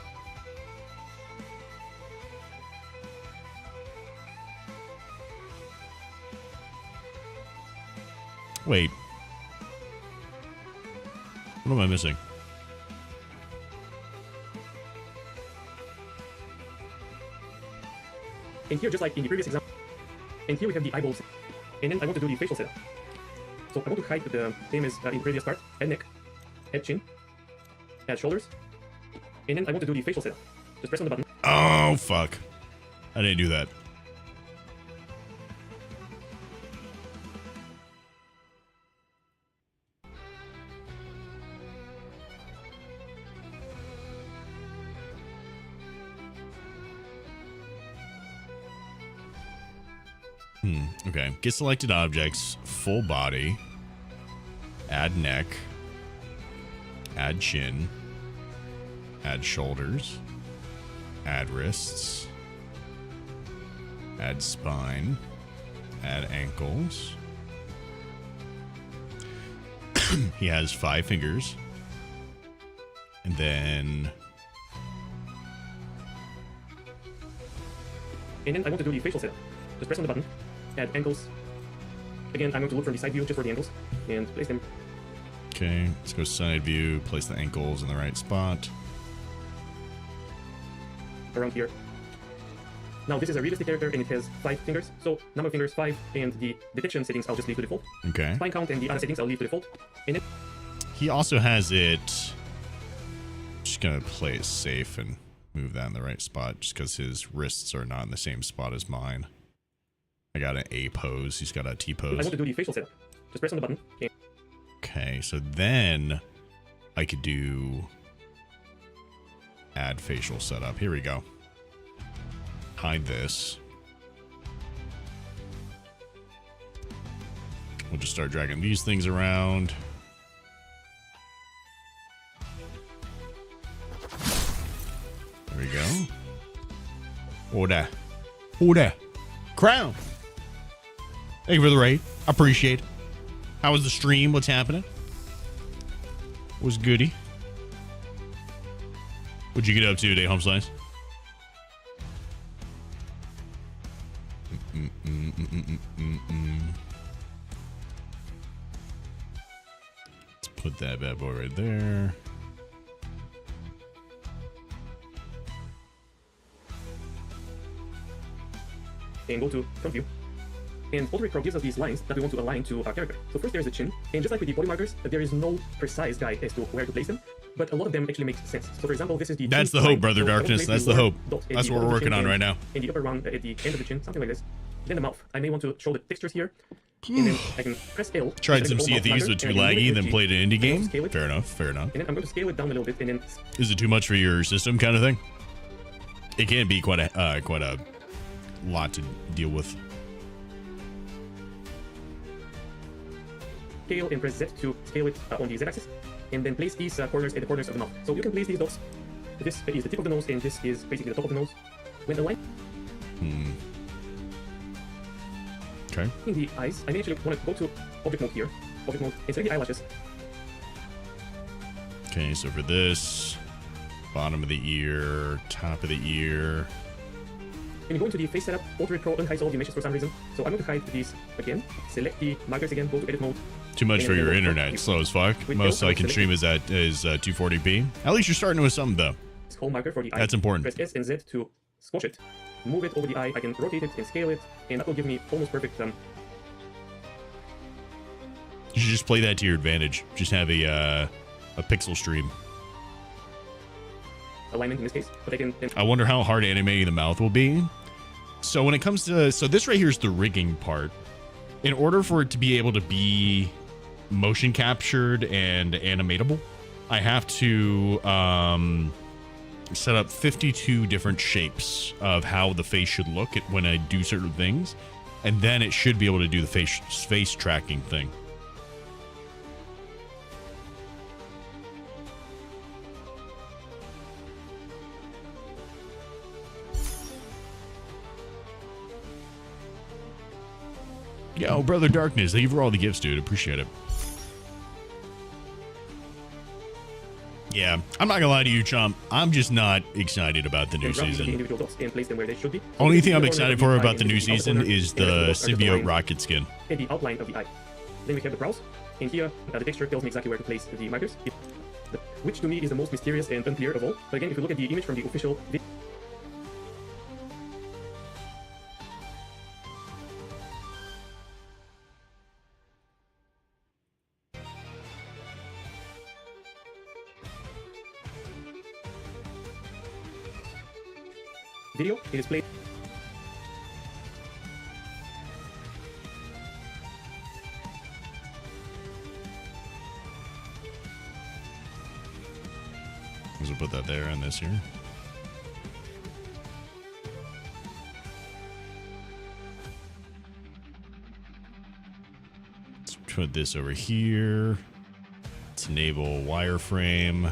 Wait. What am I missing? And here, just like in the previous example, and here we have the eyeballs. And then I want to do the facial setup. So I want to hide the same as in previous part. Add neck, add chin, add shoulders. And then I want to do the facial setup. Just press on the button. Oh, fuck. I didn't do that. Okay. Get selected objects, full body, add neck, add chin, add shoulders, add wrists, add spine, add ankles. He has 5 fingers. And then... And then I want to do the facial setup. Just press on the button. Add ankles. Again, I'm going to look from the side view just for the ankles and place them. Okay, let's go side view, place the ankles in the right spot. Around here. Now this is a realistic character and it has 5 fingers. So number of fingers 5, and the detection settings I'll just leave to default. Okay. Spine count and the other settings I'll leave to default. And then he also has it. Just gonna play it safe and move that in the right spot, just because his wrists are not in the same spot as mine. I got an A pose. He's got a T pose. I want to do the facial setup. Just press on the button. Okay, so then I could do add facial setup. Here we go. Hide this. We'll just start dragging these things around. There we go. Order. Order. Crown. Thank you for the raid. I appreciate it. How was the stream? What's happening? Was goody? What'd you get up to today, Home Slice? Let's put that bad boy right there. And go to front view. And Auto Rig Pro gives us these lines that we want to align to our character. So first there's the chin, and just like with the body markers, there is no precise guide as to where to place them, but a lot of them actually make sense. So for example, this is the That's the hope, Brother Darkness. That's the hope. That's what we're working on right now. And the upper one at the end of the chin, something like this. Then the mouth. I may want to show the textures here. And then I can press L. Tried some Sea of Thieves, but too laggy, then played an indie game. Fair enough, fair enough. And then I'm going to scale it down a little bit, and then... Is it too much for your system kind of thing? It can be quite a lot to deal with. Scale and press Z to scale it on the Z axis, and then place these corners at the corners of the mouth. So you can place these dots. This is the tip of the nose, and this is basically the top of the nose. When aligned Okay. in the eyes, I may actually want to go to object mode here, object mode, and select the eyelashes. Okay, so for this, bottom of the ear, top of the ear. When you go into the face setup, Auto Rig Pro unhides all of the meshes for some reason. So I'm going to hide these again, select the markers again, go to edit mode. Too much for your internet, slow as fuck. Most I can stream is at 240p. At least you're starting with something though. Whole marker for the eye. That's important. Press S and Z to squash it. Move it over the eye. I can rotate it and scale it, and that will give me almost perfect. You should just play that to your advantage. Just have a pixel stream. Alignment in this case, but I can. I wonder how hard animating the mouth will be. So when it comes to this right here is the rigging part. In order for it to be able to be motion captured and animatable, I have to set up 52 different shapes of how the face should look when I do certain things, and then it should be able to do the face tracking thing. Yo, Brother Darkness, thank you for all the gifts, dude. Appreciate it. Yeah, I'm not gonna lie to you, Chomp. I'm just not excited about the new season. Only thing I'm excited for about the new season is the symbiote rocket skin. And the outline of the eye. Then we have the brows, and here the texture tells me exactly where to place the markers, which to me is the most mysterious and unclear of all. But again, if you look at the image from the official video, it is played. We'll put that there and this here. Let's put this over here. Let's enable wireframe.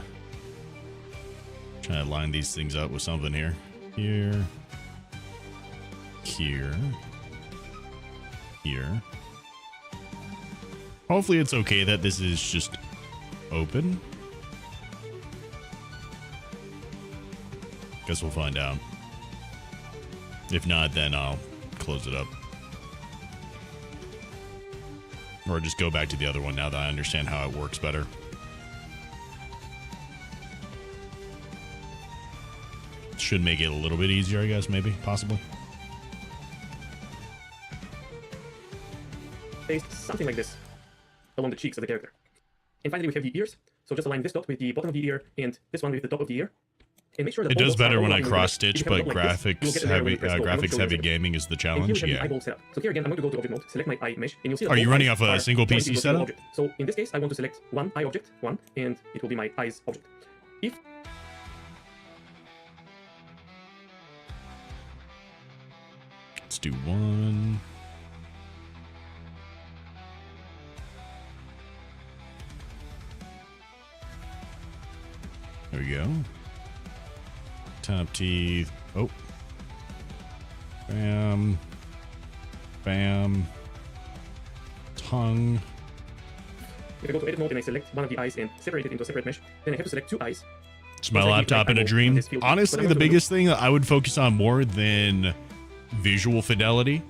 Trying to line these things up with something here. Here. Here. Here. Hopefully it's okay that this is just open. Guess we'll find out. If not, then I'll close it up. Or just go back to the other one now that I understand how it works better. Should make it a little bit easier, I guess, maybe, possibly. Placed something like this along the cheeks of the character. And finally, we have the ears. So just align this dot with the bottom of the ear and this one with the top of the ear. And make sure that it does better when I cross stitch, but graphics heavy gaming is the challenge. Yeah. So here again, I'm going to go to object mode, select my eye mesh, and you'll see. Are you running off a single PC setup? So in this case, I want to select one eye object, and it will be my eyes object. If let's do one. There we go. Top teeth. Oh. Bam. Bam. Tongue. If I go to edit mode and I select one of the eyes and separate it into a separate mesh, then I have to select two eyes. It's my laptop in a dream. Honestly, the biggest thing that I would focus on more than visual fidelity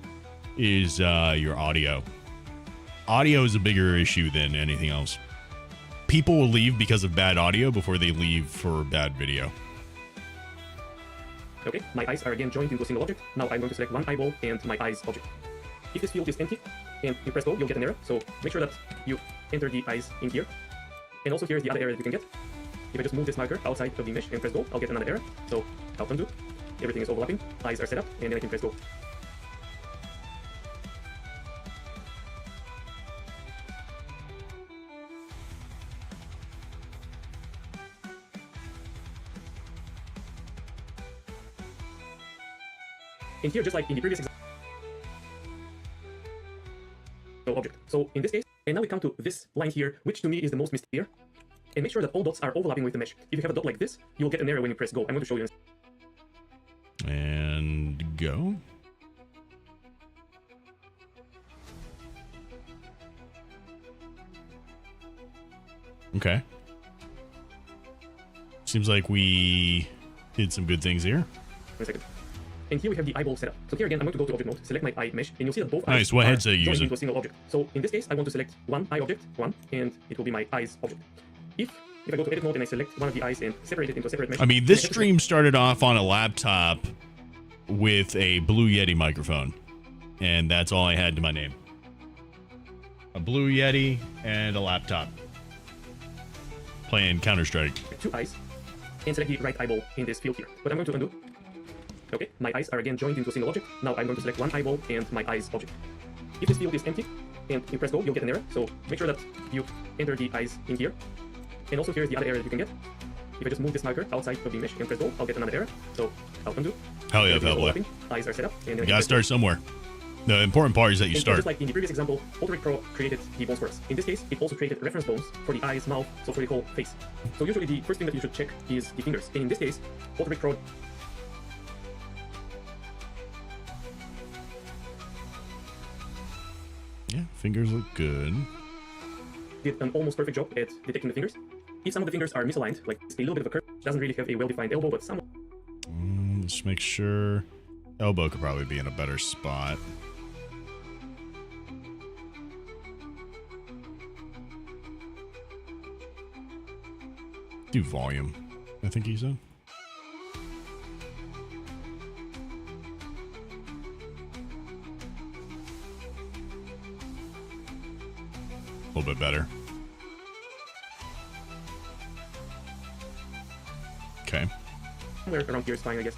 is your audio. Audio is a bigger issue than anything else. People will leave because of bad audio before they leave for bad video. Okay, my eyes are again joined into a single object. Now I'm going to select one eyeball and my eyes object. If this field is empty and you press go, you'll get an error. So make sure that you enter the eyes in here. And also here's the other error that you can get. If I just move this marker outside of the mesh and press go, I'll get another error. So I'll undo. Everything is overlapping. Eyes are set up, and then I can press go. And here, just like in the previous example, object. So in this case, and now we come to this line here, which to me is the most mistake here. And make sure that all dots are overlapping with the mesh. If you have a dot like this, you'll get an error when you press go. I'm going to show you. And go. Okay. Seems like we did some good things here. 1 second. And here we have the eyeball setup. So here again, I'm going to go to object mode, select my eye mesh, and you'll see that both eyes Nice. What are headset are you joined using? into a single object. So in this case, I want to select one eye object, and it will be my eyes object. If I go to edit mode and I select one of the eyes and separate it into a separate mesh. I mean, this stream started off on a laptop with a Blue Yeti microphone, and that's all I had to my name. A Blue Yeti and a laptop. Playing Counter-Strike. Two eyes, and select the right eyeball in this field here. But I'm going to undo. Okay, my eyes are again joined into a single object. Now I'm going to select one eyeball and my eyes object. If this field is empty and you press go, you'll get an error. So make sure that you enter the eyes in here. And also here's the other error that you can get. If I just move this marker outside of the mesh and press go, I'll get another error. So I'll undo. Hell yeah, Pebble. Eyes are set up. And then You gotta start somewhere. The important part is that you and start. Just like in the previous example, AutoRig Pro created the bones for us. In this case, it also created reference bones for the eyes, mouth, so for the whole face. So usually the first thing that you should check is the fingers. And in this case, AutoRig Pro Yeah, fingers look good. did an almost perfect job at detecting the fingers. If some of the fingers are misaligned, like a little bit of a curve, doesn't really have a well-defined elbow, but some. Let's make sure. Elbow could probably be in a better spot. Do volume, I think he said. A little bit better. Okay. Somewhere around here is fine, I guess.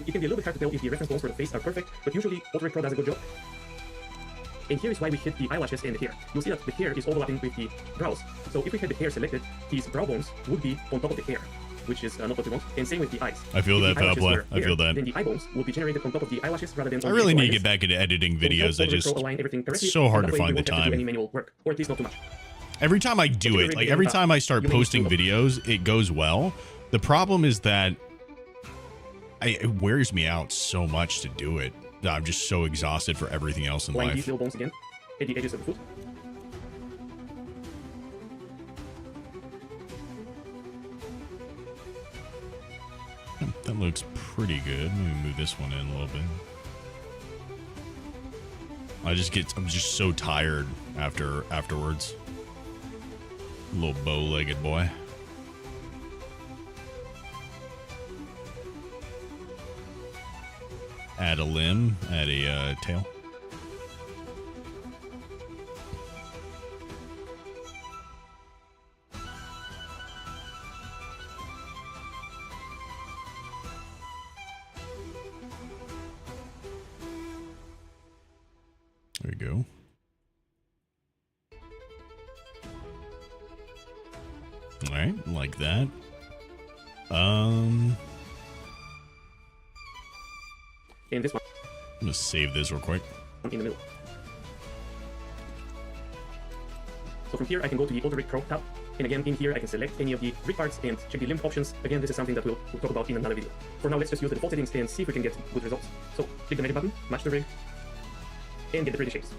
It can be a little bit hard to tell if the reference bones for the face are perfect, but usually AutoRig Pro does a good job. And here is why we hit the eyelashes and the hair. You'll see that the hair is overlapping with the brows. So if we had the hair selected, these brow bones would be on top of the hair, which is not what we want. And same with the eyes. I feel that, Pablo. I feel that. Then the eye bones will be generated on top of the eyelashes rather than on I really the need to get back into editing videos. It's so hard to find the time. Any manual work, or at least not too much. Every time I do it, like every time I start posting videos, it goes well. The problem is that it wears me out so much to do it. I'm just so exhausted for everything else in Line life. these little bones again at the edges of the foot. That looks pretty good. Let me move this one in a little bit. I'm just so tired afterwards. Little bow-legged boy. Add a limb, add a tail. There we go. All right, like that. And this one I'm gonna save this real quick. in the middle. So from here, I can go to the AutoRig Pro tab. And again, in here, I can select any of the rig parts and check the limb options. Again, this is something that we'll talk about in another video. For now, let's just use the default settings and see if we can get good results. So click the magic button, match the rig, and get the pretty shapes.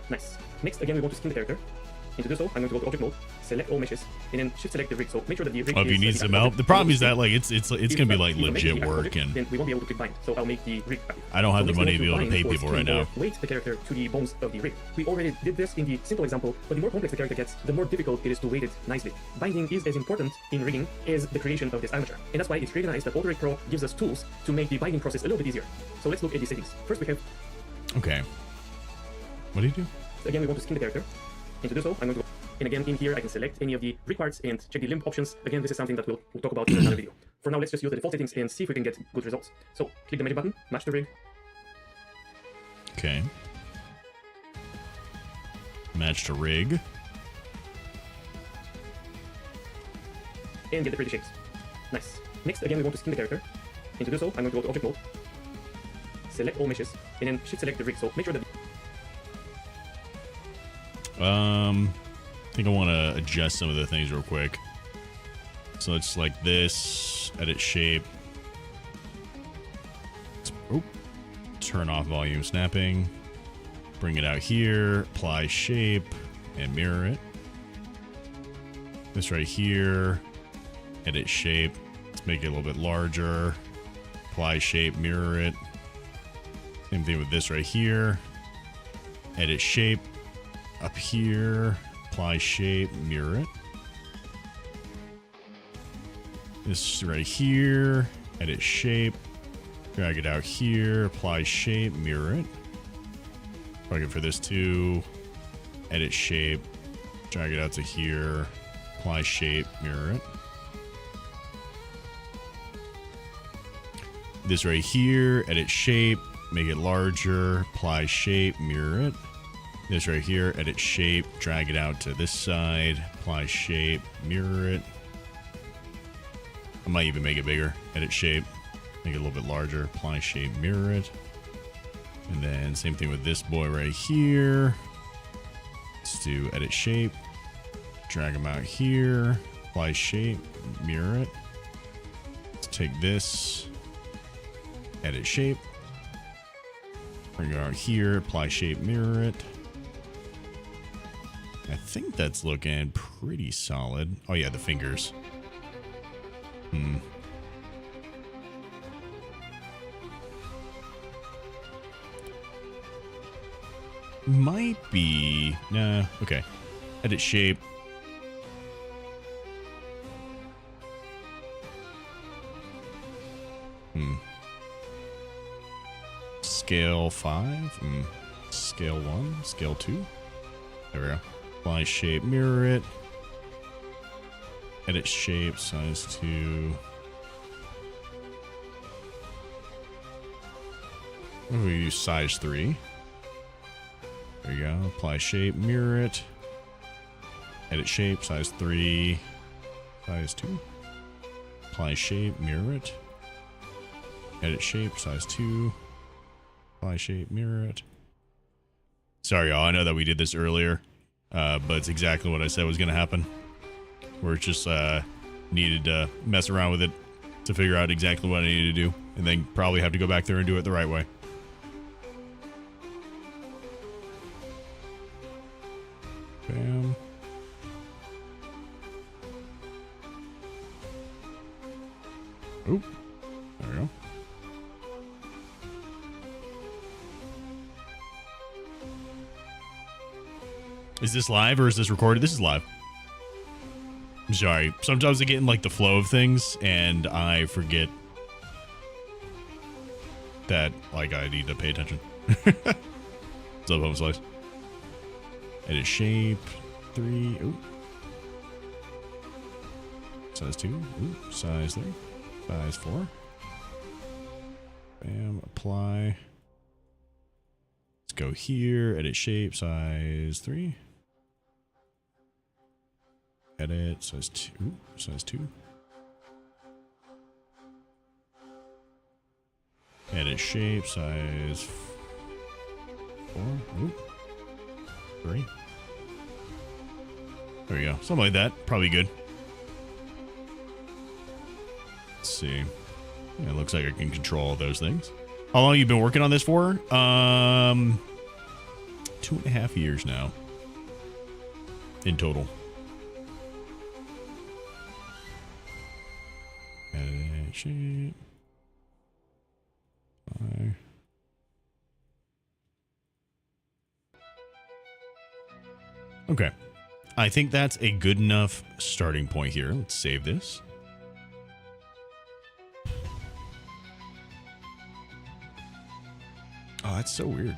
Nice. Next, again, we want to skin the character. And to do so, I'm going to go to object mode, select all meshes, and then shift select the rig. So make sure that the rig Oh, if you is need the some active help, object. the problem is that like it's If gonna be that- like if you make legit the active work, object, and then we won't be able to click bind. So I'll make the rig active. I don't have the So money to next be we able to want pay bind or people right skin now. or weight the character to the bones of the rig. We already did this in the simple example, but the more complex the character gets, the more difficult it is to weight it nicely. Binding is as important in rigging as the creation of this armature, and that's why it's really nice that Auto Rig Pro gives us tools to make the binding process a little bit easier. So let's look at the settings. First we have, Okay. What do you do? again, we want to skin the character, and to do so, I'm going to go, and again, in here, I can select any of the rig parts and check the limb options. Again, this is something that we'll talk about in another video. For now, let's just use the default settings and see if we can get good results. So, click the magic button, match the rig, Okay. Match to rig. and get the pretty shapes. Nice. Next, again, we want to skin the character, and to do so, I'm going to go to object mode, select all meshes, and then shift select the rig. So, make sure that I think I want to adjust some of the things real quick. So it's like this, edit shape. Oh, turn off volume snapping. Bring it out here, apply shape, and mirror it. This right here, edit shape. Let's make it a little bit larger. Apply shape, mirror it. Same thing with this right here. Edit shape. Up here, apply shape, mirror it. This right here, edit shape, drag it out here, apply shape, mirror it. Plug it for this too, edit shape, drag it out to here, apply shape, mirror it. This right here, edit shape, make it larger, apply shape, mirror it. This right here, edit shape, drag it out to this side, apply shape, mirror it. I might even make it bigger, edit shape, make it a little bit larger, apply shape, mirror it. And then same thing with this boy right here. Let's do edit shape, drag him out here, apply shape, mirror it. Let's take this, edit shape, bring it out here, apply shape, mirror it. I think that's looking pretty solid. Oh yeah, the fingers. Might be... Nah, okay. Edit shape. Scale 5. Scale 1. Scale 2. There we go. Apply shape, mirror it. Edit shape, size 2. What do we use? Size 3. There you go. Apply shape, mirror it. Edit shape, size 3. Size 2. Apply shape, mirror it. Edit shape, size 2. Apply shape, mirror it. Sorry, y'all. I know that we did this earlier, but it's exactly what I said was going to happen. Where it just needed to mess around with it to figure out exactly what I needed to do, and then probably have to go back there and do it the right way. Bam. Oop. There we go. Is this live or is this recorded? This is live. I'm sorry. Sometimes I get in like the flow of things and I forget that like I need to pay attention. What's up, Home Slice? Edit shape 3. Ooh. Size 2. Ooh. Size 3. Size 4. Bam. Apply. Let's go here. Edit shape. Size 3. Edit. Size 2. Ooh. Size 2. Edit shape. Size 4. Ooh. 3. There we go. Something like that. Probably good. Let's see. Yeah, it looks like I can control all those things. How long have you been working on this for? 2.5 years now. in total. Sheet. Okay. I think that's a good enough starting point here. Let's save this. Oh, that's so weird.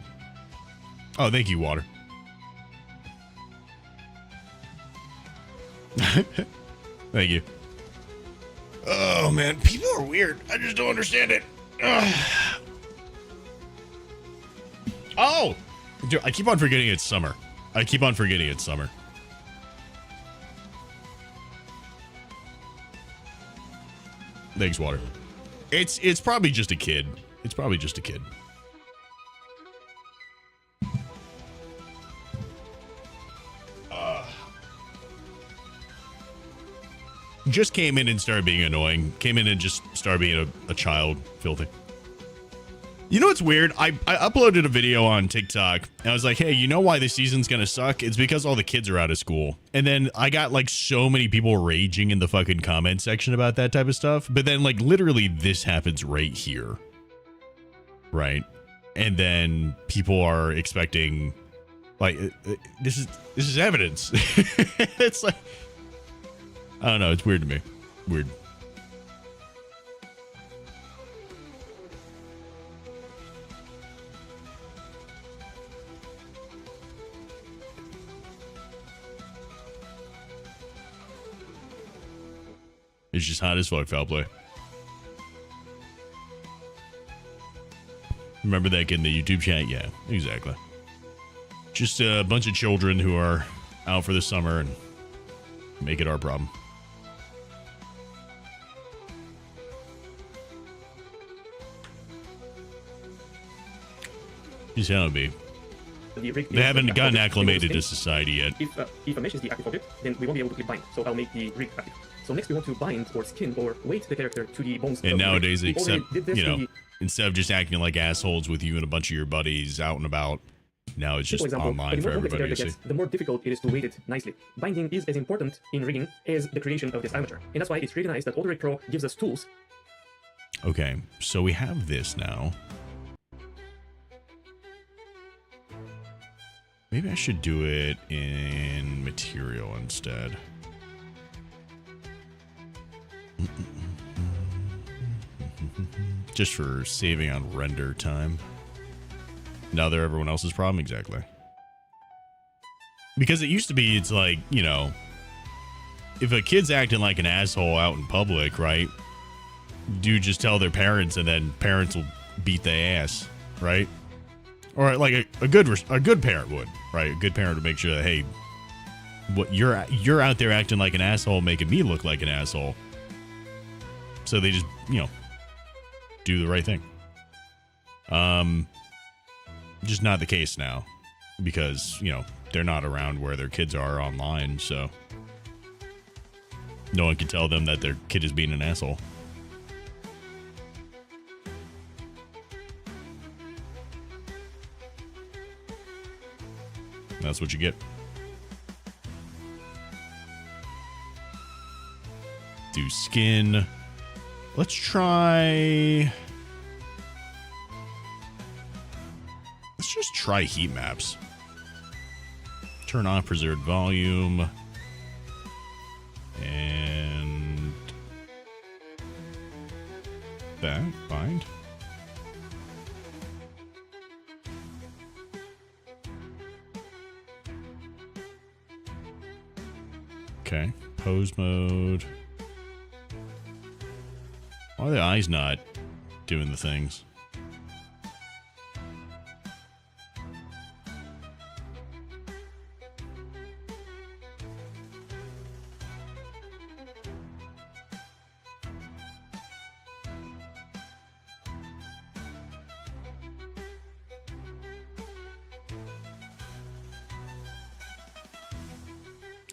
Oh, thank you, water. Thank you. Oh, man. People are weird. I just don't understand it. Ugh. Oh! Dude, I keep on forgetting it's summer. I keep on forgetting it's summer. Thanks, water. It's probably just a kid. It's probably just a kid. Just came in and started being annoying. Came in and just started being a child. Filthy. You know what's weird? I uploaded a video on TikTok and I was like, hey, you know why this season's gonna suck? It's because all the kids are out of school. And then I got like so many people raging in the fucking comment section about that type of stuff. But then like literally this happens right here. Right? And then people are expecting like this is evidence. It's like I don't know, it's weird to me. Weird. It's just hot as fuck, foul play. Remember that kid in the YouTube chat? Yeah, exactly. Just a bunch of children who are out for the summer and make it our problem. Just how it be. They haven't gotten acclimated to society yet. If a mesh is the active object, then we won't be able to click bind. So I'll make the rig active. So next we want to bind or skin or weight the character to the bones. And nowadays, instead of just acting like assholes with you and a bunch of your buddies out and about, now it's just online for everybody to see. The more difficult it is to weight it nicely. Binding is as important in rigging as the creation of this armature. And that's why it's really nice that AutoRig Pro gives us tools. Okay, so we have this now. Maybe I should do it in material instead. Just for saving on render time. Now they're everyone else's problem? Exactly. Because it used to be, it's like, you know, if a kid's acting like an asshole out in public, right? Do just tell their parents and then parents will beat their ass, right? Or like a good parent would, right? A good parent would make sure that, hey, what you're out there acting like an asshole, making me look like an asshole. So they just, you know, do the right thing. Just not the case now because, you know, they're not around where their kids are online, so no one can tell them that their kid is being an asshole. That's what you get. Do skin. Let's try... Let's just try heat maps. Turn on preserved volume. And... that. Bind. Okay. Pose mode. Why are the eyes not doing the things?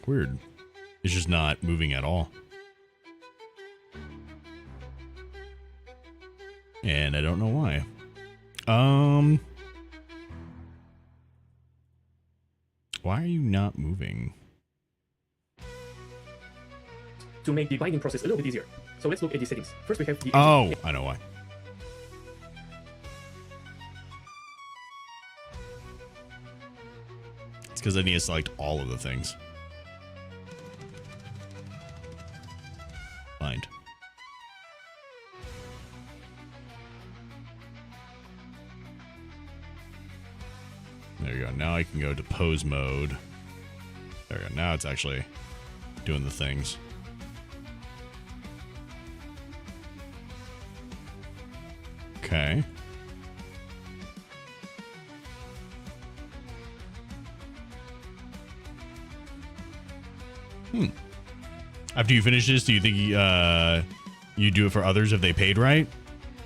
Weird. It's just not moving at all. And I don't know why. Why are you not moving? to make the binding process a little bit easier. So let's look at the settings. First we have the Oh, I know why. It's because I need to select all of the things. Bind. There you go. Now I can go to pose mode. There we go. Now it's actually doing the things. Okay. After you finish this, do you think you do it for others if they paid right?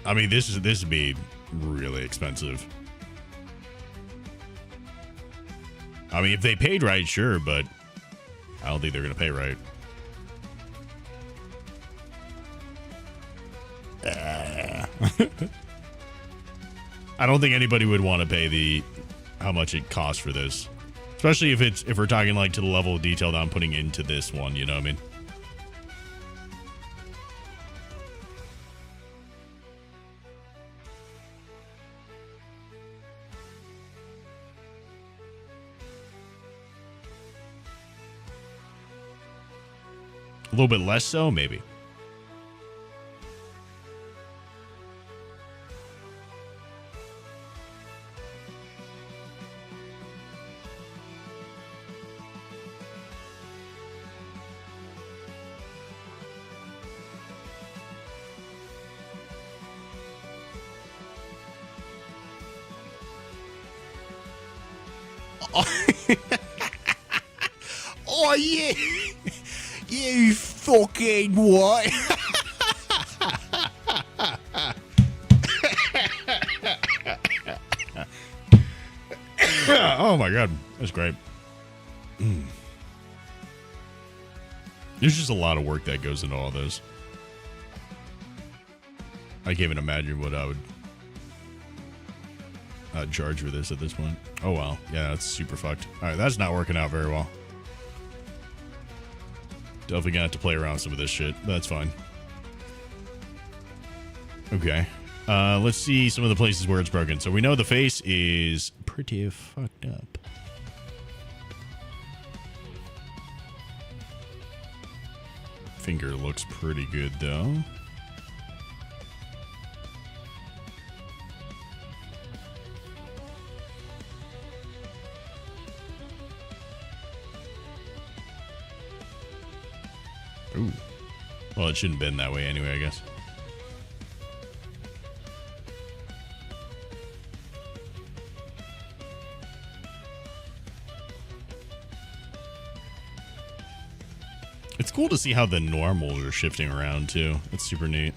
I mean, this would be really expensive. I mean, if they paid right, sure, but I don't think they're gonna pay right. I don't think anybody would want to pay how much it costs for this, especially if we're talking like to the level of detail that I'm putting into this one. You know what I mean? A little bit less so, maybe. Oh yeah, you fucking what? Oh my god, that's great. There's just a lot of work that goes into all this. I can't even imagine what I would charge for this at this point. Oh well, yeah, that's super fucked. All right, that's not working out very well. Definitely gonna have to play around with some of this shit, but that's fine. Okay, let's see some of the places where it's broken. So we know the face is pretty fucked up. Finger looks pretty good though. Ooh. Well, it shouldn't bend that way anyway, I guess. It's cool to see how the normals are shifting around, too. It's super neat.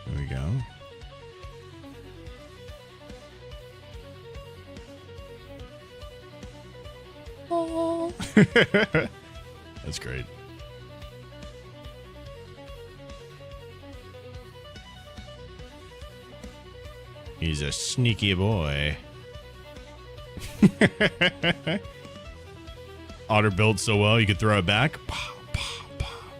There we go. Oh. That's great. He's a sneaky boy. Otter built so well you could throw it back. Pop, pop, pop.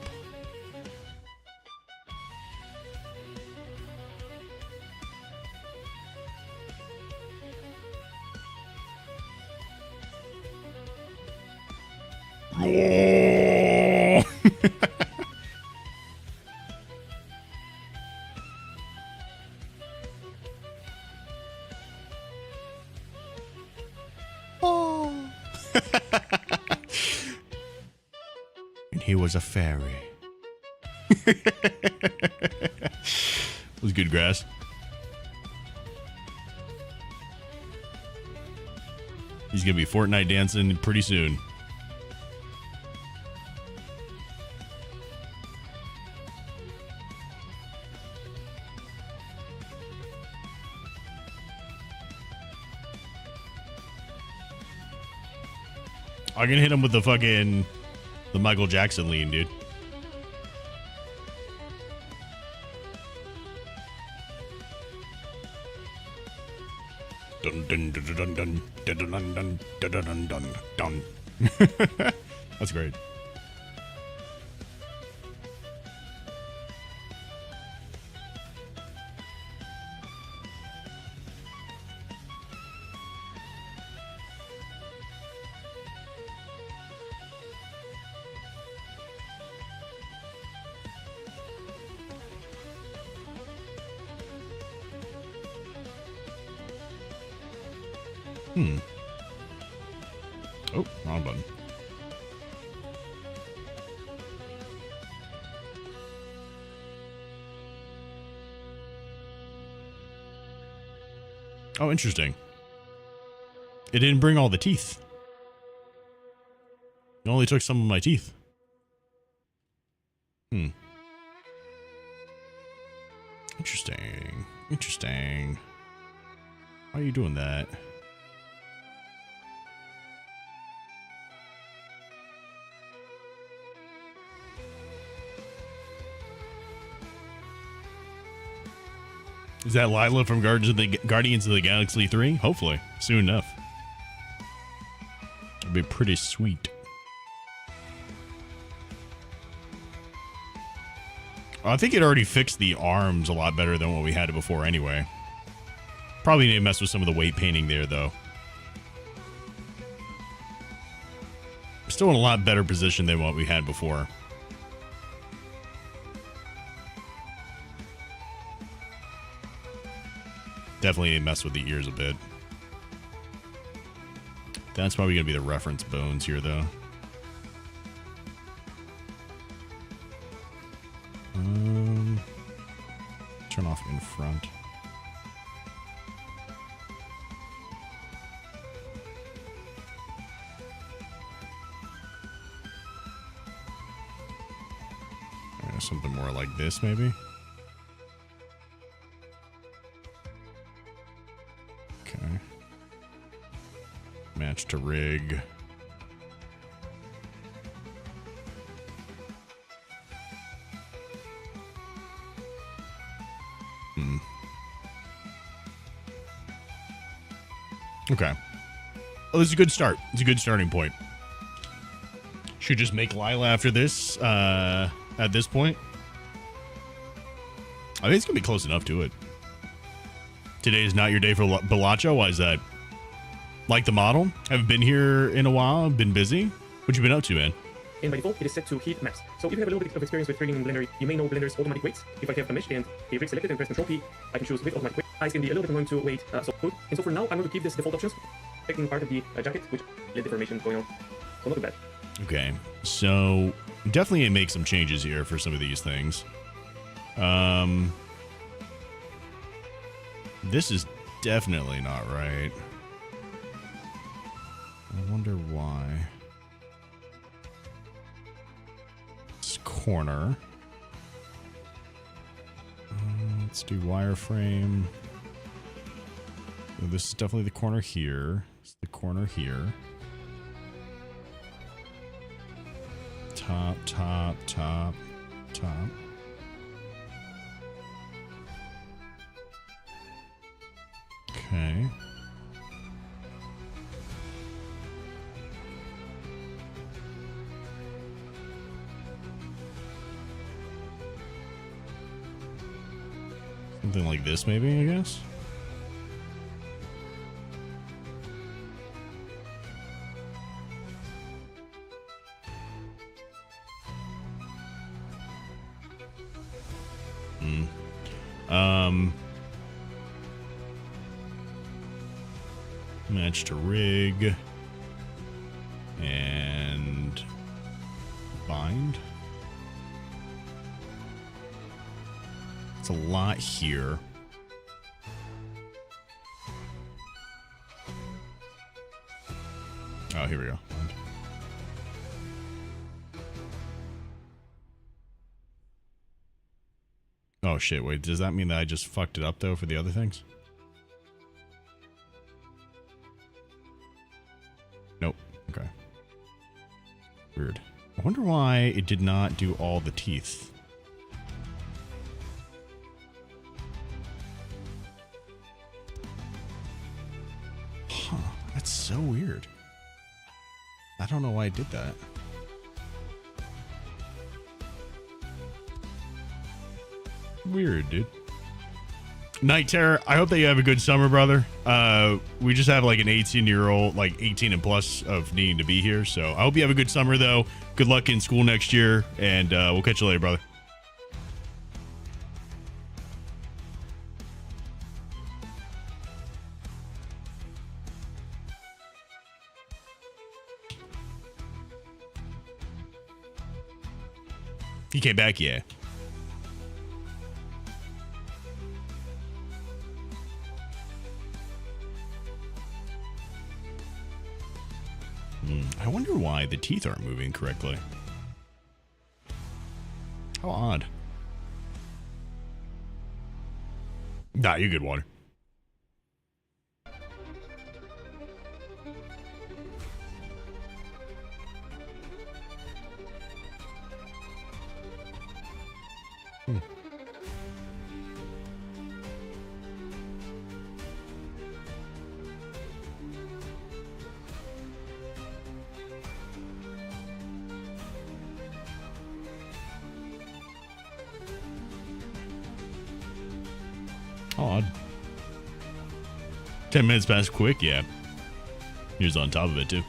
And he was a fairy. It was good grass. He's gonna be Fortnite dancing pretty soon. I'm gonna hit him with the Michael Jackson lean, dude. That's great. Oh, wrong button. Oh, interesting. It didn't bring all the teeth. It only took some of my teeth. Interesting. Interesting. Why are you doing that? Is that Lila from Guardians of the Galaxy 3? Hopefully. Soon enough. It'd be pretty sweet. I think it already fixed the arms a lot better than what we had before anyway. Probably need to mess with some of the weight painting there, though. Still in a lot better position than what we had before. Definitely need to mess with the ears a bit. That's probably going to be the reference bones here, though. Turn off in front. Something more like this, maybe. Okay. Match to rig. Okay. Oh, this is a good start. It's a good starting point. Should just make Lila after this, at this point. I think it's going to be close enough to it. Today is not your day for Balacho. Why is that? Like the model? Haven't been here in a while. I've been busy. What you been up to, man? And by default, it is set to heat maps. So if you have a little bit of experience with rigging in Blender, you may know Blender's automatic weights. If I have a mesh and a rig selected and press Ctrl P, I can choose with automatic weight. Eyes can be a little bit annoying to weight, so good. And so for now, I'm going to keep this default options, taking part of the jacket, which let deformation going on. So not too bad. Okay, so definitely make some changes here for some of these things. This is definitely not right. I wonder why. This corner. Let's do wireframe. So this is definitely the corner here. It's the corner here. Top, top, top, top. Okay. Something like this, maybe, I guess? Match to rig and bind. It's a lot here. Oh, here we go. Oh shit, wait, does that mean that I just fucked it up though for the other things? Nope. Okay. Weird. I wonder why it did not do all the teeth. Huh, that's so weird. I don't know why I did that. Weird, dude. Night Terror, I hope that you have a good summer, brother. We just have like an 18-year-old, like 18 and plus of needing to be here. So I hope you have a good summer, though. Good luck in school next year, and we'll catch you later, brother. He came back, yeah. I wonder why the teeth aren't moving correctly. How odd. Nah, you good, Water. Odd. 10 minutes passed quick, yeah. He was on top of it, too.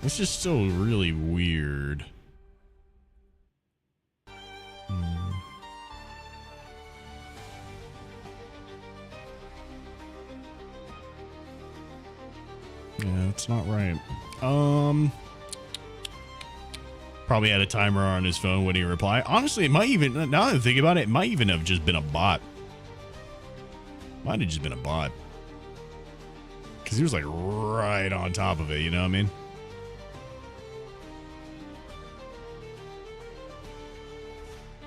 This is still really weird. Yeah, it's not right. Probably had a timer on his phone when he replied. Honestly, it might even, now that I think about it, it might even have just been a bot. Might have just been a bot. Because he was like right on top of it, you know what I mean?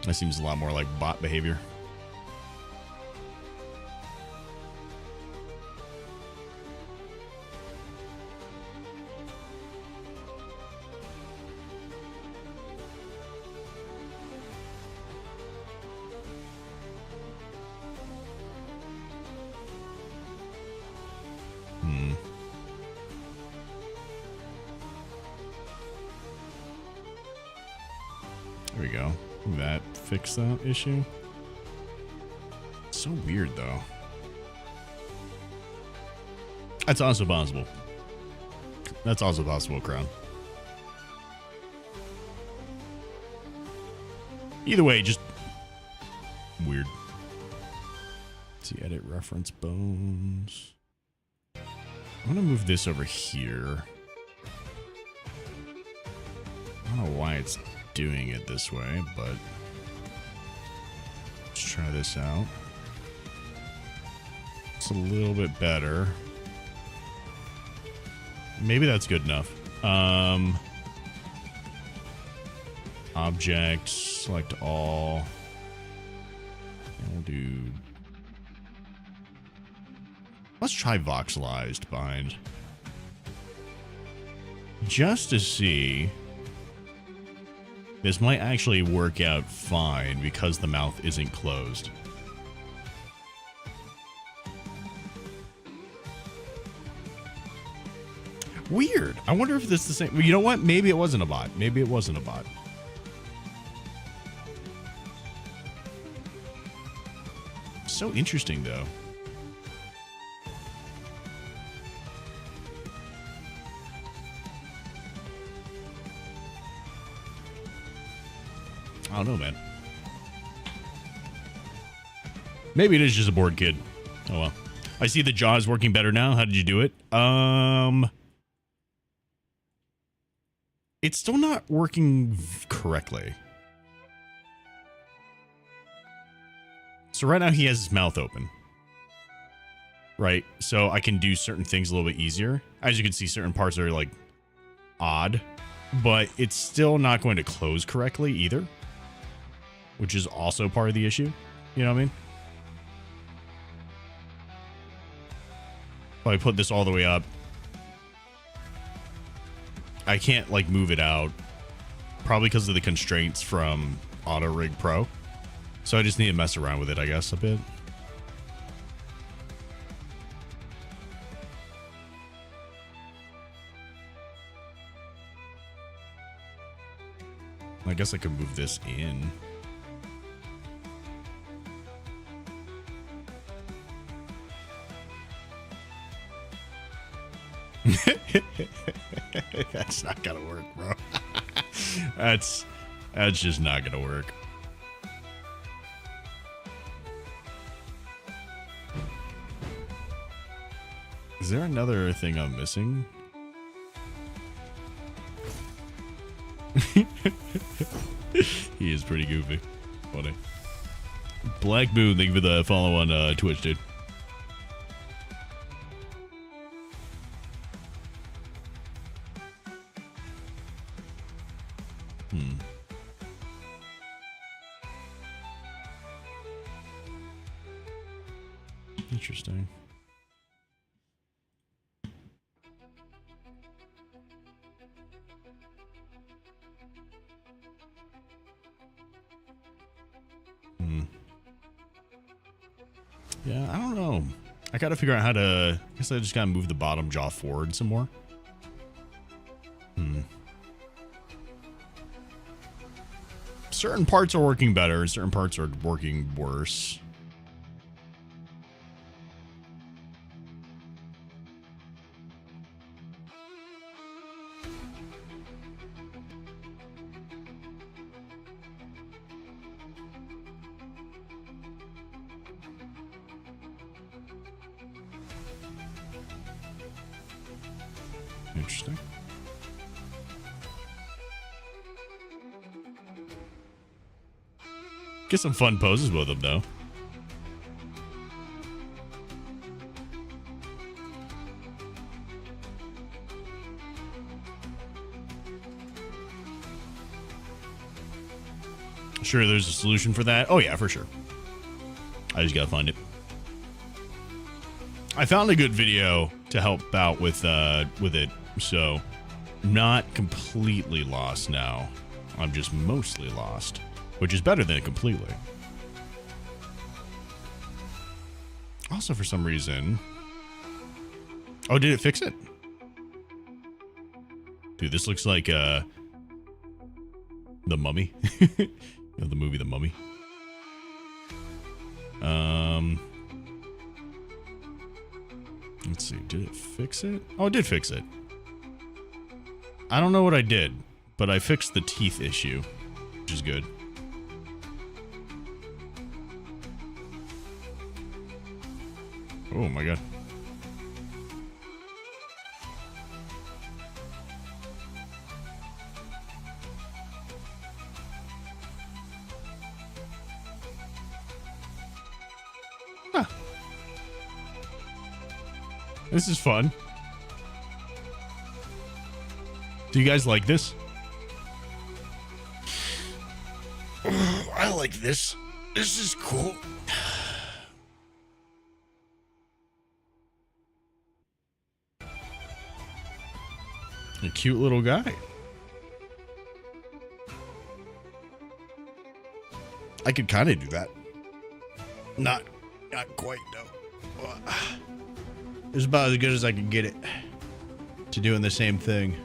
That seems a lot more like bot behavior. There we go. That fix that issue. So weird, though. That's also possible. That's also possible, Crown. Either way, just weird. Let's see, edit reference bones. I'm gonna move this over here. I don't know why it's doing it this way, but let's try this out. It's a little bit better. Maybe that's good enough. Object, select all. And we'll do. Let's try voxelized bind. Just to see. This might actually work out fine because the mouth isn't closed. Weird. I wonder if this is the same. You know what? Maybe it wasn't a bot. Maybe it wasn't a bot. So interesting, though. I don't know, man. Maybe it is just a bored kid. Oh well. I see the jaw is working better now. How did you do it? It's still not working correctly. So right now he has his mouth open. Right? So I can do certain things a little bit easier. As you can see, certain parts are like odd, but it's still not going to close correctly either. Which is also part of the issue. You know what I mean? If I put this all the way up, I can't like move it out. Probably because of the constraints from Auto Rig Pro. So I just need to mess around with it, I guess, a bit. I guess I could move this in. That's not gonna work, bro. That's just not gonna work. Is there another thing I'm missing? He is pretty goofy. Funny. Black Moon, thank you for the follow on Twitch, dude. Interesting. Yeah, I don't know. I gotta figure out how to... I guess I just gotta move the bottom jaw forward some more. Certain parts are working better, certain parts are working worse. Interesting. Get some fun poses with them, though. Sure, there's a solution for that. Oh, yeah, for sure. I just gotta find it. I found a good video to help out with it, so not completely lost now. I'm just mostly lost, which is better than completely. Also, for some reason... Oh, did it fix it? Dude, this looks like The Mummy. You know, the movie The Mummy. Let's see, did it fix it? Oh, it did fix it. I don't know what I did, but I fixed the teeth issue, which is good. Oh my god. Huh. This is fun. Do you guys like this? I like this. This is cool. A cute little guy. I could kind of do that. Not quite, though. It's about as good as I can get it to doing the same thing.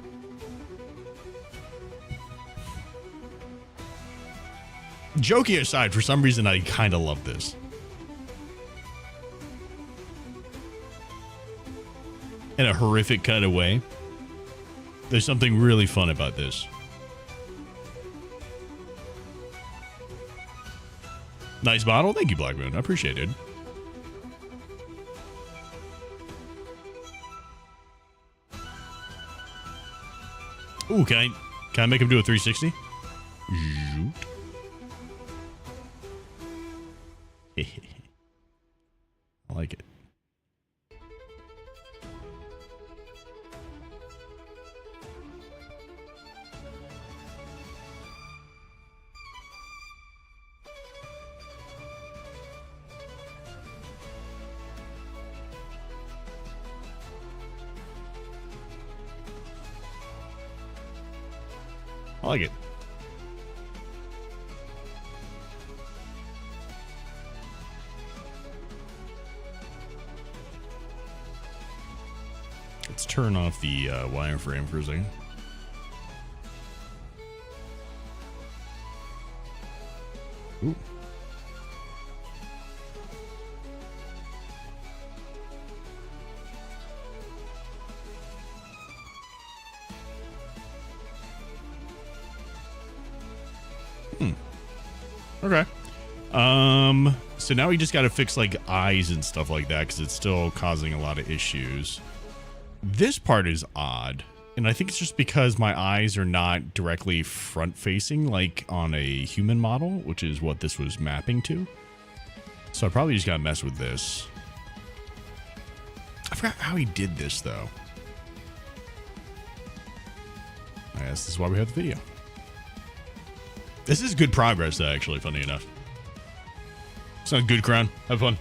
Joking aside, for some reason, I kind of love this. In a horrific kind of way. There's something really fun about this. Nice bottle. Thank you, Black Moon. I appreciate it. Ooh, can I make him do a 360? Zoot. I like it. I like it. Let's turn off the wireframe for a second. Ooh. Okay. So now we just got to fix like eyes and stuff like that because it's still causing a lot of issues. This part is odd, and I think it's just because my eyes are not directly front facing like on a human model, which is what this was mapping to. So I probably just got to mess with this. I forgot how he did this though. I guess this is why we have the video. This is good progress, actually, funny enough. Sounds good, Crown. Have fun.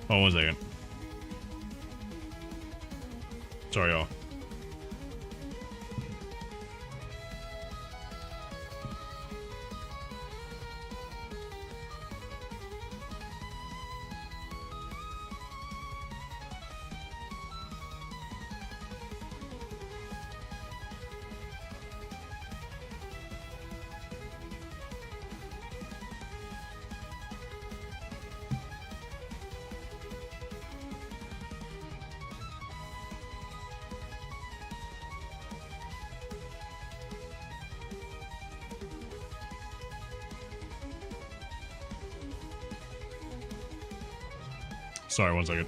Hold on 1 second. Sorry, y'all. Sorry, 1 second.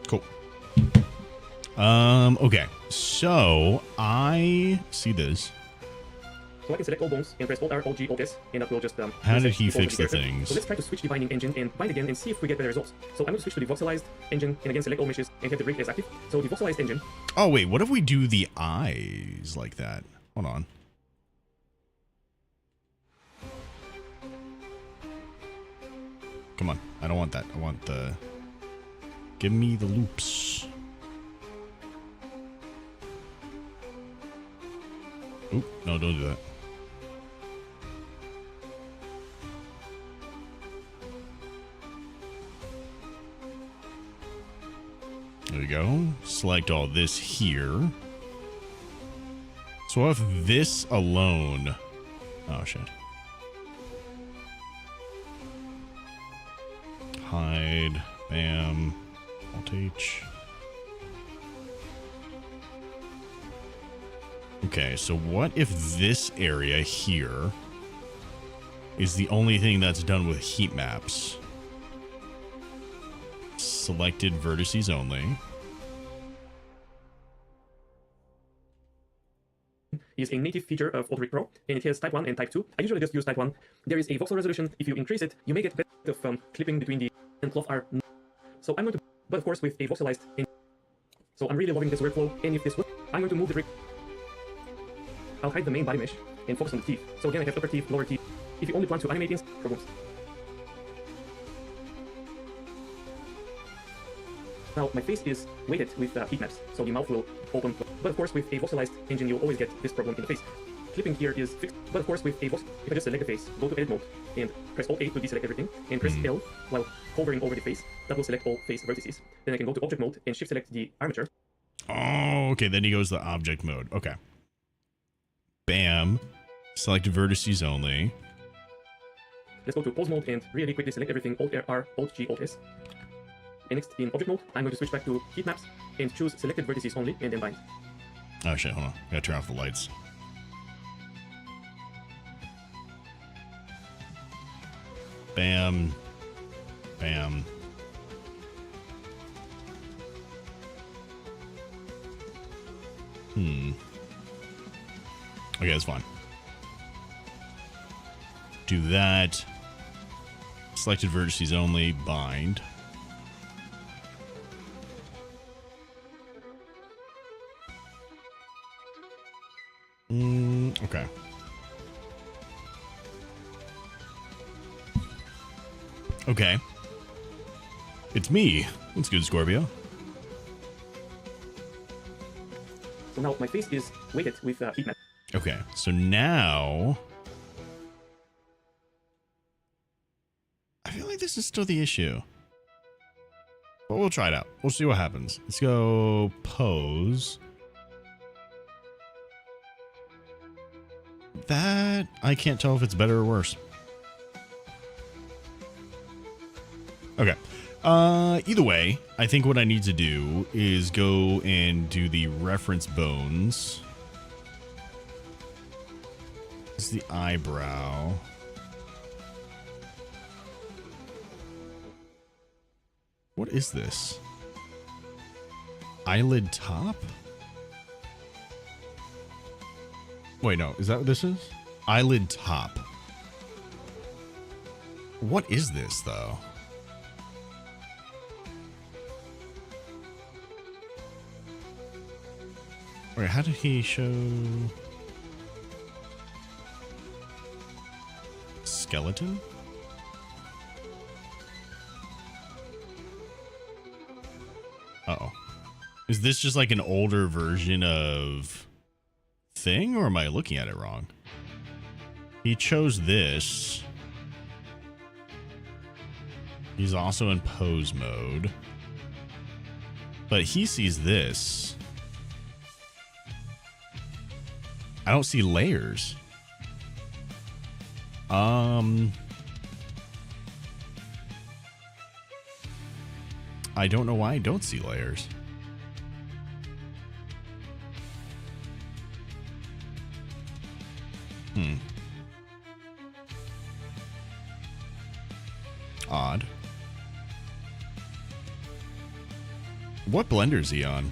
Cool. Okay. So I see this. So I can select all bones and press Alt R, Alt G, Alt S, and that will just how did he reset fix the character. things? So let's try to switch the binding engine and bind again and see if we get better results. So I'm going to switch to the voxelized engine and again select all meshes and have the rig as active. So the voxelized engine. Oh wait, what if we do the eyes like that? Hold on. Come on, I don't want that. I want the. Give me the loops. Oop, no, don't do that. There we go. Select all this here. So if this alone... Oh, shit. Hide. Bam. Alt H. Okay, so what if this area here is the only thing that's done with heat maps? Selected vertices only. Is a native feature of Autorig Pro, and it has type 1 and type 2. I usually just use type 1. There is a voxel resolution. If you increase it, you may get better of clipping between the and cloth are. So I'm going to, but of course with a voxelized. So I'm really loving this workflow, and if this works, I'm going to move the rig. I'll hide the main body mesh and focus on the teeth. So again, I have upper teeth, lower teeth. If you only plan to animate things, problems. Now, my face is weighted with heat maps, so the mouth will open. But of course, with a voxelized engine, you'll always get this problem in the face. Clipping here is fixed, but of course, with a vox, if I just select the face, go to edit mode, and press Alt-A to deselect everything, and press L while hovering over the face, that will select all face vertices. Then I can go to object mode and shift select the armature. Oh, okay. Then he goes to object mode. Okay. Bam. Select vertices only. Let's go to pose mode and really quickly select everything, Alt-R, Alt-G, Alt-S. And next, in object mode, I'm going to switch back to heat maps and choose selected vertices only, and then bind. Oh shit, hold on. Gotta turn off the lights. Bam. Bam. Okay, that's fine. Do that. Selected vertices only, bind. Okay. Okay. It's me. That's good, Scorpio. So now my face is weighted with heat map. Okay, so now I feel like this is still the issue. But we'll try it out. We'll see what happens. Let's go pose. That I can't tell if it's better or worse. Okay. Either way, I think what I need to do is go and do the reference bones. This is the eyebrow. What is this? Eyelid top? Wait, no. Is that what this is? Eyelid top. What is this, though? Wait, how did he show... skeleton? Uh-oh. Is this just like an older version of thing, or am I looking at it wrong? He chose this. He's also in pose mode. But he sees this. I don't see layers. I don't know why I don't see layers. Odd. What blender is he on?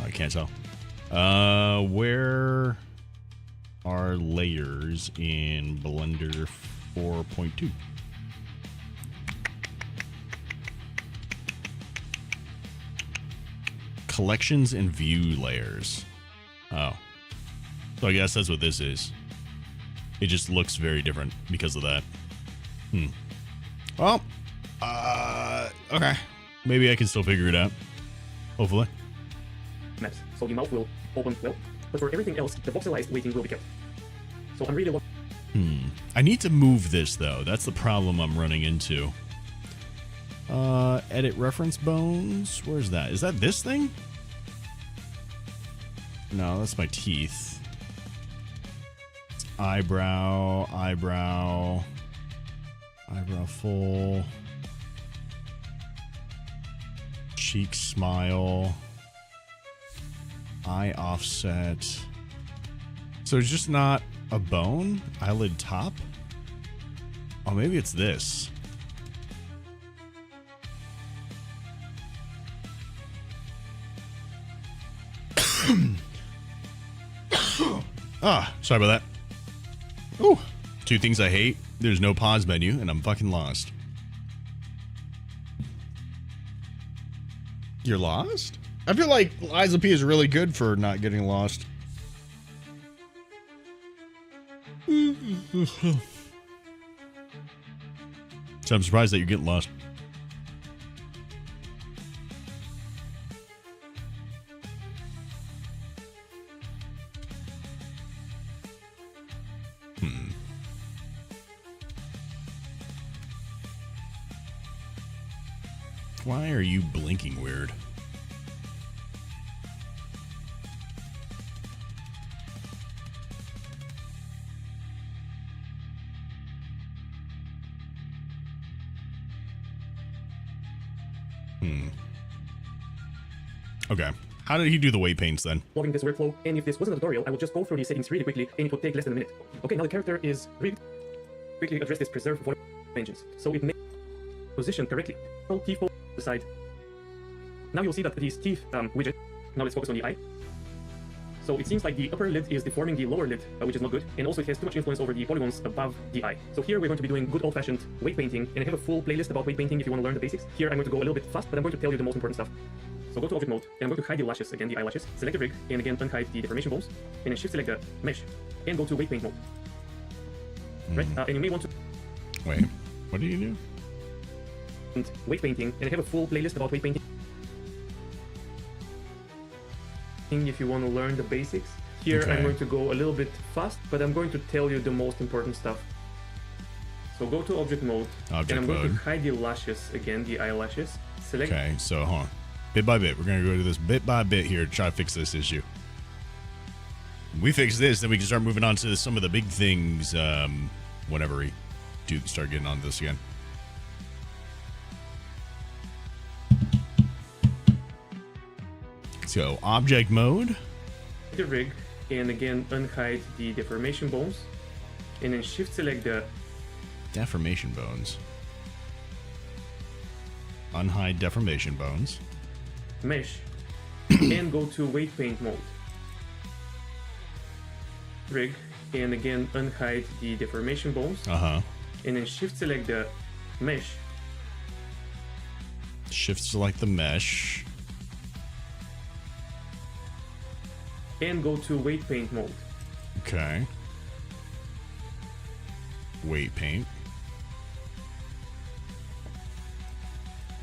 I can't tell. Where are layers in Blender 4.2? Collections and view layers. Oh. So I guess that's what this is. It just looks very different because of that. Well, okay. Maybe I can still figure it out. Hopefully. Maps, so the mouth will open well, but for everything else, the voxelized weighting will be kept. So I'm really I need to move this, though. That's the problem I'm running into. Edit reference bones. Where's that? Is that this thing? No, that's my teeth. It's eyebrow, eyebrow, eyebrow full, cheek smile, eye offset. So it's just not a bone? Eyelid top? Oh, maybe it's this. Sorry about that. Ooh, 2 things I hate. There's no pause menu, and I'm fucking lost. You're lost? I feel like Liza P is really good for not getting lost. So I'm surprised that you're getting lost. Why are you blinking weird? Okay. How did he do the weight paints then? Following this workflow, and if this wasn't a tutorial, I will just go through the settings really quickly, and it would take less than a minute. Okay, now the character is rigged. Quickly address this preserve engines, so it may position correctly. Teeth to the side. Now you'll see that these teeth widget. Now let's focus on the eye. So it seems like the upper lid is deforming the lower lid, which is not good, and also it has too much influence over the polygons above the eye. So here we're going to be doing good old-fashioned weight painting, and I have a full playlist about weight painting if you want to learn the basics. Here I'm going to go a little bit fast, but I'm going to tell you the most important stuff. So go to object mode, and I'm going to hide the lashes, again the eyelashes, select the rig, and again unhide the deformation bones, and then shift select the mesh, and go to weight paint mode. Right, and you may want to... Wait, what do you do? And weight painting, and I have a full playlist about weight painting. If you want to learn the basics. Here I'm going to go a little bit fast, but I'm going to tell you the most important stuff. So go to object mode, and I'm going to hide the lashes, again the eyelashes, select... Okay, so hold on. Bit by bit, we're going to go to this bit by bit here to try to fix this issue. When we fix this, then we can start moving on to some of the big things whenever we start getting on this again. So object mode. The rig, and again unhide the deformation bones, and then shift select the deformation bones. Unhide deformation bones. Mesh, and go to weight paint mode. Rig, and again unhide the deformation bones. And then shift select the mesh. Shift select the mesh. And go to weight paint mode. Okay. Weight paint.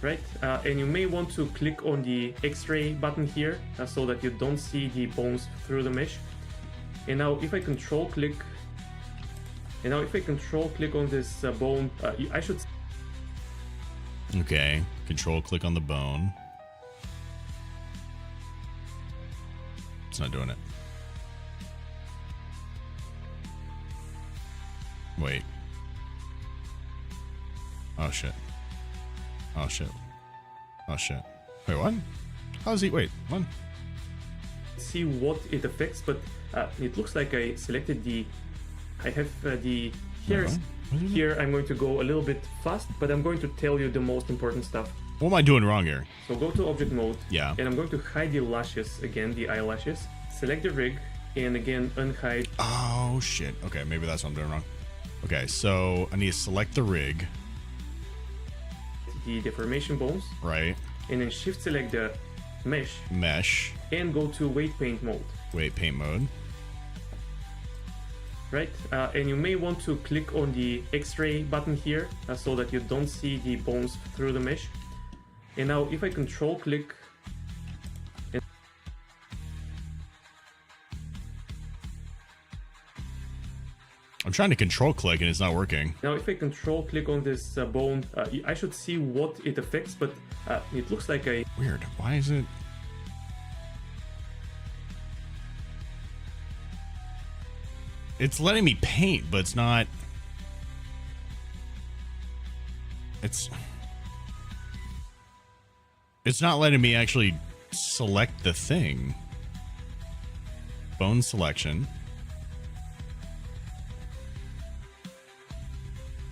Right, and you may want to click on the X-ray button here so that you don't see the bones through the mesh. And now if I control click, on this bone, I should... Okay, control click on the bone. It's not doing it. Wait. Oh shit. Oh shit. Oh shit. Wait, what? How is he? Wait, what? See what it affects, but it looks like I selected the... I have the hairs. Here I'm going to go a little bit fast, but I'm going to tell you the most important stuff. What am I doing wrong here? So go to object mode. Yeah. And I'm going to hide the lashes, again the eyelashes. Select the rig, and again unhide... Oh shit. Okay, maybe that's what I'm doing wrong. Okay, so I need to select the rig. The deformation bones. Right. And then shift select the mesh. Mesh. And go to weight paint mode. Weight paint mode. Right, and you may want to click on the X-ray button here so that you don't see the bones through the mesh. And now if I control click... I'm trying to control click and it's not working. Now if I control click on this bone, I should see what it affects, but it looks like I... Weird. Why is it... It's letting me paint, but it's not... It's not letting me actually select the thing. Bone selection.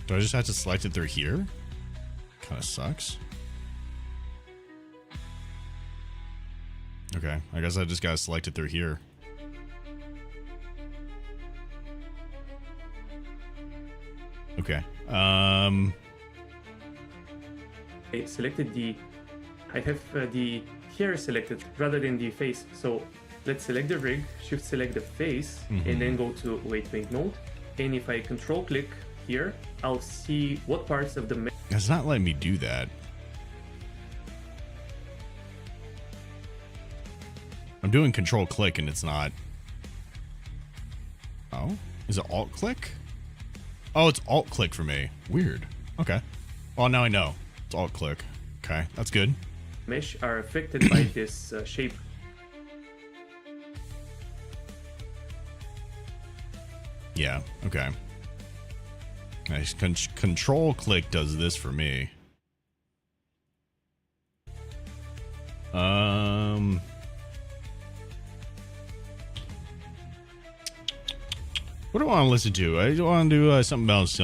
Do I just have to select it through here? Kind of sucks. Okay, I guess I just gotta select it through here. Okay. I selected the... I have the hair selected rather than the face. So let's select the rig, shift select the face, and then go to weight paint mode. And if I control click here, I'll see what parts of the... It's not letting me do that. I'm doing control click and it's not... Oh? Is it alt click? Oh, it's alt click for me. Weird. Okay. Well, now I know. It's alt click. Okay, that's good. Mesh are affected by this shape. Yeah, okay. Nice. Control click does this for me. What do I want to listen to? I want to do something else.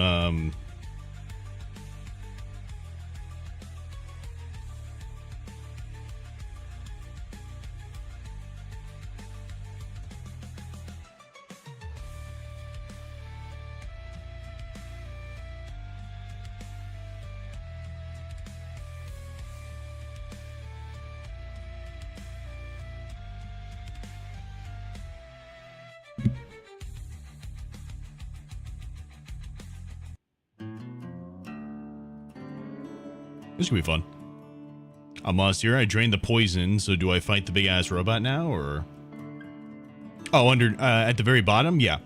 This could be fun. I'm lost here. I drained the poison, so do I fight the big ass robot now, or? Oh, under at the very bottom, yeah.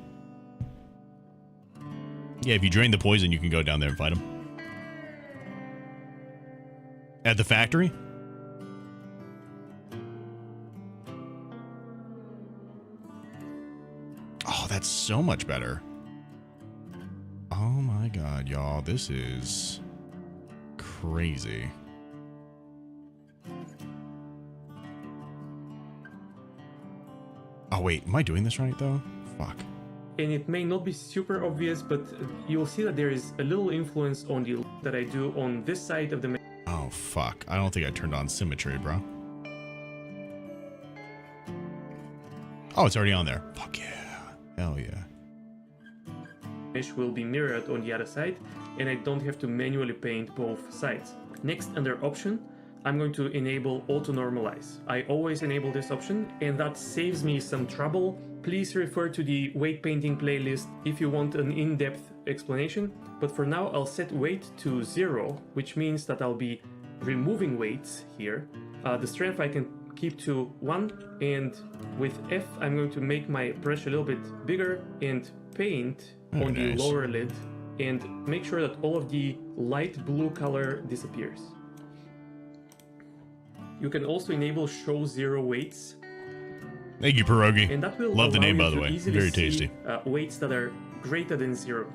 Yeah, if you drain the poison, you can go down there and fight him. At the factory? Oh, that's so much better. Oh my god, y'all, this is crazy. Oh wait, am I doing this right though? Fuck. And it may not be super obvious, but you'll see that there is a little influence on the that I do on this side of the mesh. Oh fuck, I don't think I turned on symmetry, bro. Oh, it's already on there. Fuck yeah. Hell yeah. Mesh will be mirrored on the other side, and I don't have to manually paint both sides. Next, under option, I'm going to enable auto normalize. I always enable this option, and that saves me some trouble. Please refer to the weight painting playlist if you want an in-depth explanation. But for now, I'll set weight to 0, which means that I'll be removing weights here. The strength I can keep to 1, and with F, I'm going to make my brush a little bit bigger and paint on the lower lid, and make sure that all of the light blue color disappears. You can also enable show 0 weights. Thank you, Pierogi. And that will love the allow name, you by the to way. easily Very see, tasty. Weights that are greater than 0.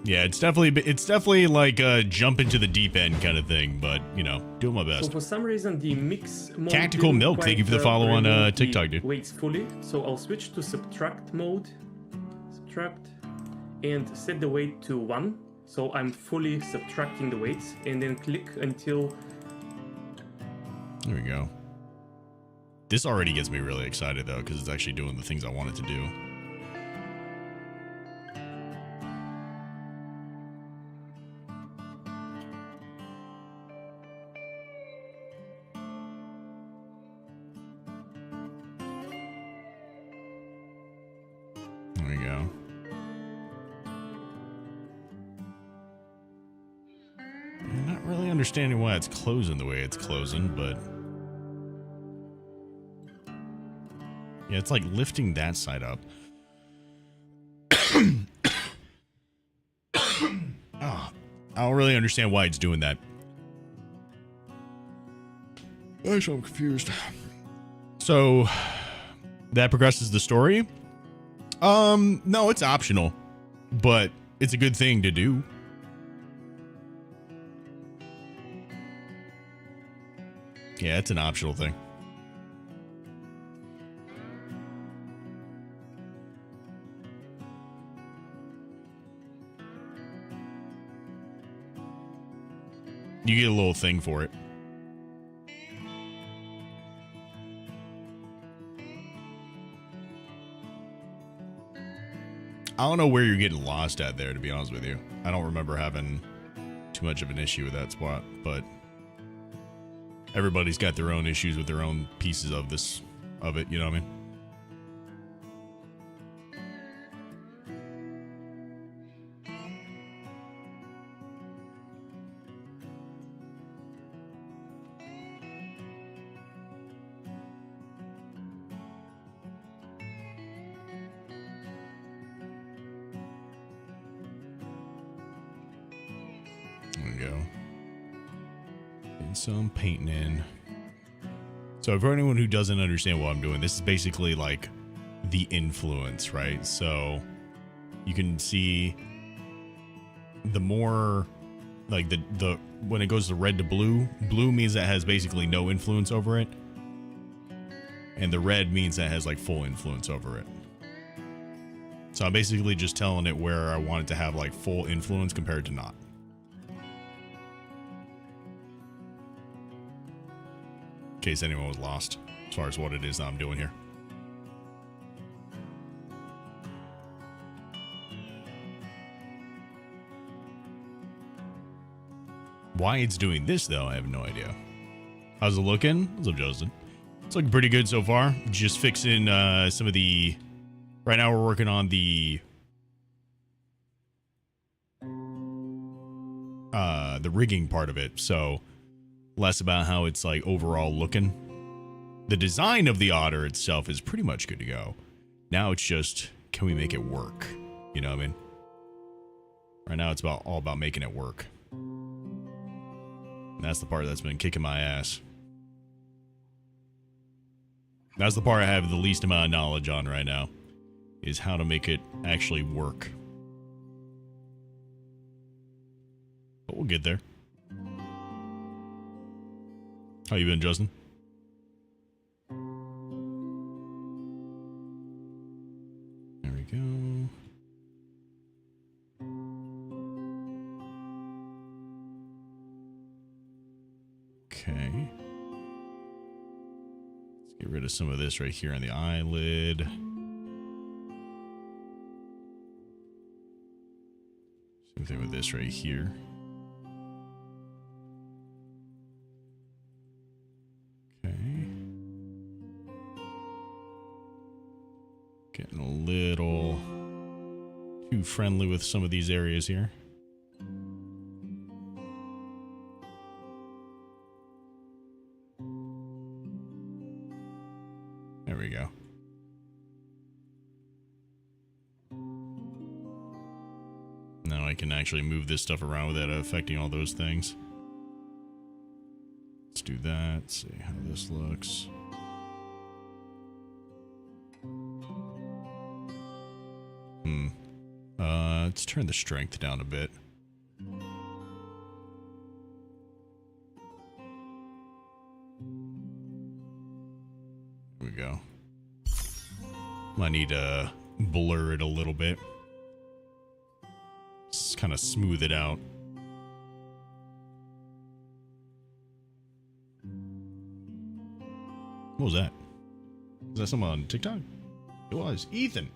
Yeah, it's definitely like a jump into the deep end kind of thing, but you know, doing my best. So for some reason the mix mode Tactical didn't Milk, thank you for the quite, follow on remove TikTok, the dude. Weights fully. So I'll switch to subtract mode. Subtract. And set the weight to 1. So I'm fully subtracting the weights, and then click until... There we go. This already gets me really excited though, because it's actually doing the things I want it to do. There we go. I'm not really understanding why it's closing the way it's closing, but yeah, it's like lifting that side up. Oh, I don't really understand why it's doing that. Actually, I'm confused. So that progresses the story? No, it's optional, but it's a good thing to do. Yeah, it's an optional thing. You get a little thing for it. I don't know where you're getting lost at there, to be honest with you. I don't remember having too much of an issue with that spot, but everybody's got their own issues with their own pieces of it, you know what I mean? we go. Getting some painting in. So for anyone who doesn't understand what I'm doing, this is basically like the influence, right? So you can see the more like the when it goes to red to blue, blue means that has basically no influence over it. And the red means that has like full influence over it. So I'm basically just telling it where I want it to have like full influence compared to not. In case anyone was lost as far as what it is that I'm doing here. Why it's doing this though, I have no idea. How's it looking? What's up, Justin? It's looking pretty good so far. Just fixing some of the... Right now we're working on the rigging part of it, so less about how it's like overall looking. The design of the otter itself is pretty much good to go. Now it's just, can we make it work? You know what I mean? Right now it's all about making it work. And that's the part that's been kicking my ass. That's the part I have the least amount of knowledge on right now. Is how to make it actually work. But we'll get there. How you been, Justin? There we go. Okay. Let's get rid of some of this right here on the eyelid. Same thing with this right here. Okay. Getting a little too friendly with some of these areas here. There we go. Now I can actually move this stuff around without affecting all those things. Let's do that. See how this looks. Let's turn the strength down a bit. There we go. Might need to blur it a little bit. Just kind of smooth it out. What was that? Is that someone on TikTok? It was. Ethan.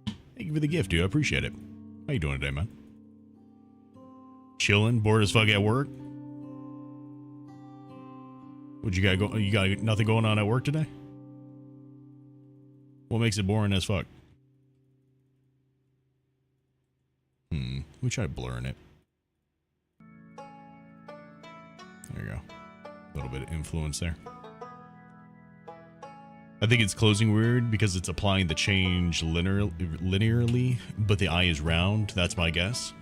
Thank you for the gift, dude. I appreciate it. How you doing today, man? Chilling? Bored as fuck at work? What you got go? You got nothing going on at work today? What makes it boring as fuck? We try blurring it. There you go. A little bit of influence there. I think it's closing weird because it's applying the change linearly, but the eye is round. That's my guess.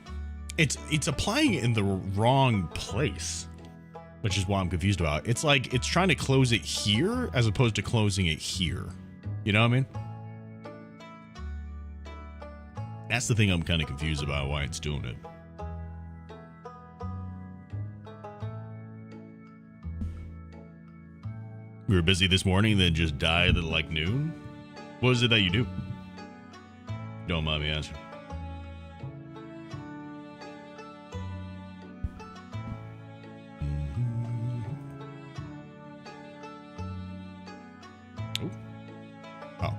It's applying it in the wrong place, which is what I'm confused about. It's like it's trying to close it here as opposed to closing it here. You know what I mean? That's the thing I'm kind of confused about why it's doing it. We were busy this morning, then just died at like noon. What is it that you do? Don't mind me asking. Oh.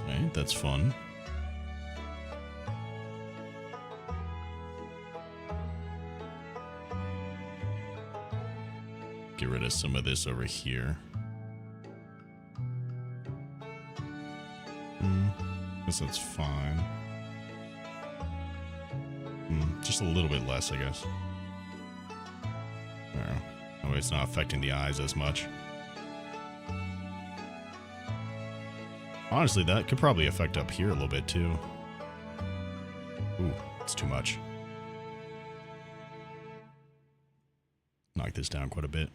Alright, that's fun. Get rid of some of this over here. Guess that's fine. Just a little bit less, I guess. There. Oh, it's not affecting the eyes as much. Honestly, that could probably affect up here a little bit too. Ooh, it's too much. Knock this down quite a bit.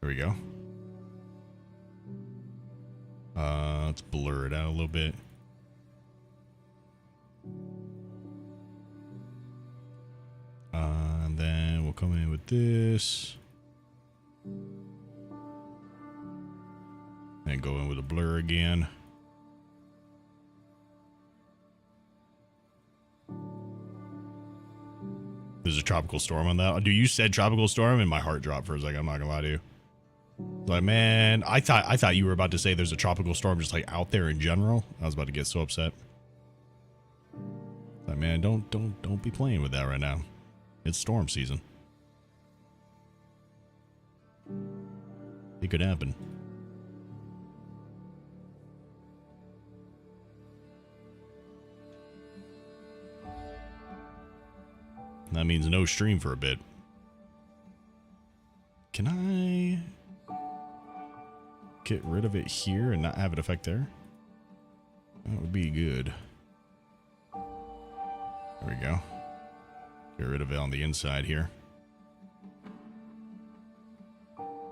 There we go. Let's blur it out a little bit. And then we'll come in with this. And go in with a blur again. There's a tropical storm on that. Dude, you said tropical storm and my heart dropped for a second. I'm not gonna lie to you. Like, man, I thought you were about to say there's a tropical storm just like out there in general. I was about to get so upset. Like, man, don't be playing with that right now. It's storm season. It could happen. That means no stream for a bit. Can I get rid of it here and not have it affect there? That would be good. There we go. Get rid of it on the inside here.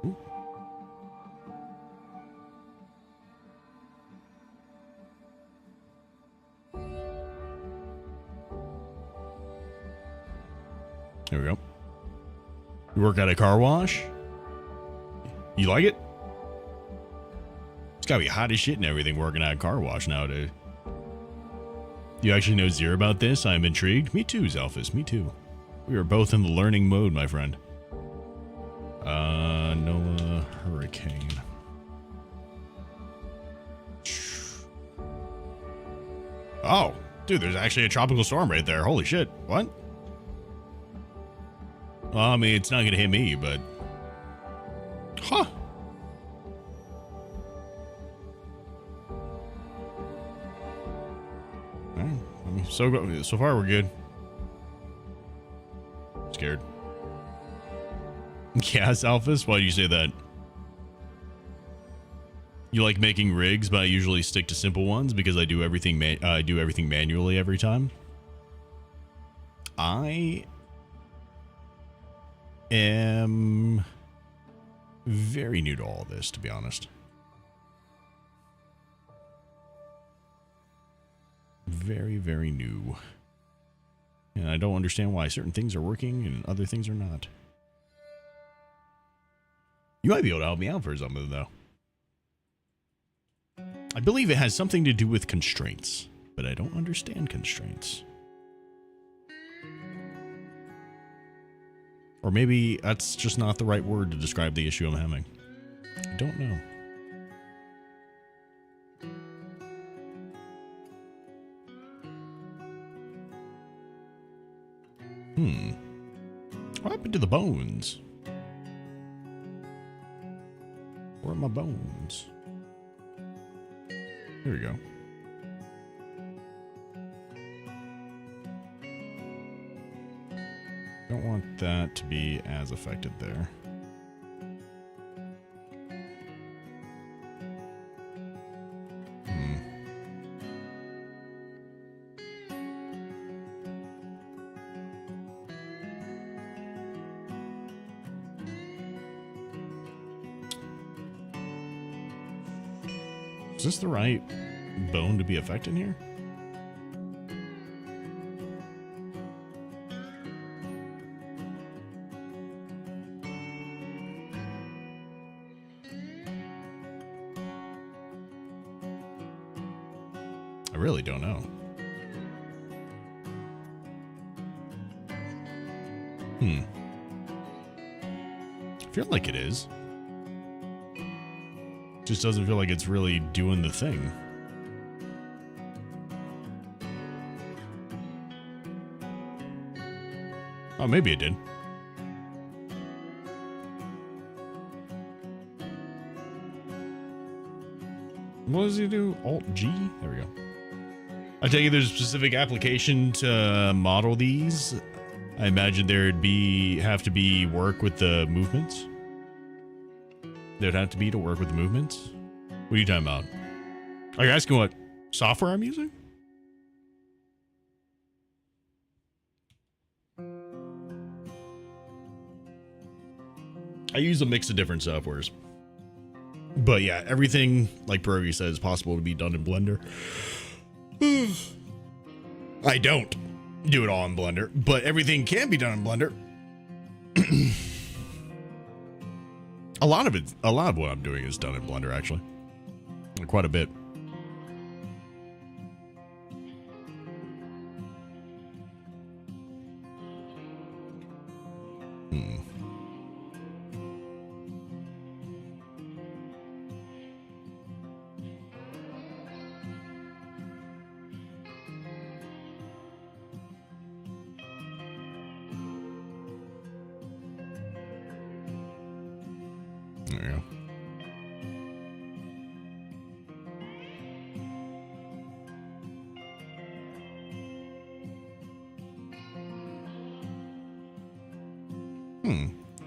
Ooh. There we go. You work at a car wash? You like it? It's gotta be hot as shit and everything working at a car wash nowadays. You actually know zero about this? I'm intrigued. Me too, Zelphus. Me too. We are both in the learning mode, my friend. Noah Hurricane. Oh, dude, there's actually a tropical storm right there. Holy shit. What? Well, I mean, it's not gonna hit me, but... Huh. Alright, I mean, so far we're good. Scared. Yes, Alphys, why do you say that? You like making rigs, but I usually stick to simple ones because I do everything manually every time. I am very new to all this, to be honest. Very, very new. And I don't understand why certain things are working and other things are not. You might be able to help me out for something, though. I believe it has something to do with constraints, but I don't understand constraints. Or maybe that's just not the right word to describe the issue I'm having. I don't know. What happened to the bones? Where are my bones? Here we go. Don't want that to be as affected there. Is this the right bone to be affected here? I really don't know. I feel like it is. Just doesn't feel like it's really doing the thing. Oh, maybe it did. What does he do? Alt G? There we go. I take it there's a specific application to model these. I imagine there'd have to be work with the movements. There'd have to be to work with the movements. What are you talking about? Are you asking what software I'm using? I use a mix of different softwares. But yeah, everything, like Pierogi said, is possible to be done in Blender. I don't do it all in Blender, but everything can be done in Blender. a lot of what I'm doing is done in Blender, actually. Quite a bit. There you go.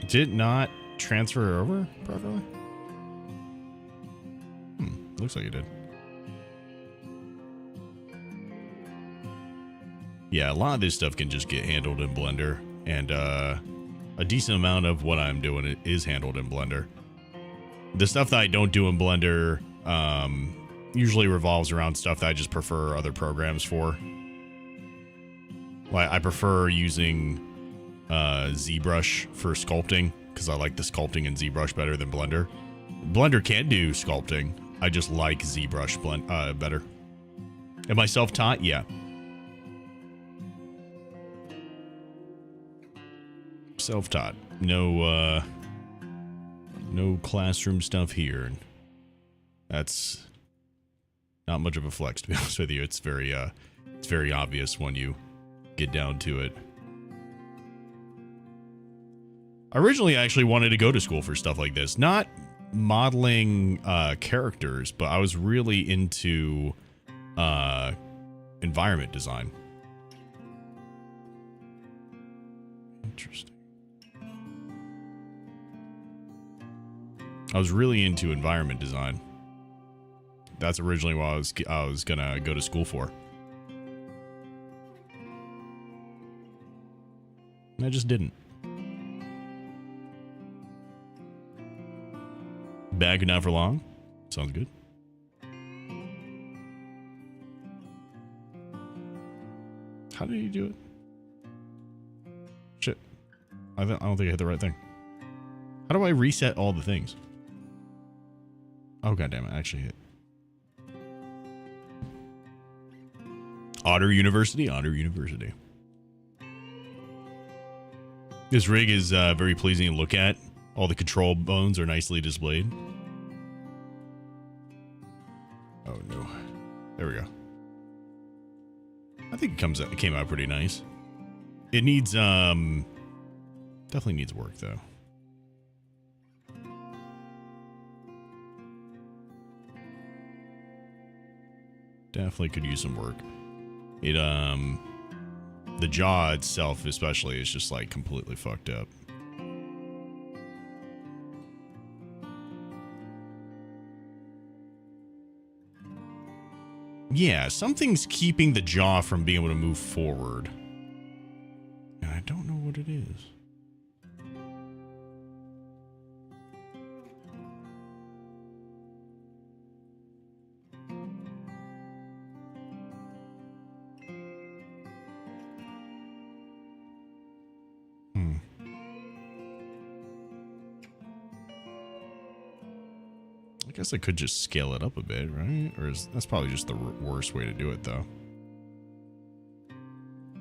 Did it not transfer over properly? Looks like it did. Yeah, a lot of this stuff can just get handled in Blender, and a decent amount of what I'm doing is handled in Blender. The stuff that I don't do in Blender usually revolves around stuff that I just prefer other programs for. Like, I prefer using ZBrush for sculpting because I like the sculpting in ZBrush better than Blender. Blender can do sculpting. I just like ZBrush better. Am I self-taught? Yeah. Self-taught. No classroom stuff here. That's not much of a flex, to be honest with you. It's very obvious when you get down to it. Originally, I actually wanted to go to school for stuff like this. Not modeling characters, but I was really into environment design. Interesting. I was really into environment design. That's originally what I was gonna go to school for. And I just didn't. Bagging out for long? Sounds good. How did you do it? Shit. I don't think I hit the right thing. How do I reset all the things? Oh, goddammit, I actually hit. Otter University, Otter University. This rig is very pleasing to look at. All the control bones are nicely displayed. Oh no. There we go. I think it came out pretty nice. It needs definitely needs work though. Definitely could use some work. It the jaw itself especially is just like completely fucked up. Yeah, something's keeping the jaw from being able to move forward. And I don't know what it is. I guess I could just scale it up a bit, right? Or that's probably just the worst way to do it, though.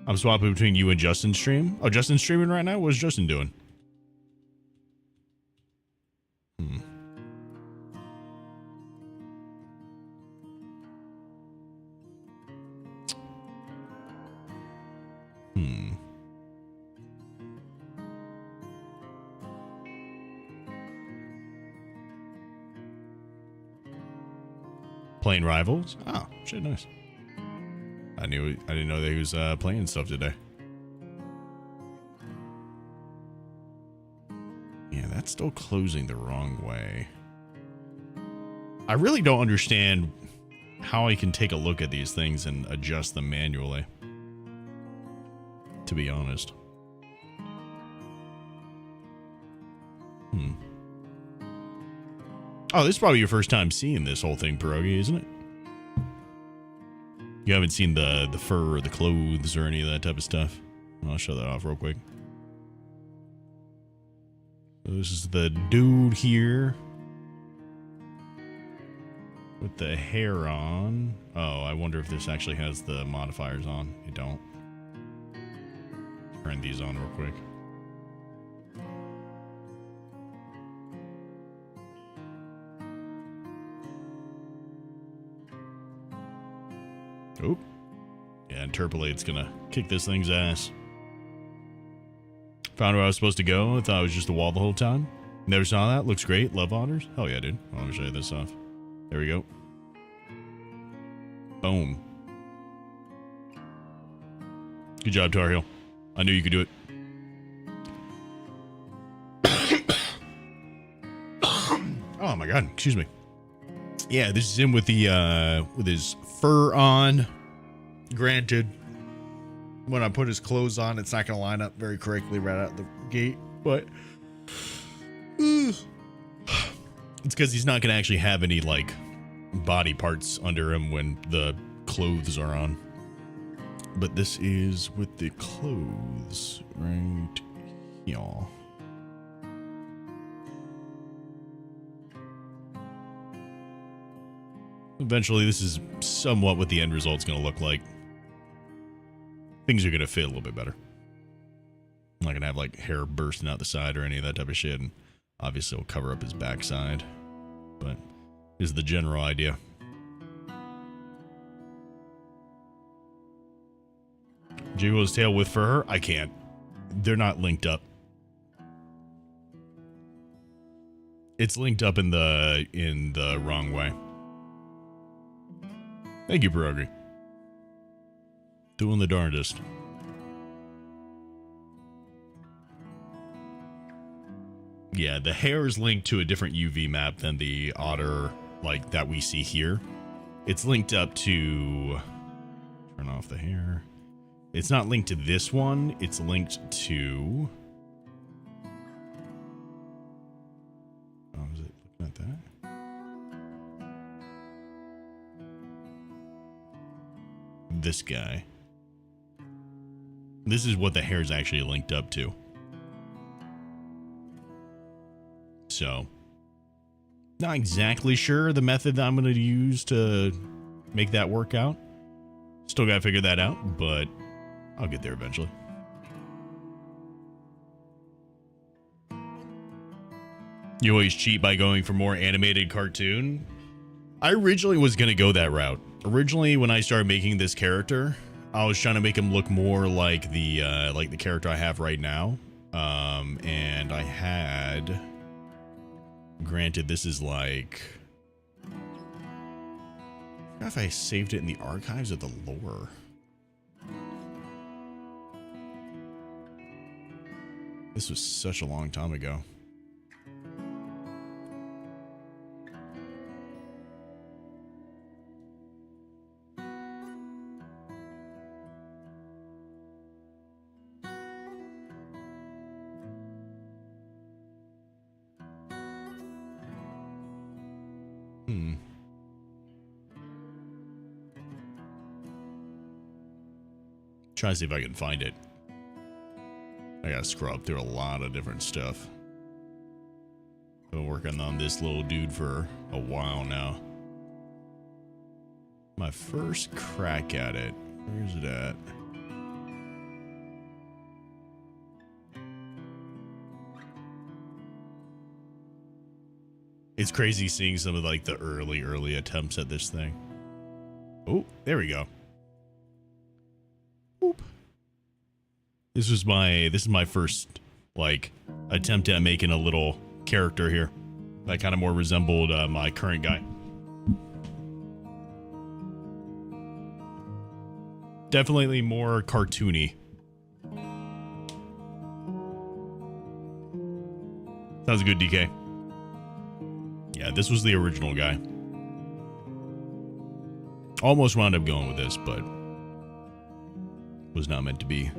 I'm swapping between you and Justin's stream. Oh, Justin's streaming right now? What's Justin doing? Playing Rivals? Oh, shit, nice. I didn't know that he was playing stuff today. Yeah, that's still closing the wrong way. I really don't understand how I can take a look at these things and adjust them manually, to be honest. Oh, this is probably your first time seeing this whole thing, Pierogi, isn't it? You haven't seen the fur or the clothes or any of that type of stuff. I'll show that off real quick. So this is the dude here with the hair on. Oh, I wonder if this actually has the modifiers on. It don't. Turn these on real quick. Oop. Yeah, Interpolate's gonna kick this thing's ass. Found where I was supposed to go. I thought it was just a wall the whole time. Never saw that. Looks great. Love honors. Hell yeah, dude. Let me show you this off. There we go. Boom. Good job, Tar Heel. I knew you could do it. Oh my god, excuse me. Yeah, this is him with the with his fur on. Granted, when I put his clothes on, it's not gonna line up very correctly right out the gate, but it's because he's not gonna actually have any like body parts under him when the clothes are on. But this is with the clothes right here. Eventually, this is somewhat what the end result's going to look like. Things are going to fit a little bit better. I'm not going to have, like, hair bursting out the side or any of that type of shit. And obviously, it'll cover up his backside. But this is the general idea. Jiggle his tail with fur? I can't. They're not linked up. It's linked up in the wrong way. Thank you, Pierogi. Doing the darndest. Yeah, the hair is linked to a different UV map than the otter, like, that we see here. It's linked up to... Turn off the hair. It's not linked to this one. It's linked to... Oh, is it looking at that? This guy. This is what the hair is actually linked up to. So, not exactly sure the method that I'm going to use to make that work out. Still got to figure that out, but I'll get there eventually. You always cheat by going for more animated cartoon. I originally was going to go that route. Originally, when I started making this character, I was trying to make him look more like the character I have right now. And I had, granted, this is like, I forgot if I saved it in the archives or the lore. This was such a long time ago. Try to see if I can find it. I gotta scrub through a lot of different stuff. I've been working on this little dude for a while now. My first crack at it. Where's it at? It's crazy seeing some of like the early attempts at this thing. Oh, there we go. Oop. This is my first like attempt at making a little character here that kind of more resembled my current guy. Definitely more cartoony. Sounds good, DK. Yeah, this was the original guy. Almost wound up going with this, but was not meant to be.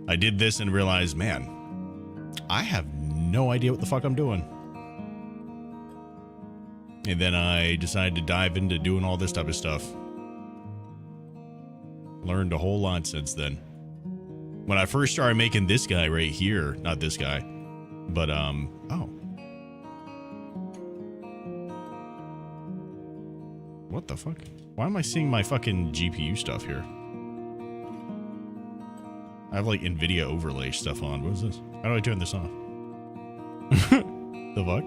I did this and realized, man, I have no idea what the fuck I'm doing. And then I decided to dive into doing all this type of stuff. Learned a whole lot since then. When I first started making this guy right here, not this guy, but, oh. What the fuck? Why am I seeing my fucking GPU stuff here? I have like NVIDIA overlay stuff on. What is this? How do I turn this off? The fuck?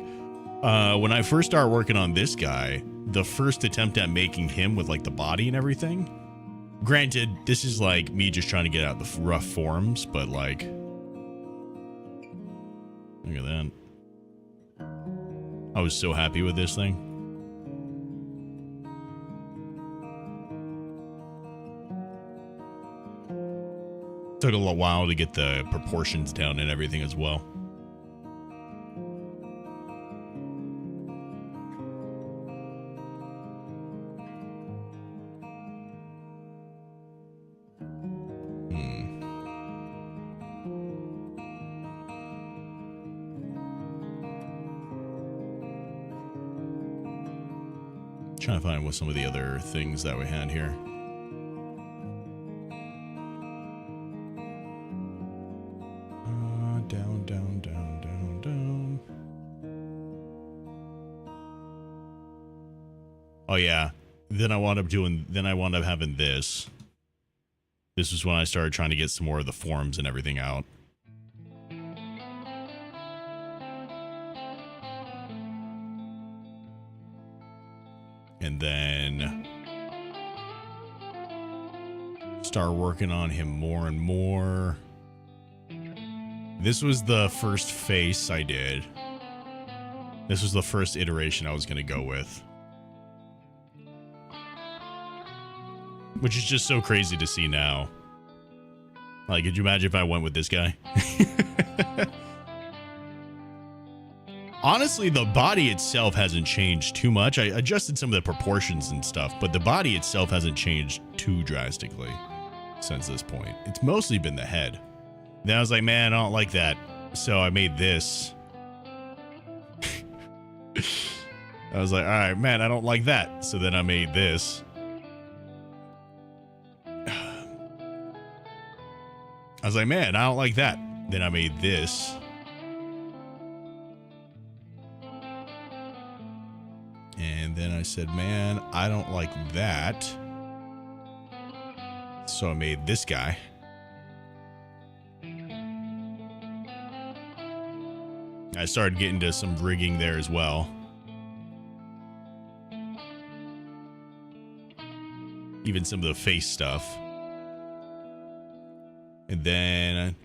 When I first started working on this guy, the first attempt at making him with like the body and everything. Granted, this is like me just trying to get out the rough forms, but like, look at that. I was so happy with this thing. Took a little while to get the proportions down and everything as well. Trying to find what some of the other things that we had here. Down. Oh yeah. Then I wound up having this. This was when I started trying to get some more of the forms and everything out. And then start working on him more and more. This was the first face I did. This was the first iteration I was going to go with. Which is just so crazy to see now. Like, could you imagine if I went with this guy? Honestly, the body itself hasn't changed too much. I adjusted some of the proportions and stuff, but the body itself hasn't changed too drastically since this point. It's mostly been the head. Then I was like, man, I don't like that. So I made this. I was like, all right, man, I don't like that. So then I made this. I was like, man, I don't like that. Then I made this. And then I said, man, I don't like that. So I made this guy. I started getting to some rigging there as well. Even some of the face stuff. And then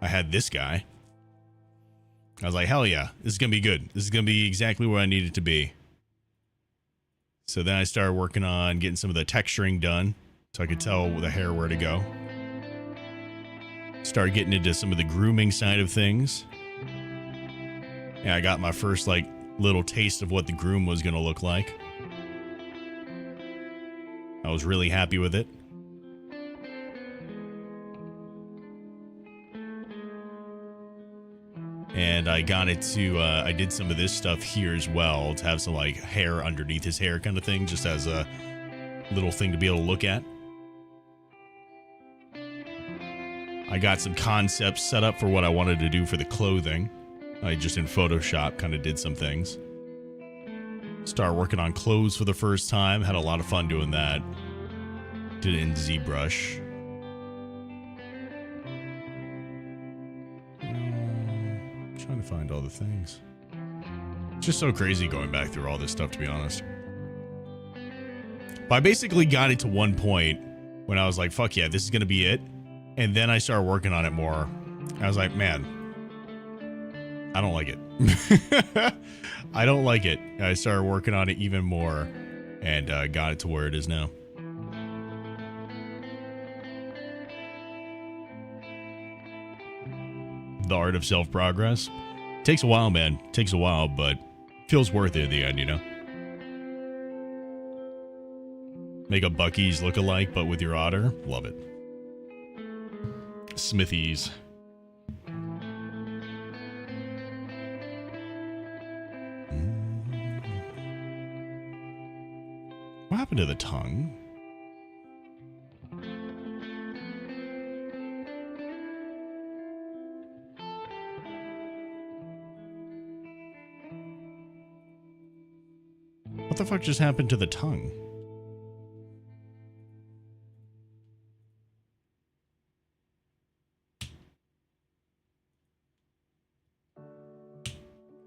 I had this guy. I was like, hell yeah, this is going to be good. This is going to be exactly where I need it to be. So then I started working on getting some of the texturing done so I could tell the hair where to go. Started getting into some of the grooming side of things. And I got my first like little taste of what the groom was going to look like. I was really happy with it. And I got it to, I did some of this stuff here as well to have some like hair underneath his hair kind of thing, just as a little thing to be able to look at. I got some concepts set up for what I wanted to do for the clothing. I just in Photoshop kind of did some things. Started working on clothes for the first time. Had a lot of fun doing that. Did it in ZBrush. Trying to find all the things. It's just so crazy going back through all this stuff, to be honest. But I basically got it to one point when I was like, fuck yeah, this is going to be it. And then I started working on it more. I was like, man, I don't like it. I don't like it. I started working on it even more and got it to where it is now. The art of self-progress. Takes a while, man. Takes a while, but feels worth it at the end, you know? Make a Buc-ee's look-alike, but with your otter. Love it. Smithies. What happened to the tongue? What the fuck just happened to the tongue?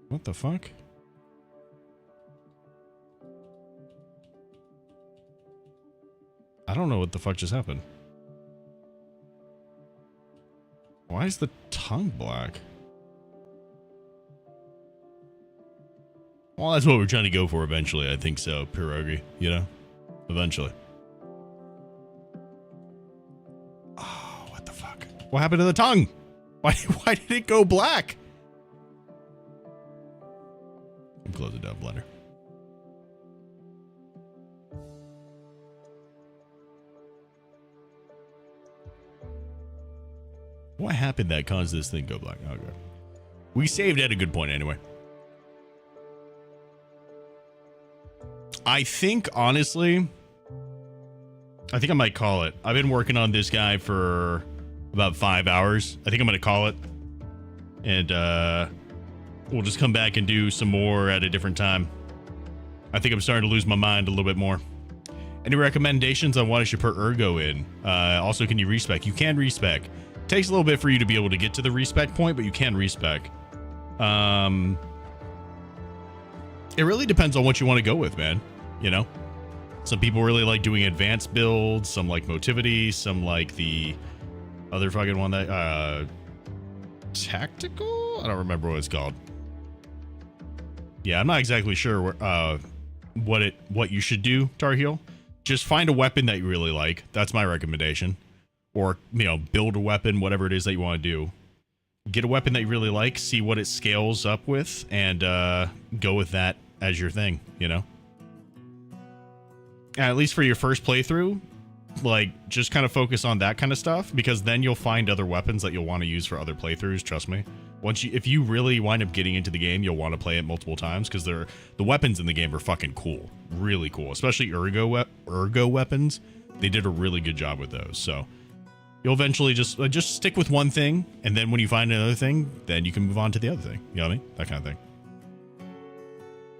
What the fuck? I don't know what the fuck just happened. Why is the tongue black? Well, that's what we're trying to go for eventually. I think so, pierogi, you know? Eventually. Oh, what the fuck? What happened to the tongue? Why did it go black? Close it down, Blender. What happened that caused this thing to go black? Okay. We saved at a good point anyway. I think, honestly, I think I might call it. I've been working on this guy for about 5 hours. I think I'm going to call it. And, we'll just come back and do some more at a different time. I think I'm starting to lose my mind a little bit more. Any recommendations on what I should put Ergo in? Also, can you respec? You can respec. Takes a little bit for you to be able to get to the respec point, but you can respec. It really depends on what you want to go with, man. You know? Some people really like doing advanced builds. Some like Motivity. Some like the other fucking one that... Tactical? I don't remember what it's called. Yeah, I'm not exactly sure what you should do, Tar Heel. Just find a weapon that you really like. That's my recommendation. Or, you know, build a weapon, whatever it is that you want to do. Get a weapon that you really like, see what it scales up with, and go with that as your thing, you know? At least for your first playthrough, like, just kind of focus on that kind of stuff, because then you'll find other weapons that you'll want to use for other playthroughs, trust me. If you really wind up getting into the game, you'll want to play it multiple times, because the weapons in the game are fucking cool. Really cool. Especially Ergo weapons. They did a really good job with those, so... You'll eventually just stick with one thing, and then when you find another thing, then you can move on to the other thing. You know what I mean? That kind of thing.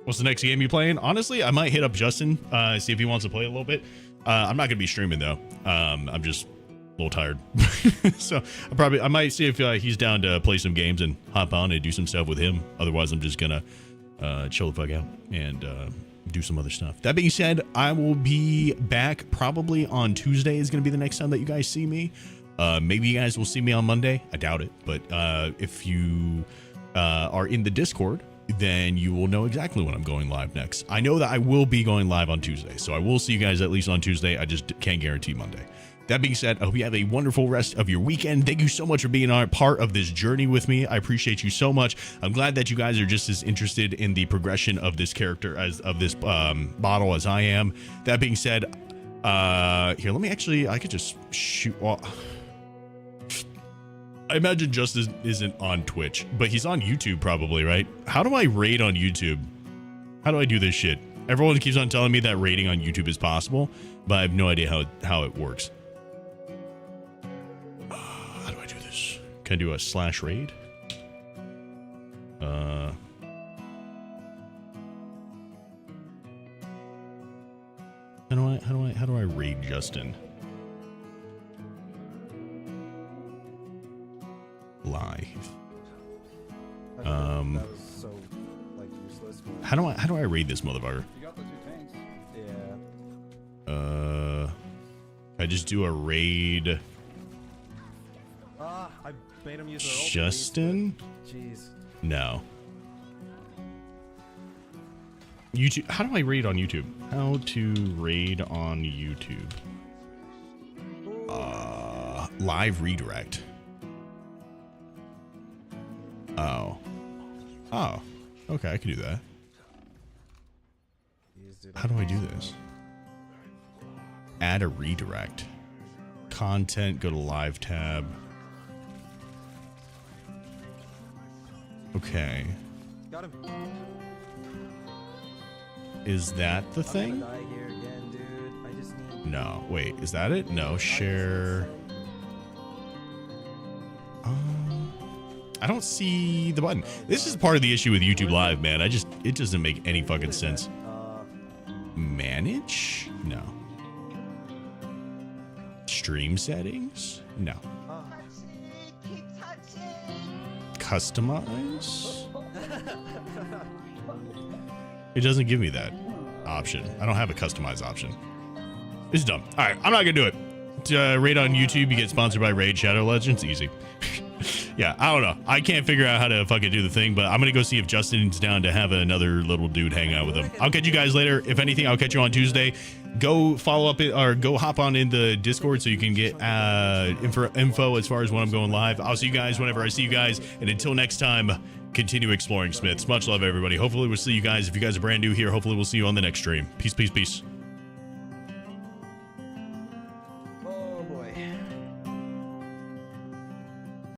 What's the next game you playing? Honestly, I might hit up Justin, see if he wants to play a little bit. I'm not gonna be streaming though. I'm just a little tired, so I might see if he's down to play some games and hop on and do some stuff with him. Otherwise, I'm just gonna chill the fuck out and do some other stuff. That being said, I will be back probably on Tuesday is going to be the next time that you guys see me. Maybe you guys will see me on Monday. I doubt it. But if you are in the Discord, then you will know exactly when I'm going live next. I know that I will be going live on Tuesday. So I will see you guys at least on Tuesday. I just can't guarantee Monday. That being said, I hope you have a wonderful rest of your weekend. Thank you so much for being a part of this journey with me. I appreciate you so much. I'm glad that you guys are just as interested in the progression of this character of this model as I am. That being said, here, let me actually, I could just shoot. Well, I imagine Justin isn't on Twitch, but he's on YouTube probably, right? How do I raid on YouTube? How do I do this shit? Everyone keeps on telling me that raiding on YouTube is possible, but I have no idea how it works. How do I do this? Can I do a /raid? How do I raid Justin? Live. How do I raid this motherfucker? You got the 2 tanks. Yeah. I just do a raid. I made him use their Justin? Jeez. No. YouTube. How do I raid on YouTube? How to raid on YouTube? Live redirect. Oh. Oh. Okay, I can do that. How do I do this? Add a redirect. Content, go to live tab. Okay. Got him. Is that the thing? No. Wait, is that it? No. Share. I don't see the button. This is part of the issue with YouTube Live, man. It doesn't make any fucking sense. Manage? No. Stream settings? No. Customize? It doesn't give me that option. I don't have a customize option. It's dumb. All right, I'm not gonna do it. Raid on YouTube, you get sponsored by Raid Shadow Legends. Easy. Yeah, I don't know. I can't figure out how to fucking do the thing, but I'm gonna go see if Justin's down to have another little dude hang out with him. I'll catch you guys later. If anything, I'll catch you on Tuesday. Go follow up it, or go hop on in the Discord so you can get info as far as when I'm going live. I'll see you guys whenever I see you guys, and until next time, continue exploring Smiths. Much love, everybody. Hopefully we'll see you guys. If you guys are brand new here, hopefully we'll see you on the next stream. Peace, peace, peace.